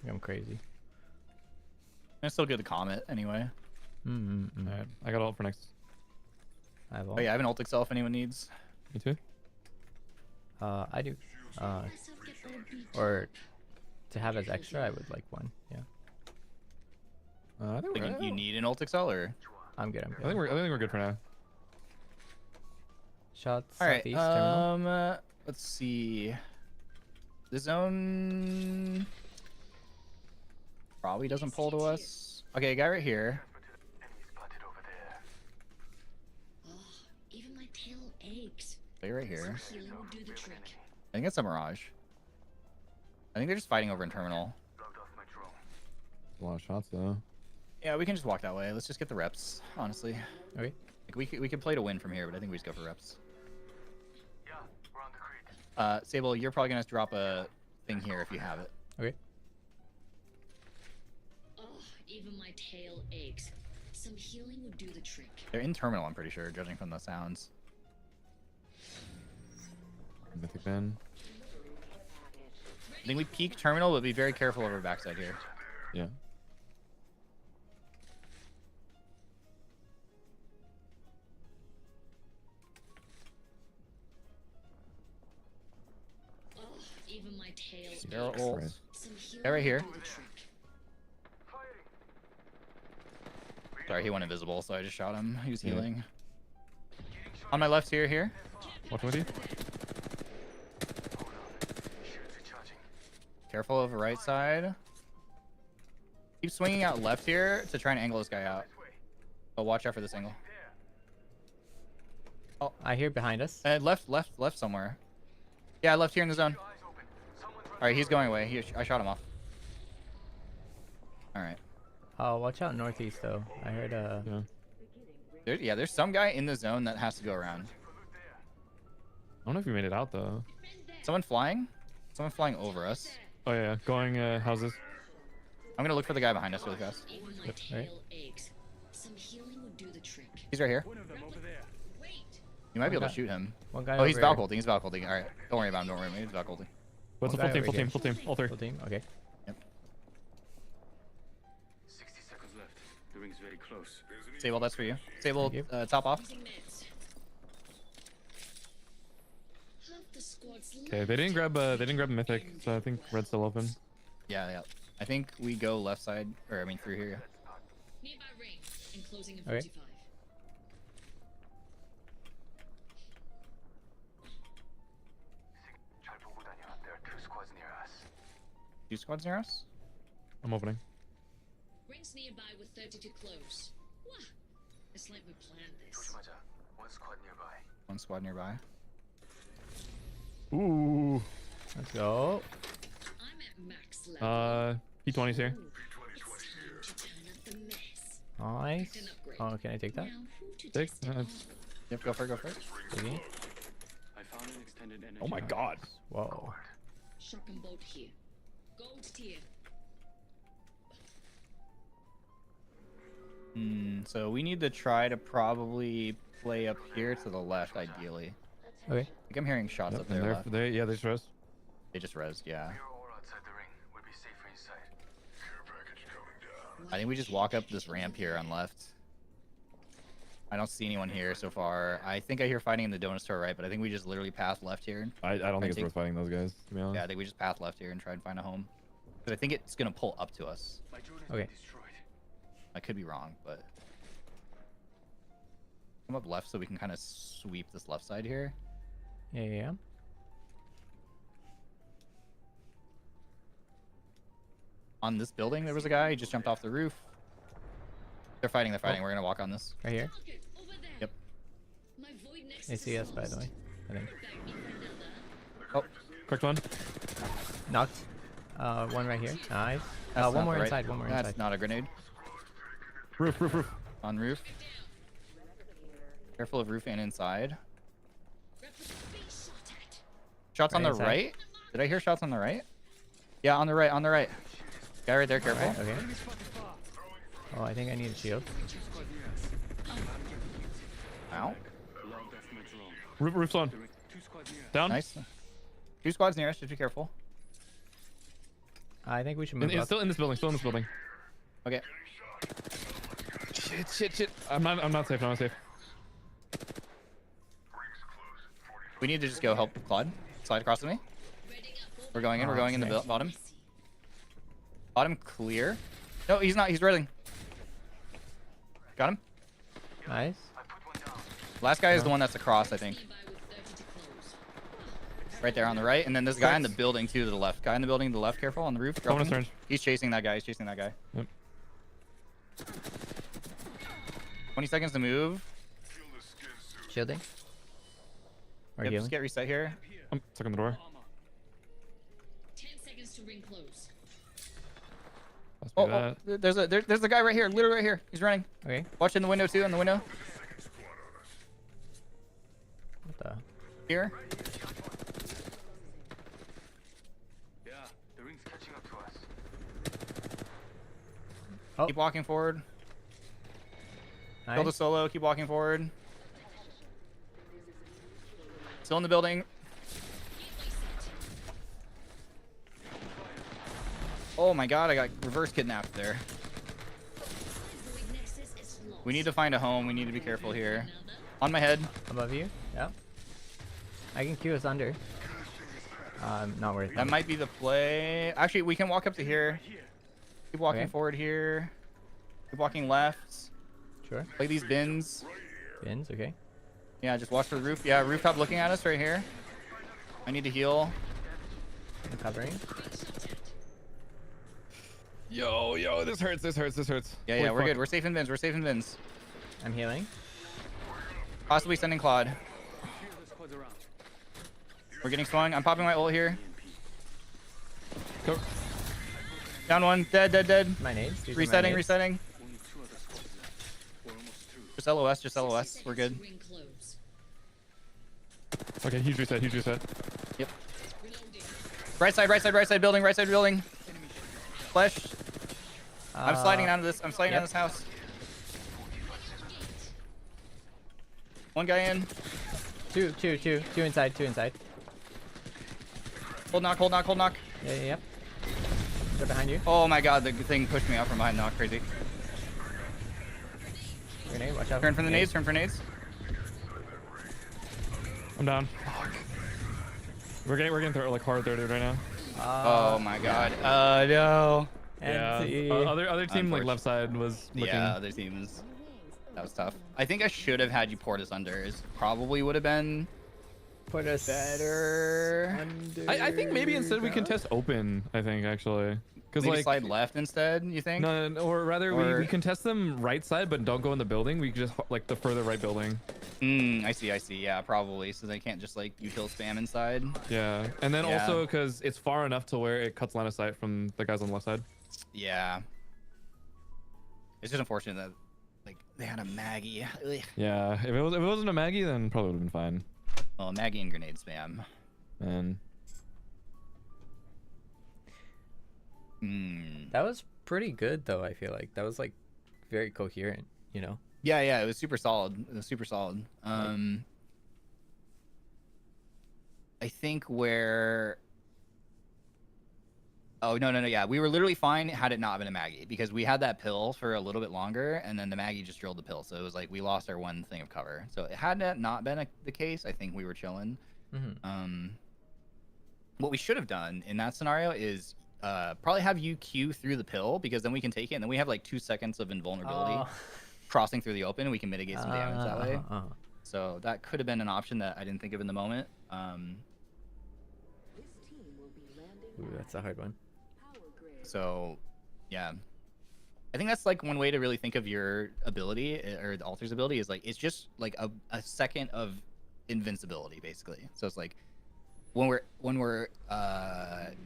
I'm crazy. I still get the comet anyway. Mm-hmm. Alright, I got ult for next. I have all. Oh yeah, I have an ult excel if anyone needs. Me too. I do. Myself get all beat. Or to have as extra, I would like one. Yeah. I think Like we're. you need an ult excel or? I'm good. I'm good. I think we're good for now. Shots. All right. Southeast terminal. Let's see. The zone probably doesn't pull to us. Okay, guy right here. Enemy spotted over there. Oh, even my tail aches. Guy right here. Some healing will do the trick. I think it's a mirage. I think they're just fighting over in terminal. Logged off my drone. A lot of shots though. Yeah, we can just walk that way. Let's just get the reps, honestly. Okay. Like we could play to win from here, but I think we just go for reps. Yeah, we're on the creek. Seible, you're probably gonna have to drop a thing here if you have it. Okay. Oh, even my tail aches. Some healing would do the trick. They're in terminal, I'm pretty sure, judging from the sounds. Mythic ban. I think we peek terminal, but be very careful over backside here. Yeah. Oh, even my tail They're aches. ult. Christ. Some healing They're right would here. do the trick. Sorry, he went invisible, so I just shot him. He was Yeah. healing. On my left here. Watching with you. Shields recharging. Careful over right side. Keep swinging out left here to try and angle this guy out. But watch out for this angle. I hear behind us. Left somewhere. Yeah, left here in the zone. Eyes open. Someone's All right, he's going away. I shot him off. All right. Oh, watch out northeast though. I heard Yeah. There's some guy in the zone that has to go around. I don't know if you made it out though. Someone flying? Someone flying over us. Oh yeah, yeah. Going houses. I'm gonna look for the guy behind us really fast. Even my Yep, tail right. aches. Some healing would do the trick. He's right here. Wait. You might be able to Okay. shoot him. one guy. Oh, he's over here. Valcolding. He's Valcolding. All right. Don't worry about him. Don't worry about him. He's Valcolding. What's One the full guy team? over Full here. team. Full team. All three. Full team. Okay. 60 seconds left. The ring's very close. Seible, that's for you. Seible, Thank top off. Using meds. Half the squad's Okay, they didn't grab mythic, so I think red's still open. Yeah. I think we go left side, or I mean through here. Nearby ring. Enclosing in Okay. 45. 잘 보고 다녀. There are 2 squads near us. 2 squads near us. I'm opening. Rings nearby with 30 to close. Wah! It's like we planned this. 조심하자. 1 squad nearby. 1 squad nearby. Ooh. Let's go. I'm at max level. P20's here. Ooh, it's time to turn up the mess. Nice. An upgrade. Oh, can I take that? Now, who to Take. test it on? Yep, go for it, go for it. Okay. Oh my god. Whoa. Shotgun bolt here. Gold tier. So we need to try to probably play up here to the left, ideally. Okay. I think I'm hearing shots up And there left. yeah, they just rest. They just rezzed, yeah. all outside the ring. We'll be safer inside. Care package coming down. I think we just walk up this ramp here on left. I don't see anyone here so far. I think I hear fighting in the donut store, right? But I think we just literally path left here. I don't think it's take- worth fighting those guys, to be honest. Yeah, I think we just path left here and try and find a home. But I think it's gonna pull up to us. My drone has Okay. been destroyed. I could be wrong, but come up left so we can kind of sweep this left side here. Yeah. On this building, there was a guy. He just jumped off the roof. They're fighting. They're fighting. We're gonna walk on this. Right here. Target over there. Yep. My void next They see us, by the way. I think. Oh, Correct one. Knocked. One right here. Nice. that's One not more the right- inside. One more That's inside. not a grenade. Roof. On roof. Careful of roof and inside. Shots on Right the inside. right. Did I hear shots on the right? Yeah, on the right. On the right. Guy right there. Careful. Right, okay. Oh, I think I need a shield. Ow. Roof's on. Down. Nice. 2 squads near us. Just be careful. I think we should move It's up. still in this building. Okay. Shit. I'm not safe. I'm not safe. We need to just go help Claude. Slide across to me. We're going in. We're going in the Okay. bottom. Bottom clear. No, he's not. He's reeling. Got him. Nice. Last guy is the one that's across, I think. Right there on the right. And then there's a guy in the building too to the left. Guy in the building to the left. Careful on the roof. Bonus dropping. turn. He's chasing that guy. He's chasing that guy. Yep. 20 seconds to move. Shielding. Or Yep, healing. just get reset here. I'm stuck in the door. 10 seconds to ring close. Must be Oh, that. there's a guy right here. Literally right here. He's running. Okay. Watch in the window too. In the window. What the? Here. Yeah, the ring's catching up to us. Oh. Keep walking forward. Build a Nice. solo. Keep walking forward. Still in the building. Oh my god, I got reverse kidnapped there. We need to find a home. We need to be careful here. On my head. Above you. Yep. I can queue us under. Not worth it. That might be the play. Actually, we can walk up to here. Keep walking Okay. forward here. Keep walking left. Sure. Play these bins. Bins. Okay. Yeah, just watch for the roof. Yeah, rooftop looking at us right here. I need to heal. I'm covering. Yo, this hurts. Yeah, Holy we're fuck. good. We're safe in bins. We're safe in bins. I'm healing. Possibly sending Claude. We're getting swung. I'm popping my ult here. Go. Down one. Dead. My nades. These are my Resetting. nades. Resetting. Just LOS. Just LOS. We're good. Ring close. Okay, huge reset. Yep. Right side building. Right side building. Flesh. I'm sliding down to this. I'm sliding down yep. this house. One guy in. Two inside. Hold knock. Yep. They're behind you. Oh my god, the thing pushed me out from behind. Knock, crazy. Grenade. Watch out. Turn from the nades. Turn for nades. I'm down. We're getting through like hard 30 right now. Oh my god. No. Yeah. NC. Other team like left side was looking. Yeah, other teams. That was tough. I think I should have had you port us under. Is probably would have been Put us better. under. I think maybe instead we can test open. I think actually, because Maybe like slide left instead. You think? no, or rather Or- we can test them right side, but don't go in the building. We can just like the further right building. I see. Yeah, probably. So they can't just like you kill spam inside. Yeah, and then Yeah. also because it's far enough to where it cuts line of sight from the guys on the left side. Yeah. It's just unfortunate that like they had a Maggie. Ugh. Yeah, if it wasn't a Maggie, then probably would have been fine. Well, Maggie and grenade spam. And That was pretty good though. I feel like that was like very coherent. You know. Yeah, it was super solid. It was super solid. I think where. Oh no, yeah, we were literally fine had it not been a Maggie because we had that pill for a little bit longer, and then the Maggie just drilled the pill, so it was like we lost our one thing of cover. So had that not been the case, I think we were chilling. What we should have done in that scenario is probably have you queue through the pill because then we can take it, and then we have like 2 seconds of invulnerability crossing through the open. We can mitigate some damage that way. So that could have been an option that I didn't think of in the moment. Ooh, that's a hard one. So, yeah, I think that's like one way to really think of your ability or the altar's ability is like it's just like a second of invincibility basically. So it's like when we're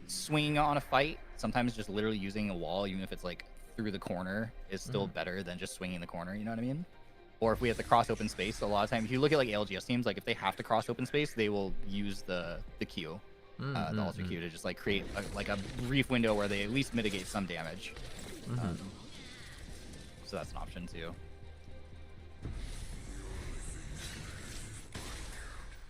swinging on a fight, sometimes just literally using a wall, even if it's like through the corner, is still better than just swinging the corner. You know what I mean? Or if we have to cross open space, a lot of times if you look at like ALGS teams, like if they have to cross open space, they will use the Q. The altar Q to just like create like a brief window where they at least mitigate some damage. So that's an option too.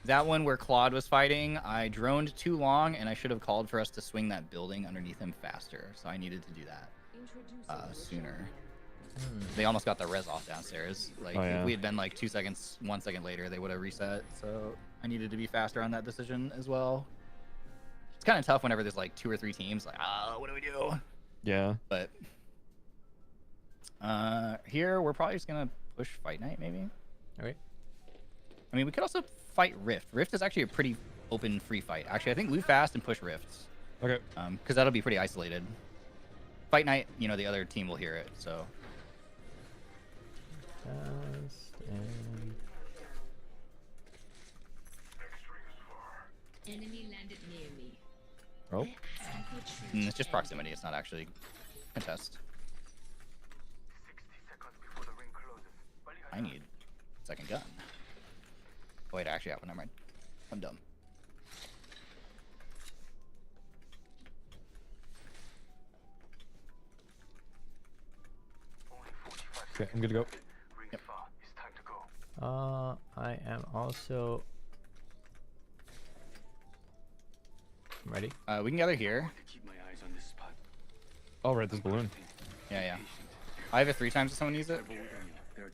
That one where Claude was fighting, I droned too long and I should have called for us to swing that building underneath him faster. So I needed to do that sooner. They almost got the res off downstairs. Like if we had been like 2 seconds, 1 second later, they would have reset. So I needed to be faster on that decision as well. It's kind of tough whenever there's like 2 or 3 teams. Like, what do we do? yeah, But here we're probably just gonna push Fight Night maybe. Okay. I mean, we could also fight Rift. Rift is actually a pretty open free fight. Actually, I think loot fast and push Rifts. okay. Because that'll be pretty isolated. Fight Night, you know, the other team will hear it. So Fast and... Enemy landed near me. Oh, it's just proximity. It's not actually contest. I need second gun. Oh, wait, I actually have one. Never mind. I'm dumb. okay, I'm good to go. Yep. I am also ready. We can gather here. Oh, right, this balloon. Yeah. I have it 3 times if someone needs it.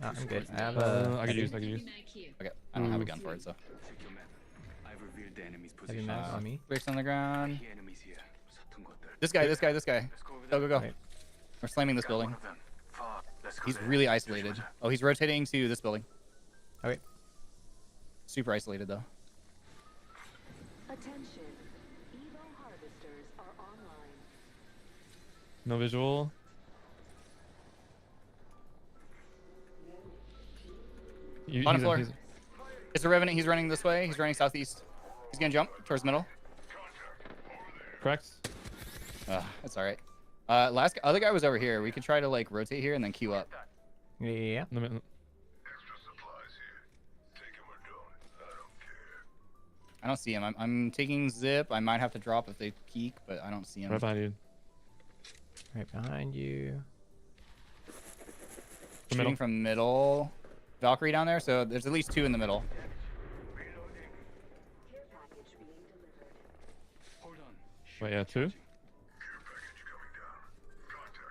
I'm good. I have I could use. Mag here. Okay, I don't have a gun for it, so. heavy mag on me. Bricks on the ground. This guy. Go. Right. We're slamming this building. He's really isolated. Oh, he's rotating to this building. Okay. Super isolated, though. Attention. Evo harvesters are online. No visual. On the floor. It's a Revenant. He's running this way. He's running southeast. He's gonna jump towards middle. Correct. That's all right. Other guy was over here. We could try to like rotate here and then queue up. Yeah. I don't see him. I'm taking zip. I might have to drop if they peek, but I don't see him. Right behind you. Right behind you. Shooting from middle. Valkyrie down there, so there's at least 2 in the middle. Care package being delivered. Wait, yeah, 2.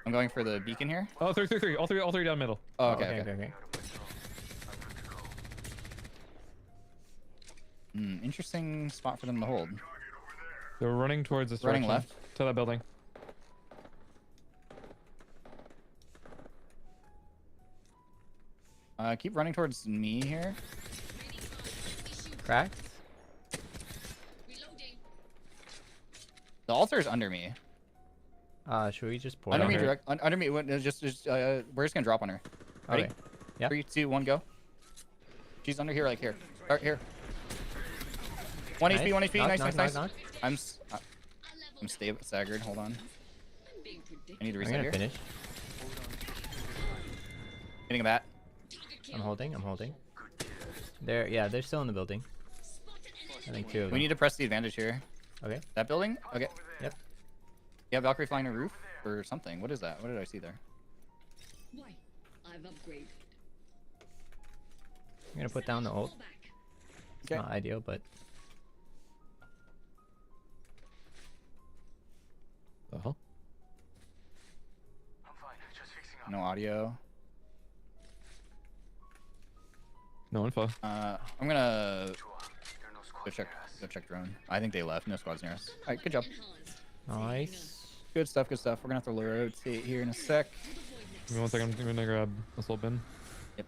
I'm going for the beacon here. Oh, 3. All three down middle. Oh, okay. Interesting spot for them to hold. They're running towards this Running direction. left. To that building. Keep running towards me here. Cracked. Reloading. The altar is under me. Should we just pour Under on me, her? under me. We're just gonna drop on her. Ready? Okay. Yeah. 3, 2, 1, go. She's under here, like here. Right here. 1 HP, 1 HP. Nice. Knock. I'm staggered. Hold on. I'm being I need to I'm reset gonna here. finish. Hitting a bat. I'm holding. They're still in the building. I think 2 of them. We need to press the advantage here. Okay. That building? Okay. Yep. Yeah, Valkyrie flying a roof or something. What is that? What did I see there? Why? I've upgraded. I'm gonna put down the ult. Fall back. It's Okay. not ideal, but The hell? No audio. No info. I'm gonna go check drone. I think they left. No squads near us. All right, good job. nice. Good stuff. Good stuff. We're gonna have to rotate here in a sec. Give me 1 second. I'm gonna grab this little bin. I'm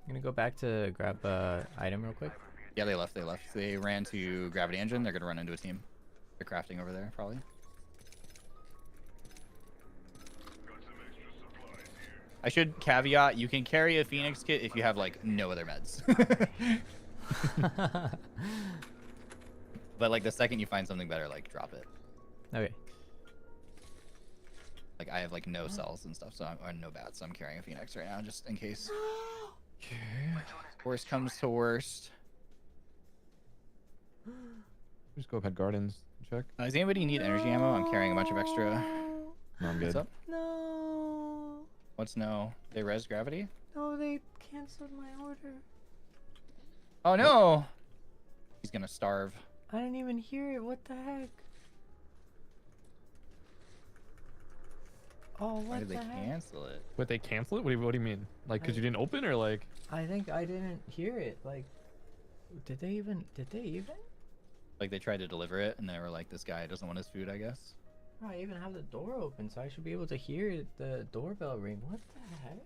gonna go back to grab item real quick. Yeah, they left. They left. They ran to gravity engine. They're gonna run into a team. They're crafting over there, probably. I should caveat: you can carry a Phoenix kit if you have like no other meds. But like the second you find something better, like drop it. Okay. Like I have like no cells and stuff, so or no bats, so I'm carrying a Phoenix right now just in case. Okay. Worst comes to worst. Just go ahead gardens. Check. Does anybody need energy ammo? I'm carrying a bunch of extra. No, I'm What's good. up? No. What's no? They res gravity? No, they canceled my order. Oh no! He's gonna starve. I didn't even hear it. What the heck? Oh, Why what did the they heck? cancel it? Wait, they cancel it? What do you mean? Like, cause you didn't open or like? I think I didn't hear it. Like, did they even? Like they tried to deliver it and they were like, this guy doesn't want his food, I guess. I even have the door open, so I should be able to hear the doorbell ring. What the heck?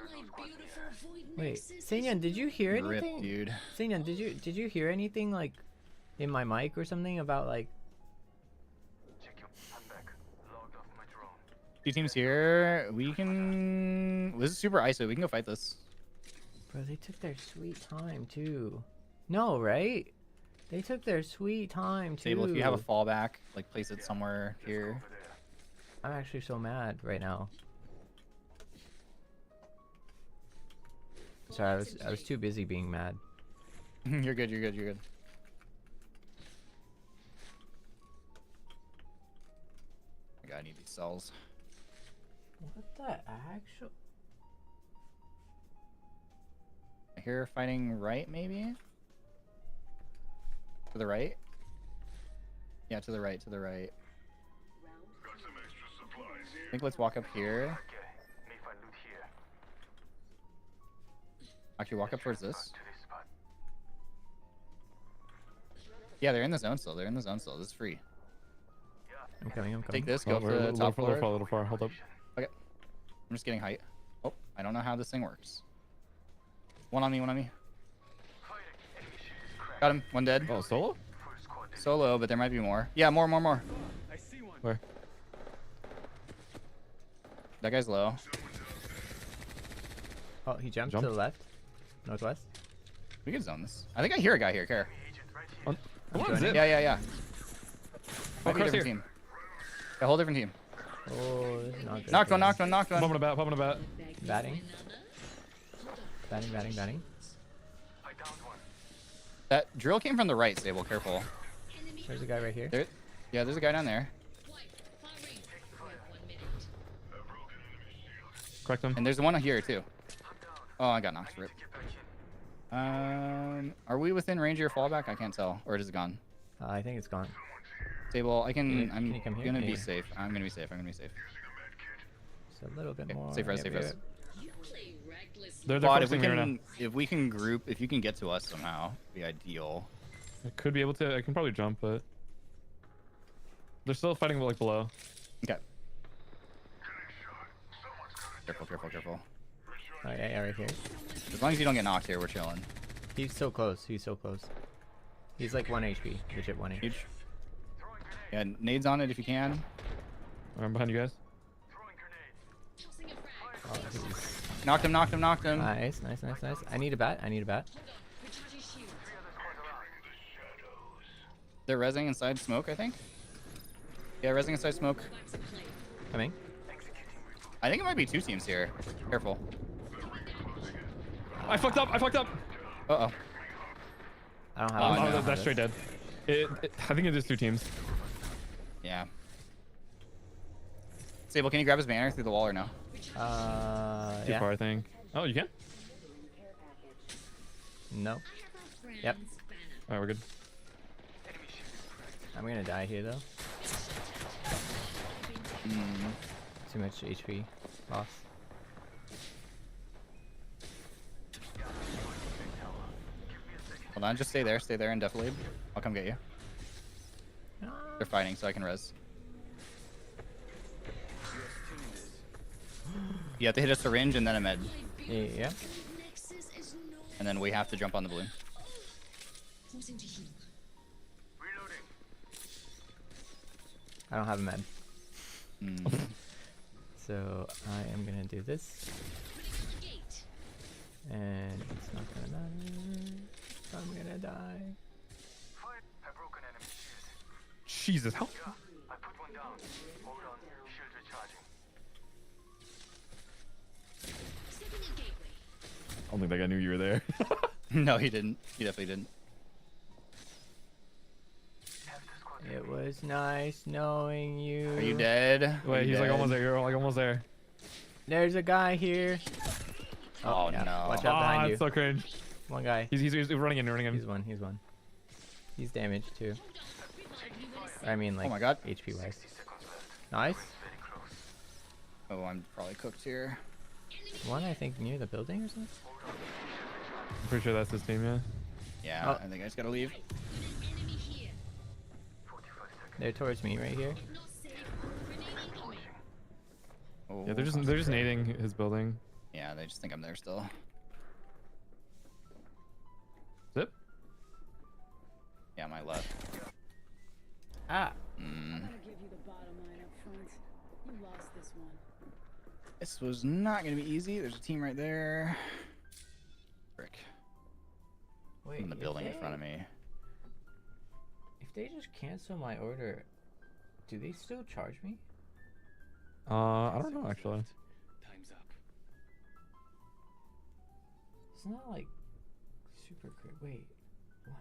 My beautiful void Wait, nexus Seinyan, did you hear Rip, anything? dude. Seinyan, did you hear anything like in my mic or something about like? Two teams here. We can. This is super ISO. We can go fight this. Bro, they took their sweet time too. No, right? They took their sweet time too. Seible, if you have a fallback, like place it somewhere here. I'm actually so mad right now. Sorry, I was too busy being mad. You're good. You're good. You're good. Okay, I need these cells. What the actual? I hear fighting right, maybe. To the right. Yeah, to the right. To the right. I think let's walk up here. Actually, walk up towards this. Yeah, they're in the zone still. They're in the zone still. This is free. I'm coming. Take this. Go Oh, up to we're the top floor. a little far. Hold up. Okay. I'm just getting height. Oh, I don't know how this thing works. One on me. Got him. One dead. Oh, solo? Solo, but there might be more. Yeah, more. Where? That guy's low. Oh, he jumped Jump. to the left, northwest. We could zone this. I think I hear a guy here. Care. Come on, joining. Zip. Yeah. Might be a cross different here. team. A whole different team. Oh, this is not good. Knocked for one. them. Pumping a bat. Batting. Batting. That drill came from the right, Seible. Careful. There's a guy right here. Yeah, there's a guy down there. Correct him. And there's one here, too. Oh, I got knocked. Rip. Are we within range of your fallback? I can't tell. Or is it gone? I think it's gone. Seible, I'm Can you come here? gonna Can be you- safe. I'm gonna be safe. Just a little bit Okay, more. safe res. Yep. You play reckless. They're But if we focusing here now. if we can group, if you can get to us somehow, it'd be ideal. I could be able to. I can probably jump, but they're still fighting like below. Okay. Careful. Oh, yeah, right here. As long as you don't get knocked here, we're chilling. He's so close. He's like 1 HP. Legit 1 HP. Huge. Yeah, nades on it if you can. I'm behind you guys. Tossing a frag. Oh, he's... Knocked him. Nice. I need a bat. Recharging shield. They're rezzing inside smoke, I think. Yeah, rezzing inside smoke. Back to play. Coming. I think it might be two teams here. Careful. I fucked up. I fucked up. Uh-oh. I don't Oh, have. no, that's straight dead. I think it is 2 teams. Yeah. Seible, can you grab his banner through the wall or no? Too Yeah. far, I think. Oh, you can? No. I have a friend's Yep. banner. All right, we're good. I'm gonna die here though. Too much HP loss. Hold on, just stay there and definitely. I'll come get you. They're fighting, so I can res. You have to hit a syringe and then a med, Yeah. Nexus is no and then we have to jump on the balloon. pausing to heal. I don't have a med. Mm. So I am gonna do this. Gate. And it's not gonna matter. I'm gonna die. Jesus, how? Stepping a gateway. I don't think that guy knew you were there. No, he didn't. He definitely didn't. It was nice knowing you. Are you dead? Are Wait, you he's like dead? almost there. You're like almost there. There's a guy here. Oh, yeah. no. Watch out behind you. It's so cringe. One guy. He's running in, running in. He's one. He's one. He's damaged too. I mean, like, my God. HP wise. Nice. Oh, I'm probably cooked here. One, I think, near the building or something. I'm pretty sure that's his team, yeah. Yeah, Oh. I think I just gotta leave. Enemy here. They're towards me right here. Not safe. Grenading away. Oh, Yeah, they're just nading his building. Yeah, they just think I'm there still. Zip. Yeah, my left. Ah. Mm. I'll give you the bottom line up front. You lost this one. This was not gonna be easy. There's a team right there. Frick. Wait. In the building in front of me. If they just cancel my order, do they still charge me? I don't know actually. Time's up. It's not like super quick. Wait. What?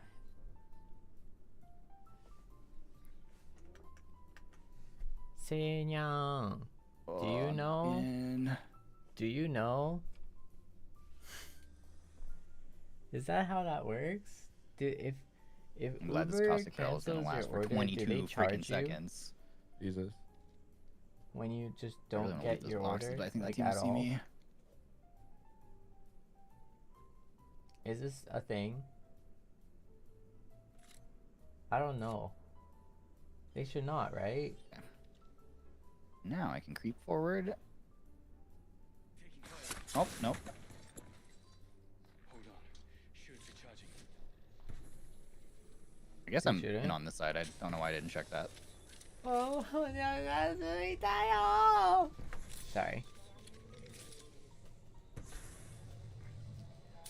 Seinyan. Do you know? In. Do you know? Is that how that works? If I'm glad this Uber caustic barrel is gonna cancels last your for order, do 22 they freaking charge you seconds. Jesus. when you just I really don't wanna leave get those your boxes, order? but I think Like that team at will see all? me. Is this a thing? I don't know. They should not, right? Now I can creep forward. Oh, nope. Hold on. Shields recharging. I guess You I'm shouldn't. in on this side. I don't know why I didn't check that. Oh, sorry.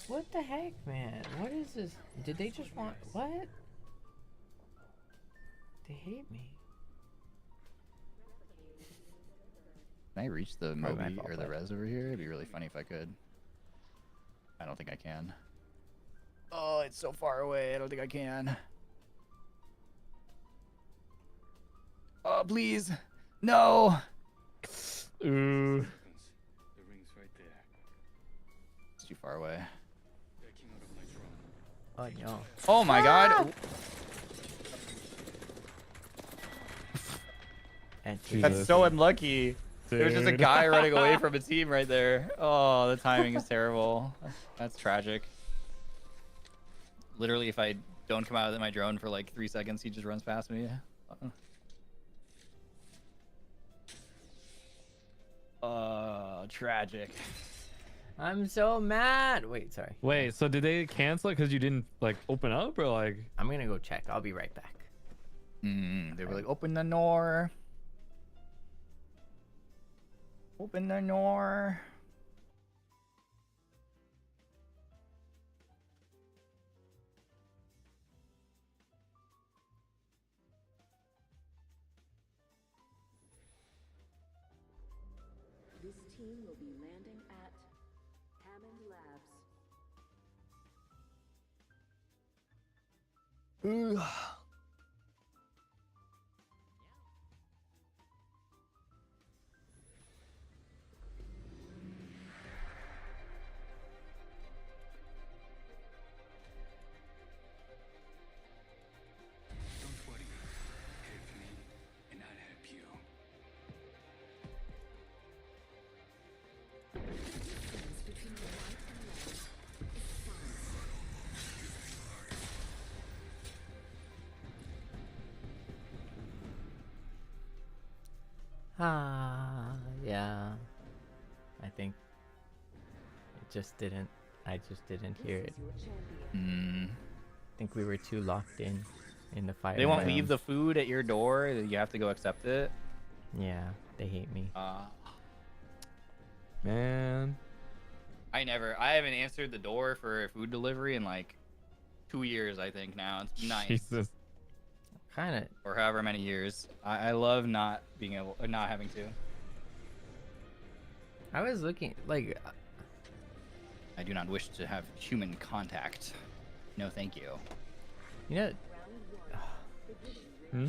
What the heck, man? What is this? Did they just want what? They hate me. Can I reach the Probably my Moby fault, or the but- res over here? It'd be really funny if I could. I don't think I can. Oh, it's so far away. I don't think I can. Oh, please. No. Ooh. The ring's right there. It's too far away. Backing out of my drone. Oh no. Oh my god. And That's so unlucky. There's just a Dude. guy running away from a team right there. Oh, the timing is terrible. That's tragic. Literally, if I don't come out of my drone for like 3 seconds, he just runs past me. Tragic. I'm so mad. Wait, sorry. Wait, so did they cancel it because you didn't like open up or like? I'm gonna go check. I'll be right back. They were like, open the door. Open the door. This team will be landing at Hammond Labs. Don't worry. Help me, and I'll help you. Distance between the right and left is science. Yeah. I think it just didn't. I just didn't hear it. This is your champion. I think we were too locked in the fire. They won't round. leave the food at your door. You have to go accept it. Yeah, they hate me. Man. I haven't answered the door for food delivery in like 2 years, I think now. It's nice. Jesus. Kind of. Or however many years. I love not being able, or not having to. I was looking like. I do not wish to have human contact. No, thank you. You know, Hmm?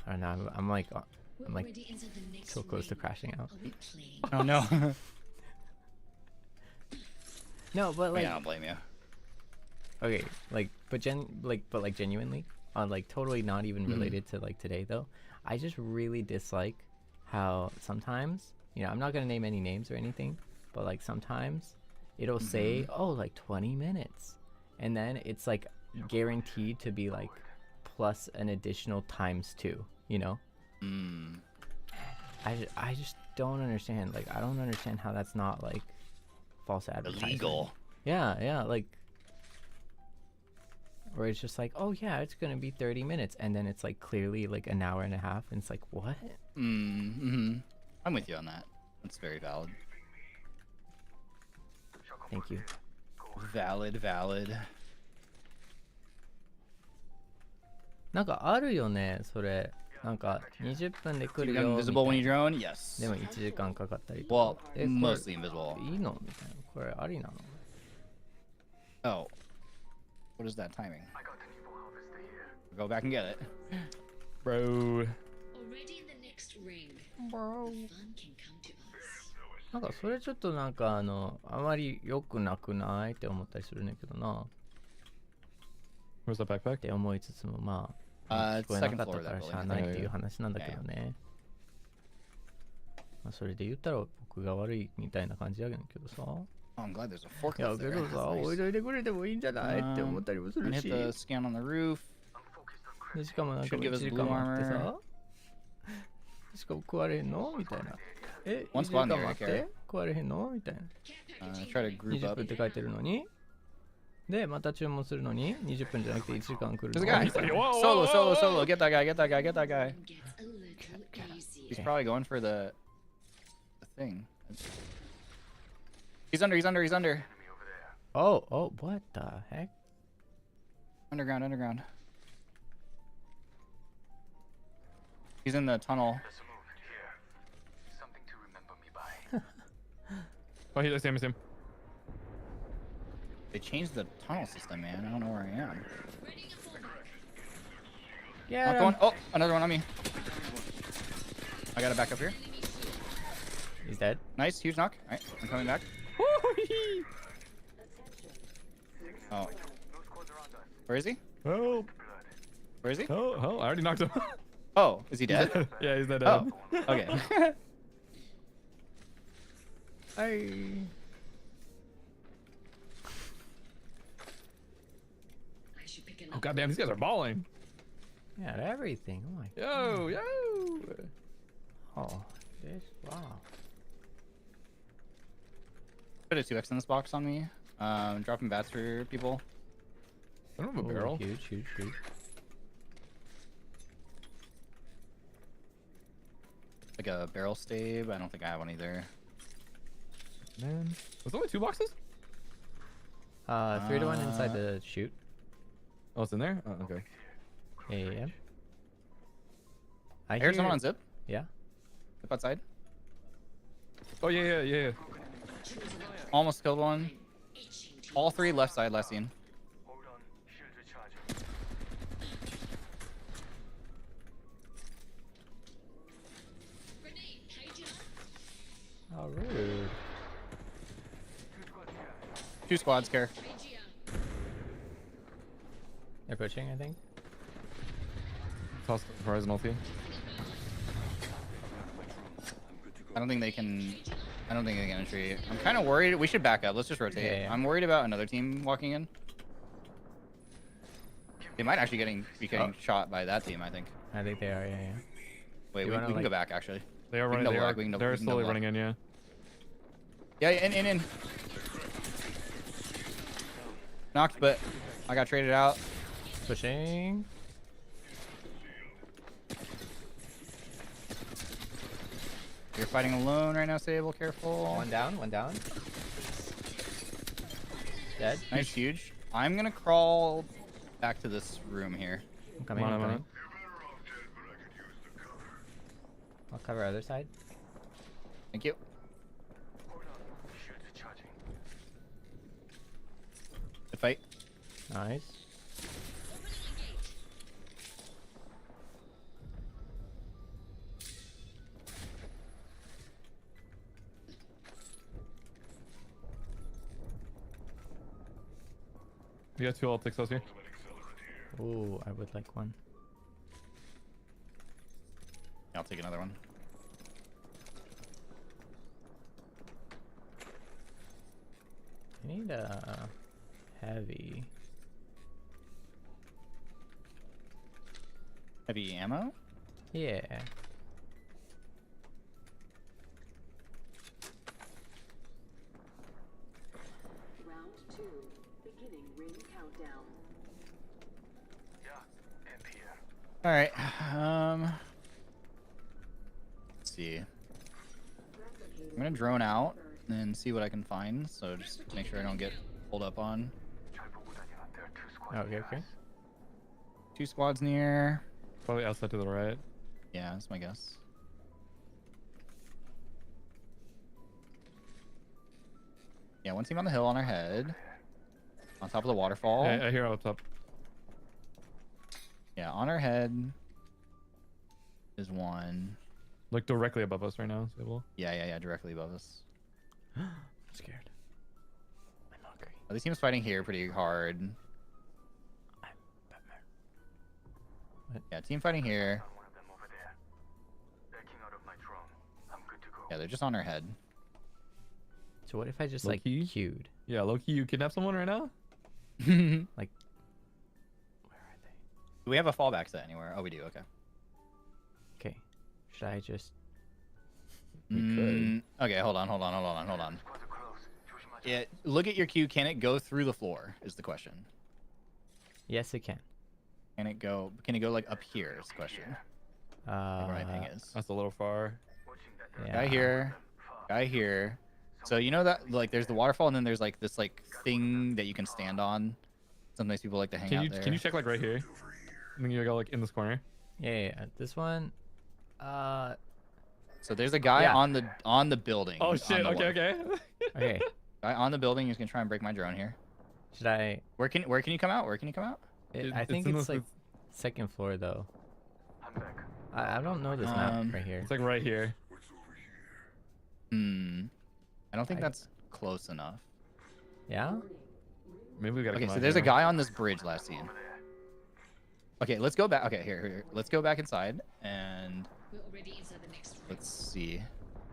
I don't know. I'm like We're I'm like already inside the next so close to ring. crashing out. Are we playing? Oh no. No, but like I don't blame you. okay, like but genuinely, on like totally not even related to like today though. I just really dislike how sometimes, you know, I'm not gonna name any names or anything, but like sometimes it'll say, oh, like 20 minutes, and then it's like guaranteed to be like plus an additional ×2, you know. I just don't understand. Like I don't understand how that's not like false advertising. Illegal. Yeah, like where it's just like, oh yeah, it's gonna be 30 minutes, and then it's like clearly like an hour and a half, and it's like, what? I'm with you on that. That's very valid. Thank you. Valid. なんかあるよね、それ。なんか20分で来 You る become よみたい invisible when な you drone? Yes. でも1時間かかったりと Well, か。これ mostly invisible. いいのみたいな。これありなの Oh. What is that timing? Go back and get it. Bro. Already in the next ring. Bro. The fun can come to us. なんかそれちょっとなんかあまり良くなくないって思ったりするんだけどな。 Where's that っ backpack? て思いつつもまあ。 It's 聞こえな second かった floor か of ら that しゃあ building. ないっていう話なんだけどね。まあそれで言ったら僕が悪いみたいな感じやけどさ。 Oh, I'm glad there's a い forklift や there. けど That's さ、 nice. 置いといてくれてもいいんじゃないって思ったりもす And る hit し。 the scan on the roof. でしかもなんか Should 1 give us 時 blue 間待って armor. さ。しかも食われへんのみたいな。え、 One 1時 spawn 間 there, 待っ I て食われへんのみたいな。 Try to group 20 up. 分って書いてるのに。で、また注文するのに20分じゃなくて1時間来る There's の a guy. みたいな Solo. Get that guy. Get that guy. Gets a little easier. He's probably going for the thing. He's under. Oh, what the heck? Underground. He's in the tunnel. Oh, I see him. They changed the tunnel system, man. I don't know where I am. Ready a fallback. Yeah. Knocked one. Oh, another one on me. I got to back up here. He's dead. Nice, huge knock. All right, I'm coming back. Oh. Where is he? Oh, Where is he? I already knocked him. Oh, is he dead? Yeah, he's dead. Oh, okay. Hey. I should pick Oh goddamn, these guys are balling. Yeah, everything. Oh my. Yo. Oh, this. Wow. Put a 2x in this box on me. Dropping bats for people. I don't have a Ooh, barrel. Huge. Like a barrel stave. I don't think I have one either. Man, was there only 2 boxes? 3 to 1 inside the chute. Oh, it's in there. Oh, okay. Yeah. I heard someone on zip. Yeah. Zip outside. Oh yeah. Almost killed one. All 3 left side, last scene. How rude. 2 squads, care. They're pushing, I think. Toss Horizon ulti. I don't think they can entry. I'm kind of worried. We should back up. Let's just rotate. Yeah, yeah. I'm worried about another team walking in. They might actually be getting shot by that team, I think. I think they are, yeah. Wait, You we wanna, can like- go back, actually. They are We can running. double back, we can They're we can slowly double running in. Yeah. Yeah, in. Knocked, but I got traded out. Pushing. You're fighting alone right now, Seible. Careful. One down, one down. Dead. Nice, huge. I'm gonna crawl back to this room here. I'm coming, Come on, I'm come coming. I'll cover other side. Thank you. Good fight. Nice. We got 2 ultics us here. Ooh, I would like one. I'll take another one. I need a heavy. Heavy ammo? Yeah. Round 2. Beginning ring countdown. All right. Let's see. I'm gonna drone out and see what I can find. So just make sure I don't get pulled up on. Okay, okay. 2 squads near. Probably outside to the right. Yeah, that's my guess. Yeah, one team on the hill on our head. On top of the waterfall. Yeah, I hear up top. Yeah, on our head is one. Like directly above us right now, Seible. Yeah, directly above us. I'm scared. I'm hungry. Oh, this team's fighting here pretty hard. I'm Batman. Yeah, team fighting here. Yeah, they're just on our head. So what if I just Low like key? queued? Yeah, Loki, you kidnap someone right now? Like, where are they? Do we have a fallback set anywhere? Oh, we do. Okay. Okay. Should I just? Okay, hold on. Yeah, look at your queue. Can it go through the floor? Is the question. Yes, it can. Can it go like up here? Is the question. Where my ping is. That's a little far. Yeah. Guy here. So you know that like there's the waterfall and then there's like this like thing that you can stand on. Sometimes people like to hang out there. Can you check like right here? I think you go like in this corner. Yeah. This one. So there's a guy Yeah. on the building. Oh on shit! the Okay. Okay. Guy on the building is gonna try and break my drone here. Should I? Where can you come out? Where can you come out? I think in it's the- like second floor though. I don't know this map right here. It's like right here. I don't think that's close enough. Yeah. Maybe we gotta. Okay, come so out there's a here. guy on this bridge last seen. Okay, let's go back. Okay, here. Let's go back inside and We're already inside the next ring. let's see.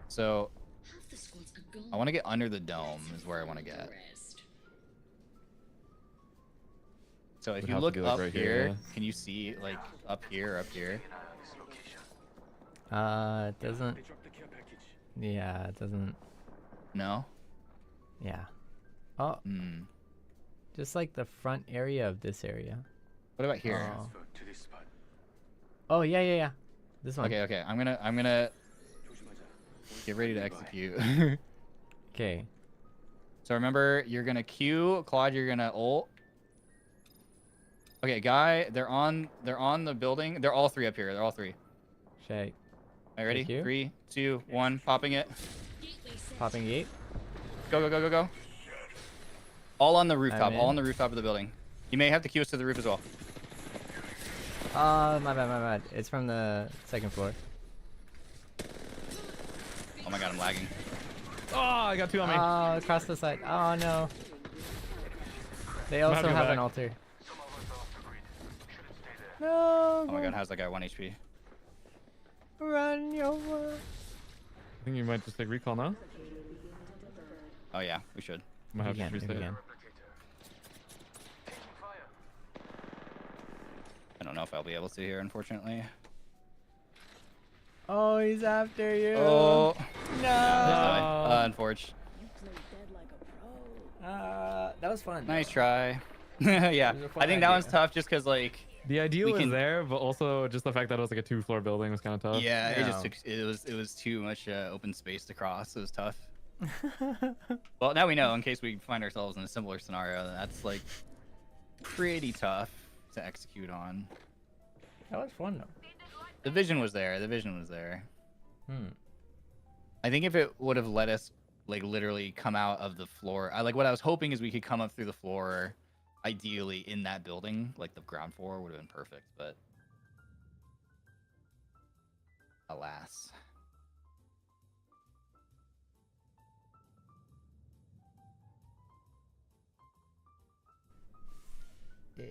So Half the squads are gone. I want to get under the dome is where I want to get. Rest. So if Would you have to look be, like, up right here, here, yeah. can you see like up here, up here? It doesn't. Yeah, it doesn't. No. Yeah. Oh, just like the front area of this area. What about here? Oh yeah. This one. Okay. I'm gonna get ready to execute. Okay. So remember, you're gonna Q, Claude. You're gonna ult. Okay, guy. They're on the building. They're all 3 up here. They're all 3. Should I Are you ready? Q? 3, 2, 1. Popping it. Gateway set. popping gate? Go. All on the rooftop. I'm All in. on the rooftop of the building. You may have to Q us to the roof as well. My bad. It's from the second floor. Oh my god, I'm lagging. Oh, I got 2 on me. Oh, across the side. Oh no. They also your have back. an altar. No. Oh my god, how's that guy 1 HP? Run your world. I think you might just take recall now. Oh yeah, we should. Might have to Again, reset. again. I don't know if I'll be able to here, unfortunately. Oh, he's after you. Oh, no. unfortunately. You played dead like a pro. That was fun. Nice try. Yeah, It was a fun I think that idea. one's tough just because like. The idea We was can- there, but also just the fact that it was like a 2-floor building was kind of tough. Yeah, it just Yeah. took, it was too much open space to cross. It was tough. Well, now we know in case we find ourselves in a similar scenario. That's like pretty tough to execute on. That was fun though. The vision was there. The vision was there. Hmm. I think if it would have let us like literally come out of the floor, what I was hoping is we could come up through the floor, ideally in that building, like the ground floor would have been perfect, but alas. Yeah.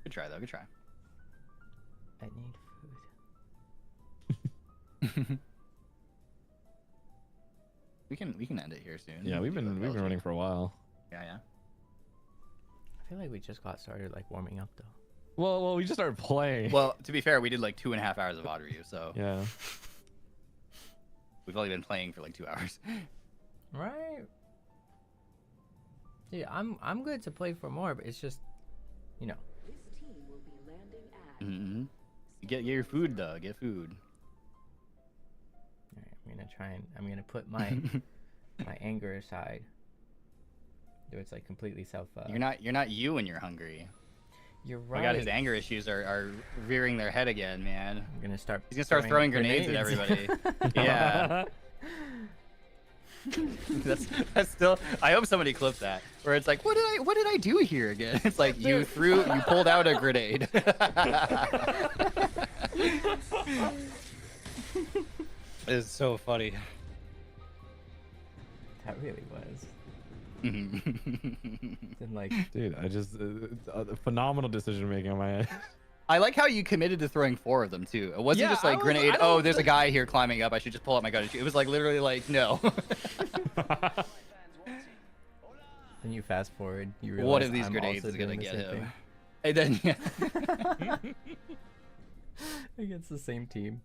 Good try though. Good try. I need food. We can end it here soon. Yeah, we've been running for a while. Yeah, yeah. I feel like we just got started like warming up though. Well, we just started playing. Well, to be fair, we did like 2.5 hours of VOD review, so Yeah. we've only been playing for like 2 hours. Right. Yeah, I'm good to play for more, but it's just, you know. This team will be landing at Mm-hmm. Get your food though. Get food. All right, I'm gonna put my my anger aside. Though it's like completely self. You're not you when you're hungry. You're Oh right. my god, his anger issues are rearing their head again, man. I'm gonna start. He's gonna start throwing grenades at everybody. Yeah. That's still. I hope somebody clipped that. Where it's like, what did I do here again? It's like you pulled out a grenade. It's so funny. That really was. Mhm. Then like, Dude, I just phenomenal decision making on my end. I like how you committed to throwing 4 of them too. It wasn't Yeah, just like I grenade. don't Oh, there's a guy here climbing up. I should just pull out my gun and shoot. It was like literally like no. when you fast forward, you realize One of these I'm grenades also is gonna doing the get same him. thing. And then yeah. Against the same team.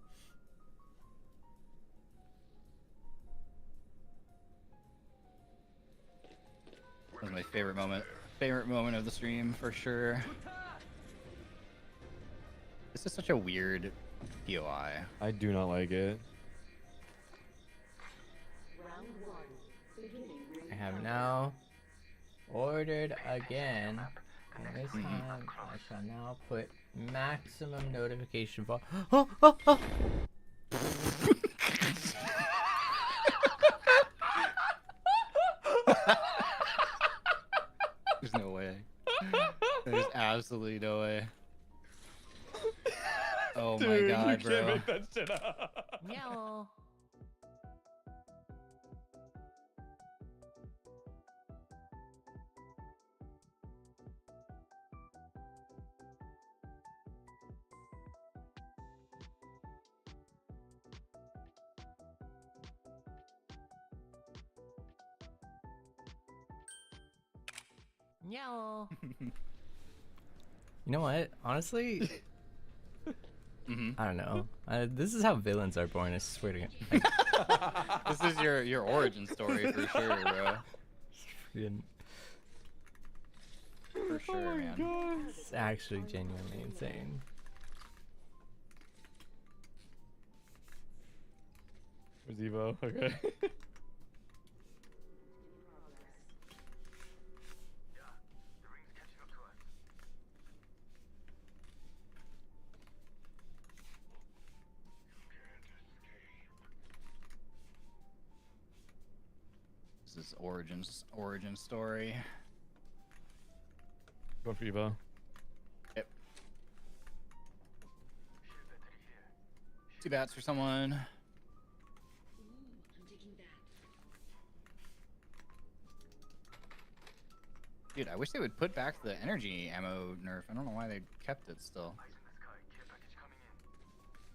That was my favorite moment. Favorite moment of the stream for sure. This is such a weird POI. I do not like it. round one. Beginning ring I have now ordered again. And this time I shall now put maximum notification volume. Oh, oh, oh. There's no way. There's absolutely no way. Oh my god, you bro. can't make that shit up. Meow. Meow. You know what? Honestly, Mhm. I don't know. This is how villains are born. I swear to God. This is your origin story for sure, bro. Freaking- For sure, man. It's actually genuinely insane. Where's Evo? Okay. This is origin story. Going for Evo. Yep. 2 bats for someone. I'm taking that. Dude, I wish they would put back the energy ammo nerf. I don't know why they kept it still.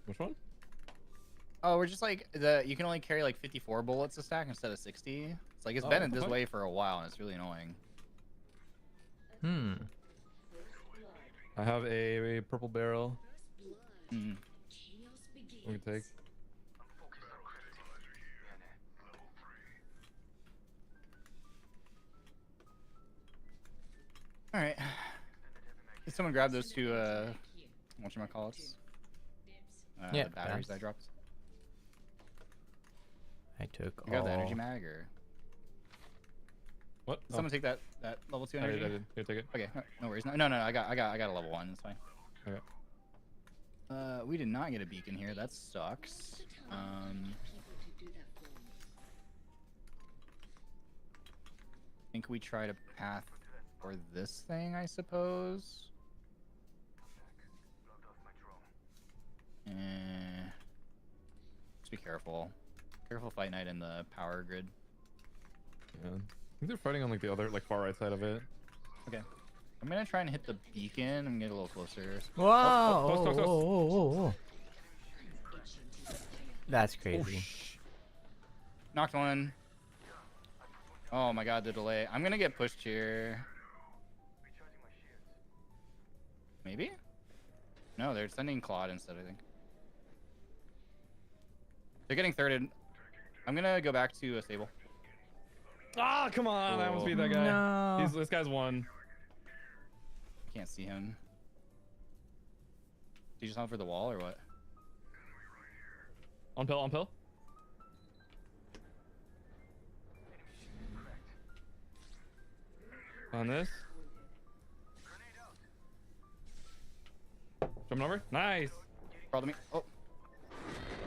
Which one? Oh, we're just like you can only carry like 54 bullets a stack instead of 60. It's like it's Oh, been what the this fuck? way for a while and it's really annoying. I have a purple barrel. Mm. We can take. All right. Can someone grab those two whatchamacallits? Yeah, The batteries yeah. I dropped. I took You got the energy all. mag or What? someone take that level 2 I energy? did. Here, take it. Okay, no worries. No, I got a level 1. It's fine. Okay. We did not get a beacon here. That sucks. Think we tried a path for this thing, I suppose. Just be careful. Careful fight night in the power grid. Yeah. I think they're fighting on like the other, like far right side of it. Okay. I'm gonna try and hit the beacon and get a little closer. Wow! Close. Oh. That's crazy. Knocked one. Oh my god, the delay. I'm gonna get pushed here. Maybe? No, they're sending Claude instead, I think. They're getting thirded. I'm gonna go back to a Seible. Ah, come on! I almost Cool. beat that guy. No. This guy's won. Can't see him. Did you just hunt for the wall or what? On pill. On this. Jumping over. Nice. Crawl to me. Oh.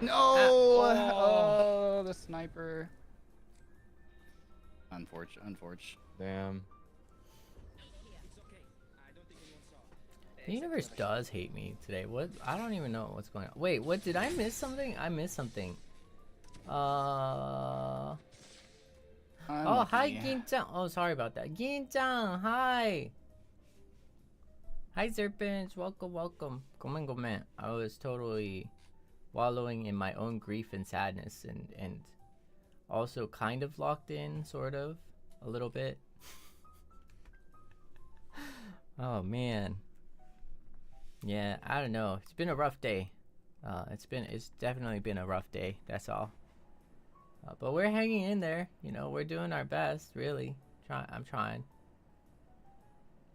No! Oh, the sniper. Unfortunate. Damn. The universe does hate me today. What? I don't even know what's going on. Wait, what? Did I miss something? I missed something. Oh, hi, Gin-chan. Oh, sorry about that. Gin-chan, hi. Hi, Serpents. Welcome. Gomen. I was totally wallowing in my own grief and sadness and also kind of locked in, sort of. A little bit. Oh, man. Yeah, I don't know. It's been a rough day. It's definitely been a rough day. That's all. But we're hanging in there. You know, we're doing our best. Really, I'm trying.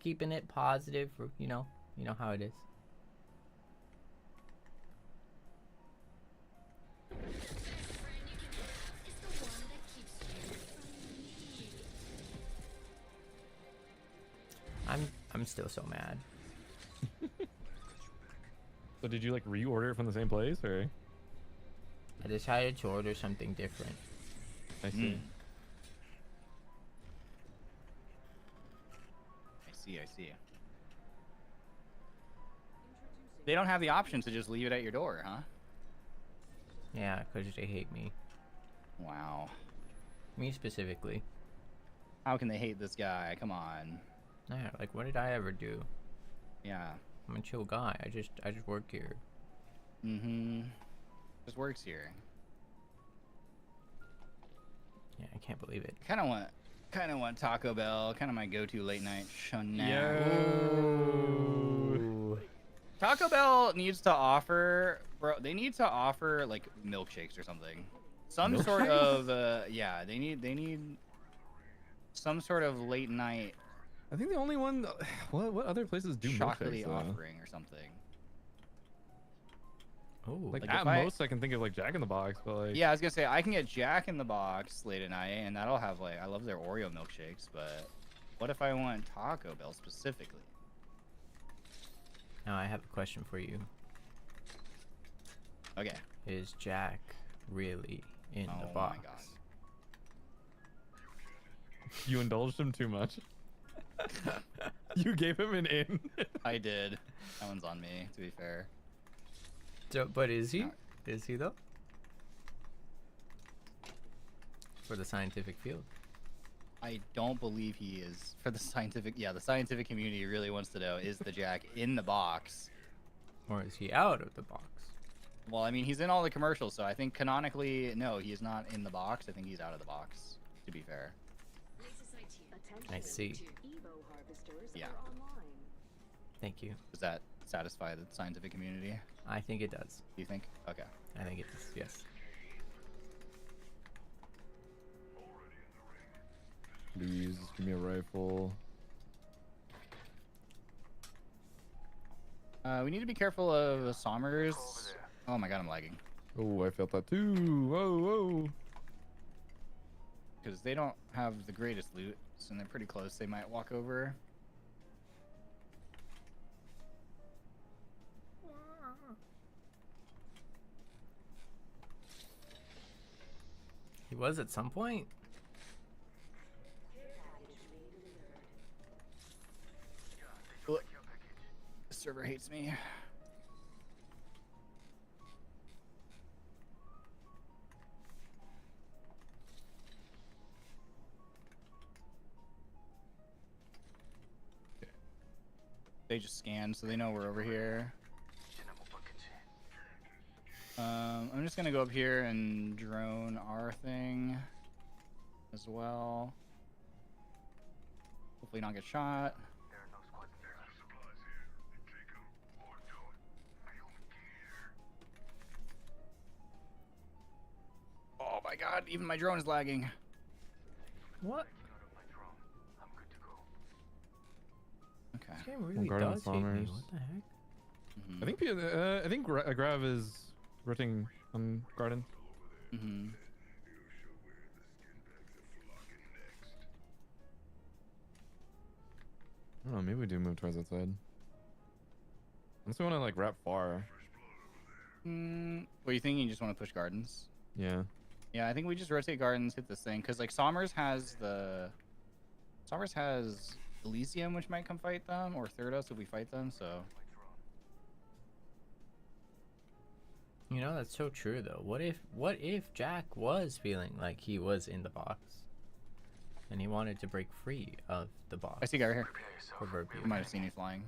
Keeping it positive. You know how it is. I'm still so mad. So did you like reorder it from the same place or? I decided to order something different. I see. I see. They don't have the option to just leave it at your door, huh? Yeah, because they hate me. Wow. Me specifically. How can they hate this guy? Come on. Yeah, like what did I ever do? Yeah. I'm a chill guy. I just work here. Mm-hmm. Just works here. Yeah, I can't believe it. Kind of want Taco Bell. Kind of my go-to late night snack. Ooh. Taco Bell needs to offer, bro. They need to offer like milkshakes or something. Some sort of yeah. They need some sort of late night. I think the only one. What other places do chocolatey milkshakes, though? offering or something. Oh, Like Like, at if I- most, I can think of like Jack in the Box, but like. Yeah, I was gonna say I can get Jack in the Box late at night, and that'll have like I love their Oreo milkshakes. But what if I want Taco Bell specifically? now I have a question for you. Okay. Is Jack really in the Oh box? my god. You indulged him too much. You gave him an in. I did. That one's on me. To be fair. But is he? No. Is he though? For the scientific field. I don't believe he is. For the scientific, yeah, the scientific community really wants to know, is the Jack in the box? Or is he out of the box? Well, I mean, he's in all the commercials, so I think canonically, no, he is not in the box. I think he's out of the box, to be fair. I see. Evo harvesters Yeah. are online. Thank you. Does that satisfy the scientific community? I think it does. Do you think? Okay. I think it does, yes. Please give me a rifle. We need to be careful of Sommers. Oh my god, I'm lagging. Oh, I felt that too. Whoa, whoa. Because they don't have the greatest loot, and they're pretty close. They might walk over. He was at some point. The server hates me. They just scanned, so they know we're over here. I'm just gonna go up here and drone our thing as well. Hopefully not get shot. Oh my god, even my drone is lagging. What? Okay. This game really Garden does hate me. Farmers. What the heck? Mhm. I think Grav is rooting on Garden. Mm-hmm. I don't know, maybe we do move towards that side. Unless we want to like wrap far. What are you thinking? You just want to push gardens? Yeah. Yeah, I think we just rotate gardens, hit this thing, because like Sommers has Elysium, which might come fight them, or Thyrdos if we fight them. So You know, that's so true though. What if Jack was feeling like he was in the box and he wanted to break free of the box? I see a guy right here. Proverbially. You might have seen me flying.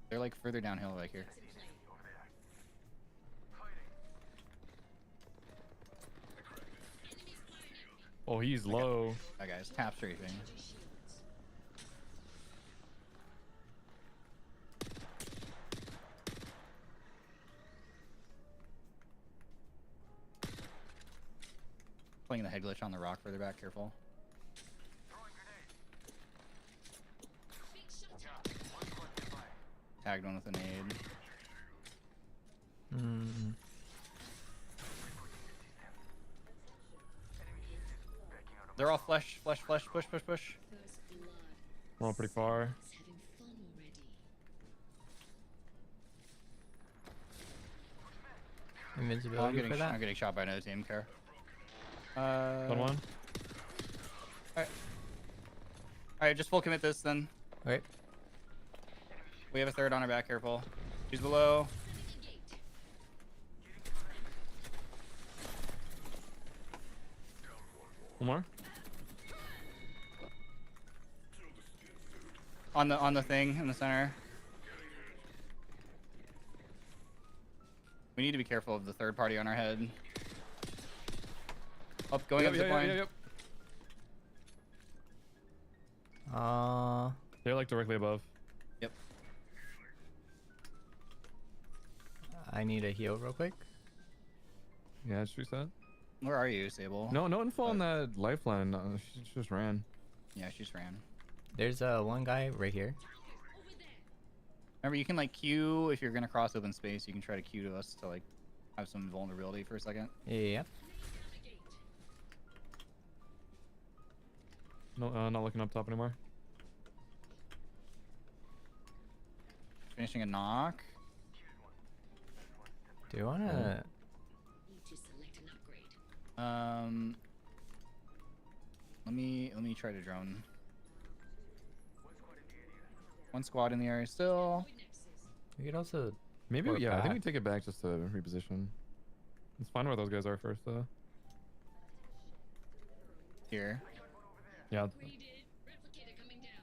They're like further downhill, like here. Oh, he's low. That guy's tap strafing. Playing the head glitch on the rock further back, careful. Tagged one with a nade. They're all flesh, push. We're all pretty far. Invincibility for that? I'm getting shot by another team, care. Got one. Alright, just full commit this then. Okay. We have a third on our back, careful. She's below. One more. On the thing in the center. We need to be careful of the third party on our head. Up, going up the line. They're like directly above. Yep. I need a heal real quick. Yeah, just reset. Where are you, Seible? No info on that lifeline. She just ran. Yeah, she just ran. There's one guy right here. Remember, you can like queue if you're gonna cross open space. You can try to queue to us to like have some vulnerability for a second. Yeah. No, not looking up top anymore. Finishing a knock. Do you wanna? Let me try to drone. One squad in the area still. We could also. Maybe Or yeah. I think we back. take it back just to reposition. Let's find where those guys are first, though. Here. Yeah. Read it. Replicator coming down.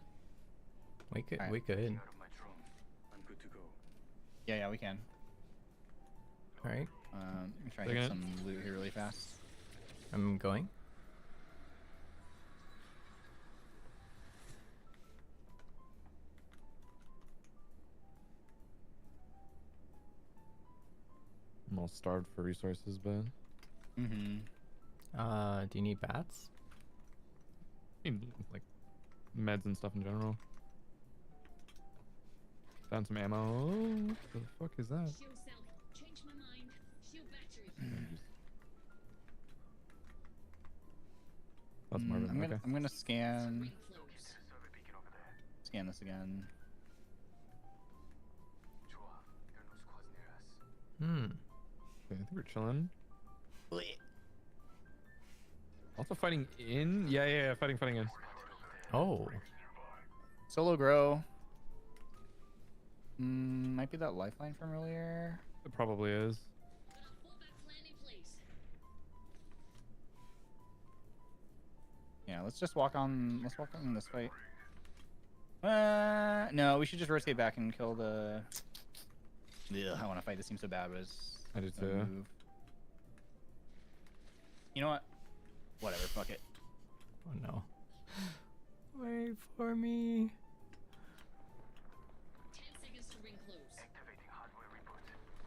We could. Alright. We could. I'm good to go. Yeah, we can. All right. Let me try and Second. get some loot here really fast. I'm going. I'm all starved for resources, but Mm-hmm. Do you need bats? I mean, like meds and stuff in general. Found some ammo. What the fuck is that? Shield cell. Change my mind. Shield battery. That's Marvin. Okay. I'm gonna scan Ring close. Survey beacon over there. scan this again. 좋아. There are no squads near us. Hmm. Okay, I think we're chilling. Also fighting in? Yeah, fighting in. Oh. Solo grow. Might be that lifeline from earlier. It probably is. Fallback plan in place. Yeah, let's walk on this fight. No, we should just rotate back and kill the. Yeah, I want to fight. This seems so bad, but it's. I do a too. move. You know what? Whatever. Fuck it. Oh no. Wait for me. 10 seconds to ring close. Activating hardware reboot.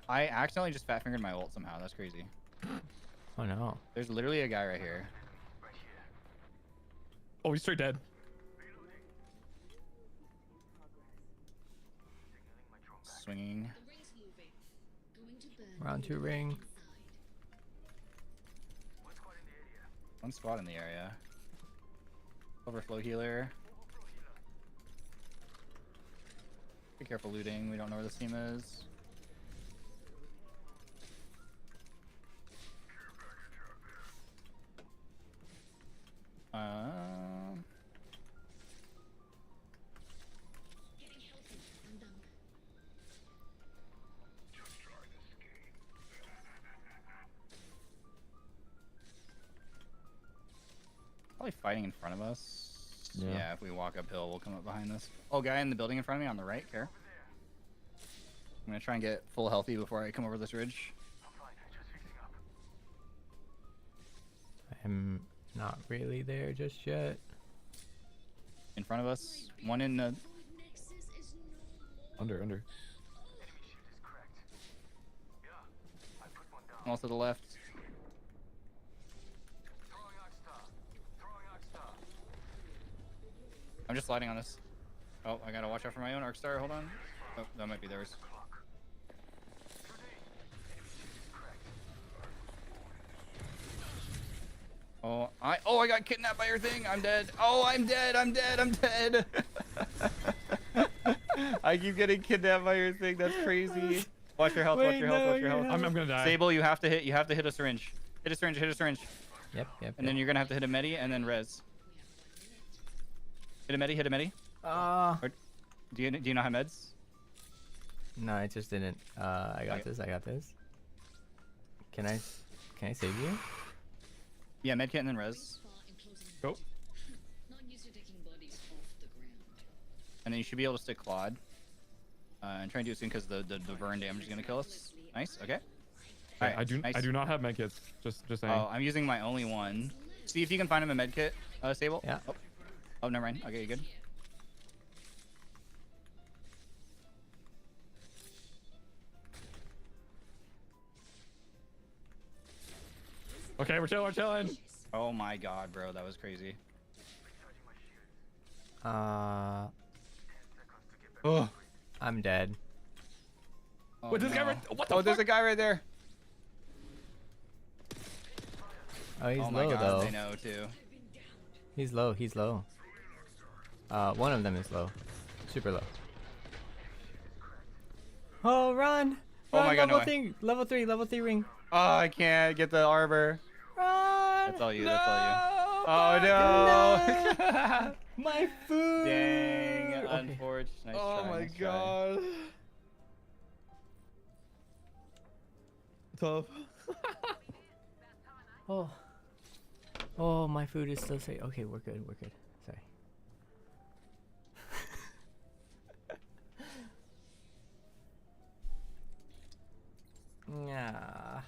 I accidentally just fat fingered my ult somehow. That's crazy. Oh no. There's literally a guy right here. Right here. Oh, he's straight dead. Signaling my drone back. Swinging. The ring's moving. Going to burn. Round two ring. inside. One squad in the area. One spot in the area. Overflow healer. Be careful looting. We don't know where this team is. Getting healthy. I'm done. Probably fighting in front of us. Yeah. Yeah, if we walk uphill, we'll come up behind us. Oh, guy in the building in front of me on the right, care. I'm gonna try and get full healthy before I come over this ridge. I'm fine. Just fixing up. I'm not really there just yet. In front of us. One in the. Void nexus is no more. Under. Enemy shield is cracked. Yeah. I put one down. Also to the left. Throwing Arcstar. Throwing Arcstar. I'm just sliding on this. Oh, I gotta watch out for my own Arcstar. Hold on. Oh, that might be theirs. Clock. Today. Enemy shield is cracked. I got kidnapped by your thing. I'm dead. Oh, I'm dead. I'm dead. I keep getting kidnapped by your thing. That's crazy. Watch your health. Watch your health. Watch your health. I'm gonna die. Seible, you have to hit a syringe. Hit a syringe. Yep. And then you're gonna have to hit a medi and then res. Hit a medi. Or, do you not have meds? No, I just didn't. I got Okay. this. I got this. Can I save you? Yeah, medkit and then res. Far and closing. Go. Not used to taking bodies off the ground. And then you should be able to stick Claude. And try and do it soon because the burn damage is gonna kill us. Nice. Okay. Okay, I nice. do not have medkits. Just saying. Oh, I'm using my only one. See if you can find him a medkit, Seible. Yeah. Oh, never mind. Okay, you good. Okay, we're chilling. Oh my god, bro, that was crazy. Uh, Oh, I'm dead. Wait, this guy right- what the there's fuck? a guy right there. Oh, he's Oh my low god, though. they know too. He's low. One of them is low. Super low. Oh, run! Oh my God, no way. Level 3 ring. Oh, I can't get the arbor. Run! That's all you, that's all you. No! Oh no! My food! Dang, Okay. unfortunate. Nice Oh try, my nice try. god. Tough. Oh. Oh, my food is still safe. Okay, we're good. We're good. Sorry. Yeah.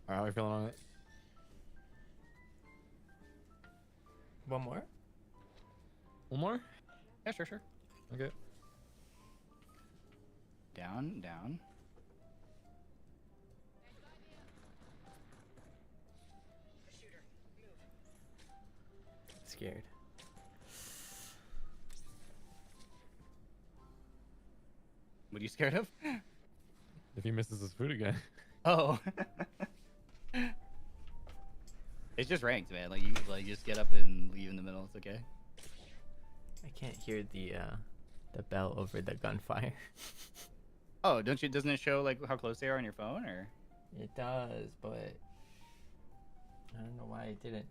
All right, how are you feeling on it? One more? One more? Yeah, sure. Okay. Down. Scared. What are you scared of? If he misses his food again. Oh. It's just ranked, man. Like you just get up and leave in the middle. It's okay. I can't hear the bell over the gunfire. Oh, doesn't it show like how close they are on your phone or? It does, but I don't know why it didn't.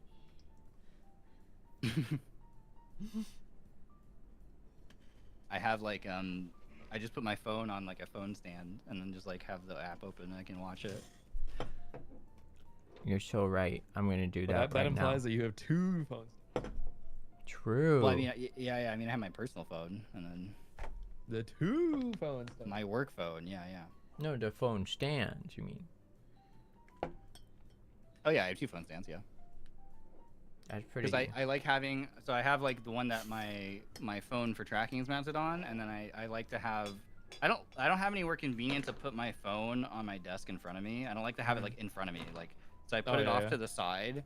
I have like I just put my phone on like a phone stand and then just like have the app open and I can watch it. You're so right. I'm gonna do that. That right implies now. that you have two phones. True. Well, I mean, yeah. I mean, I have my personal phone and then The two phones. my work phone. Yeah. No, the phone stand. You mean? Oh yeah, I have two phone stands. Yeah. That's pretty. Because I like having, so I have like the one that my phone for tracking is mounted on, and then I like to have, I don't have anywhere convenient to put my phone on my desk in front of me. I don't like to have it like in front of me, like, so I put it off to the side,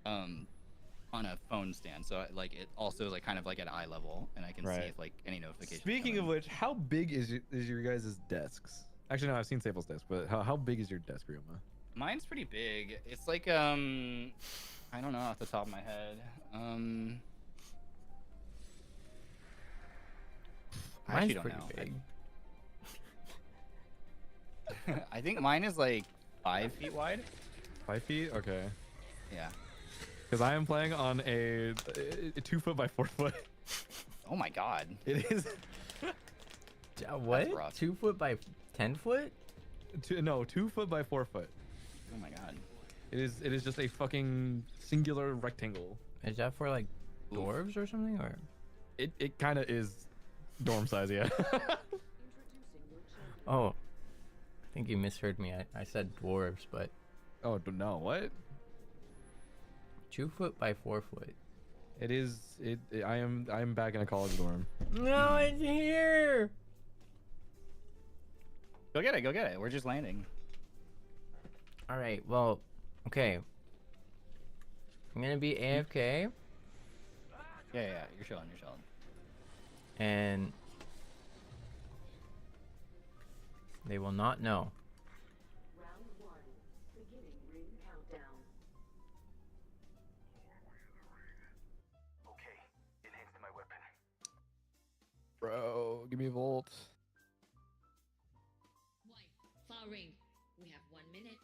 on a phone stand, so like it also like kind of like at eye level, and I can see if like any notifications. Speaking of which, how big is your guys' desks? Actually, no, I've seen Sable's desk, but how big is your desk, Ryuma? Mine's pretty big. It's like I don't know off the top of my head. I actually don't pretty know. big. I think mine is like 5 feet wide. 5 feet? Okay. Yeah. Because I am playing on a 2 foot by 4 foot. Oh my god. It is. What? rough. 2 foot by 10 foot? 2 foot by 4 foot. Oh my god. It is just a fucking singular rectangle. Is that for like dwarves or something, or? It kind of is dorm size, yeah. Oh, I think you misheard me. I said dwarves, but Oh no, what? 2 foot by 4 foot. It is. I am back in a college dorm. No, it's here. Go get it. We're just landing. All right. Well, okay. I'm gonna be AFK, Yeah. You're chilling. and they will not know. Round 1. Beginning ring countdown. Okay, enhance my weapon. Bro, give me a volt. Why? Far ring. We have 1 minute.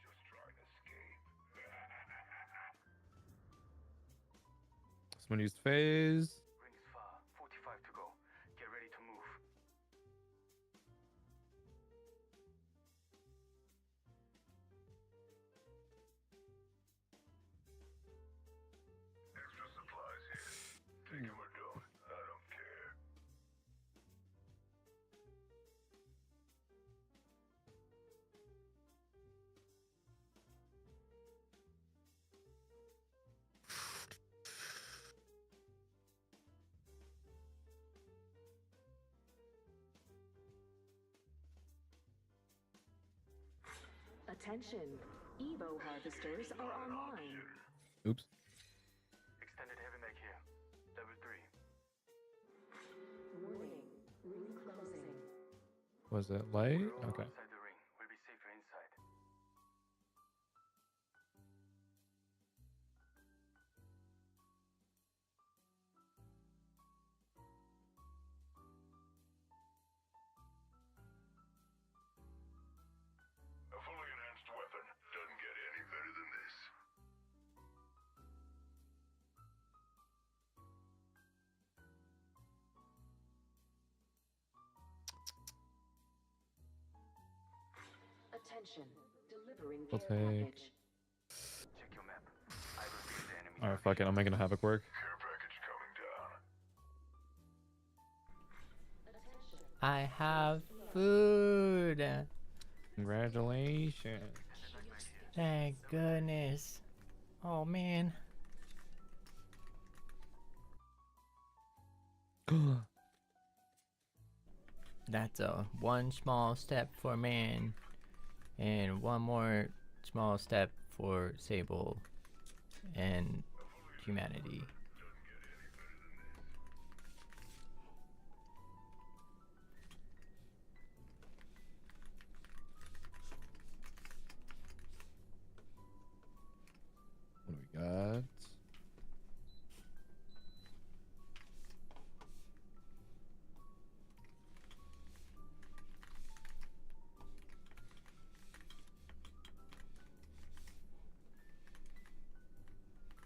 Just try and escape. Someone used phase. Rings far, 45 to go. Get ready to move. Extra supplies here. Take 'em or don't. I don't care. Attention. Evo harvesters are online. Oops. Extended heavy mag here. Level 3. Warning. Ring closing. Was it light? We're all Okay. outside the ring. We'll be safer inside. Attention, delivering I'll care take. package. Check your map. I reviewed the enemy. All right, fuck it. I'm making a havoc work. Care package coming down. Attention, I have food. Congratulations. Thank goodness. Oh man. That's a one small step for man, and one more small step for Seible and humanity. What do we got?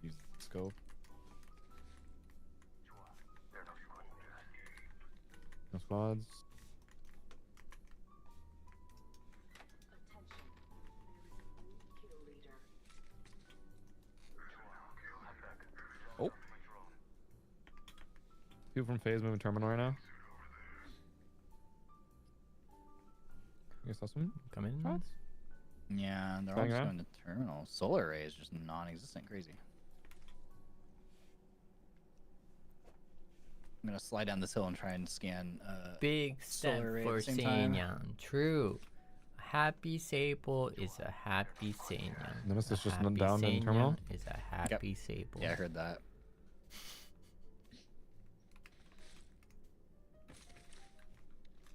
Use the scope. No squads. attention. Kill leader. Oh. People from phase moving terminal right now. You guys saw some Come in. shots? Yeah, they're all Bang just around. going to terminal. Solar array is just non-existent. Crazy. I'm gonna slide down this hill and try and scan. Big step Solar array at for the same time. Seinyan. True. A happy Seible is a happy Seinyan. Nemesis A just happy down in Seinyan terminal? is a happy Seible. Yeah, I heard that.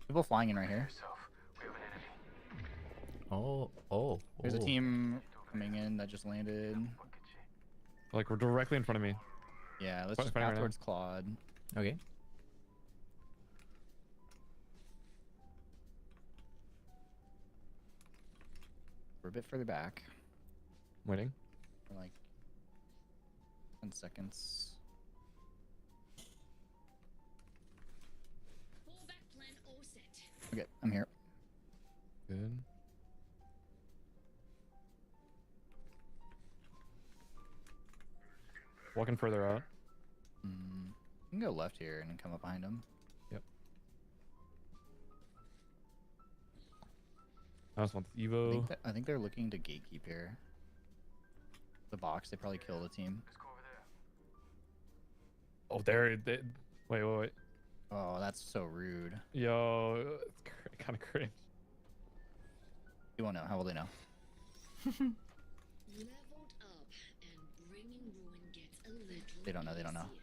People flying in right here. Oh, oh. There's a oh. team coming in that just landed. Like we're directly in front of me. Yeah, let's Fighting just right path now. towards Claude. Okay. We're a bit further back. Waiting. For like 10 seconds. Fallback plan all set. Okay, I'm here. Good. Walking further out. You can go left here and then come up behind him. Yep. I just want the I Evo. think, I think they're looking to gatekeep here. The box, they probably kill the team. Oh, there. Wait. Oh, that's so rude. Yo, it's kind of cringe. You won't know. How will they know? Leveled up and bringing ruin gets a little They don't know, they don't know. easier.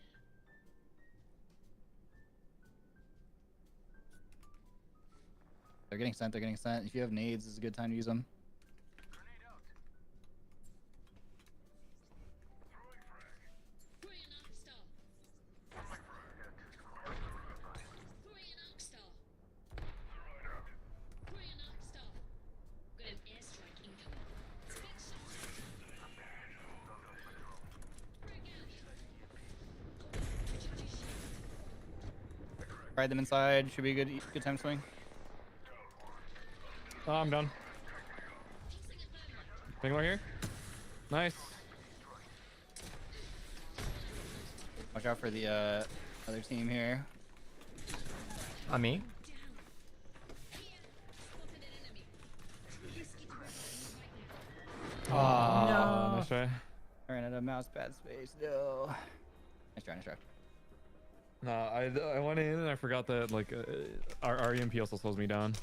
They're getting sent. They're getting sent. If you have nades, it's a good time to use them. Throwing an arc star. Throwing an arc star. Throwing an arc star. Got an airstrike incoming. Spec shot. Frag out. Ride them inside. Should be a good time to swing. Oh, I'm done. Thing right here. Nice. Watch out for the other team here. On me. Spotted an enemy. Risky to revive right now. Oh, nice try. I ran out of mouse pad space. No. Nice try. Nice try. No, I went in and I forgot that like our EMP also slows me down.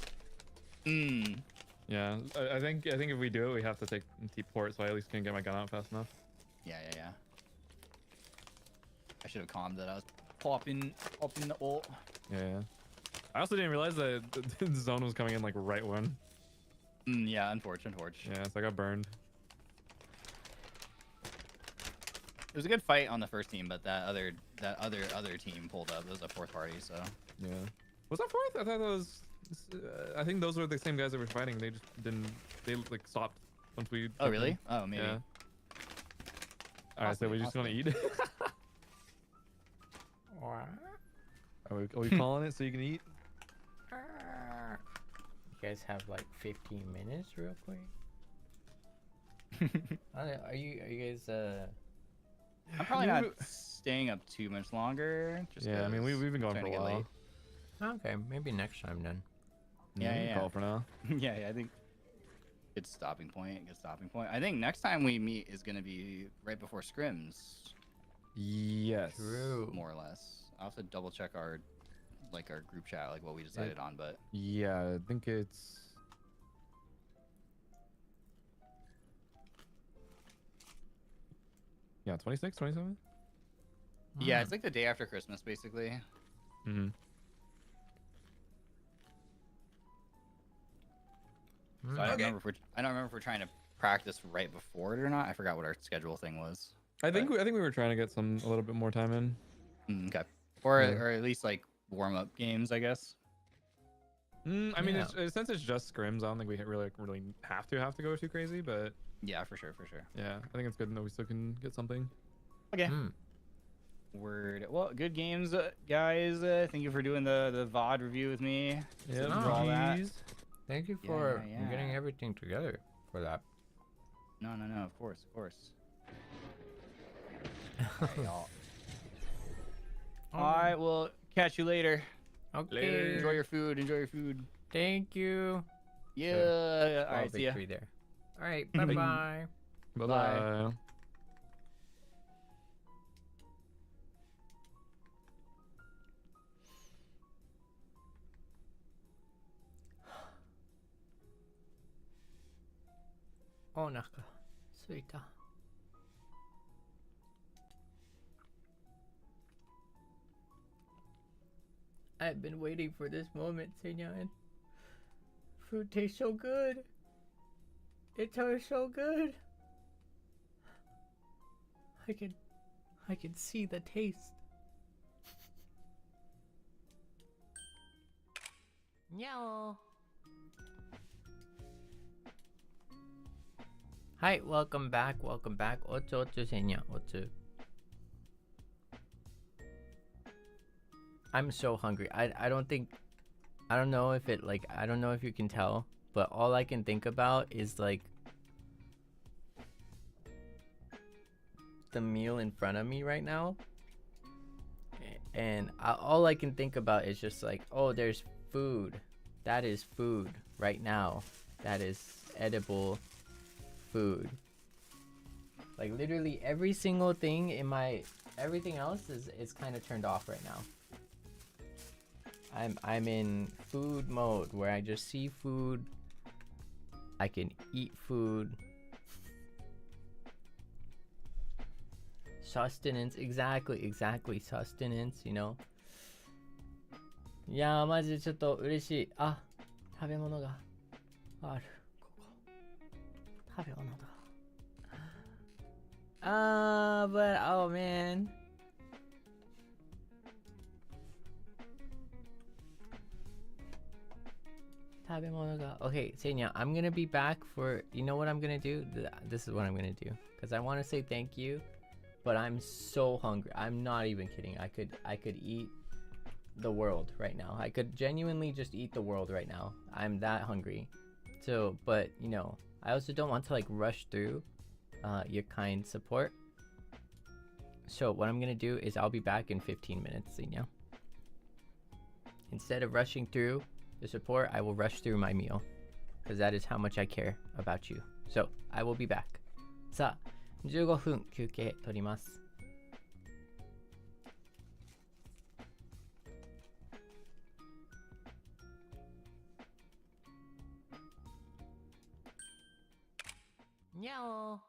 Yeah, I think if we do it, we have to take T-port, so I at least can get my gun out fast enough. Yeah. I should have calmed that. I was popping the ult. Yeah. I also didn't realize that the zone was coming in like right when. Yeah, unfortunate. Yeah, so I got burned. It was a good fight on the first team, but that other team pulled up. It was a fourth party, so. Yeah. Was that fourth? I thought that was. I think those were the same guys that were fighting. They just didn't. They like stopped once we. Oh really? Oh maybe. Yeah. All right, so we just gonna eat. Are we calling it so you can eat? Okay, guys have like 15 minutes real quick? Are you guys I'm probably not staying up too much longer. Just Yeah, I mean, 'cause we've been going it's for a starting to get while. okay, maybe next time then. Yeah, we can yeah. Call for now. late. Yeah, I think good stopping point. Good stopping point. I think next time we meet is gonna be right before scrims, Yes. True. more or less. I'll have to double check our group chat, like what we decided on, but Yeah, I think it's. Yeah, 26, 27? yeah, it's like the day after Christmas, basically. Mm-hmm. So I don't remember if we're trying to practice right before it or not. I forgot what our schedule thing was. I think we were trying to get a little bit more time in. Okay. Or Yeah. or at least like warm up games, I guess. I mean, Yeah. since it's just scrims, I don't think we really have to go too crazy. But Yeah, for sure. yeah, I think it's good that we still can get something. Okay. Mm. Word. Well, good games, guys. Thank you for doing the VOD review with me. Yeah, for all that. Thank you Yeah, for yeah, yeah. getting everything together for that. No, of course. All right, y'all. All right, we'll catch you later. Okay. Enjoy your food. Thank you. Yeah. Small All right, see ya. victory there. All right. Bye bye. Bye Bye. bye. Oh, naka. Suita. I've been waiting for this moment, Seinyan. Food tastes so good. It tastes so good. I can see the taste. Meow. Hi, welcome back. Ocho Seinyan. Ocho. I'm so hungry. I don't know if it I don't know if you can tell, but all I can think about is like the meal in front of me right now. And all I can think about is just like, oh, there's food. That is food right now. That is edible food. Like literally every single thing in everything else is kind of turned off right now. I'm in food mode where I just see food. I can eat food. Sustenance, exactly, sustenance, you know. いやー、マジでちょっと嬉しい。あ、食べ物がある。ここ。食べ物だ。but oh man. Okay, Seinya, I'm gonna be back for, you know what I'm gonna do? This is what I'm gonna do. Because I want to say thank you, but I'm so hungry. I'm not even kidding. I could eat the world right now. I could genuinely just eat the world right now. I'm that hungry. So, but, you know, I also don't want to like rush through your kind support. So what I'm gonna do is I'll be back in 15 minutes, Seinya. Instead of rushing through the support, I will rush through my meal, because that is how much I care about you. So I will be back. さあ、15分休憩取ります。にゃお。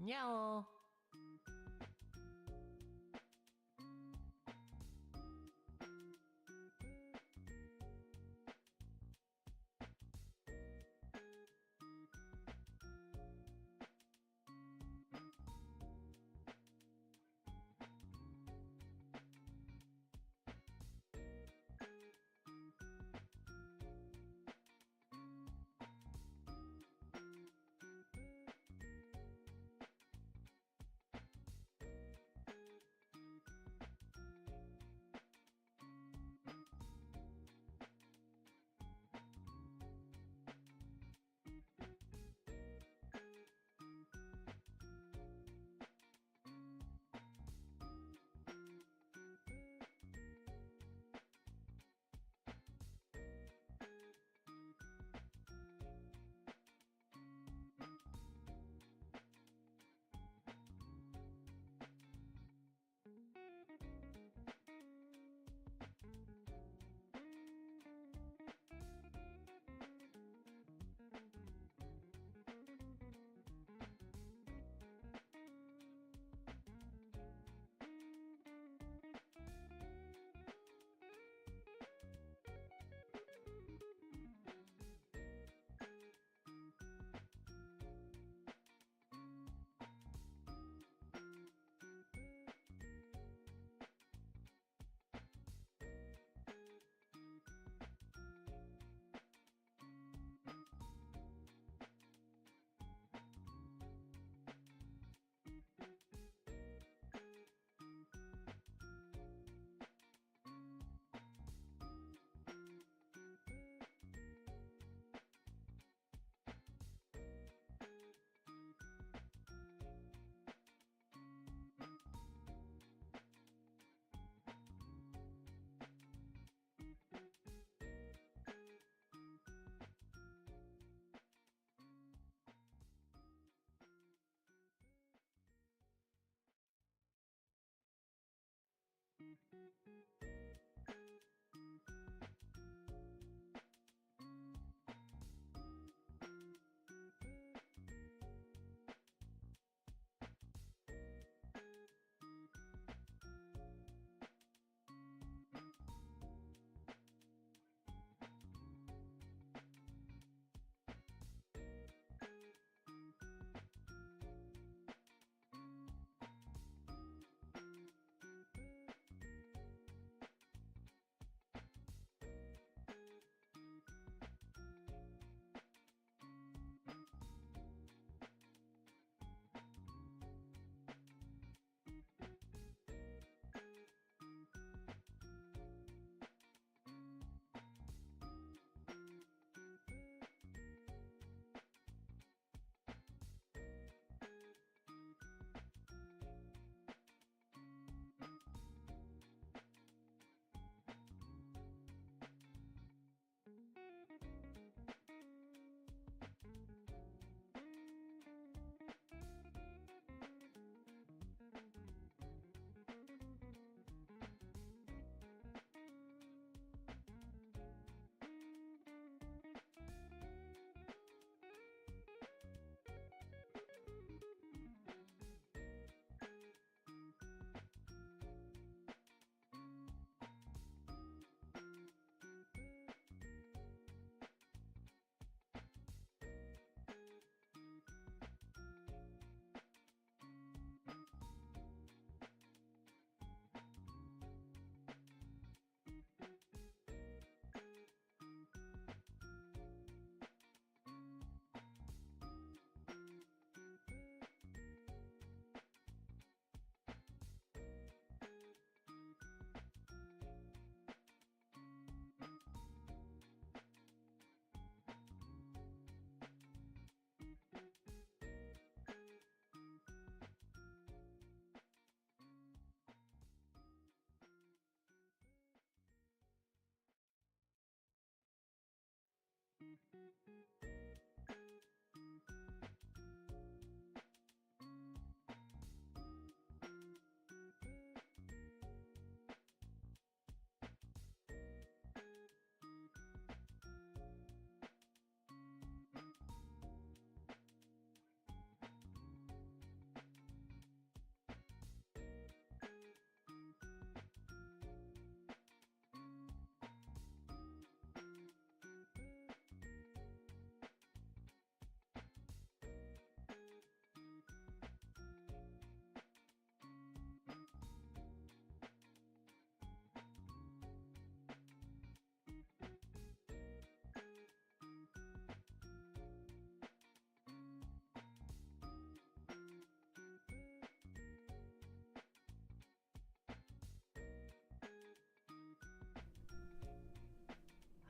にゃお。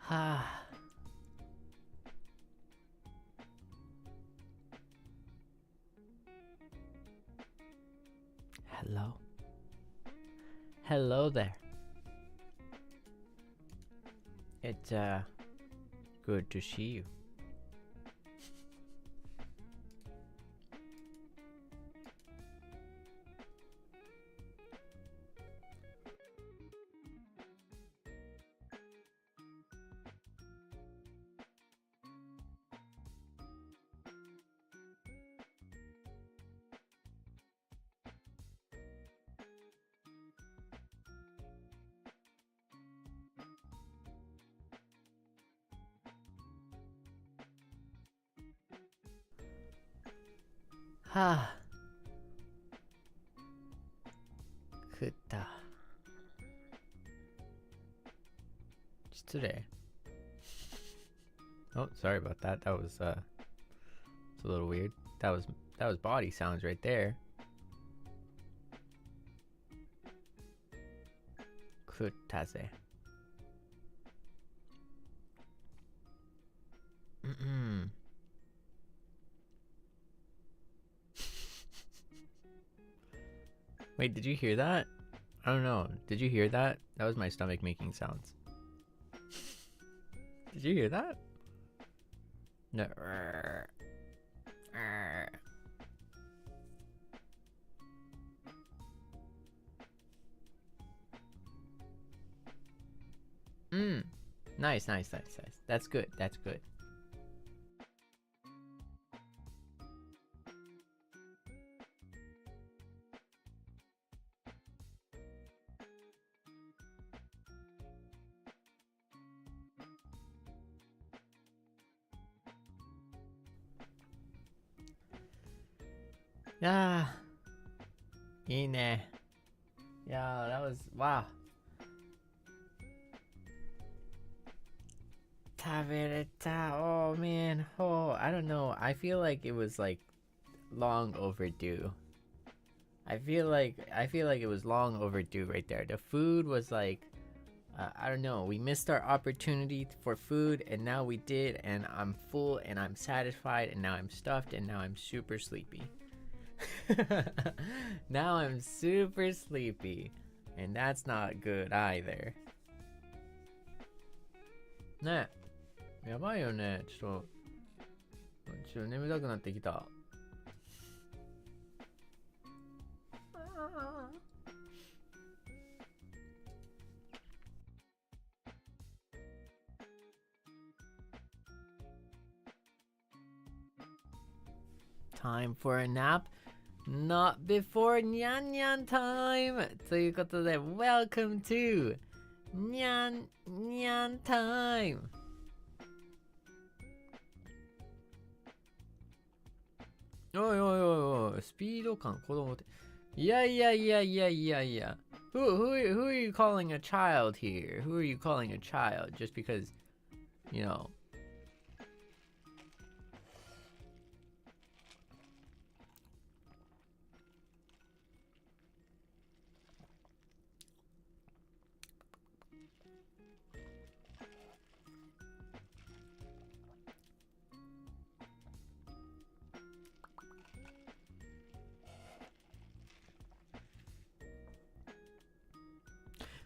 Ah. Hello. Hello there. It's good to see you. Ha. 食った。失礼。Oh, sorry about that. That was it's a little weird. That was body sounds right there. 食ったぜ。Mm-mm. Wait, did you hear that? I don't know. Did you hear that? That was my stomach making sounds. Did you hear that? No. Nice. That's good. That's good. Yeah. いいね。Yeah, that was wow. 食べれた. Oh man. Oh, I don't know. I feel like it was like long overdue. I feel like it was long overdue right there. The food was like I don't know. We missed our opportunity for food and now we did, and I'm full and I'm satisfied and now I'm stuffed and now I'm super sleepy. Now I'm super sleepy, and that's not good either. ねえ、やばいよね。ちょっと眠たくなってきた。Time for a nap? Not before Nyan Nyan time! ということで、Welcome to Nyan Nyan time! おいおいおいおい、スピード感子供って。いや。Who are you calling a child here? Who are you calling a child? Just because, you know.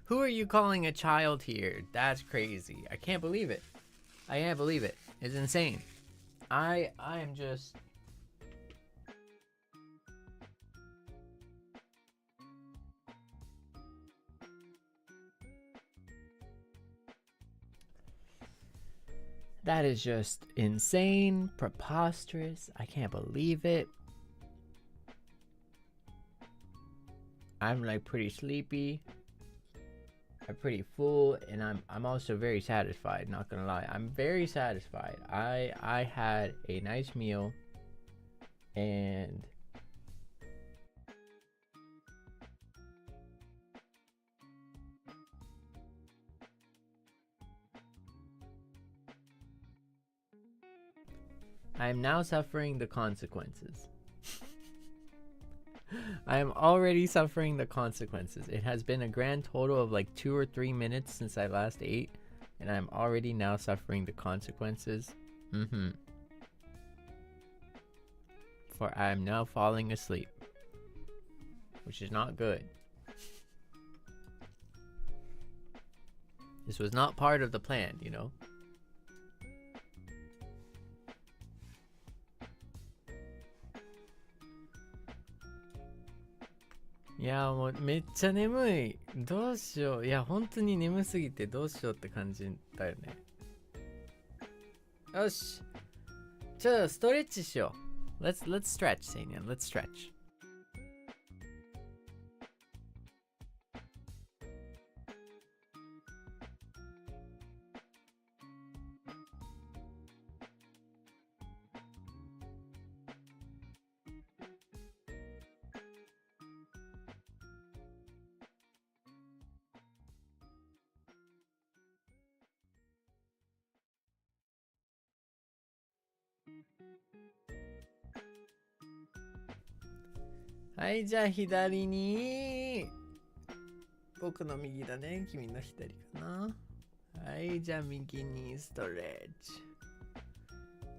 Who are you calling a child here? That's crazy. I can't believe it. I can't believe it. It's insane. I am just... That is just insane, preposterous. I can't believe it. I'm like pretty sleepy. I'm pretty full, and I'm also very satisfied, not gonna lie. I'm very satisfied. I had a nice meal, and I am now suffering the consequences. I am already suffering the consequences. It has been a grand total of like 2 or 3 minutes since I last ate, and I'm already now suffering the consequences. For I am now falling asleep, which is not good. This was not part of the plan, you know?いやもうめっちゃ眠い。どうしよう。いや本当に眠すぎてどうしようって感じだよね。よし。じゃあストレッチしよう。Let's stretch, Seinyan. Let's stretch.はい、じゃあ左に。僕の右だね。君の左かな。はい、じゃあ右にストレッチ。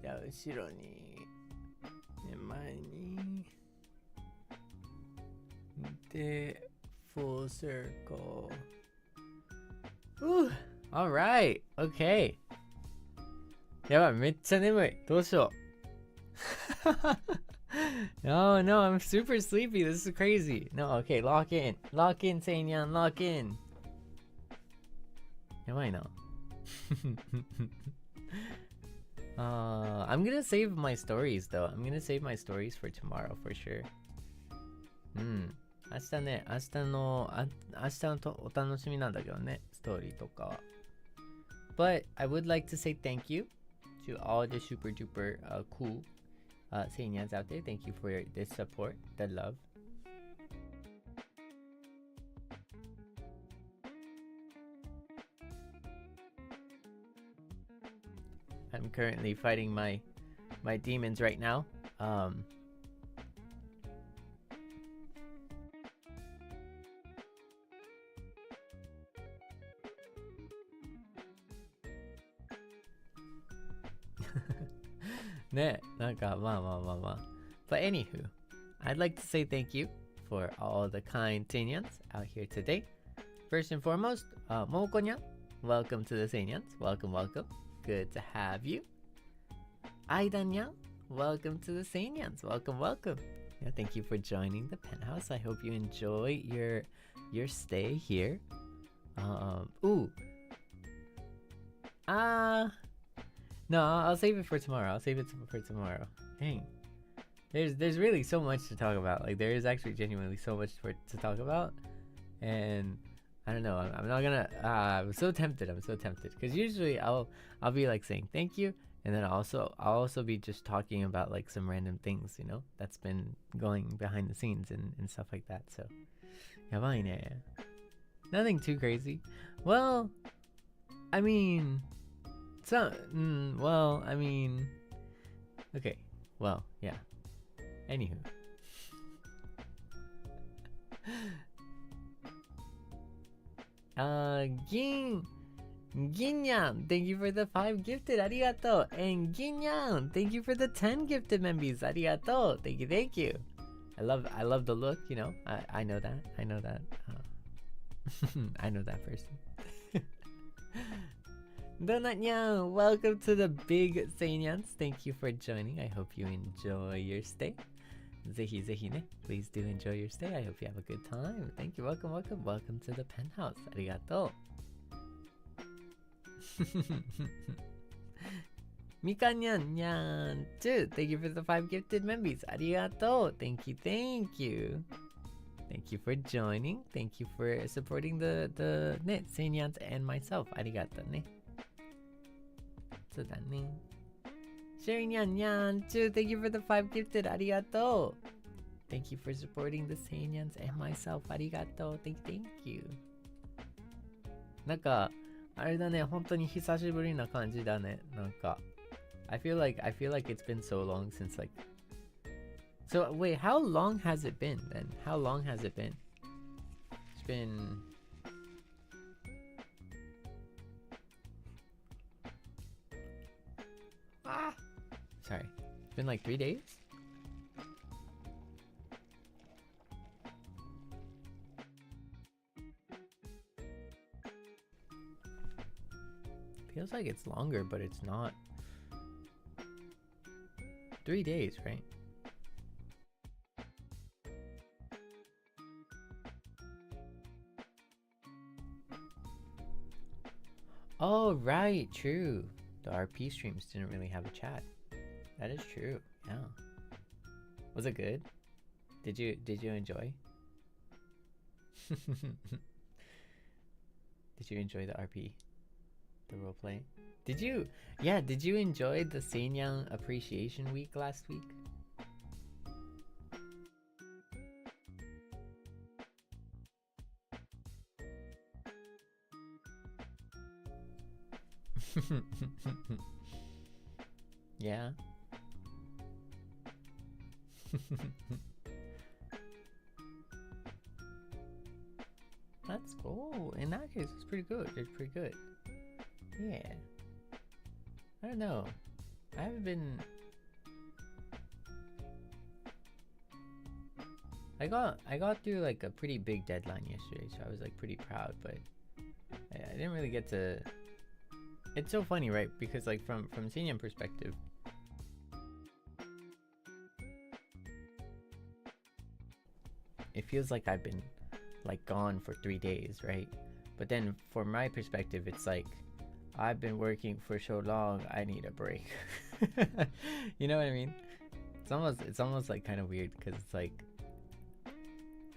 じゃあ後ろに。前に。で、full circle。Alright, okay. やばい、めっちゃ眠い。どうしよう。No, I'm super sleepy. This is crazy. No, okay, lock in. Lock in, Seinyan, lock in. やばいな。I'm gonna save my stories though. I'm gonna save my stories for tomorrow for sure. 明日ね、明日のお楽しみなんだけどね、ストーリーとかは。But I would like to say thank you to all the super duper cool Seinyans out there. Thank you for the support, the love. I'm currently fighting my demons right now. But anywho, I'd like to say thank you for all the kind Seinyans out here today. First and foremost, Momoko-nyan, welcome to the Seinyans. Welcome. Good to have you. Aidan-nyan, welcome to the Seinyans. Welcome. Yeah, thank you for joining the penthouse. I hope you enjoy your stay here. No, I'll save it for tomorrow. Dang. There's really so much to talk about. Like, there is actually genuinely so much to talk about. And I don't know. I'm not gonna. I'm so tempted. Because usually I'll be like saying thank you, and then I'll also be just talking about like some random things, you know, that's been going behind the scenes and stuff like that. So, yabai ne. Nothing too crazy. Well, I mean. Okay. Well, yeah. Anywho. Ginyan, thank you for the 5 gifted, arigato. And Ginyan, thank you for the 10 gifted members, arigato. Thank you. I love the look, you know. I know that. I know that person. Donut-nyan, welcome to the big Seinyans. Thank you for joining. I hope you enjoy your stay. Zehi ne. Please do enjoy your stay. I hope you have a good time. Thank you. Welcome to the penthouse. Arigato. Mikanyan too. Thank you for the 5 gifted members. Arigato. Thank you. Thank you for joining. Thank you for supporting the Seinyans and myself. Arigato ne. So that ne. Seinyan too. Thank you for the 5 gifted. Arigato. Thank you for supporting the Seinyans and myself. Arigato. Thank you. なんかあれだね、本当に久しぶりな感じだね。なんか I feel like it's been so long since like. So wait, how long has it been then? How long has it been? It's been Sorry. It's been like 3 days? Feels like it's longer, but it's not. 3 days, right? Oh, right, true. The RP streams didn't really have a chat. That is true. Yeah. Was it good? Did you enjoy? Did you enjoy the RP? The roleplay? Did you enjoy the Seinyan Appreciation Week last week? Yeah. That's cool. In that case, it's pretty good. It's pretty good. Yeah. I don't know. I haven't been. I got through like a pretty big deadline yesterday, so I was like pretty proud, but I didn't really get to. It's so funny, right? Because like from Seinyan perspective, it feels like I've been like gone for 3 days, right? But then from my perspective, it's like I've been working for so long, I need a break. You know what I mean? It's almost like kind of weird because it's like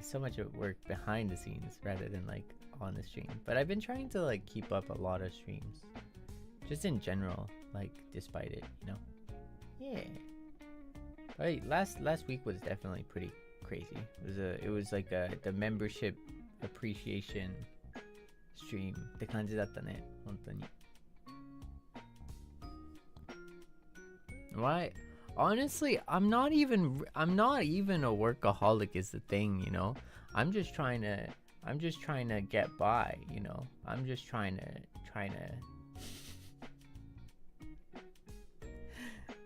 so much of work behind the scenes rather than like on the stream. But I've been trying to like keep up a lot of streams, just in general, like despite it, you know. Yeah. Right. Last week was definitely pretty crazy. It was like the membership appreciation stream って感じだったね、本当に。Why? Honestly, I'm not even a workaholic is the thing, you know. I'm just trying to get by, you know. I'm just trying to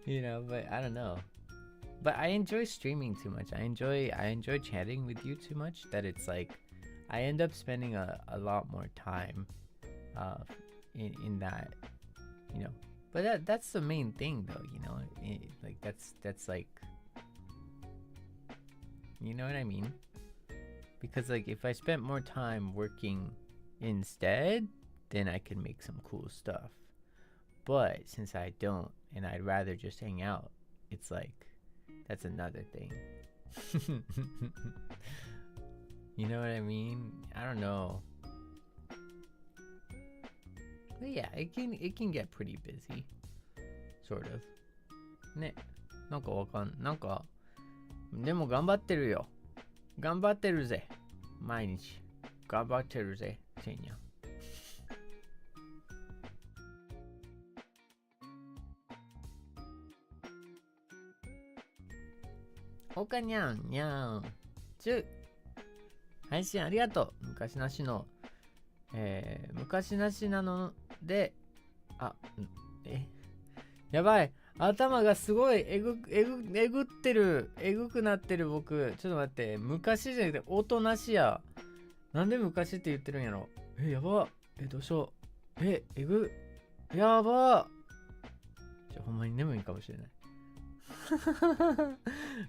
you know, but I don't know. But I enjoy streaming too much. I enjoy chatting with you too much that it's like I end up spending a lot more time in that, you know. But that's the main thing though, you know. Like that's like, you know what I mean? Because like if I spent more time working instead, then I could make some cool stuff. But since I don't and I'd rather just hang out, it's like that's another thing. You know what I mean? I don't know. But yeah, it can get pretty busy. Sort of. ね。なんかわかん、なんか、でも頑張ってるよ。頑張ってるぜ。毎日。頑張ってるぜ、せんにゃん。おかにゃん、にゃん。配信ありがとう。昔なしの、昔なしなので、やばい。頭がすごいえぐってる。えぐくなってる僕。ちょっと待って。昔じゃなくて、おとなしや。なんで昔って言ってるんやろ。やば。どうしよう。えぐ。やば。ほんまに眠いかもしれない。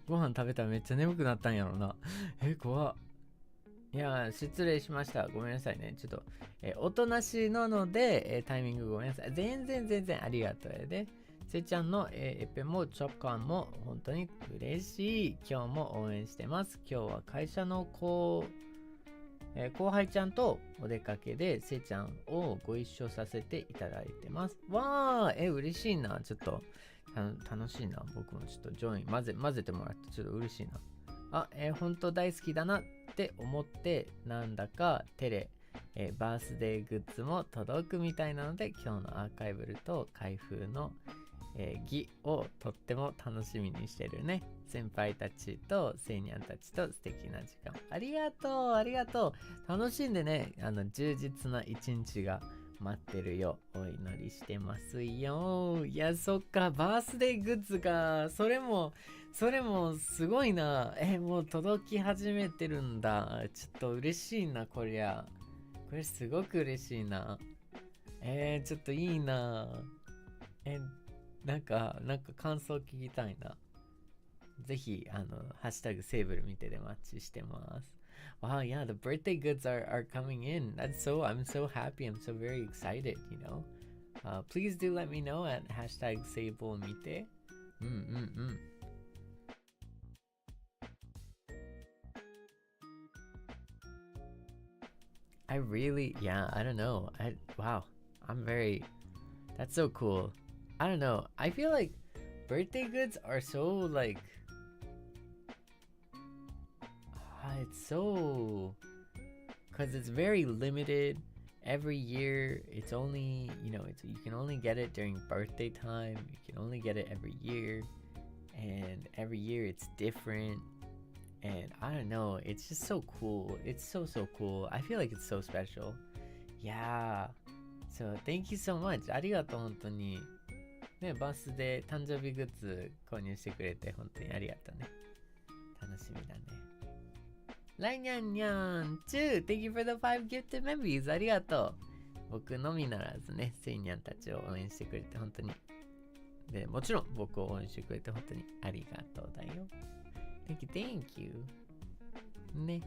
ご飯食べたらめっちゃ眠くなったんやろな。怖っ。いや、失礼しました。ごめんなさいね。ちょっと、おとなしいなので、タイミングごめんなさい。全然ありがとうやで。せいちゃんの、エペもチョップコンも本当に嬉しい。今日も応援してます。今日は会社の後輩ちゃんとお出かけで、せいちゃんをご一緒させていただいてます。わー、嬉しいな。ちょっと楽しいな。僕もちょっとジョイン混ぜてもらってちょっと嬉しいな。本当大好きだなって思って、なんだかバースデーグッズも届くみたいなので、今日のアーカイブルと開封の、儀をとっても楽しみにしてるね。先輩たちとセイニャンたちと素敵な時間ありがとう。楽しんでね、充実な一日が待ってるよ。お祈りしてますよ。いや、そっか、バースデーグッズか。それもすごいな。もう届き始めてるんだ。ちょっと嬉しいな、こりゃ。これすごく嬉しいな。ちょっといいな。なんか感想聞きたいな。ぜひ、ハッシュタグセーブル見てでマッチしてます。Wow, yeah, the birthday goods are coming in. I'm so happy. I'm so very excited, you know. Please do let me know at hashtag Seible 見て。I really, yeah, I don't know. Wow, that's so cool. I don't know. I feel like birthday goods are so like, it's so, because it's very limited. Every year, it's only, you can only get it during birthday time. You can only get it every year. And every year it's different. And I don't know, it's just so cool. It's so cool. I feel like it's so special. Yeah. So thank you so much. ありがとう、本当に。ね、バースデー、誕生日グッズ購入してくれて本当にありがとうね。楽しみだね。ライニャンニャン 2! Thank you for the 5 gifted memories! ありがとう。僕のみならずね、セイニャンたちを応援してくれて本当に。で、もちろん僕を応援してくれて本当にありがとうだよ。Thank you. ね。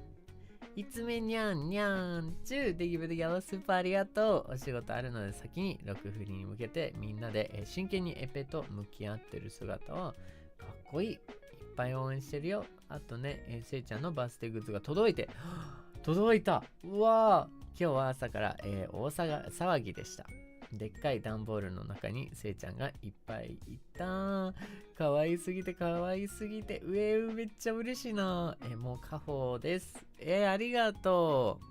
いつめにゃんにゃん 2! Thank you for the yellow super! ありがとう。お仕事あるので先にロクフリーに向けてみんなで真剣にエペと向き合ってる姿はかっこいい。いっぱい応援してるよ。あとね、せいちゃんのバースデーグッズが届いた。うわー、今日は朝から、大騒ぎでした。でっかい段ボールの中にせいちゃんがいっぱいいた。かわいすぎて。めっちゃ嬉しいな。もう家宝です。ありがとう。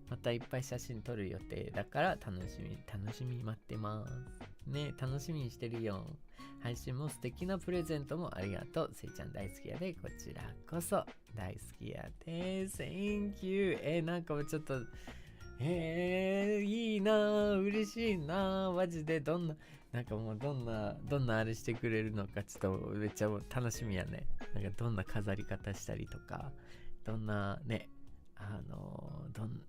またいっぱい写真撮る予定だから楽しみ待ってます。ね、楽しみにしてるよ。配信も素敵なプレゼントもありがとう。せいちゃん大好きやで、こちらこそ大好きやで。Thank you。なんかもうちょっといいな、嬉しいな、マジでなんかもうどんなあれしてくれるのかちょっとめっちゃ楽しみやね。なんかどんな飾り方したりとか、どんなね、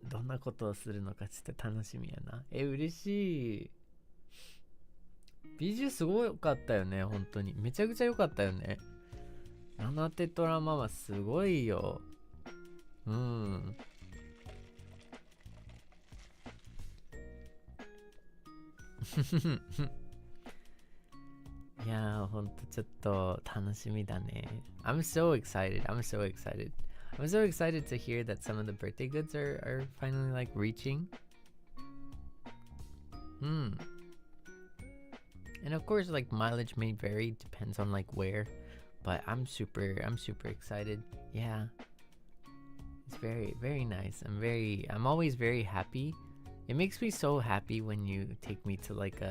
どんなことをするのかちょっと楽しみやな。嬉しい。美術すごかったよね、本当に。めちゃくちゃ良かったよね。ナナテトラママすごいよ。いやー、ほんとちょっと楽しみだね。I'm so excited to hear that some of the birthday goods are finally like reaching. And of course, like mileage may vary, depends on like where, but I'm super excited. Yeah, it's very, very nice. I'm always very happy. It makes me so happy when you take me to like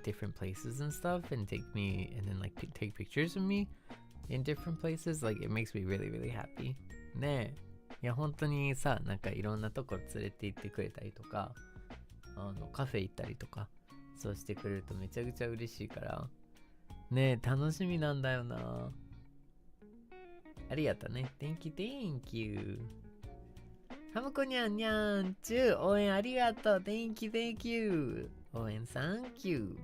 different places and stuff, and then take pictures of me in different places. Like it makes me really, really happy. ねえ、いや本当にさ、なんかいろんなとこ連れて行ってくれたりとか、カフェ行ったりとか。そうしてくれるとめちゃくちゃ嬉しいからねえ、楽しみなんだよな。ありがとうね。Thank you ハムコニャンニャンチュー、応援ありがとう。Thank you 応援Thank you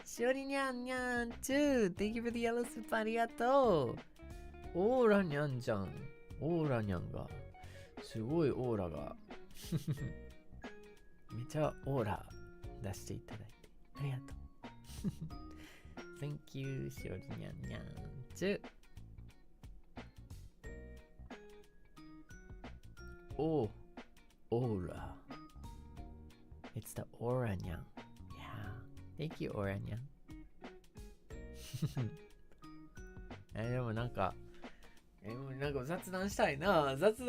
しおりニャンニャンチュー、 Thank you for the yellow super ありがとう。オーラニャンじゃん。オーラニャンがすごいオーラがめちゃオーラ出していただいてありがとう。Thank you しおりにゃんにゃんちゅ。オーラ It's the aura にゃん。 Yeah, thank you オーラにゃん。でもなんか雑談したいな。わざわざ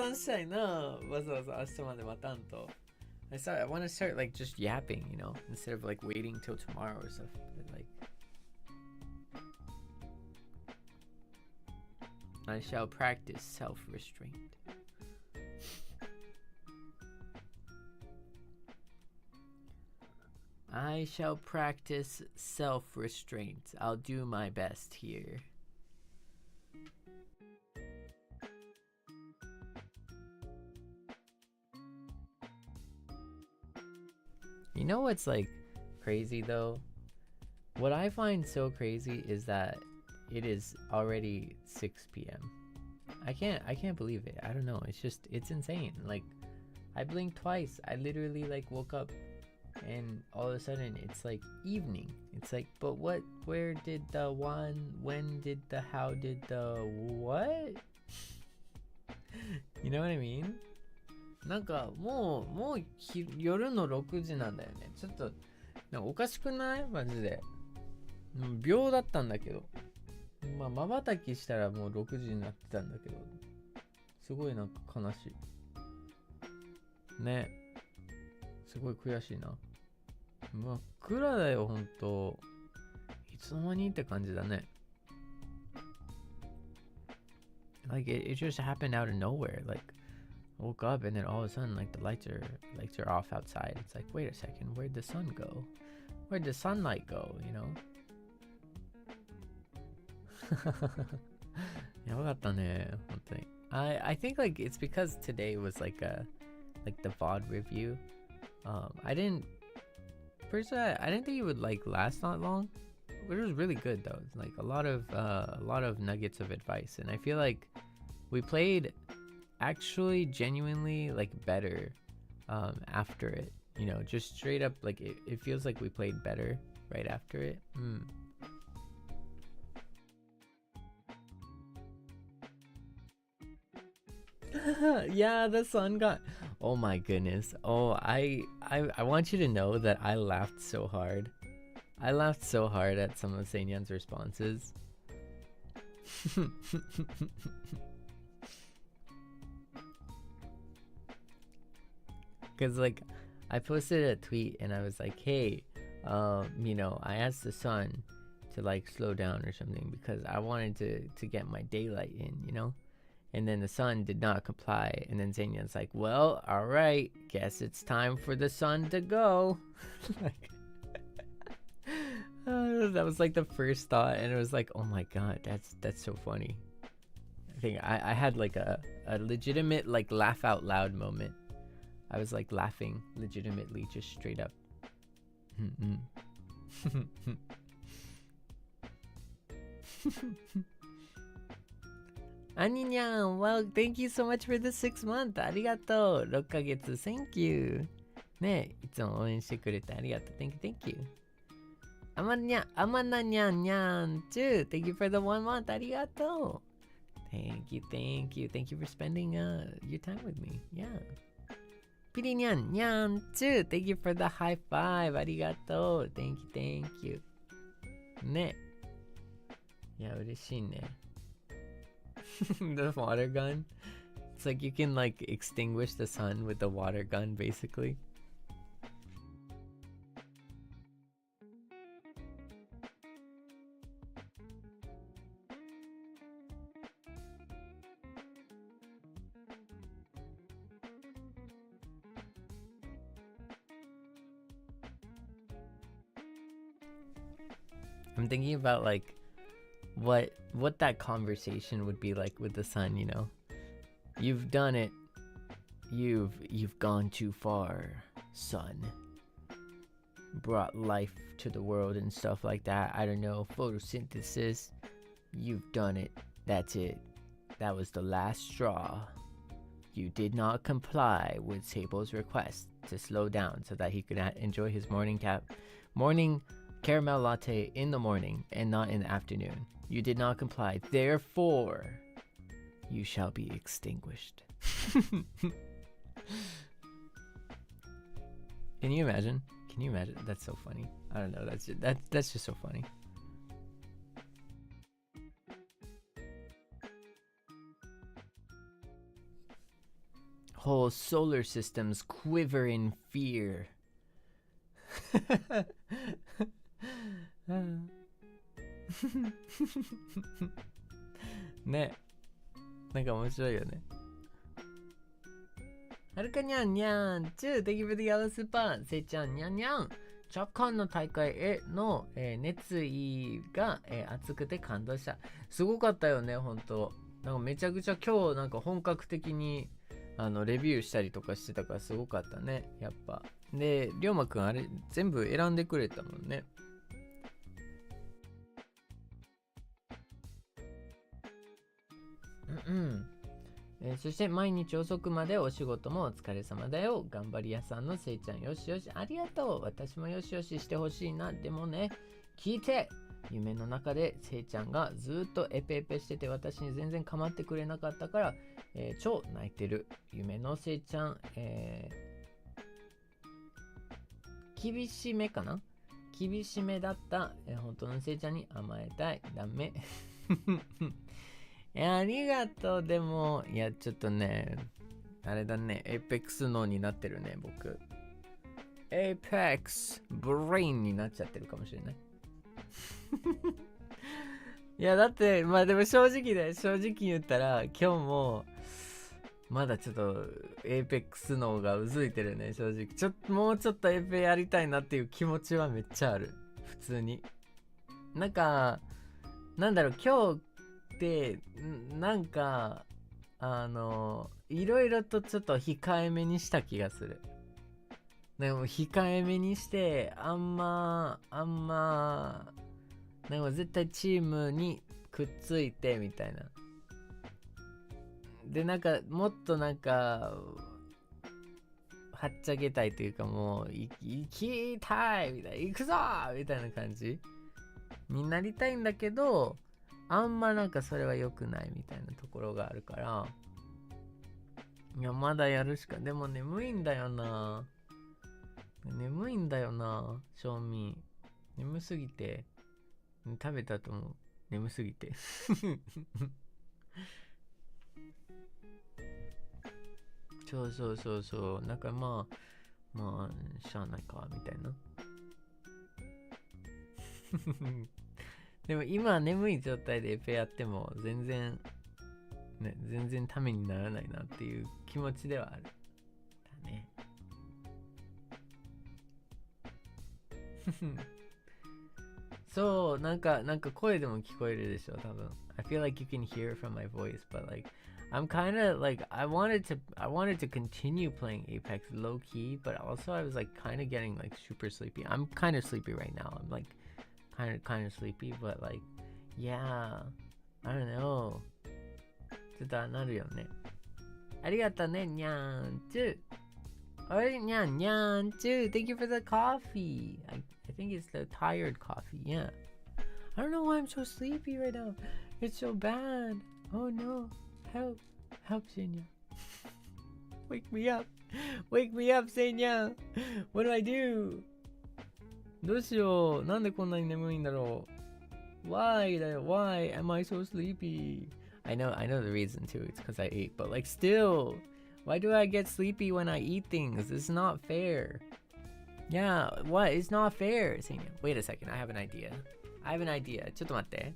明日まで待たんと。I want to start like just yapping, you know, instead of like waiting till tomorrow or stuff. But, like, I shall practice self-restraint. I shall practice self-restraint. I'll do my best here. You know what's like crazy though? What I find so crazy is that it is already 6 p.m. I can't believe it. I don't know. It's insane. Like, I blinked twice. I literally like woke up and all of a sudden it's like evening. It's like, but what, where did the one, when did the, how did the, what? You know what I mean? なんかもう夜の6時なんだよね。ちょっとなんかおかしくない？マジで。秒だったんだけど。まあ瞬きしたらもう6時になってたんだけど。すごいなんか悲しい。ね。すごい悔しいな。真っ暗だよ、ほんと。いつの間にって感じだね。Like it just happened out of nowhere. Like I woke up and then all of a sudden like the lights are off outside. It's like, wait a second, where'd the sun go? Where'd the sunlight go, you know? やばかったね、本当に。I think like it's because today was like the VOD review. Personally, I didn't think it would like last that long, but it was really good though. It's like a lot of nuggets of advice, and I feel like we played actually genuinely like better after it. You know, just straight up like it feels like we played better right after it. Yeah, the sun got. Oh my goodness. Oh, I want you to know that I laughed so hard. I laughed so hard at some of Seinyan's responses. Because like I posted a tweet and I was like, hey, you know, I asked the sun to like slow down or something because I wanted to get my daylight in, you know. And then the sun did not comply. And then Seinyan's like, well, all right, guess it's time for the sun to go. Like, that was like the first thought. And it was like, oh my God, that's so funny. I think I had like a legitimate like laugh out loud moment. I was like laughing legitimately, just straight up. Aninyan, well, thank you so much for the 6 month. ありがとう。6ヶ月、thank you. ねえ、いつも応援してくれてありがとう。Thank you, thank you. あまにゃにゃんtoo. Thank you for the 1 month. ありがとう。Thank you, thank you. Thank you for spending your time with me. Yeah. ピリニャンにゃんtoo. Thank you for the high five. ありがとう。Thank you, thank you. ねえ。いや、嬉しいね。The water gun. It's like you can like extinguish the sun with the water gun basically. I'm thinking about like what that conversation would be like with the sun, you know. You've done it. You've gone too far, son. Brought life to the world and stuff like that. I don't know, photosynthesis. You've done it. That's it. That was the last straw. You did not comply with Seible's request to slow down so that he could enjoy his morning caramel latte in the morning and not in the afternoon. You did not comply. Therefore, you shall be extinguished. Can you imagine? Can you imagine? That's so funny. I don't know. That's just so funny. Whole solar systems quiver in fear. ね、なんか面白いよね。はるかにゃんにゃん、チュー、Thank you for the yellow super. せいちゃんにゃんにゃん、チョプコンの大会への、熱意が、熱くて感動した。すごかったよね、ほんと。なんかめちゃくちゃ今日なんか本格的にレビューしたりとかしてたからすごかったね、やっぱ。で、りょうまくんあれ全部選んでくれたもんね。そして毎日遅くまでお仕事もお疲れ様だよ。頑張り屋さんのせいちゃん、よしよし、ありがとう。私もよしよししてほしいな。でもね、聞いて。夢の中でせいちゃんがずっとエペエペしてて私に全然構ってくれなかったから、超泣いてる。夢のせいちゃん、厳しめかな、厳しめだった、本当のせいちゃんに甘えたい。ダメ。いや、ありがとう。でも、いや、ちょっとね、あれだね、エイペックス脳になってるね、僕。エイペックスブレインになっちゃってるかもしれない。いや、だって、まあでも正直言ったら、今日も、まだちょっと、エイペックス脳がうずいてるね、正直。もうちょっとエイペやりたいなっていう気持ちはめっちゃある。普通に。なんか、なんだろう、今日、でなんかいろいろとちょっと控えめにした気がする。でも控えめにしてあんまなんか絶対チームにくっついてみたいな。でなんかもっとなんかはっちゃけたいというか、もう行きたいみたいな、行くぞみたいな感じになりたいんだけど、あんまなんかそれは良くないみたいなところがあるから、いや、まだやるしか。でも眠いんだよな。正味。眠すぎて。食べたと思う。眠すぎて。そう。なんかまあ、しゃあないか、みたいな。でも今眠い状態でエペやっても全然ためにならないなっていう気持ちではある。だね。そう、なんか声でも聞こえるでしょ、多分。I feel like you can hear it from my voice, but like I'm kind of like I wanted to continue playing Apex low key, but also I was like kind of getting like super sleepy. I'm kind of sleepy right now. I'm like kind of sleepy, but like yeah, I don't know. ちょっとなるよね。ありがとうね、にゃーんちゅ。Alright, にゃんちゅ。Thank you for the coffee. I think it's the tired coffee. Yeah. I don't know why I'm so sleepy right now. It's so bad. Oh no. Help, Seinyan. Wake me up, Seinyan. What do I do? どうしよう。なんでこんなに眠いんだろう。Why am I so sleepy? I know the reason too. It's because I ate. But like still, why do I get sleepy when I eat things? It's not fair. Yeah, what? It's not fair, Seinyan. Wait a second. I have an idea. ちょっと待って。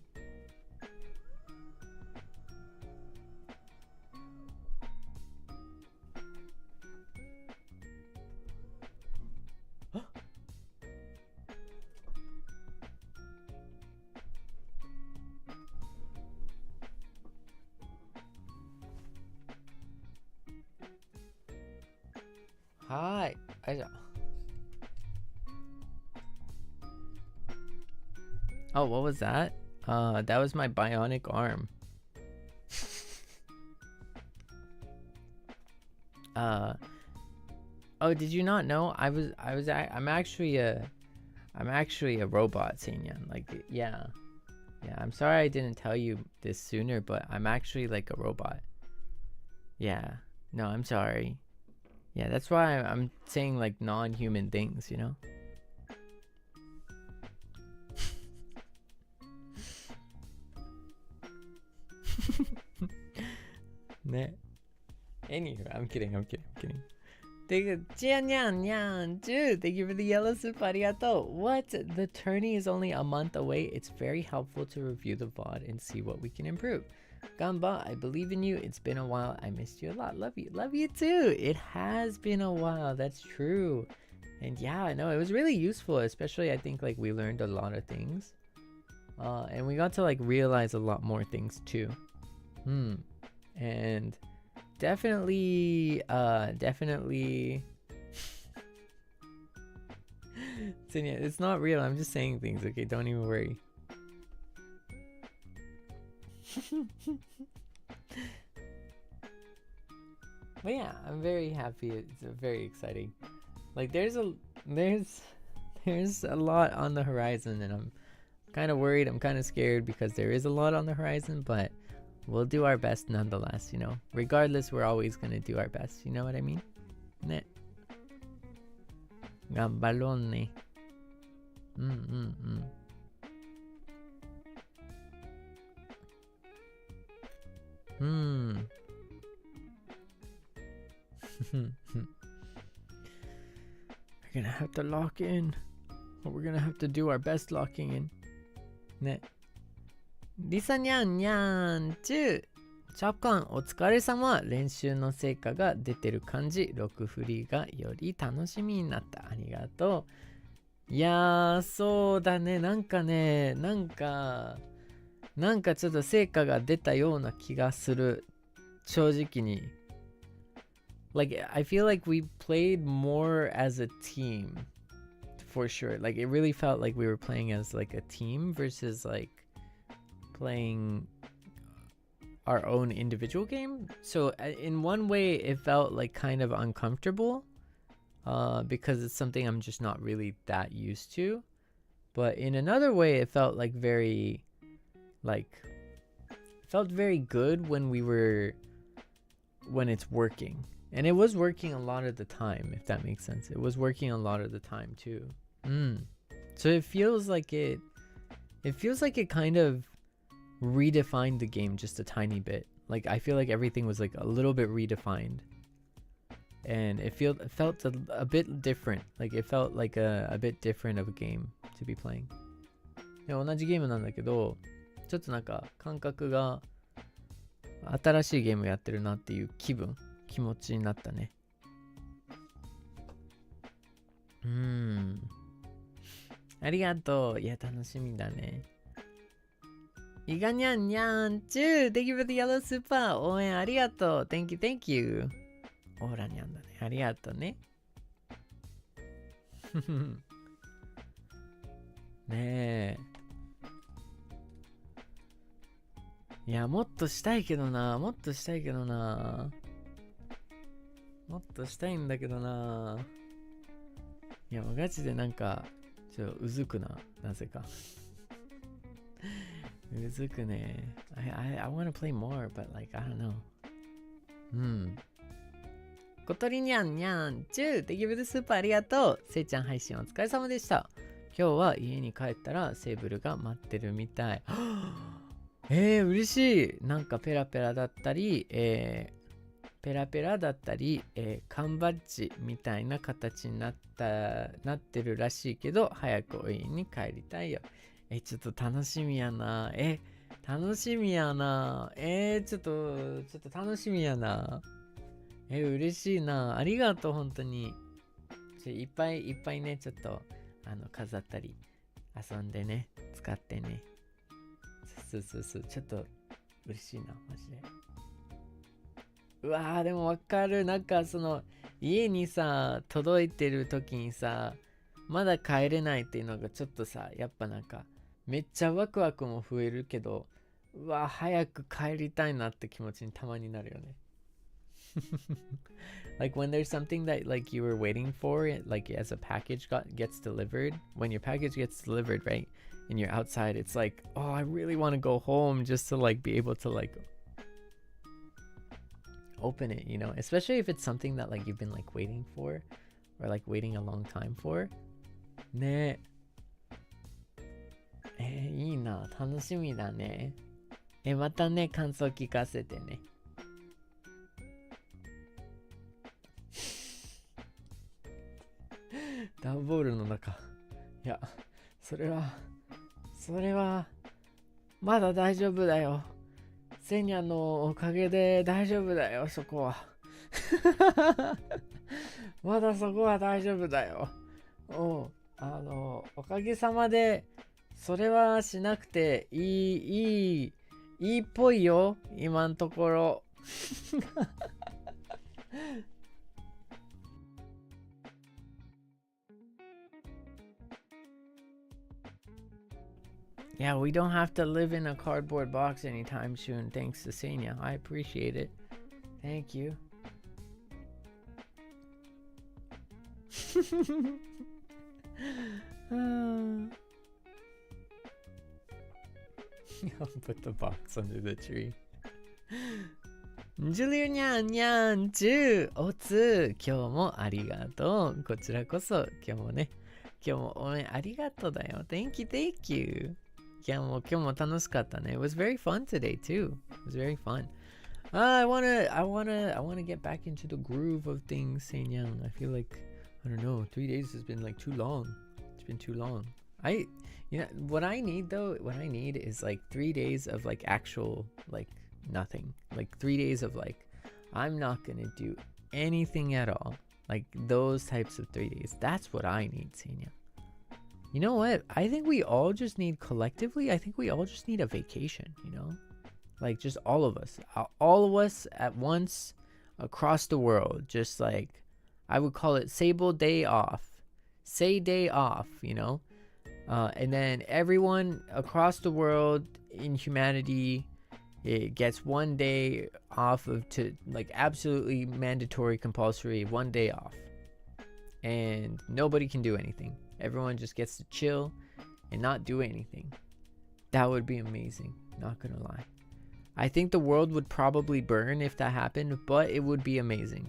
はい。あれじゃ。Oh, what was that? That was my bionic arm. Oh, did you not know? I'm actually a robot, Seinyan. Like, yeah. I'm sorry I didn't tell you this sooner, but I'm actually like a robot. Yeah. No, I'm sorry. Yeah, that's why I'm saying like non-human things, you know? Anywho, I'm kidding. Thank you for the yellow soup, arigato. What? The tourney is only a month away. It's very helpful to review the VOD and see what we can improve. Gamba, I believe in you. It's been a while. I missed you a lot. Love you too. It has been a while. That's true. And yeah, no, it was really useful, especially I think like we learned a lot of things. And we got to like realize a lot more things too. And definitely Seinya, it's not real. I'm just saying things, okay? Don't even worry. But yeah, I'm very happy. It's very exciting. Like there's a lot on the horizon, and I'm kind of worried. I'm kind of scared because there is a lot on the horizon, but we'll do our best nonetheless, you know. Regardless, we're always gonna do our best. You know what I mean? Ne. Gambalon ne. We're gonna have to lock in. Or we're gonna have to do our best locking in. Ne. リサニャンニャンチューチャプコンお疲れ様。練習の成果が出てる感じ。6振りがより楽しみになった。ありがとう。いやー、そうだね。なんかちょっと成果が出たような気がする。正直に。Like, I feel like we played more as a team. For sure. Like, it really felt like we were playing as like a team versus like playing our own individual game. So in one way it felt like kind of uncomfortable because it's something I'm just not really that used to. But in another way it felt like very good when it's working. And it was working a lot of the time, if that makes sense. It was working a lot of the time too. So it feels like it kind of redefined the game just a tiny bit. Like I feel like everything was like a little bit redefined, and it felt a bit different. Like it felt like a bit different of a game to be playing. で同じゲームなんだけど、ちょっとなんか感覚が新しいゲームやってるなっていう気持ちになったね。ありがとう。いや楽しみだね。いがにゃんにゃんちゅー Thank you for the yellow super 応援ありがとう Thank you オーラにゃんだねありがとうねねえいやもっとしたいけどなもっとしたいんだけどないやガチでなんかちょっとうずくなぜかうずくね。I want to play more, but like, I don't know. 小鳥にゃんにゃんちゅー Thank you for the super ありがとう。せいちゃん配信お疲れ様でした。今日は家に帰ったらセーブルが待ってるみたい。嬉しい。なんかペラペラだったり、缶バッジみたいな形になってるらしいけど、早くお家に帰りたいよ。ちょっと楽しみやな。楽しみやな。ちょっと楽しみやな。嬉しいな。ありがとう、本当に。いっぱいね、ちょっと、飾ったり、遊んでね、使ってね。そう、ちょっと、嬉しいな、マジで。うわー、でもわかる。なんか、家にさ、届いてる時にさ、まだ帰れないっていうのがちょっとさ、やっぱなんか、めっちゃワクワクも増えるけど、うわ、早く帰りたいなって気持ちにたまになるよね。Like when there's something that like you were waiting for, like as a package gets delivered, when your package gets delivered, right? And you're outside, it's like, oh, I really want to go home just to like be able to like open it, you know? Especially if it's something that like you've been like waiting for or like waiting a long time for. ねえ。いいな。楽しみだね。またね、感想聞かせてね。段ボールの中。いや、それは、まだ大丈夫だよ。セニャのおかげで大丈夫だよ、そこは。まだそこは大丈夫だよ。おかげさまで、それはしなくていいっぽいよ、今のところ。Yeah, we don't have to live in a cardboard box anytime soon, thanks to Seinya. I appreciate it. Thank you. I'll put the box under the tree. ジュリュニャンニャンチューおつ今日もありがとう。こちらこそ今日も応援ありがとうだよ。Thank you, thank you. 今日も楽しかったね。It was very fun today too. It was very fun. I wanna get back into the groove of things, Seinyan. I feel like I don't know, 3 days has been like too long. It's been too long. What I need is like 3 days of like actual like nothing. Like 3 days of like I'm not gonna do anything at all. Like those types of 3 days. That's what I need, Seinya. You know what? I think we all just need collectively, I think we all just need a vacation, you know? Like just all of us at once across the world. Just like I would call it Seible day off. Say day off, you know? And then everyone across the world in humanity, it gets 1 day off to like absolutely mandatory compulsory 1 day off. And nobody can do anything. Everyone just gets to chill and not do anything. That would be amazing, not gonna lie. I think the world would probably burn if that happened, but it would be amazing.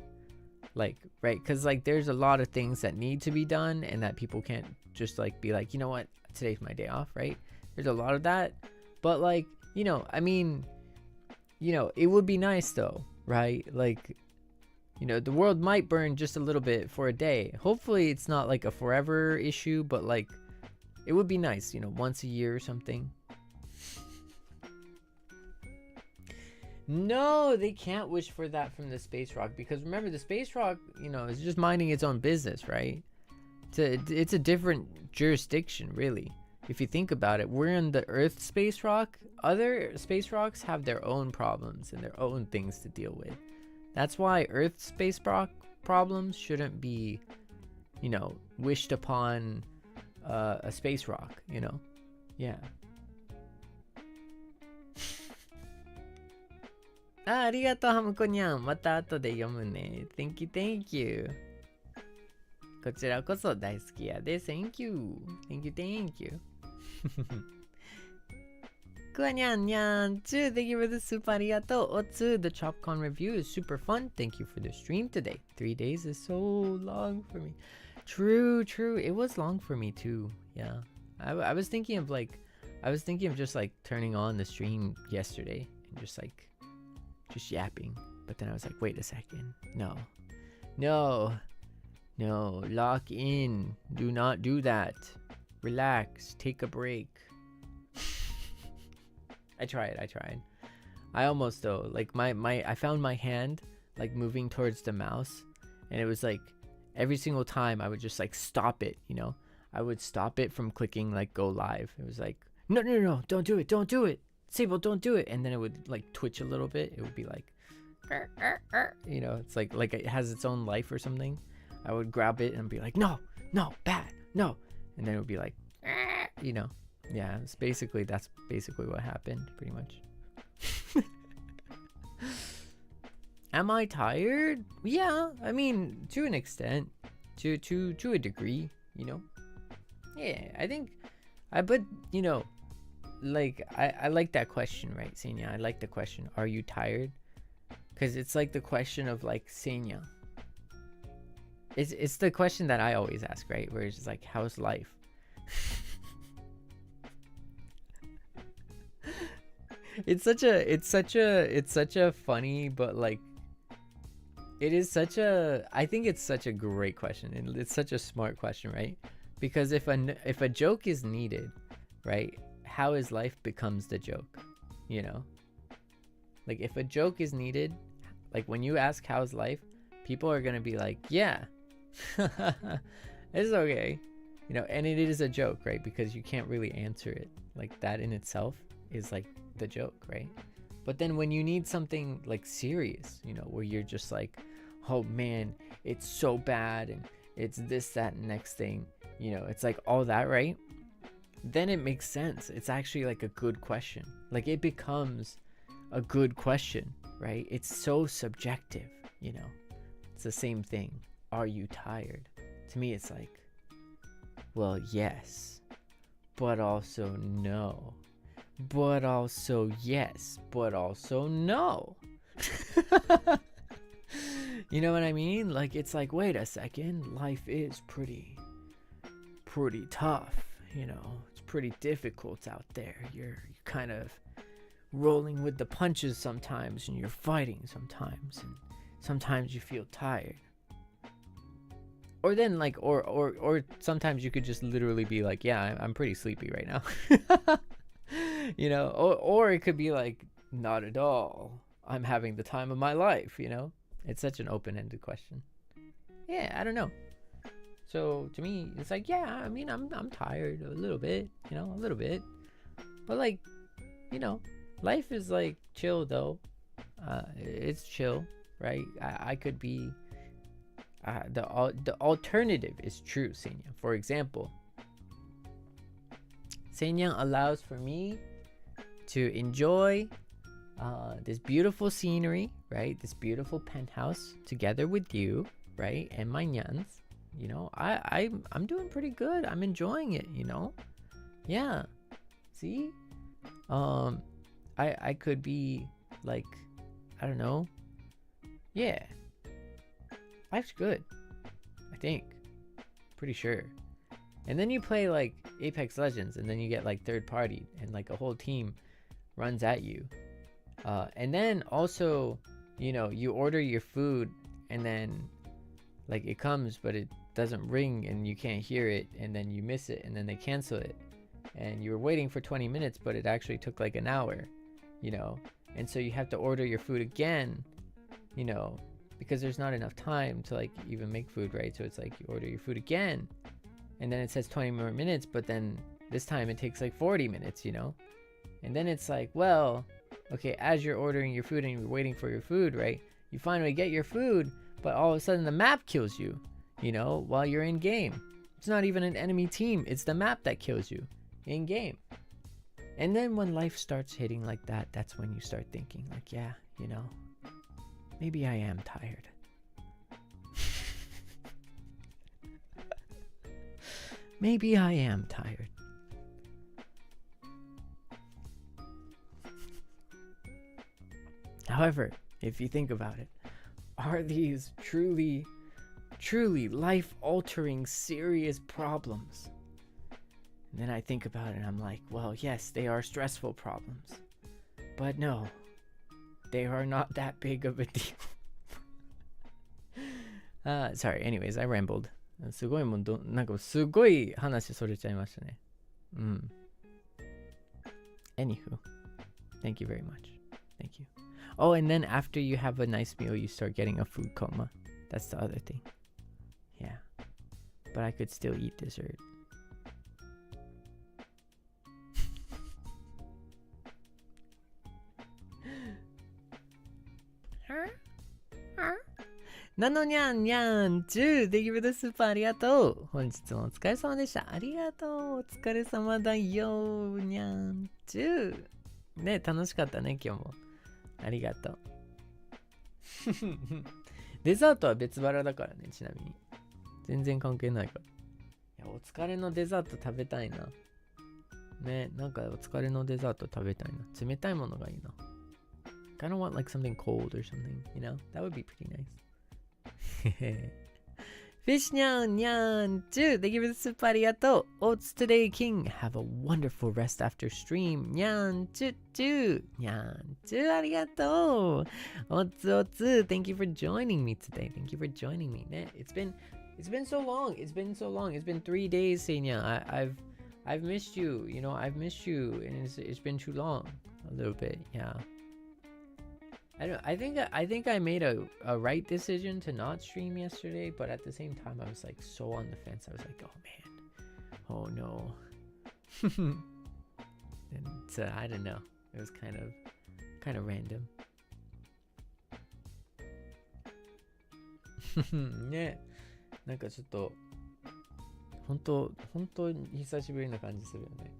Like, right? Because like there's a lot of things that need to be done and that people can't just like be like, you know what, today's my day off, right? There's a lot of that. But like, you know, I mean, you know, it would be nice though, right? Like, you know, the world might burn just a little bit for a day. Hopefully it's not like a forever issue, but like it would be nice, you know, once a year or something. No, they can't wish for that from the space rock because remember the space rock, you know, is just minding its own business, right? It's a different jurisdiction, really. If you think about it, we're in the Earth space rock. Other space rocks have their own problems and their own things to deal with. That's why Earth space rock problems shouldn't be, you know, wished upon a space rock, you know? Yeah. ありがとう、ハムコニャン。また後で読むね。Thank you, thank you. こちらこそ大好きやで。Thank you. Thank you, thank you. クワニャンニャン2 Thank you for the soup. ありがとう。おつ The Chopcon review is super fun. Thank you for the stream today. 3 days is so long for me. True. It was long for me too. Yeah. I was thinking of just like turning on the stream yesterday and just yapping. But then I was like, wait a second. No. Lock in. Do not do that. Relax. Take a break. I tried. I almost though. Like I found my hand like moving towards the mouse. And it was like every single time I would just like stop it, you know? I would stop it from clicking like go live. It was like, no. Don't do it. Seible, don't do it. And then it would like twitch a little bit. It would be like, you know, it's like it has its own life or something. I would grab it and be like, no, bad, no. And then it would be like, you know, yeah, that's basically what happened pretty much. Am I tired? Yeah, I mean, to an extent, to a degree, you know? Yeah, I think, but, you know, like, I like that question, right, Seinya? I like the question, are you tired? Because it's like the question of, like, Seinya. It's the question that I always ask, right? Where it's just like, how's life? It's such a funny, but like, I think it's such a great question, and it's such a smart question, right? Because if a joke is needed, right? How is life becomes the joke, you know? Like if a joke is needed, like when you ask how's life, people are gonna be like, yeah. It's okay. You know, and it is a joke, right? Because you can't really answer it. Like that in itself is like the joke, right? But then when you need something like serious, you know, where you're just like, oh man, it's so bad and it's this, that, and next thing, you know, it's like all that, right? Then it makes sense. It's actually like a good question. Like it becomes a good question, right? It's so subjective, you know. It's the same thing. Are you tired? To me, it's like, well, yes, but also no, but also yes, but also no. You know what I mean? Like, it's like, wait a second, life is pretty tough, you know. It's pretty difficult out there. You're kind of rolling with the punches sometimes, and you're fighting sometimes, and sometimes you feel tired. Or then like, or sometimes you could just literally be like, yeah, I'm pretty sleepy right now. You know, or it could be like, not at all. I'm having the time of my life, you know? It's such an open-ended question. Yeah, I don't know. So to me, it's like, yeah, I mean, I'm tired a little bit, you know, a little bit. But like, you know, life is like chill though. It's chill, right? I could be the alternative is true, Seinyan. For example, Seinyan allows for me to enjoy this beautiful scenery, right? This beautiful penthouse together with you, right? And my nyans. You know, I'm doing pretty good. I'm enjoying it, you know? Yeah. See? I could be like, I don't know. Yeah. Life's good. I think. Pretty sure. And then you play like Apex Legends and then you get like third party and like a whole team runs at you. And then also, you know, you order your food and then like it comes but it doesn't ring and you can't hear it, and then you miss it and then they cancel it, and you were waiting for 20 minutes but it actually took like an hour, you know, and so you have to order your food again, you know, because there's not enough time to like even make food, right? So it's like you order your food again and then it says 20 more minutes, but then this time it takes like 40 minutes, you know, and then it's like, well, okay, as you're ordering your food and you're waiting for your food, right, you finally get your food, but all of a sudden the map kills you, you know, while you're in game. It's not even an enemy team, it's the map that kills you in game. And then when life starts hitting like that, that's when you start thinking like, yeah, you know, maybe I am tired. Maybe I am tired. However, if you think about it, are these truly life-altering, serious problems? And then I think about it and I'm like, well, yes, they are stressful problems. But no, they are not that big of a deal. Sorry, anyways, I rambled. すごいもんなんかすごい話それちゃいましたね。うん。Anywho, thank you very much. Thank you. Oh, and then after you have a nice meal, you start getting a food coma. That's the other thing. Yeah. But I could still eat dessert.なのにゃんにゃんちゅうデギブドスーパーありがとう。本日もお疲れ様でした。ありがとう。お疲れ様だよにゃんちゅう。ね、楽しかったね、今日も。ありがとう。デザートは別腹だからね、ちなみに。全然関係ないから。いや、お疲れのデザート食べたいな。ね、なんかお疲れのデザート食べたいな。冷たいものがいいな。Kind of want like something cold or something, you know? That would be pretty nice. Fish nyan nyan too. Thank you for the super arigato. Oats today, King. Have a wonderful rest after stream. Nyan too too. Nyan too arigato. Ots. Thank you for joining me today. Thank you for joining me. It's been so long. It's been so long. It's been 3 days, Seinya. I've missed you. You know, I've missed you, and it's been too long. A little bit, yeah. I think I made a right decision to not stream yesterday, but at the same time I was like so on the fence. I was like, oh man, oh no. And so I don't know. It was kind of random. ね、なんかちょっと本当に久しぶりな感じするよね。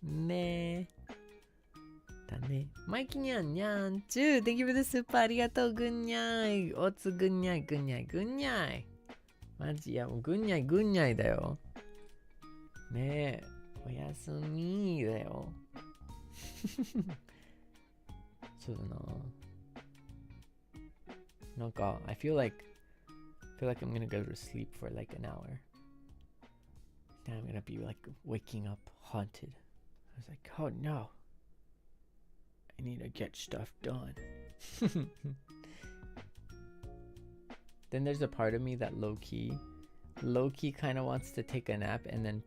ねえ。だね。マイキニャンニャンチュー Thank you for the super ありがとうぐんにゃい。おつぐんにゃいぐんにゃいぐんにゃい。マジやもうぐんにゃいぐんにゃいだよ。ねえ。おやすみだよ。そうだな。なんか I feel like I'm gonna go to sleep for like an hour. Then I'm gonna be like waking up haunted. I was like, oh no. I need to get stuff done. Then there's a part of me that low-key kind of wants to take a nap and then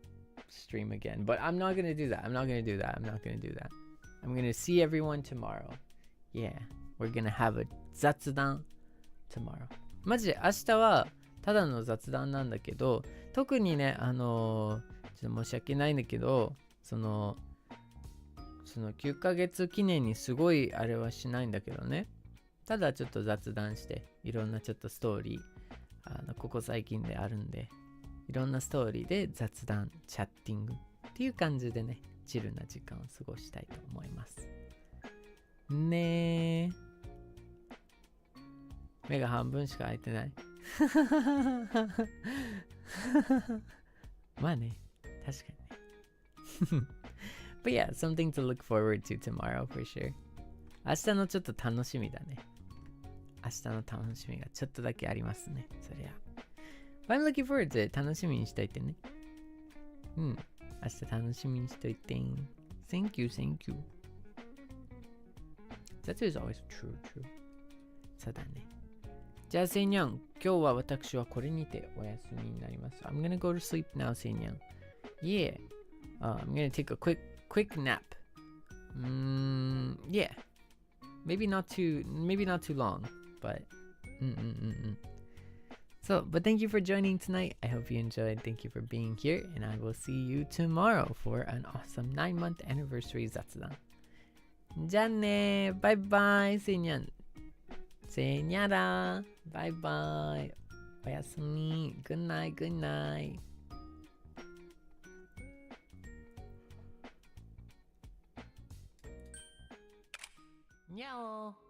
stream again. But I'm not gonna do that. I'm not gonna do that. I'm gonna see everyone tomorrow. Yeah, we're gonna have a 雑談 tomorrow. マジで明日はただの雑談なんだけど、特にね、ちょっと申し訳ないんだけど、その9ヶ月記念にすごいあれはしないんだけどね。ただちょっと雑談して、いろんなちょっとストーリー、ここ最近であるんで、いろんなストーリーで雑談、チャッティングっていう感じでね、チルな時間を過ごしたいと思います。ねー。目が半分しか開いてない。まあね、確かにね。But yeah, something to look forward to tomorrow for sure. 明日のちょっと楽しみだね。明日の楽しみがちょっとだけありますね。そりゃ。But I'm looking forward to it. 楽しみにしといてね。うん。明日楽しみにしといて。Thank you. That is always true. そうだね。じゃあ、セイニャン、今日は私はこれにてお休みになります。I'm gonna go to sleep now, セイニャン。Yeah. I'm gonna take a quick nap. Yeah. Maybe not too long, but So, but thank you for joining tonight. I hope you enjoyed. Thank you for being here, and I will see you tomorrow for an awesome 9-month anniversary 雑談。じゃあね、バイバイ、セイニャン。せーにゃら、バイバイ。おやすみ。Good night, good night. にゃおー。